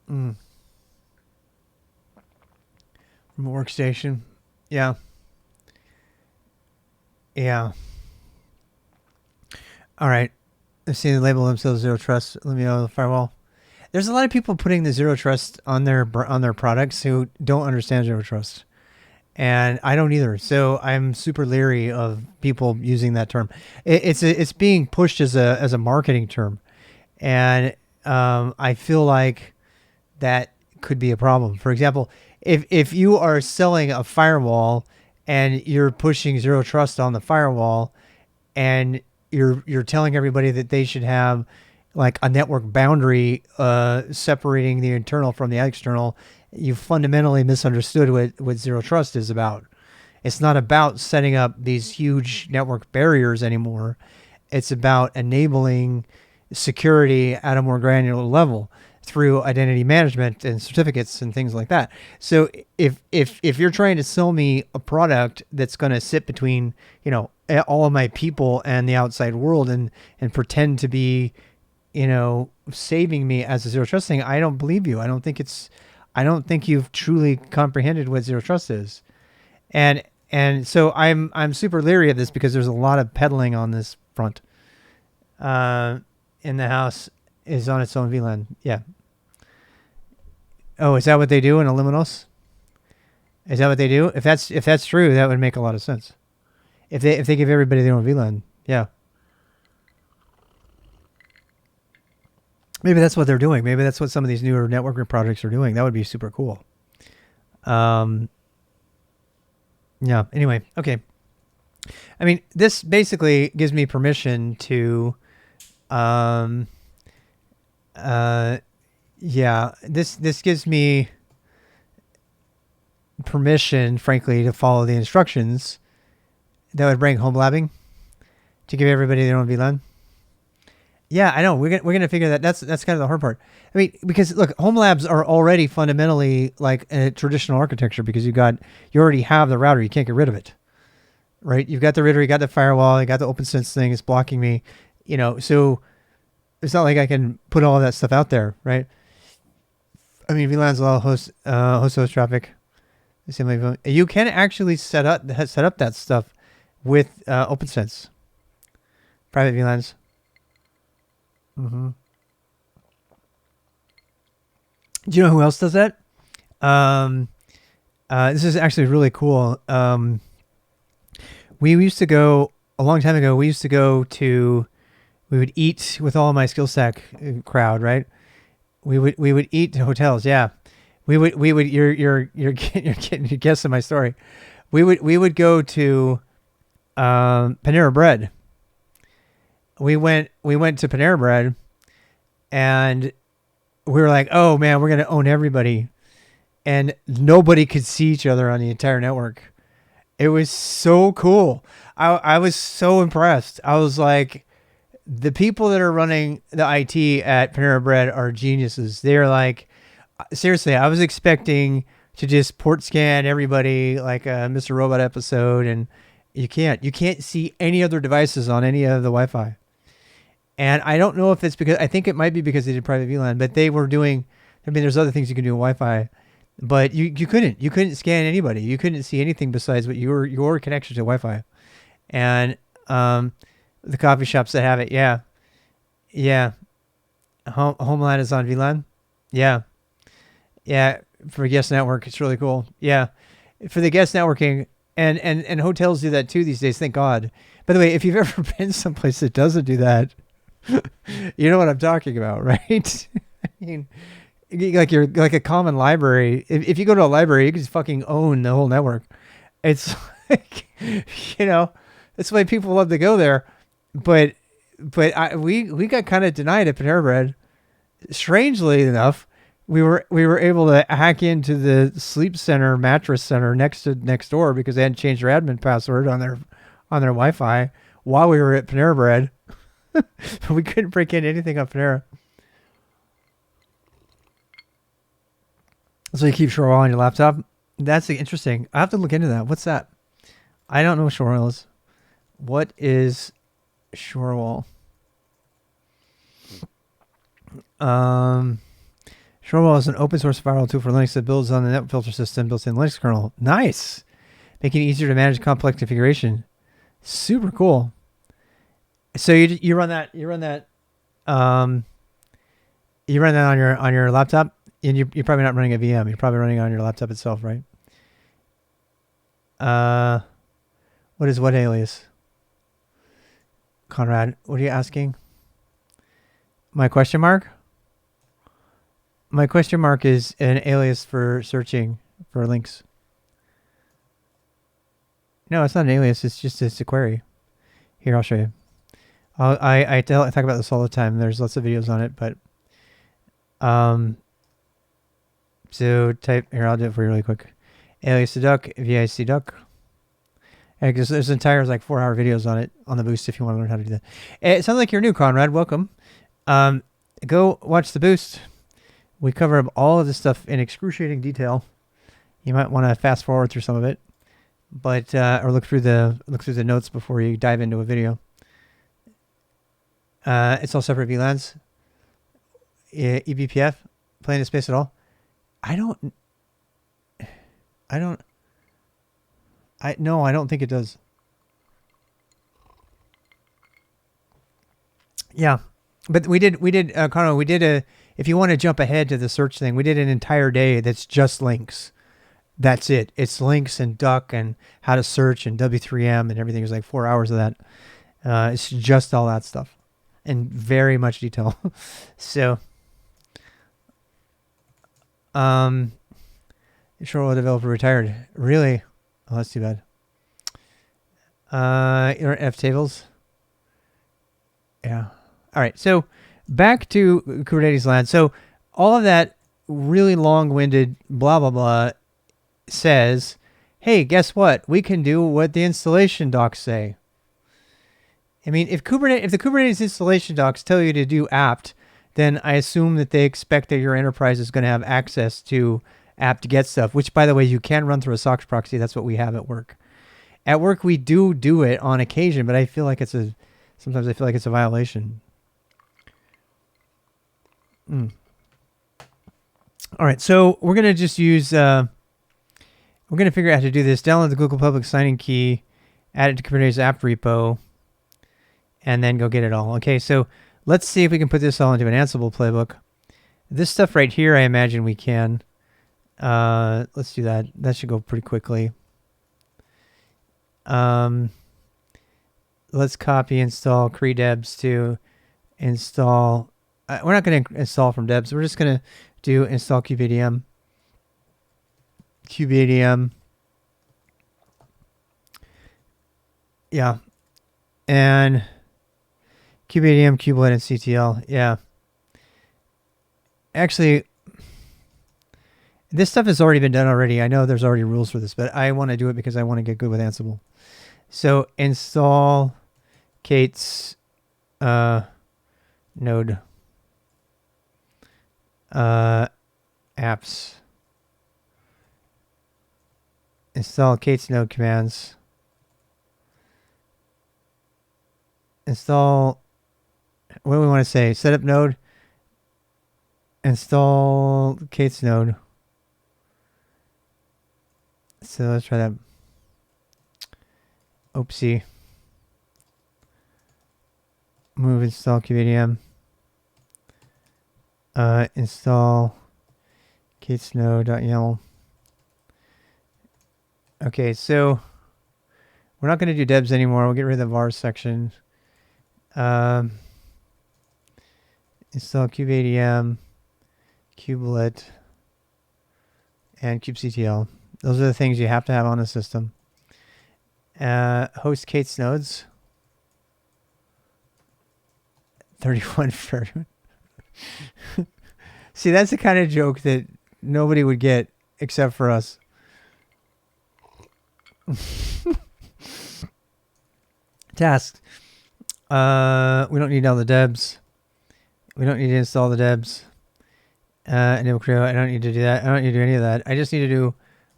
From a workstation. Yeah. Yeah. All right. Let's see. They label themselves zero trust. Let me know the firewall. There's a lot of people putting the zero trust on their products who don't understand zero trust, and I don't either. So I'm super leery of people using that term. It's being pushed as a marketing term, and I feel like that could be a problem. For example, if you are selling a firewall and you're pushing zero trust on the firewall, and you're telling everybody that they should have like a network boundary separating the internal from the external, you fundamentally misunderstood what zero trust is about. It's not about setting up these huge network barriers anymore. It's about enabling security at a more granular level through identity management and certificates and things like that. So if you're trying to sell me a product that's going to sit between, all of my people and the outside world and pretend to be, saving me as a zero trust thing, I don't believe you. I don't think you've truly comprehended what zero trust is. And so I'm super leery of this because there's a lot of peddling on this front. In the house is on its own VLAN. Yeah. Oh, is that what they do in a Liminals? Is that what they do? If that's true, that would make a lot of sense. If they give everybody their own VLAN, yeah. Maybe that's what they're doing. Maybe that's what some of these newer networking projects are doing. That would be super cool. Yeah. Anyway, okay. I mean, this basically gives me permission to, yeah, this gives me permission, frankly, to follow the instructions that would bring Homelabbing to give everybody their own VLAN. Yeah, I know. We're gonna figure that. That's kind of the hard part. I mean, because look, home labs are already fundamentally like a traditional architecture because you already have the router. You can't get rid of it, right? You've got the router, you got the firewall, you got the OpenSense thing. It's blocking me, So it's not like I can put all of that stuff out there, right? I mean, VLAN's a lot of host traffic. You can actually set up that stuff with OpenSense, private VLANs. Mm-hmm. Do you know who else does that? This is actually really cool. We used to go a long time ago. We would eat with all of my skill stack crowd, right? We would eat to hotels. Yeah, we would. You're guessing my story. We would go to Panera Bread. We went to Panera Bread, and we were like, "Oh man, we're gonna own everybody," and nobody could see each other on the entire network. It was so cool. I was so impressed. I was like, the people that are running the IT at Panera Bread are geniuses. They're like, seriously, I was expecting to just port scan everybody like a Mr. Robot episode, and you can't see any other devices on any of the Wi-Fi. And I don't know if it's because, I think it might be because they did private VLAN, but they were doing, I mean, there's other things you can do in Wi-Fi, but you couldn't scan anybody. You couldn't see anything besides what your connection to Wi-Fi. And The coffee shops that have it. Yeah. Yeah. Homeland is on VLAN. Yeah. Yeah. For guest network, it's really cool. Yeah. For the guest networking, and hotels do that too these days. Thank God. By the way, if you've ever been someplace that doesn't do that, you know what I'm talking about, right? I mean, like you're like a common library. If you go to a library, you can just fucking own the whole network. It's like, that's why people love to go there. But we got kind of denied at Panera Bread. Strangely enough, we were able to hack into the sleep center mattress center next door because they hadn't changed their admin password on their Wi-Fi while we were at Panera Bread. We couldn't break in anything on Panera. So you keep Firewall on your laptop. That's interesting. I have to look into that. What's that? I don't know what Firewall is. What is Firewall? Firewall is an open source firewall tool for Linux that builds on the net filter system built in Linux kernel. Nice. Making it easier to manage complex configuration. Super cool. So you run that on your laptop, and you're probably not running a VM. You're probably running it on your laptop itself, right? What is what alias? Conrad, what are you asking? My question mark? My question mark is an alias for searching for links. No, it's not an alias. It's a query. Here, I'll show you. I talk about this all the time. There's lots of videos on it, but so type here. I'll do it for you really quick. Alias to duck, vic duck. Because there's entire 4-hour videos on it on the Boost if you want to learn how to do that. It sounds like you're new, Conrad. Welcome. Go watch the Boost. We cover all of this stuff in excruciating detail. You might want to fast forward through some of it, but or look through the notes before you dive into a video. It's all separate VLANs. eBPF playing in space at all? I don't think it does. Yeah, but we did Conrad, we did a, if you want to jump ahead to the search thing, we did an entire day that's just links. That's it. It's links and duck and how to search and W3M and everything. It was 4 hours of that. It's just all that stuff in very much detail. So, Firewall developer retired. Really? Oh, that's too bad. F tables. Yeah. All right. So back to Kubernetes land. So all of that really long-winded blah blah blah says, hey, guess what? We can do what the installation docs say. I mean, if the Kubernetes installation docs tell you to do apt, then I assume that they expect that your enterprise is going to have access to apt get stuff, which, by the way, you can run through a SOX proxy. That's what we have at work. At work, we do it on occasion, but I feel like sometimes I feel like it's a violation. All right, so we're going to just use, we're going to figure out how to do this. Download the Google Public Signing Key, add it to Kubernetes apt repo, and then go get it all. Okay, so let's see if we can put this all into an Ansible playbook. This stuff right here, I imagine we can. Let's do that. That should go pretty quickly. Let's copy install debs to install. We're not going to install from debs. We're just going to do install kubeadm. Yeah. And kubeadm, kubelet, and ctl. Yeah. Actually, this stuff has already been done already. I know there's already rules for this, but I want to do it because I want to get good with Ansible. So install Kate's node apps. Install Kate's node commands. Install, what do we want to say? Setup node. Install Kate's node. So let's try that. Oopsie. move install kubeadm. Install ksnow.yaml. Okay, so we're not going to do debs anymore. We'll get rid of the var section. Install kubeadm, kubelet, and kubectl. Those are the things you have to have on the system. Host Kate's nodes. 31 for everyone. See, that's the kind of joke that nobody would get except for us. Tasks. We don't need all the debs. We don't need to install the debs. Enable crew. I don't need to do that. I don't need to do any of that. I just need to do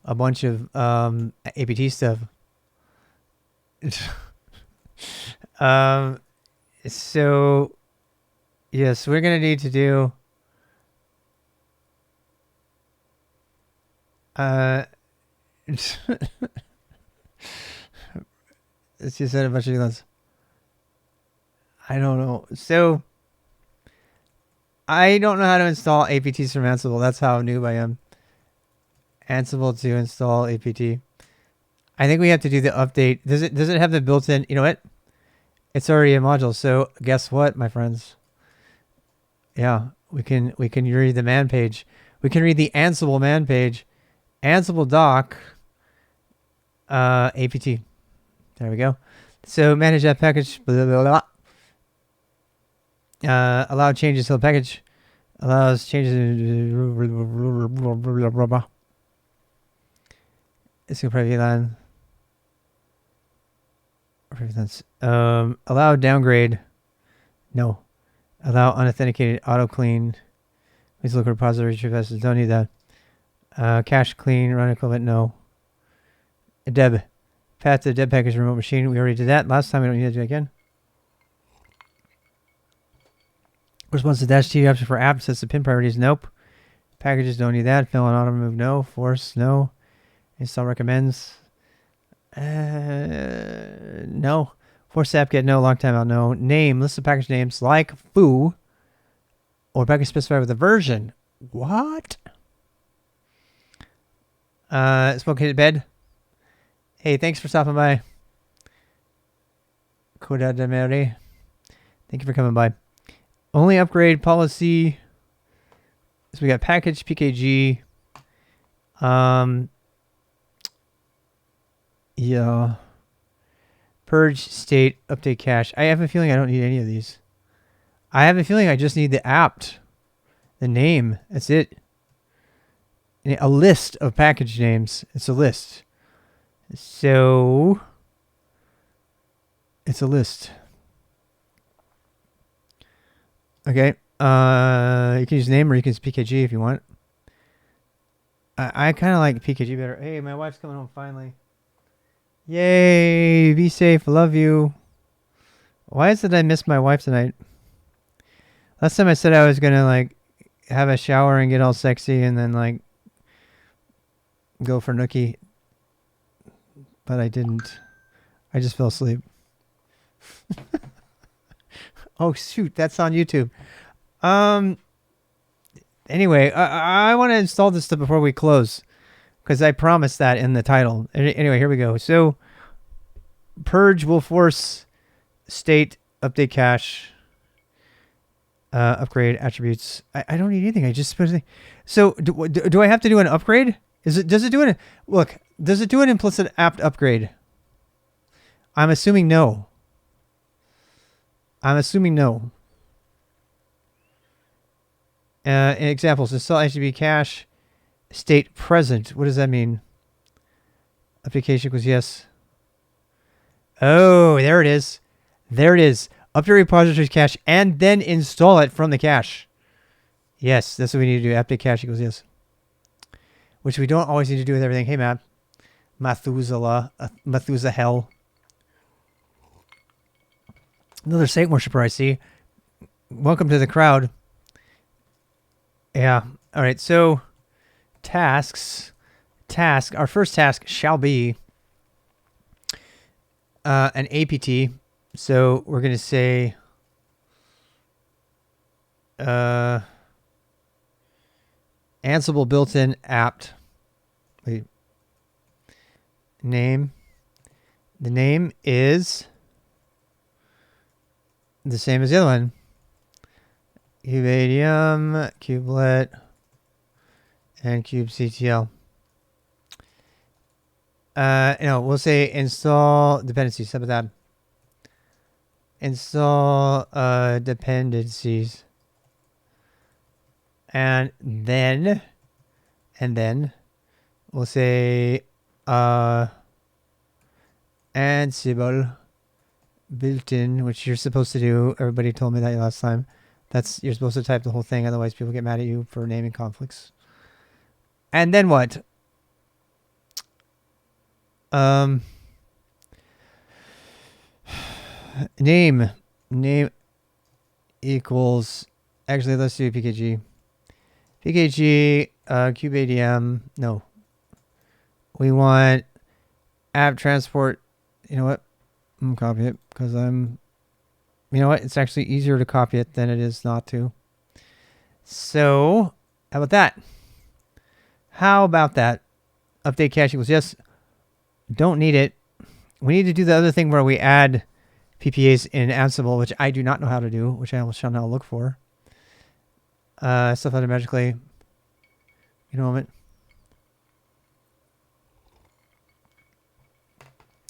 a bunch of apt stuff. So yes, we're gonna need to do let's just add a bunch of new ones. I don't know. So I don't know how to install apts from Ansible. That's how noob I am. Ansible to install apt. I think we have to do the update. Does it have the built-in? You know what? It's already a module. So guess what, my friends? Yeah, we can read the man page. We can read the Ansible man page. Ansible doc apt. There we go. So manage that package. Blah, blah, blah. Allow changes to the package. Allows changes. It's gonna probably line. Allow downgrade. No. Allow unauthenticated auto clean. Please look at repository requests. Don't need that. Cache clean. Run equivalent. No. A deb. Path to the deb package remote machine. We already did that last time. We don't need to do it again. Response to dash T option for app sets the pin priorities. Nope. Packages don't need that. Fill and auto remove. No. Force. No. Install recommends. No. Force app get no. Log timeout. No. Name. List of package names like foo or package specified with a version. What? Smoke hit bed. Hey, thanks for stopping by. kubeadm. Thank you for coming by. Only upgrade policy. So we got package pkg. Yeah. Purge state update cache. I have a feeling I don't need any of these. I have a feeling I just need the apt, the name. That's it. A list of package names. It's a list. So it's a list. Okay. You can use name or you can use PKG if you want. I kind of like PKG better. Hey, my wife's coming home finally. Yay! Be safe. Love you. Why is it I missed my wife tonight? Last time I said I was gonna like have a shower and get all sexy and then like go for nookie, but I didn't. I just fell asleep. Oh shoot, that's on YouTube. Anyway, I want to install this stuff before we close because I promised that in the title. Anyway, here we go. So purge will force state update cache upgrade attributes. I don't need anything. I just supposed. So do I have to do an upgrade? Does it do it? Look, does it do an implicit apt upgrade? I'm assuming no. Examples: install HTTP cache state present. What does that mean? Application equals yes. Oh, there it is. Update repositories cache and then install it from the cache. Yes, that's what we need to do. Update cache equals yes. Which we don't always need to do with everything. Hey, Matt. Methuselah. Hell. Another Satan worshiper I see. Welcome to the crowd. Yeah. All right. So tasks. Our first task shall be an APT. So we're going to say Ansible built-in apt. Wait. Name. The name is the same as the other one. Kubeadm, kubelet, and kubectl. No, we'll say install dependencies. How about that? Install dependencies. And then we'll say Ansible built-in, which you're supposed to do. Everybody told me that last time. You're supposed to type the whole thing, otherwise people get mad at you for naming conflicts. And then what? Name equals, actually let's do pkg kubeadm. No, we want app transport. You know what, I'm gonna copy it because you know what, it's actually easier to copy it than it is not to. So how about that? Update cache equals yes. Don't need it. We need to do the other thing where we add PPAs in Ansible, which I do not know how to do, which I shall now look for. Stuff automatically. You know what?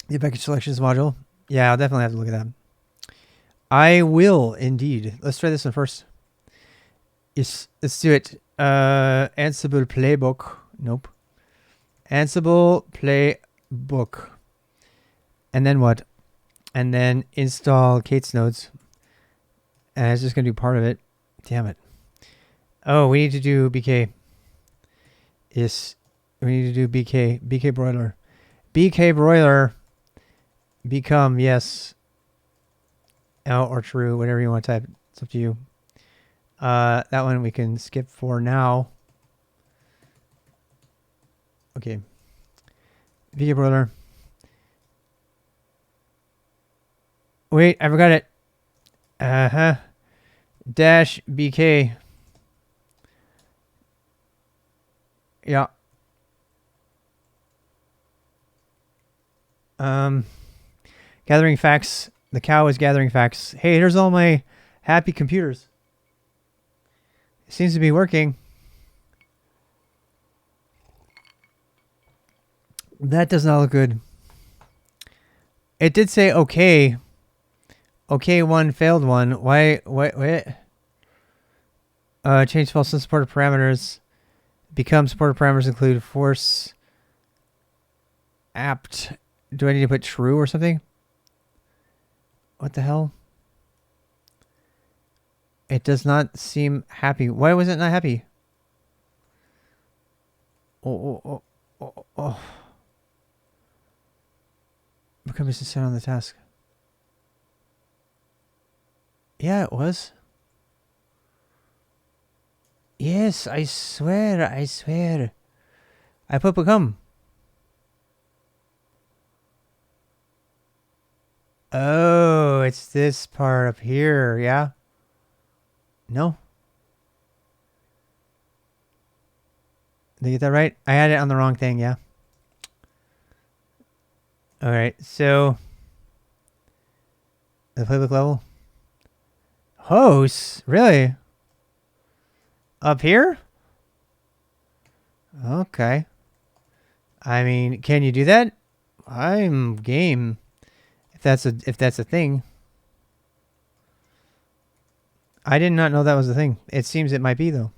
The package selections module. Yeah, I'll definitely have to look at that. I will indeed. Let's try this one first. Yes, let's do it. Ansible playbook. Nope. Ansible playbook. And then what? And then install Kate's nodes. And it's just going to do part of it. Damn it. Oh, we need to do BK. Yes. We need to do BK. BK broiler. BK broiler. Become yes. Or true. Whatever you want to type. It's up to you. That one we can skip for now. Okay. BK broiler. Wait, I forgot it. Dash BK. Yeah. Gathering facts. The cow is gathering facts. Hey, here's all my happy computers. It seems to be working. That does not look good. It did say okay. Okay, one failed one. Why? Wait. Change false unsupported parameters. Become supported parameters include force apt. Do I need to put true or something? What the hell? It does not seem happy. Why was it not happy? Oh. Become assistant on the task. Yeah, it was. Yes, I swear. I put become. Oh, it's this part up here, yeah? No. Did I get that right? I had it on the wrong thing, yeah? Alright, so the playbook level. Hosts? Really? Up here? Okay. I mean, can you do that? I'm game. If that's a thing. I did not know that was a thing. It seems it might be though.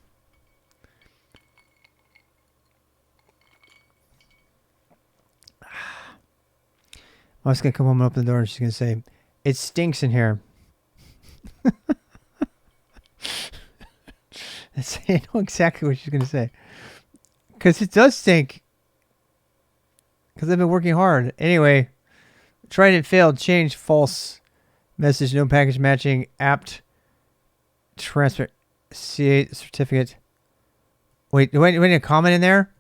I was gonna come home and open the door and she's gonna say, "It stinks in here." I know exactly what she's gonna say. Because it does stink. Because I've been working hard. Anyway, tried it, failed. Change false message. No package matching. Apt transfer. C8 certificate. Wait, do I need a comment in there?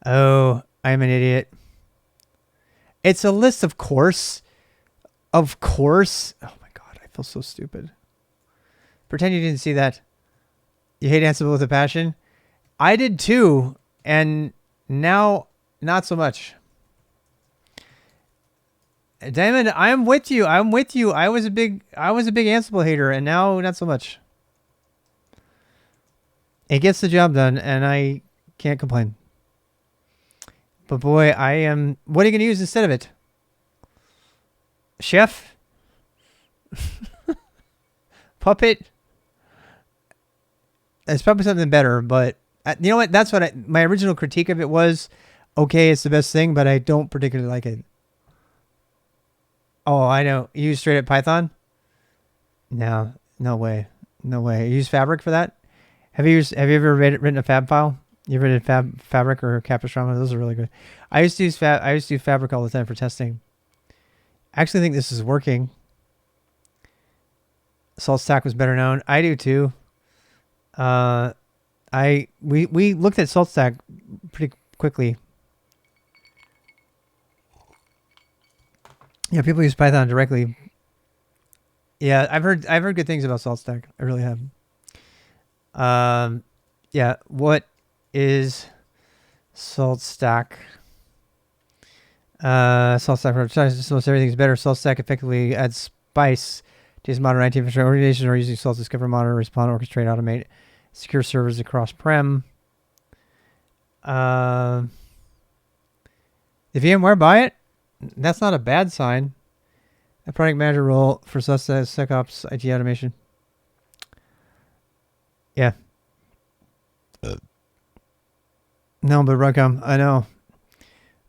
Oh, I'm an idiot. It's a list of course. Of course. Oh my god, I feel so stupid. Pretend you didn't see that. You hate Ansible with a passion. I did too, and now not so much. Damon, I'm with you. I'm with you. I was a big Ansible hater, and now not so much. It gets the job done, and I can't complain. But boy, I am. What are you going to use instead of it? Chef? Puppet? It's probably something better, but you know what? That's what my original critique of it was. Okay, it's the best thing, but I don't particularly like it. Oh, I know. You use straight up Python? No, no way. No way. You use Fabric for that? Have you ever written a fab file? You ever written Fabric or Capistrano? Those are really good. I used to use Fabric all the time for testing. I actually think this is working. Salt Stack was better known. I do too. We looked at Salt Stack pretty quickly. Yeah, people use Python directly. Yeah, I've heard good things about Salt Stack. I really have. Yeah, what is Salt Stack? Salt Stack for almost everything's better. Salt Stack effectively adds spice to its modern IT infrastructure. Organizations are using Salt to discover, monitor, respond, orchestrate, automate, secure servers across prem. The VMware buy it? That's not a bad sign. A product manager role for SecOps IT automation. Yeah. No, but Ruckum, I know.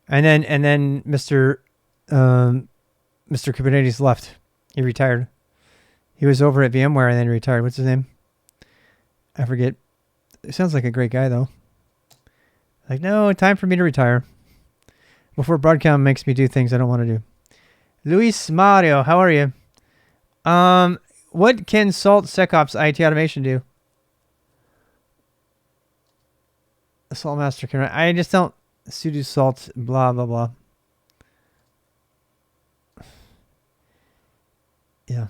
And then Mr. Kubernetes left. He retired. He was over at VMware and then retired. What's his name? I forget. It sounds like a great guy though. Like, no, time for me to retire. Before Broadcom makes me do things I don't want to do. Luis Mario, how are you? What can Salt SecOps IT automation do? Salt Master can. I just don't sudo salt blah blah blah. Yeah.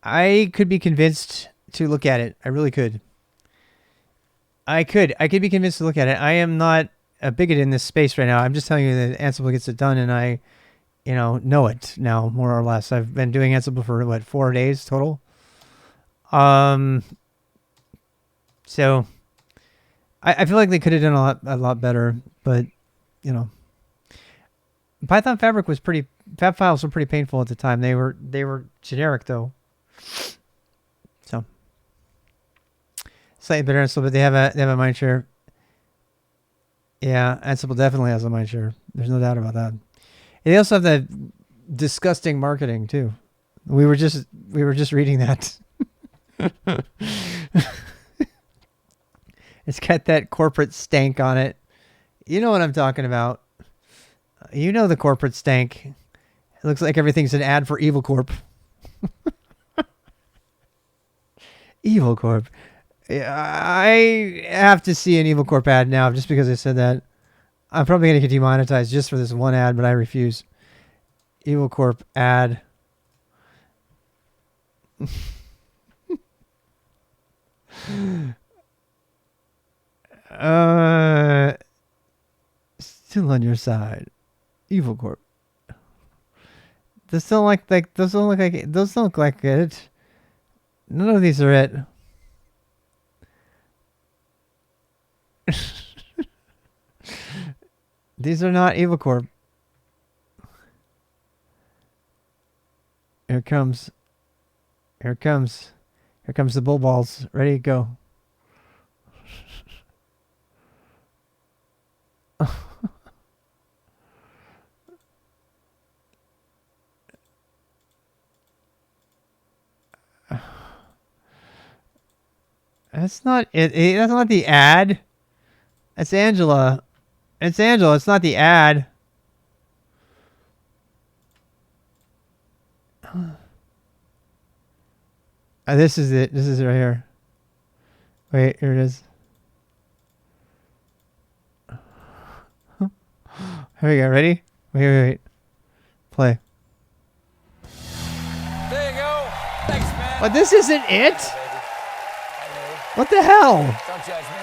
I could be convinced to look at it. I really could. I could be convinced to look at it. I am not a bigot in this space right now. I'm just telling you that Ansible gets it done, and I, know it now more or less. I've been doing Ansible for what, 4 days total. So I feel like they could have done a lot better, but Python Fabric was Fab files were pretty painful at the time. They were generic though. So slightly better Ansible, but they have a mind share. Yeah, Ansible definitely has a mind share. There's no doubt about that. And they also have the disgusting marketing too. We were just reading that. It's got that corporate stank on it. You know what I'm talking about. You know the corporate stank. It looks like everything's an ad for Evil Corp. Evil Corp. I have to see an Evil Corp ad now just because I said that. I'm probably going to get demonetized just for this one ad, but I refuse. Evil Corp ad. Still on your side. Evil Corp. Those don't look like it. None of these are it. These are not Evil Corp. Here comes the bull balls. Ready to go. That's not it. That's not the ad. That's Angela. It's Angela. It's not the ad. This is it. This is it right here. Wait, here it is. Here we go. Ready? Wait. Play. There you go. Thanks, man. But this isn't it. What the hell? Don't judge me.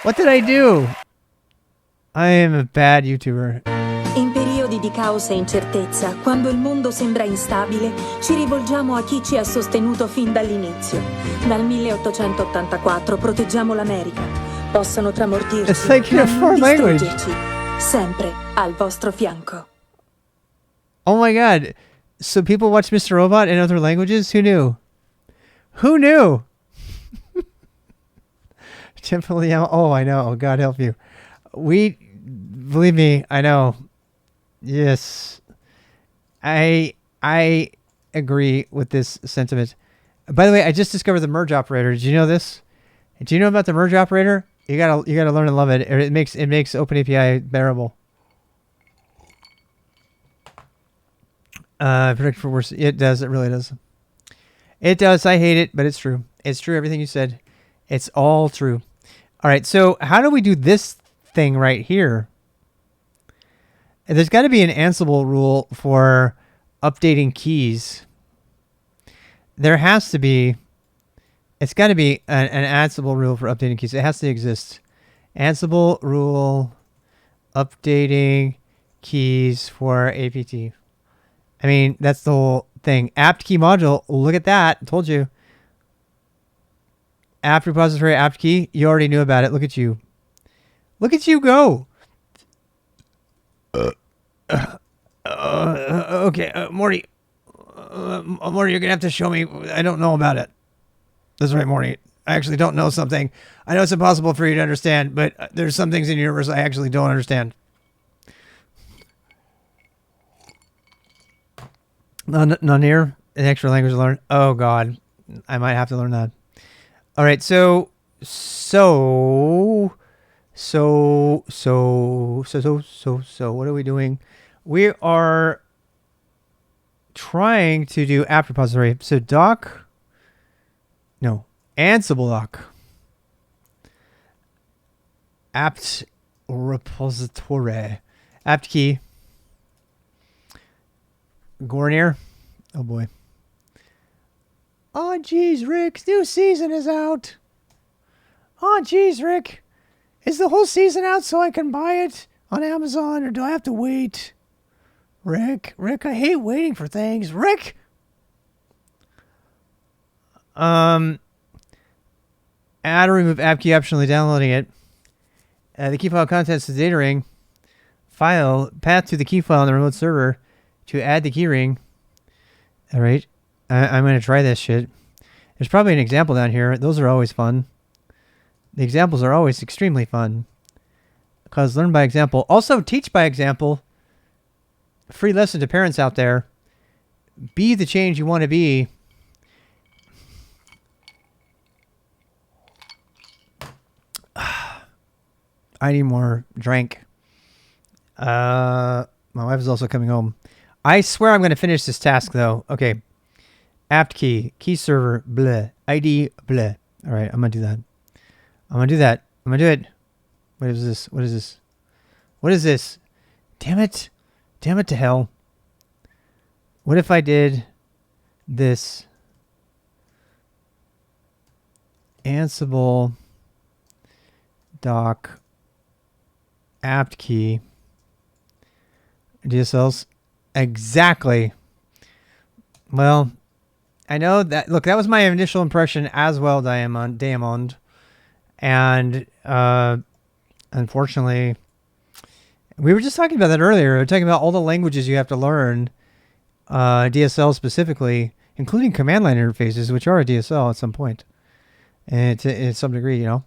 What did I do? I am a bad YouTuber. In periodi di caos e incertezza, quando il mondo sembra instabile, ci rivolgiamo a chi ci ha sostenuto fin dall'inizio. Dal 1884 proteggiamo l'America. Possono tramortirci, It's like in a ma non foreign language. distruggerci. Sempre al vostro fianco. Oh my god. So people watch Mr. Robot in other languages? Who knew? Who knew? Oh, I know. God help you. Believe me, I know. Yes. I agree with this sentiment. By the way, I just discovered the merge operator. Did you know this? Do you know about the merge operator? You gotta learn and love it. It makes OpenAPI bearable. Predict for worse. It does. It really does. It does. I hate it, but it's true. It's true. Everything you said. It's all true. All right. So how do we do this thing right here? There's got to be an Ansible rule for updating keys. There has to be. It's got to be an Ansible rule for updating keys. It has to exist. Ansible rule updating keys for APT. I mean, that's the whole thing. Apt key module. Look at that. I told you. Apt repository, apt key. You already knew about it. Look at you. Look at you go. Okay, Morty. Morty, you're going to have to show me. I don't know about it. That's right, Morty. I actually don't know something. I know it's impossible for you to understand, but there's some things in the universe I actually don't understand. None here? An extra language to learn? Oh, God. I might have to learn that. All right, so what are we doing? We are trying to do apt repository. So Ansible doc. Apt repository. Apt key. Gornier. Oh boy. Oh geez, Rick, new season is out. Oh geez, Rick. Is the whole season out so I can buy it on Amazon, or do I have to wait? Rick, I hate waiting for things. Rick! Add or remove app key optionally downloading it. The key file contents the data ring. File, path to the key file on the remote server to add the key ring. All right. I'm going to try this shit. There's probably an example down here. Those are always fun. The examples are always extremely fun. Because learn by example. Also, teach by example. Free lesson to parents out there. Be the change you want to be. I need more drink. My wife is also coming home. I swear I'm going to finish this task, though. Okay. Apt key. Key server. Bleh. ID. Bleh. All right. I'm going to do that. I'm going to do it. What is this? What is this? Damn it. Damn it to hell. What if I did this? Ansible doc apt key DSLs. Exactly. Well, I know that. Look, that was my initial impression as well, Diamond. And unfortunately, we were just talking about that earlier. We were talking about all the languages you have to learn, DSL specifically, including command line interfaces, which are a DSL at some point, and to some degree, you know.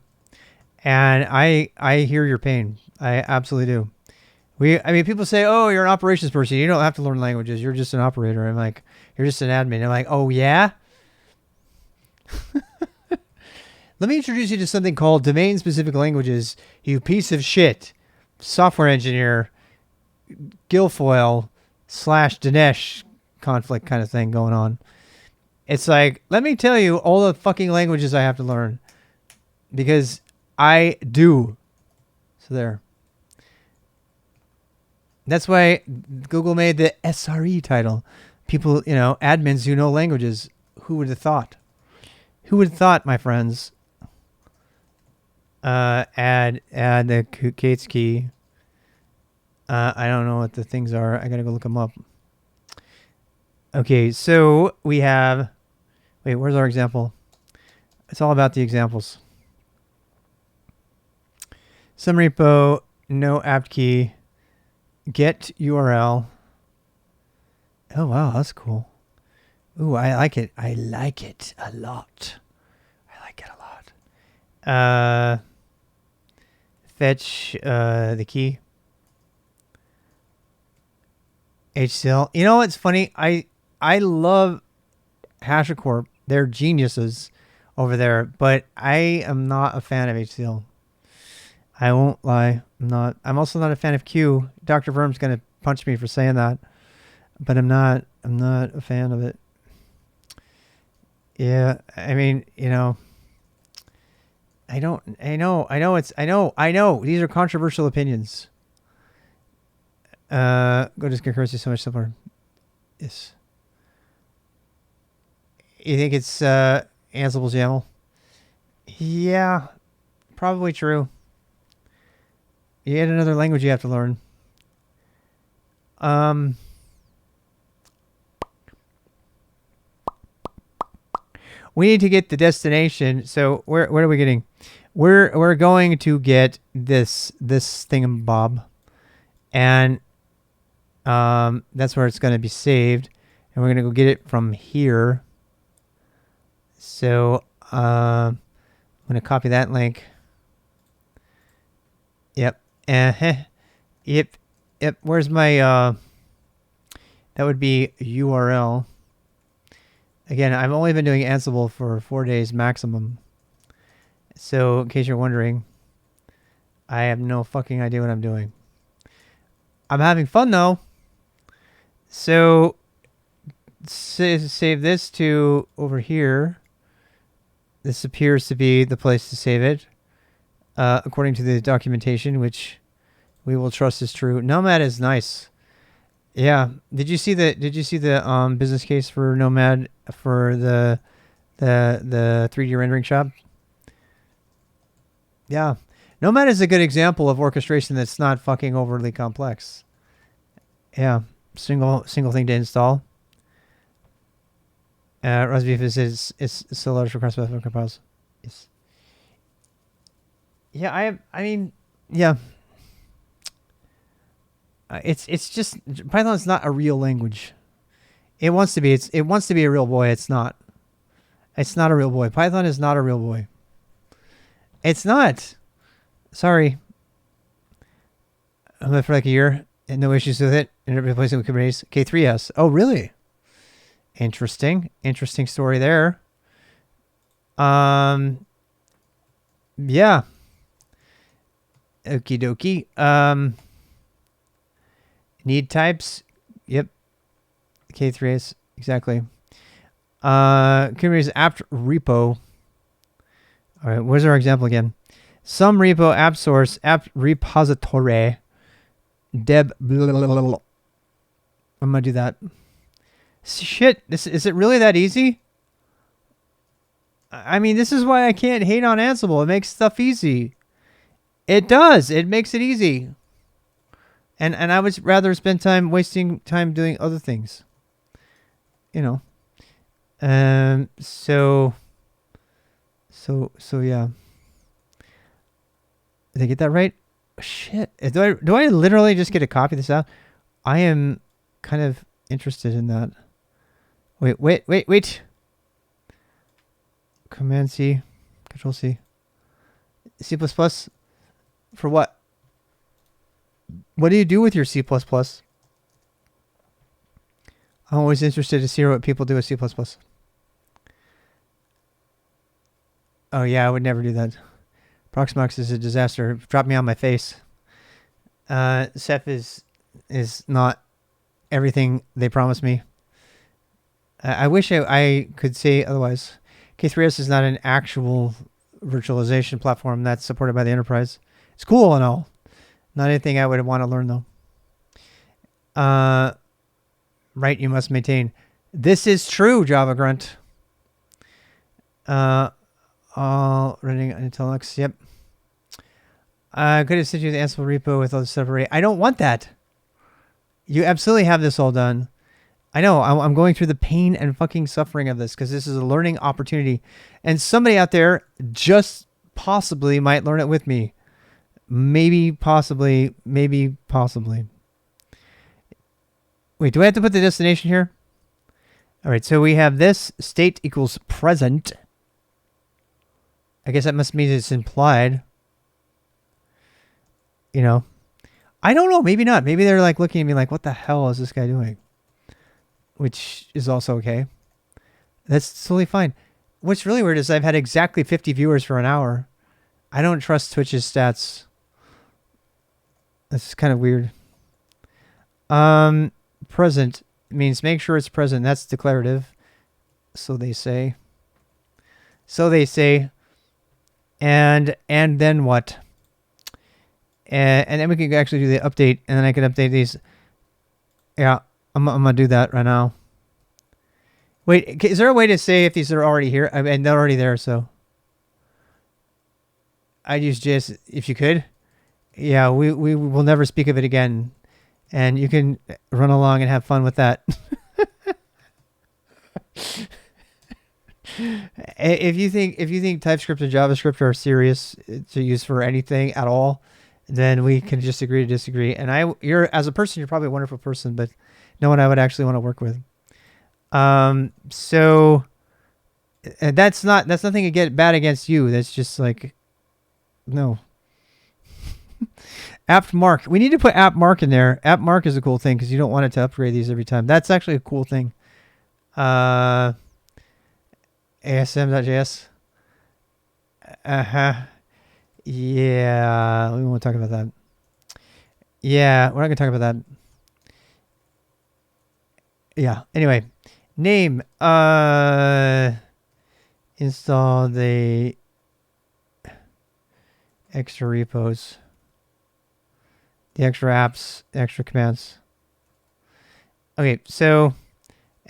And I hear your pain. I absolutely do. I mean, people say, "Oh, you're an operations person. You don't have to learn languages. You're just an operator." I'm like, "You're just an admin." I'm like, "Oh yeah." Let me introduce you to something called domain-specific languages. You piece of shit, software engineer, Guilfoyle / Dinesh conflict kind of thing going on. It's like, let me tell you all the fucking languages I have to learn, because I do. So there. That's why Google made the SRE title. People, admins who know languages. Who would have thought? Who would have thought, my friends? Add the Kate's key. I don't know what the things are. I gotta go look them up. Okay, so we have. Wait, where's our example? It's all about the examples. Some repo, no apt key, get URL. Oh wow, that's cool. Ooh, I like it. I like it a lot. I like it a lot. Fetch the key. HCL. You know what's funny? I love HashiCorp. They're geniuses over there, but I am not a fan of HCL. I won't lie. I'm not. I'm also not a fan of Q. Dr. Verm's gonna punch me for saying that, but I'm not a fan of it. Yeah, I mean, you know, I know. These are controversial opinions. Go to concurrency so much simpler. Yes. You think it's Ansible's YAML? Yeah, probably true. Yet another language you have to learn. We need to get the destination. So where are we getting? We're going to get this thingamabob, and that's where it's going to be saved, and we're going to go get it from here. So I'm going to copy that link. Yep. Yep. Where's my that would be URL. Again, I've only been doing Ansible for 4 days maximum. So in case you're wondering, I have no fucking idea what I'm doing. I'm having fun though. So save this to over here. This appears to be the place to save it. According to the documentation, which we will trust is true. Nomad is nice. Yeah. Did you see the business case for Nomad for the 3D rendering shop? Yeah. Nomad is a good example of orchestration that's not fucking overly complex. Yeah. Single thing to install. Raspberry is so large for cross-platform compiles. Yes. Yeah, I mean, yeah. It's just Python's not a real language. It wants to be. It wants to be a real boy. It's not. It's not a real boy. Python is not a real boy. It's not. Sorry. I lived for like a year and no issues with it. Ended up replacing it with Kubernetes. K3s. Oh, really? Interesting. Interesting story there. Yeah. Okie dokie. Need types. Yep. K3s. Exactly. Kubernetes apt repo. All right. Where's our example again? Some repo, app source, app repository, deb. Blah, blah, blah, blah. I'm going to do that. Shit. Is it really that easy? I mean, this is why I can't hate on Ansible. It makes stuff easy. It does. It makes it easy. And I would rather spend time wasting time doing other things. You know. So yeah. Did I get that right? Shit. Do I literally just get to copy this out? I am kind of interested in that. Wait. Command C, Control C. C++ for what? What do you do with your C++? I'm always interested to see what people do with C++. Oh yeah, I would never do that. Proxmox is a disaster. Drop me on my face. Ceph is not everything they promised me. I wish I could say otherwise. K3s is not an actual virtualization platform that's supported by the enterprise. It's cool and all. Not anything I would want to learn though. Right, you must maintain. This is true, Java Grunt. All running until Linux. Yep. I could have sent you the Ansible repo with all the stuff already. I don't want that. You absolutely have this all done. I know. I'm going through the pain and fucking suffering of this because this is a learning opportunity. And somebody out there just possibly might learn it with me. Maybe, possibly. Wait, do I have to put the destination here? All right, so we have this state equals present. I guess that must mean it's implied. You know, I don't know. Maybe not. Maybe they're like looking at me like, what the hell is this guy doing? Which is also okay. That's totally fine. What's really weird is I've had exactly 50 viewers for an hour. I don't trust Twitch's stats. That's kind of weird. Present means make sure it's present. That's declarative. So they say. And then what? And then we can actually do the update, and then I can update these. Yeah, I'm gonna do that right now. Wait, is there a way to say if these are already here? I mean, they're already there, so I'd use JS if you could. Yeah, we will never speak of it again, and you can run along and have fun with that. If you think TypeScript and JavaScript are serious to use for anything at all, then we can just agree to disagree. And you're as a person, you're probably a wonderful person, but no one I would actually want to work with. So that's nothing to get bad against you. That's just like, no. Apt mark. We need to put apt mark in there. Apt mark is a cool thing because you don't want it to upgrade these every time. That's actually a cool thing. ASM.js. Yeah, we won't talk about that. Yeah, we're not gonna talk about that. Yeah. Anyway, name. Install the extra repos, the extra apps, the extra commands. Okay, so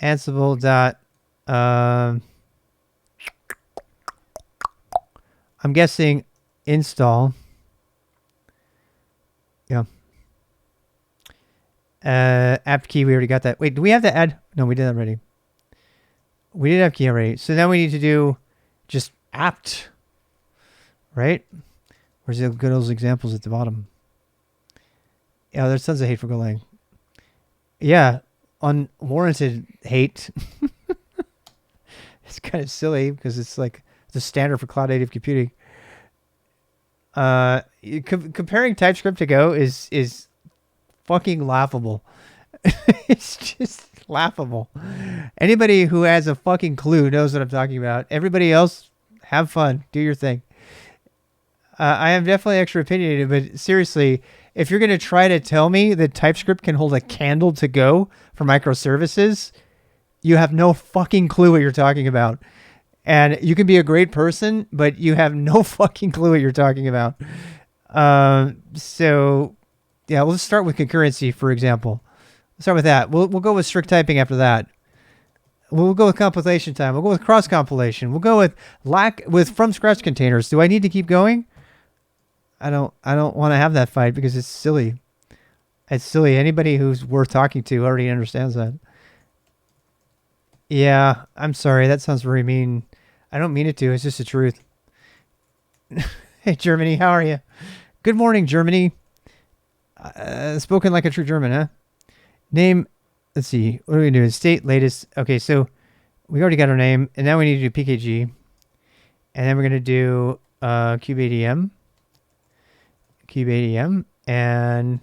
Ansible dot. I'm guessing install. Yeah. Apt key, we already got that. Wait, do we have to add? No, we did that already. We did have key already. So now we need to do just apt, right? Where's the good old examples at the bottom? Yeah, there's tons of hateful Golang. Yeah, unwarranted hate. It's kind of silly because it's like the standard for cloud native computing. Comparing TypeScript to Go is fucking laughable. It's just laughable. Anybody who has a fucking clue knows what I'm talking about. Everybody else, have fun. Do your thing. I am definitely extra opinionated, but seriously, if you're going to try to tell me that TypeScript can hold a candle to Go for microservices, you have no fucking clue what you're talking about. And you can be a great person, but you have no fucking clue what you're talking about. So, yeah, let's start with concurrency, for example. Let's start with that. We'll go with strict typing after that. We'll go with compilation time. We'll go with cross compilation. We'll go with from scratch containers. Do I need to keep going? I don't want to have that fight because it's silly. It's silly. Anybody who's worth talking to already understands that. Yeah, I'm sorry. That sounds very mean. I don't mean it to. It's just the truth. Hey, Germany, how are you? Good morning, Germany. Spoken like a true German, huh? Name, let's see. What are we doing? State, latest. Okay, so we already got our name. And now we need to do PKG. And then we're going to do kubeadm. Kubeadm. And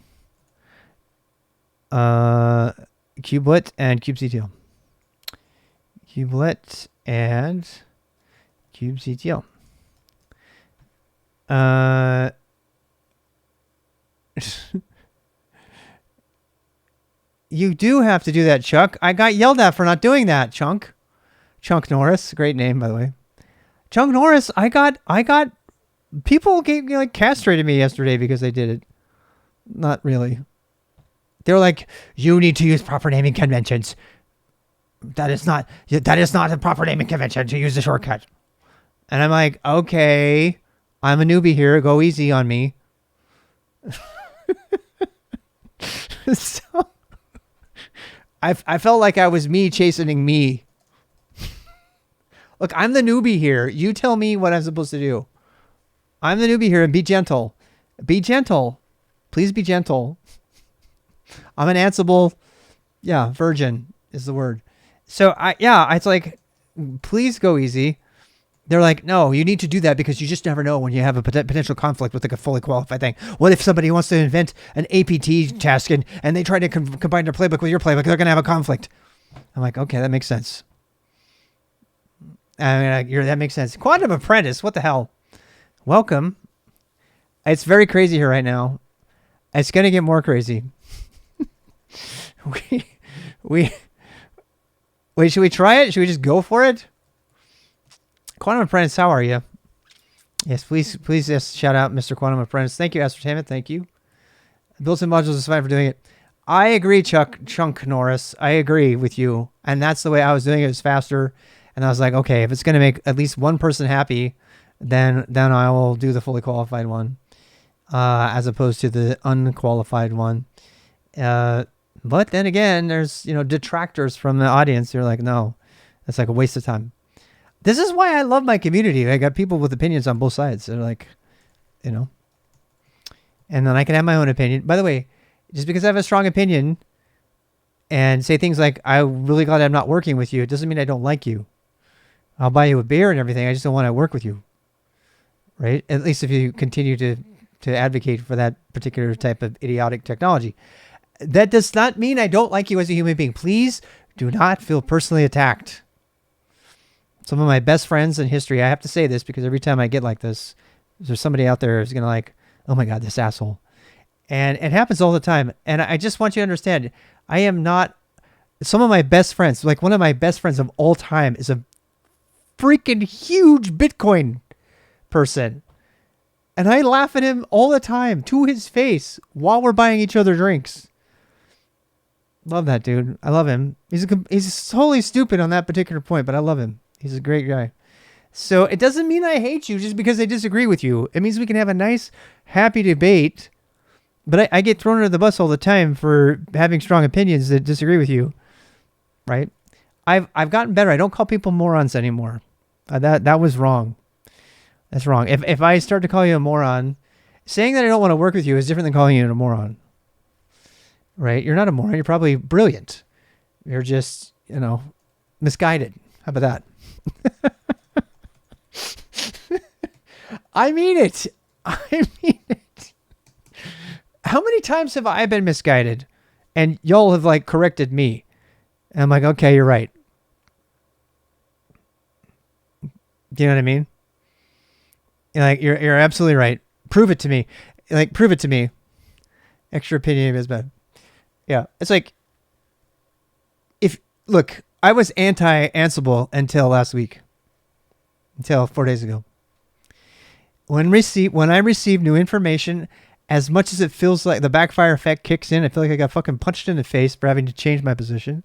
kubelet and kubectl. Kubelet and kubectl. You do have to do that, Chuck. I got yelled at for not doing that, Chunk. Chunk Norris, great name, by the way. Chunk Norris, I got people castrated me yesterday because they did it. Not really. They were like, you need to use proper naming conventions. That is not a proper naming convention to use the shortcut. And I'm like, okay, I'm a newbie here. Go easy on me. So I felt like I was me chastening me. Look, I'm the newbie here. You tell me what I'm supposed to do. I'm the newbie here, and be gentle. Be gentle. Please be gentle. I'm an Ansible, virgin is the word. So it's like, please go easy. They're like, no, you need to do that because you just never know when you have a potential conflict with like a fully qualified thing. What if somebody wants to invent an APT task and they try to combine their playbook with your playbook? They're going to have a conflict. I'm like, okay, that makes sense. I mean, that makes sense. Quantum Apprentice, what the hell? Welcome. It's very crazy here right now. It's going to get more crazy. Wait, should we try it? Should we just go for it? Quantum Apprentice, how are you? Yes, please just shout out Mr. Quantum Apprentice. Thank you, Ascertainment. Thank you. Built-in modules is fine for doing it. I agree, Chunk Norris. I agree with you. And that's the way I was doing it. It was faster. And I was like, okay, if it's going to make at least one person happy, then I will do the fully qualified one, as opposed to the unqualified one. But then again, there's, detractors from the audience. They're like, no, that's like a waste of time. This is why I love my community. I got people with opinions on both sides. They're like, and then I can have my own opinion. By the way, just because I have a strong opinion and say things like, I'm really glad I'm not working with you, it doesn't mean I don't like you. I'll buy you a beer and everything. I just don't want to work with you. Right? At least if you continue to advocate for that particular type of idiotic technology. That does not mean I don't like you as a human being. Please do not feel personally attacked. Some of my best friends in history, I have to say this because every time I get like this, there's somebody out there who's going to like, oh my God, this asshole. And it happens all the time. And I just want you to understand, I am not, some of my best friends, like one of my best friends of all time is a freaking huge Bitcoin person. And I laugh at him all the time to his face while we're buying each other drinks. Love that dude. I love him. He's totally stupid on that particular point, but I love him. He's a great guy. So it doesn't mean I hate you just because I disagree with you. It means we can have a nice, happy debate. But I get thrown under the bus all the time for having strong opinions that disagree with you. Right? I've gotten better. I don't call people morons anymore. That was wrong. That's wrong. If I start to call you a moron, saying that I don't want to work with you is different than calling you a moron. Right? You're not a moron. You're probably brilliant. You're just, misguided. How about that? I mean it. How many times have I been misguided and y'all have like corrected me? And I'm like, okay, you're right. Do you know what I mean? You're absolutely right. Prove it to me. Prove it to me. Extra opinion is bad. Yeah. It's like, look, I was anti-Ansible until last week. Until 4 days ago. When I receive new information, as much as it feels like the backfire effect kicks in, I feel like I got fucking punched in the face for having to change my position.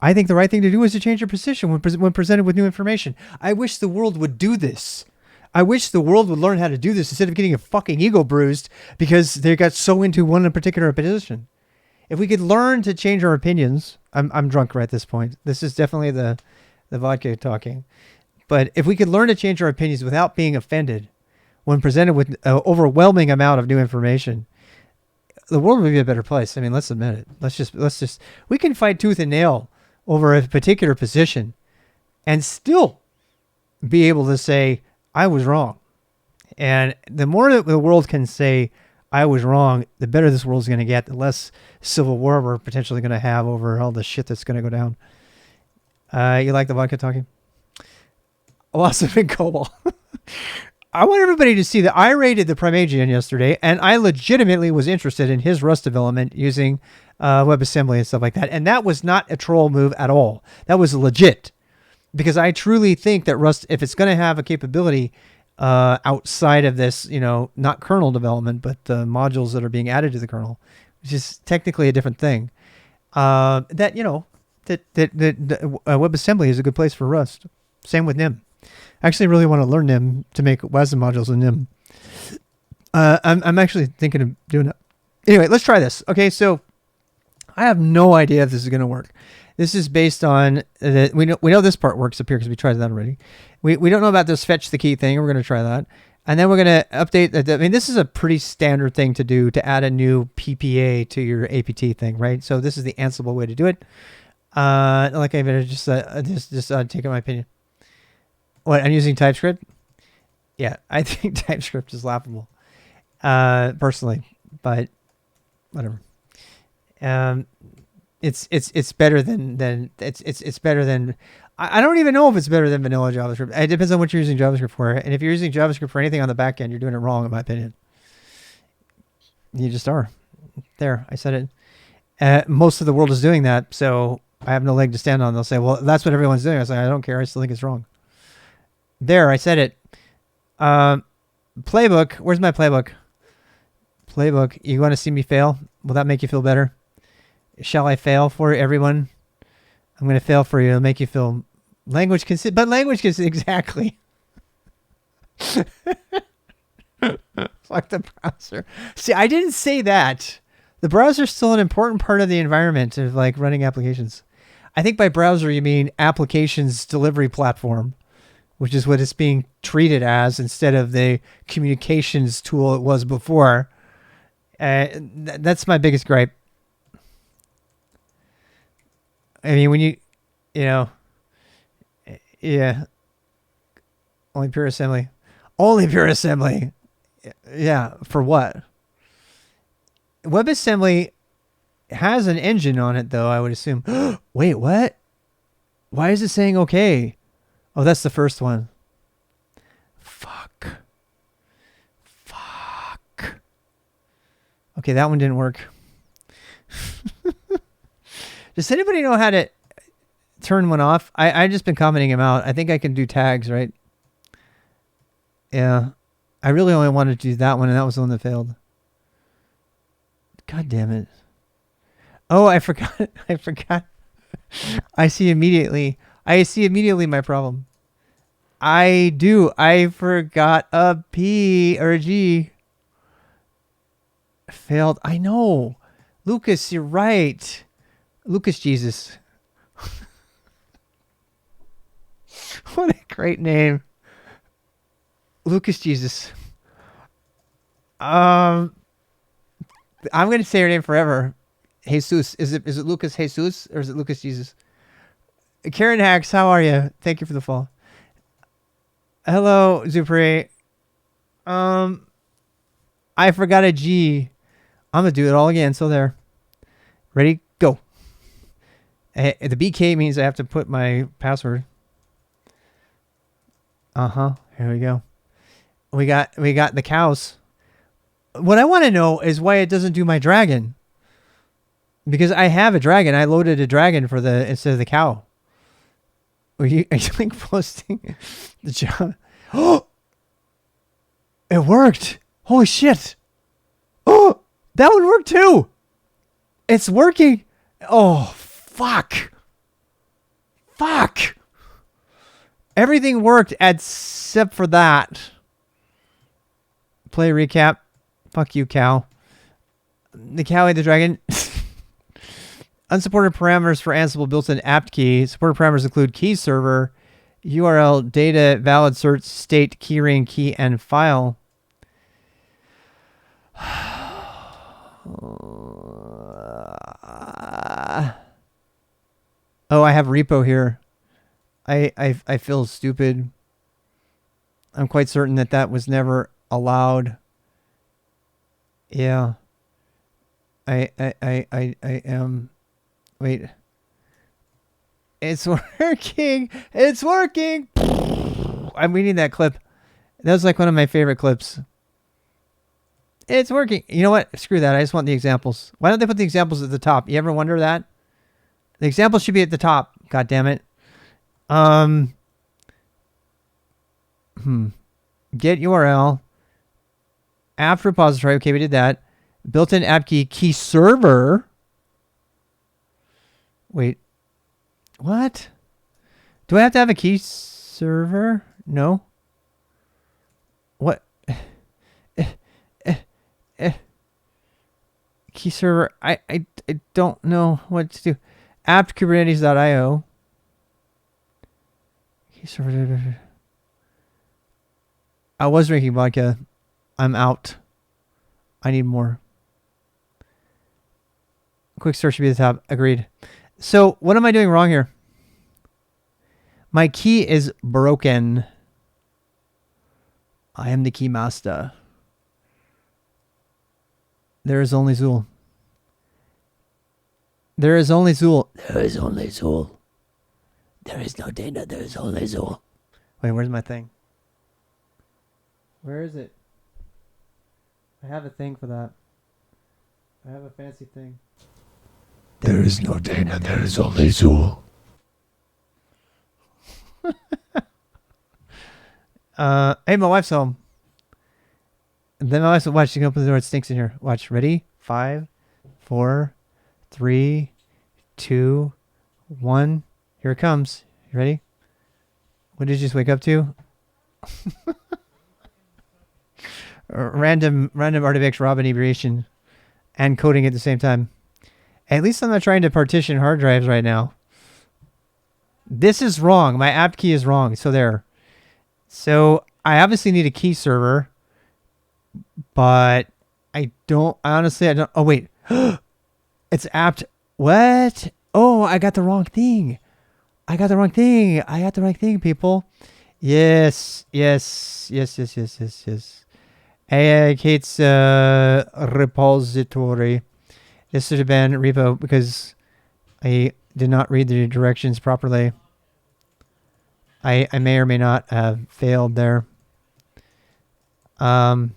I think the right thing to do is to change your position when presented with new information. I wish the world would do this. I wish the world would learn how to do this instead of getting a fucking ego bruised because they got so into one particular position. If we could learn to change our opinions, I'm drunk right at this point. This is definitely the vodka talking. But if we could learn to change our opinions without being offended when presented with an overwhelming amount of new information, the world would be a better place. I mean, let's admit it. Let's just, we can fight tooth and nail over a particular position and still be able to say, I was wrong. And the more that the world can say, I was wrong, the better this world's going to get, the less civil war we're potentially going to have over all the shit that's going to go down. You like the vodka talking? Lots of big COBOL. I want everybody to see that I rated the Primagian yesterday, and I legitimately was interested in his Rust development using WebAssembly and stuff like that. And that was not a troll move at all. That was legit. Because I truly think that Rust, if it's going to have a capability outside of this, not kernel development, but the modules that are being added to the kernel, which is technically a different thing, that WebAssembly is a good place for Rust. Same with NIM. I actually really want to learn NIM to make WASM modules in NIM. I'm actually thinking of doing that. Anyway, let's try this. Okay, so I have no idea if this is going to work. This is based on we know this part works up here because we tried that already. We don't know about this fetch the key thing. We're going to try that, and then we're going to update. I mean, this is a pretty standard thing to do to add a new PPA to your APT thing, right? So this is the Ansible way to do it. Like I better just taking my opinion. What, I'm using TypeScript? Yeah, I think TypeScript is laughable, personally, but whatever. It's better than it's better than. I don't even know if it's better than vanilla JavaScript. It depends on what you're using JavaScript for, and if you're using JavaScript for anything on the back end, you're doing it wrong, in my opinion. You just are. There, I said it. Most of the world is doing that, so I have no leg to stand on. They'll say, well, that's what everyone's doing. I say, I don't care. I still think it's wrong. There, I said it. Playbook. Where's my playbook? Playbook. You want to see me fail? Will that make you feel better? Shall I fail for everyone? I'm going to fail for you. It'll make you feel language consist, but language consist exactly. Fuck the browser. See, I didn't say that. The browser is still an important part of the environment of like running applications. I think by browser you mean applications delivery platform, which is what it's being treated as instead of the communications tool it was before. That's my biggest gripe. I mean, when yeah, only pure assembly. Yeah, for what? WebAssembly has an engine on it, though, I would assume. Wait, what? Why is it saying okay? Oh, that's the first one. Fuck. Okay, that one didn't work. Does anybody know how to turn one off? I've just been commenting him out. I think I can do tags, right? Yeah. I really only wanted to do that one, and that was the one that failed. God damn it. Oh, I forgot. I see immediately my problem. I do. I forgot a P or a G. Failed. I know. Lucas, you're right. Lucas Jesus. What a great name. Lucas Jesus. I'm going to say her name forever. Jesus. Is it Lucas Jesus or is it Lucas Jesus? Karen Hacks, how are you? Thank you for the follow. Hello, Zupre. I forgot a G. I'm going to do it all again. So there. Ready? Go. The BK means I have to put my password. Here we go. We got the cows. What I want to know is why it doesn't do my dragon. Because I have a dragon. I loaded a dragon for instead of the cow. Are you like posting the job? Oh, it worked. Holy shit. Oh, that one worked too. It's working. Oh, fuck. Everything worked except for that. Play recap. Fuck you, cow. The cow ate the dragon. Unsupported parameters for Ansible built-in apt key. Supported parameters include key server, URL, data, valid search, state, keyring, key, and file. Oh, I have repo here. I feel stupid. I'm quite certain that was never allowed. Yeah. I am. Wait. It's working. It's working. I'm reading that clip. That was like one of my favorite clips. It's working. You know what? Screw that. I just want the examples. Why don't they put the examples at the top? You ever wonder that? The examples should be at the top. God damn it. Get URL. Apt repository. Okay, we did that. Built-in app key server. Wait. What? Do I have to have a key server? No. What? Key server. I don't know what to do. Apt kubernetes.io. Key server. I was drinking vodka. I'm out. I need more. Quick search should be the top. Agreed. So what am I doing wrong here? My key is broken. I am the key master. There is only Zool. There is only Zool. There is only Zool. There is no Dana. There is only Zool. Wait, where's my thing? Where is it? I have a thing for that. I have a fancy thing. There is no Dana. There is only Zool. Hey, my wife's home. And then my wife's watch. She can open the door. It stinks in here. Watch. Ready? 5, 4, 3, 2, 1. Here it comes. You ready? What did you just wake up to? Random artifacts, rob inebriation, and coding at the same time. At least I'm not trying to partition hard drives right now. This is wrong. My apt key is wrong. So there. So I obviously need a key server, but I don't. Honestly, I don't. Oh wait, it's apt. What? Oh, I got the wrong thing. I got the wrong thing. I got the right thing, people. Yes. Kate's repository. This should have been repo because I did not read the directions properly. I may or may not have failed there. Did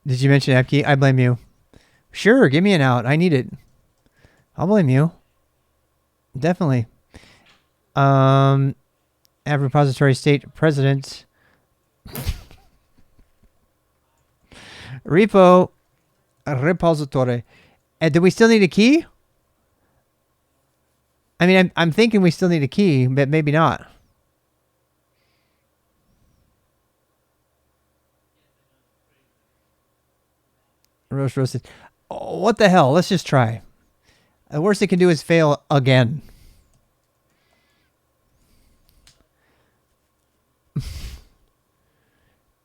you mention AppKey? I blame you. Sure, give me an out. I need it. I'll blame you. Definitely. App repository state president. Repo repository. Do we still need a key? I mean, I'm thinking we still need a key, but maybe not. Roasted. Oh, what the hell? Let's just try. The worst it can do is fail again.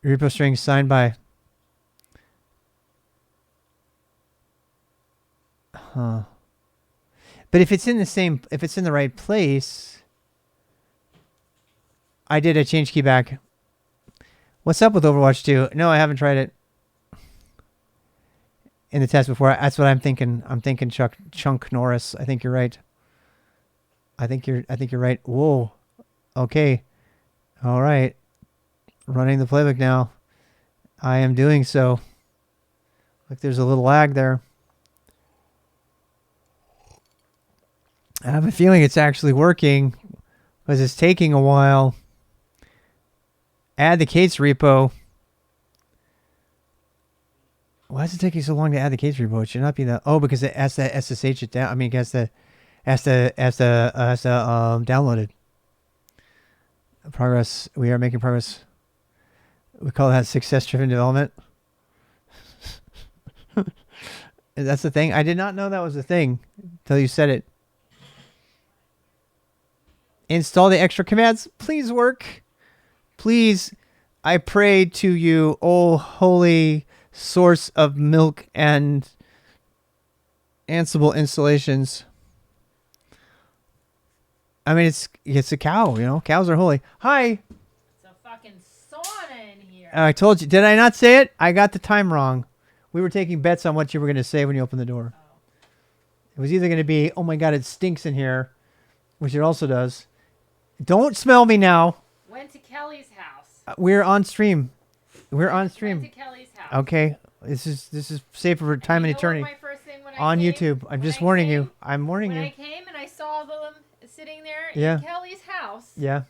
Repo string signed by. Huh. But if it's in the right place, I did a change key back. What's up with Overwatch 2? No, I haven't tried it in the test before. That's what I'm thinking. I'm thinking Chunk Norris. I think you're right. I think you're right. Whoa. Okay. All right. Running the playbook now. I am doing so. Like there's a little lag there. I have a feeling it's actually working because it's taking a while. Add the Kate's repo. Why is it taking so long to add the Kate's repo? It should not be that. Oh, because it has to SSH it down. I mean, it has to download it. Progress. We are making progress. We call that success-driven development. That's the thing. I did not know that was a thing until you said it. Install the extra commands. Please work. Please, I pray to you, oh holy source of milk and Ansible installations. I mean, it's a cow, you know. Cows are holy. Hi. It's a fucking sauna in here. I told you. Did I not say it? I got the time wrong. We were taking bets on what you were going to say when you opened the door. Oh. It was either going to be, oh my God, it stinks in here, which it also does. Don't smell me now. Went to Kelly's house. We're on stream. We're on Went stream. to Kelly's house. Okay. This is safe for time and you know what eternity. my first thing when I On came? YouTube. I'm When just I warning came- you. I'm warning When I you. came and I saw them sitting there Yeah. in Kelly's house, Yeah.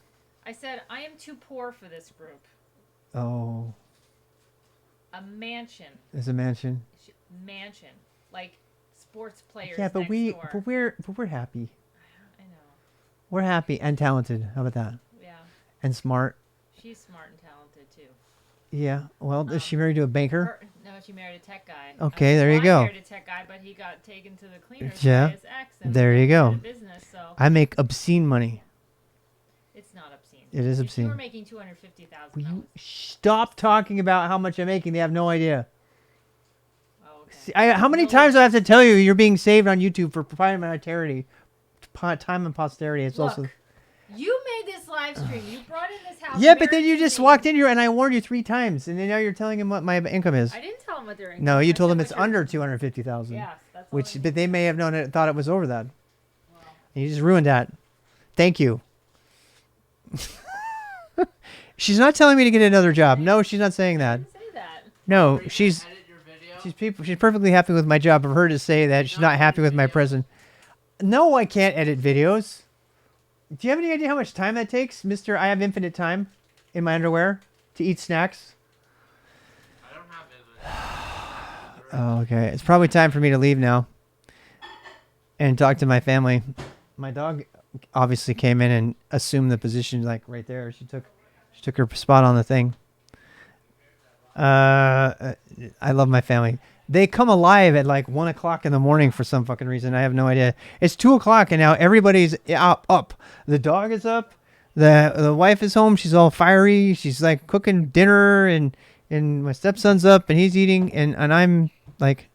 I said, I am too poor for this group. Oh, A mansion. there's a mansion. Mansion. Like sports players Yeah, but next door. we're happy. I know. We're happy and talented. How about that? Yeah. And smart. She's smart and talented too. Yeah. Well, is she married to a banker? No, much you married a tech guy. Okay, I there you go. I married a tech guy, but he got taken to the cleaners Yeah, by his ex. And there you he go. had a business, so I make obscene money. it's not obscene. It is If obscene. you were making $250,000. Will you stop talking about how much I'm making? They have no idea. Oh, okay. See, how many times do I have to tell you you're being saved on YouTube for posterity, time and posterity? It's Look, also. you made this live stream. You brought in this house. Yeah, but then married you to just me. walked in here and I warned you 3 times, and then now you're telling him what my income is. I didn't tell him what their income. No, you I told said him what it's your- under 250,000. Yes, that's all Which, I but they may have known it, thought it was over that. Well, And you just ruined that. Thank you. She's not telling me to get another job. No, she's not saying I that. didn't say that. No, she's she's perfectly happy with my job. For her to say that she's not happy with my present. No, I can't edit videos. Do you have any idea how much time that takes, Mister? I have infinite time in my underwear to eat snacks. I don't have it. Oh, okay. It's probably time for me to leave now and talk to my family. My dog obviously came in and assumed the position like right there. She took her spot on the thing. I love my family. They come alive at like 1 o'clock in the morning for some fucking reason. I have no idea. It's 2 o'clock and now everybody's up. The dog is up. The wife is home. She's all fiery. She's like cooking dinner and my stepson's up and he's eating and I'm like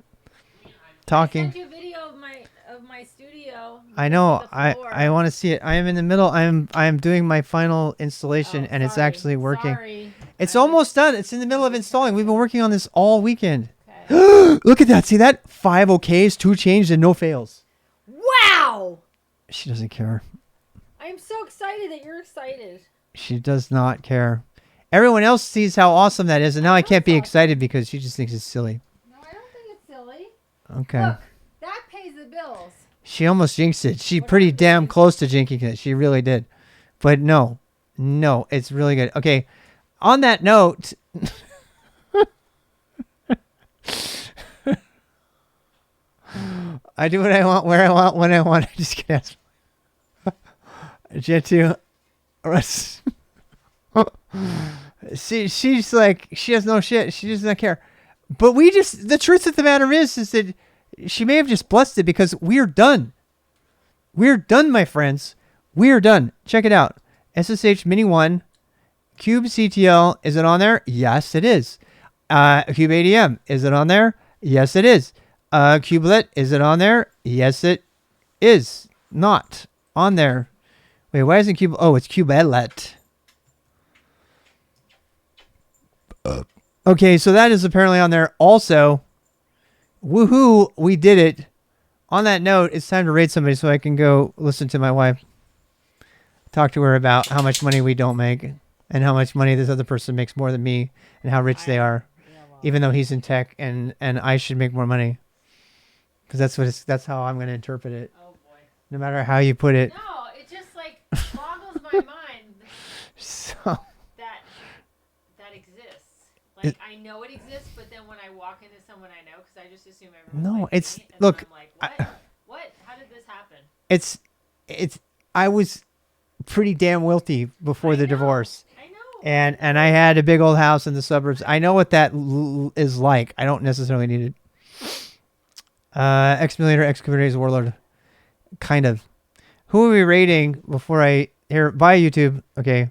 talking. I sent you a video of my studio. I know. The floor. I want to see it. I am in the middle. I am doing my final installation, Oh, and it's sorry. actually working. Sorry. It's almost done. It's in the middle of installing. We've been working on this all weekend. Okay. Look at that. See that? 5 okays, 2 changed, and no fails. Wow! She doesn't care. I'm so excited that you're excited. She does not care. Everyone else sees how awesome that is, and now I can't be excited because she just thinks it's silly. No, I don't think it's silly. Okay. Look, that pays the bills. She almost jinxed it. She What pretty happened? damn close to jinxing it. She really did. But no, it's really good. Okay. On that note, I do what I want, where I want, when I want. I just can't. Jet 2. She's like, she has no shit. She does not care. But the truth of the matter is that she may have just blessed it because we're done. We're done, my friends. We're done. Check it out. SSH Mini 1. kubectl. Is it on there? Yes, it is. kubeadm. Is it on there? Yes, it is. Kubelet. Is it on there? Yes, it is. Not on there. Wait, why isn't Cube? Oh, it's kubelet. Okay, so that is apparently on there. Also, woohoo, we did it. On that note, it's time to rate somebody so I can go listen to my wife. Talk to her about how much money we don't make and how much money this other person makes more than me and how rich they are, even though he's in tech and I should make more money. Because that's how I'm going to interpret it. Oh boy. No matter how you put it. No, it just like boggles my mind So, that exists. Like I know it exists, but then when I walk into someone I know, because I just assume everyone's No, like it's- me, and look, then I'm like, what? How did this happen? it's I was pretty damn wealthy before I the know. divorce. I know. And I had a big old house in the suburbs. I know what that is like. I don't necessarily need it. Ex-millionaire, ex-Kubernetes warlord. Kind of. Who are we rating before I... Here, bye YouTube. Okay.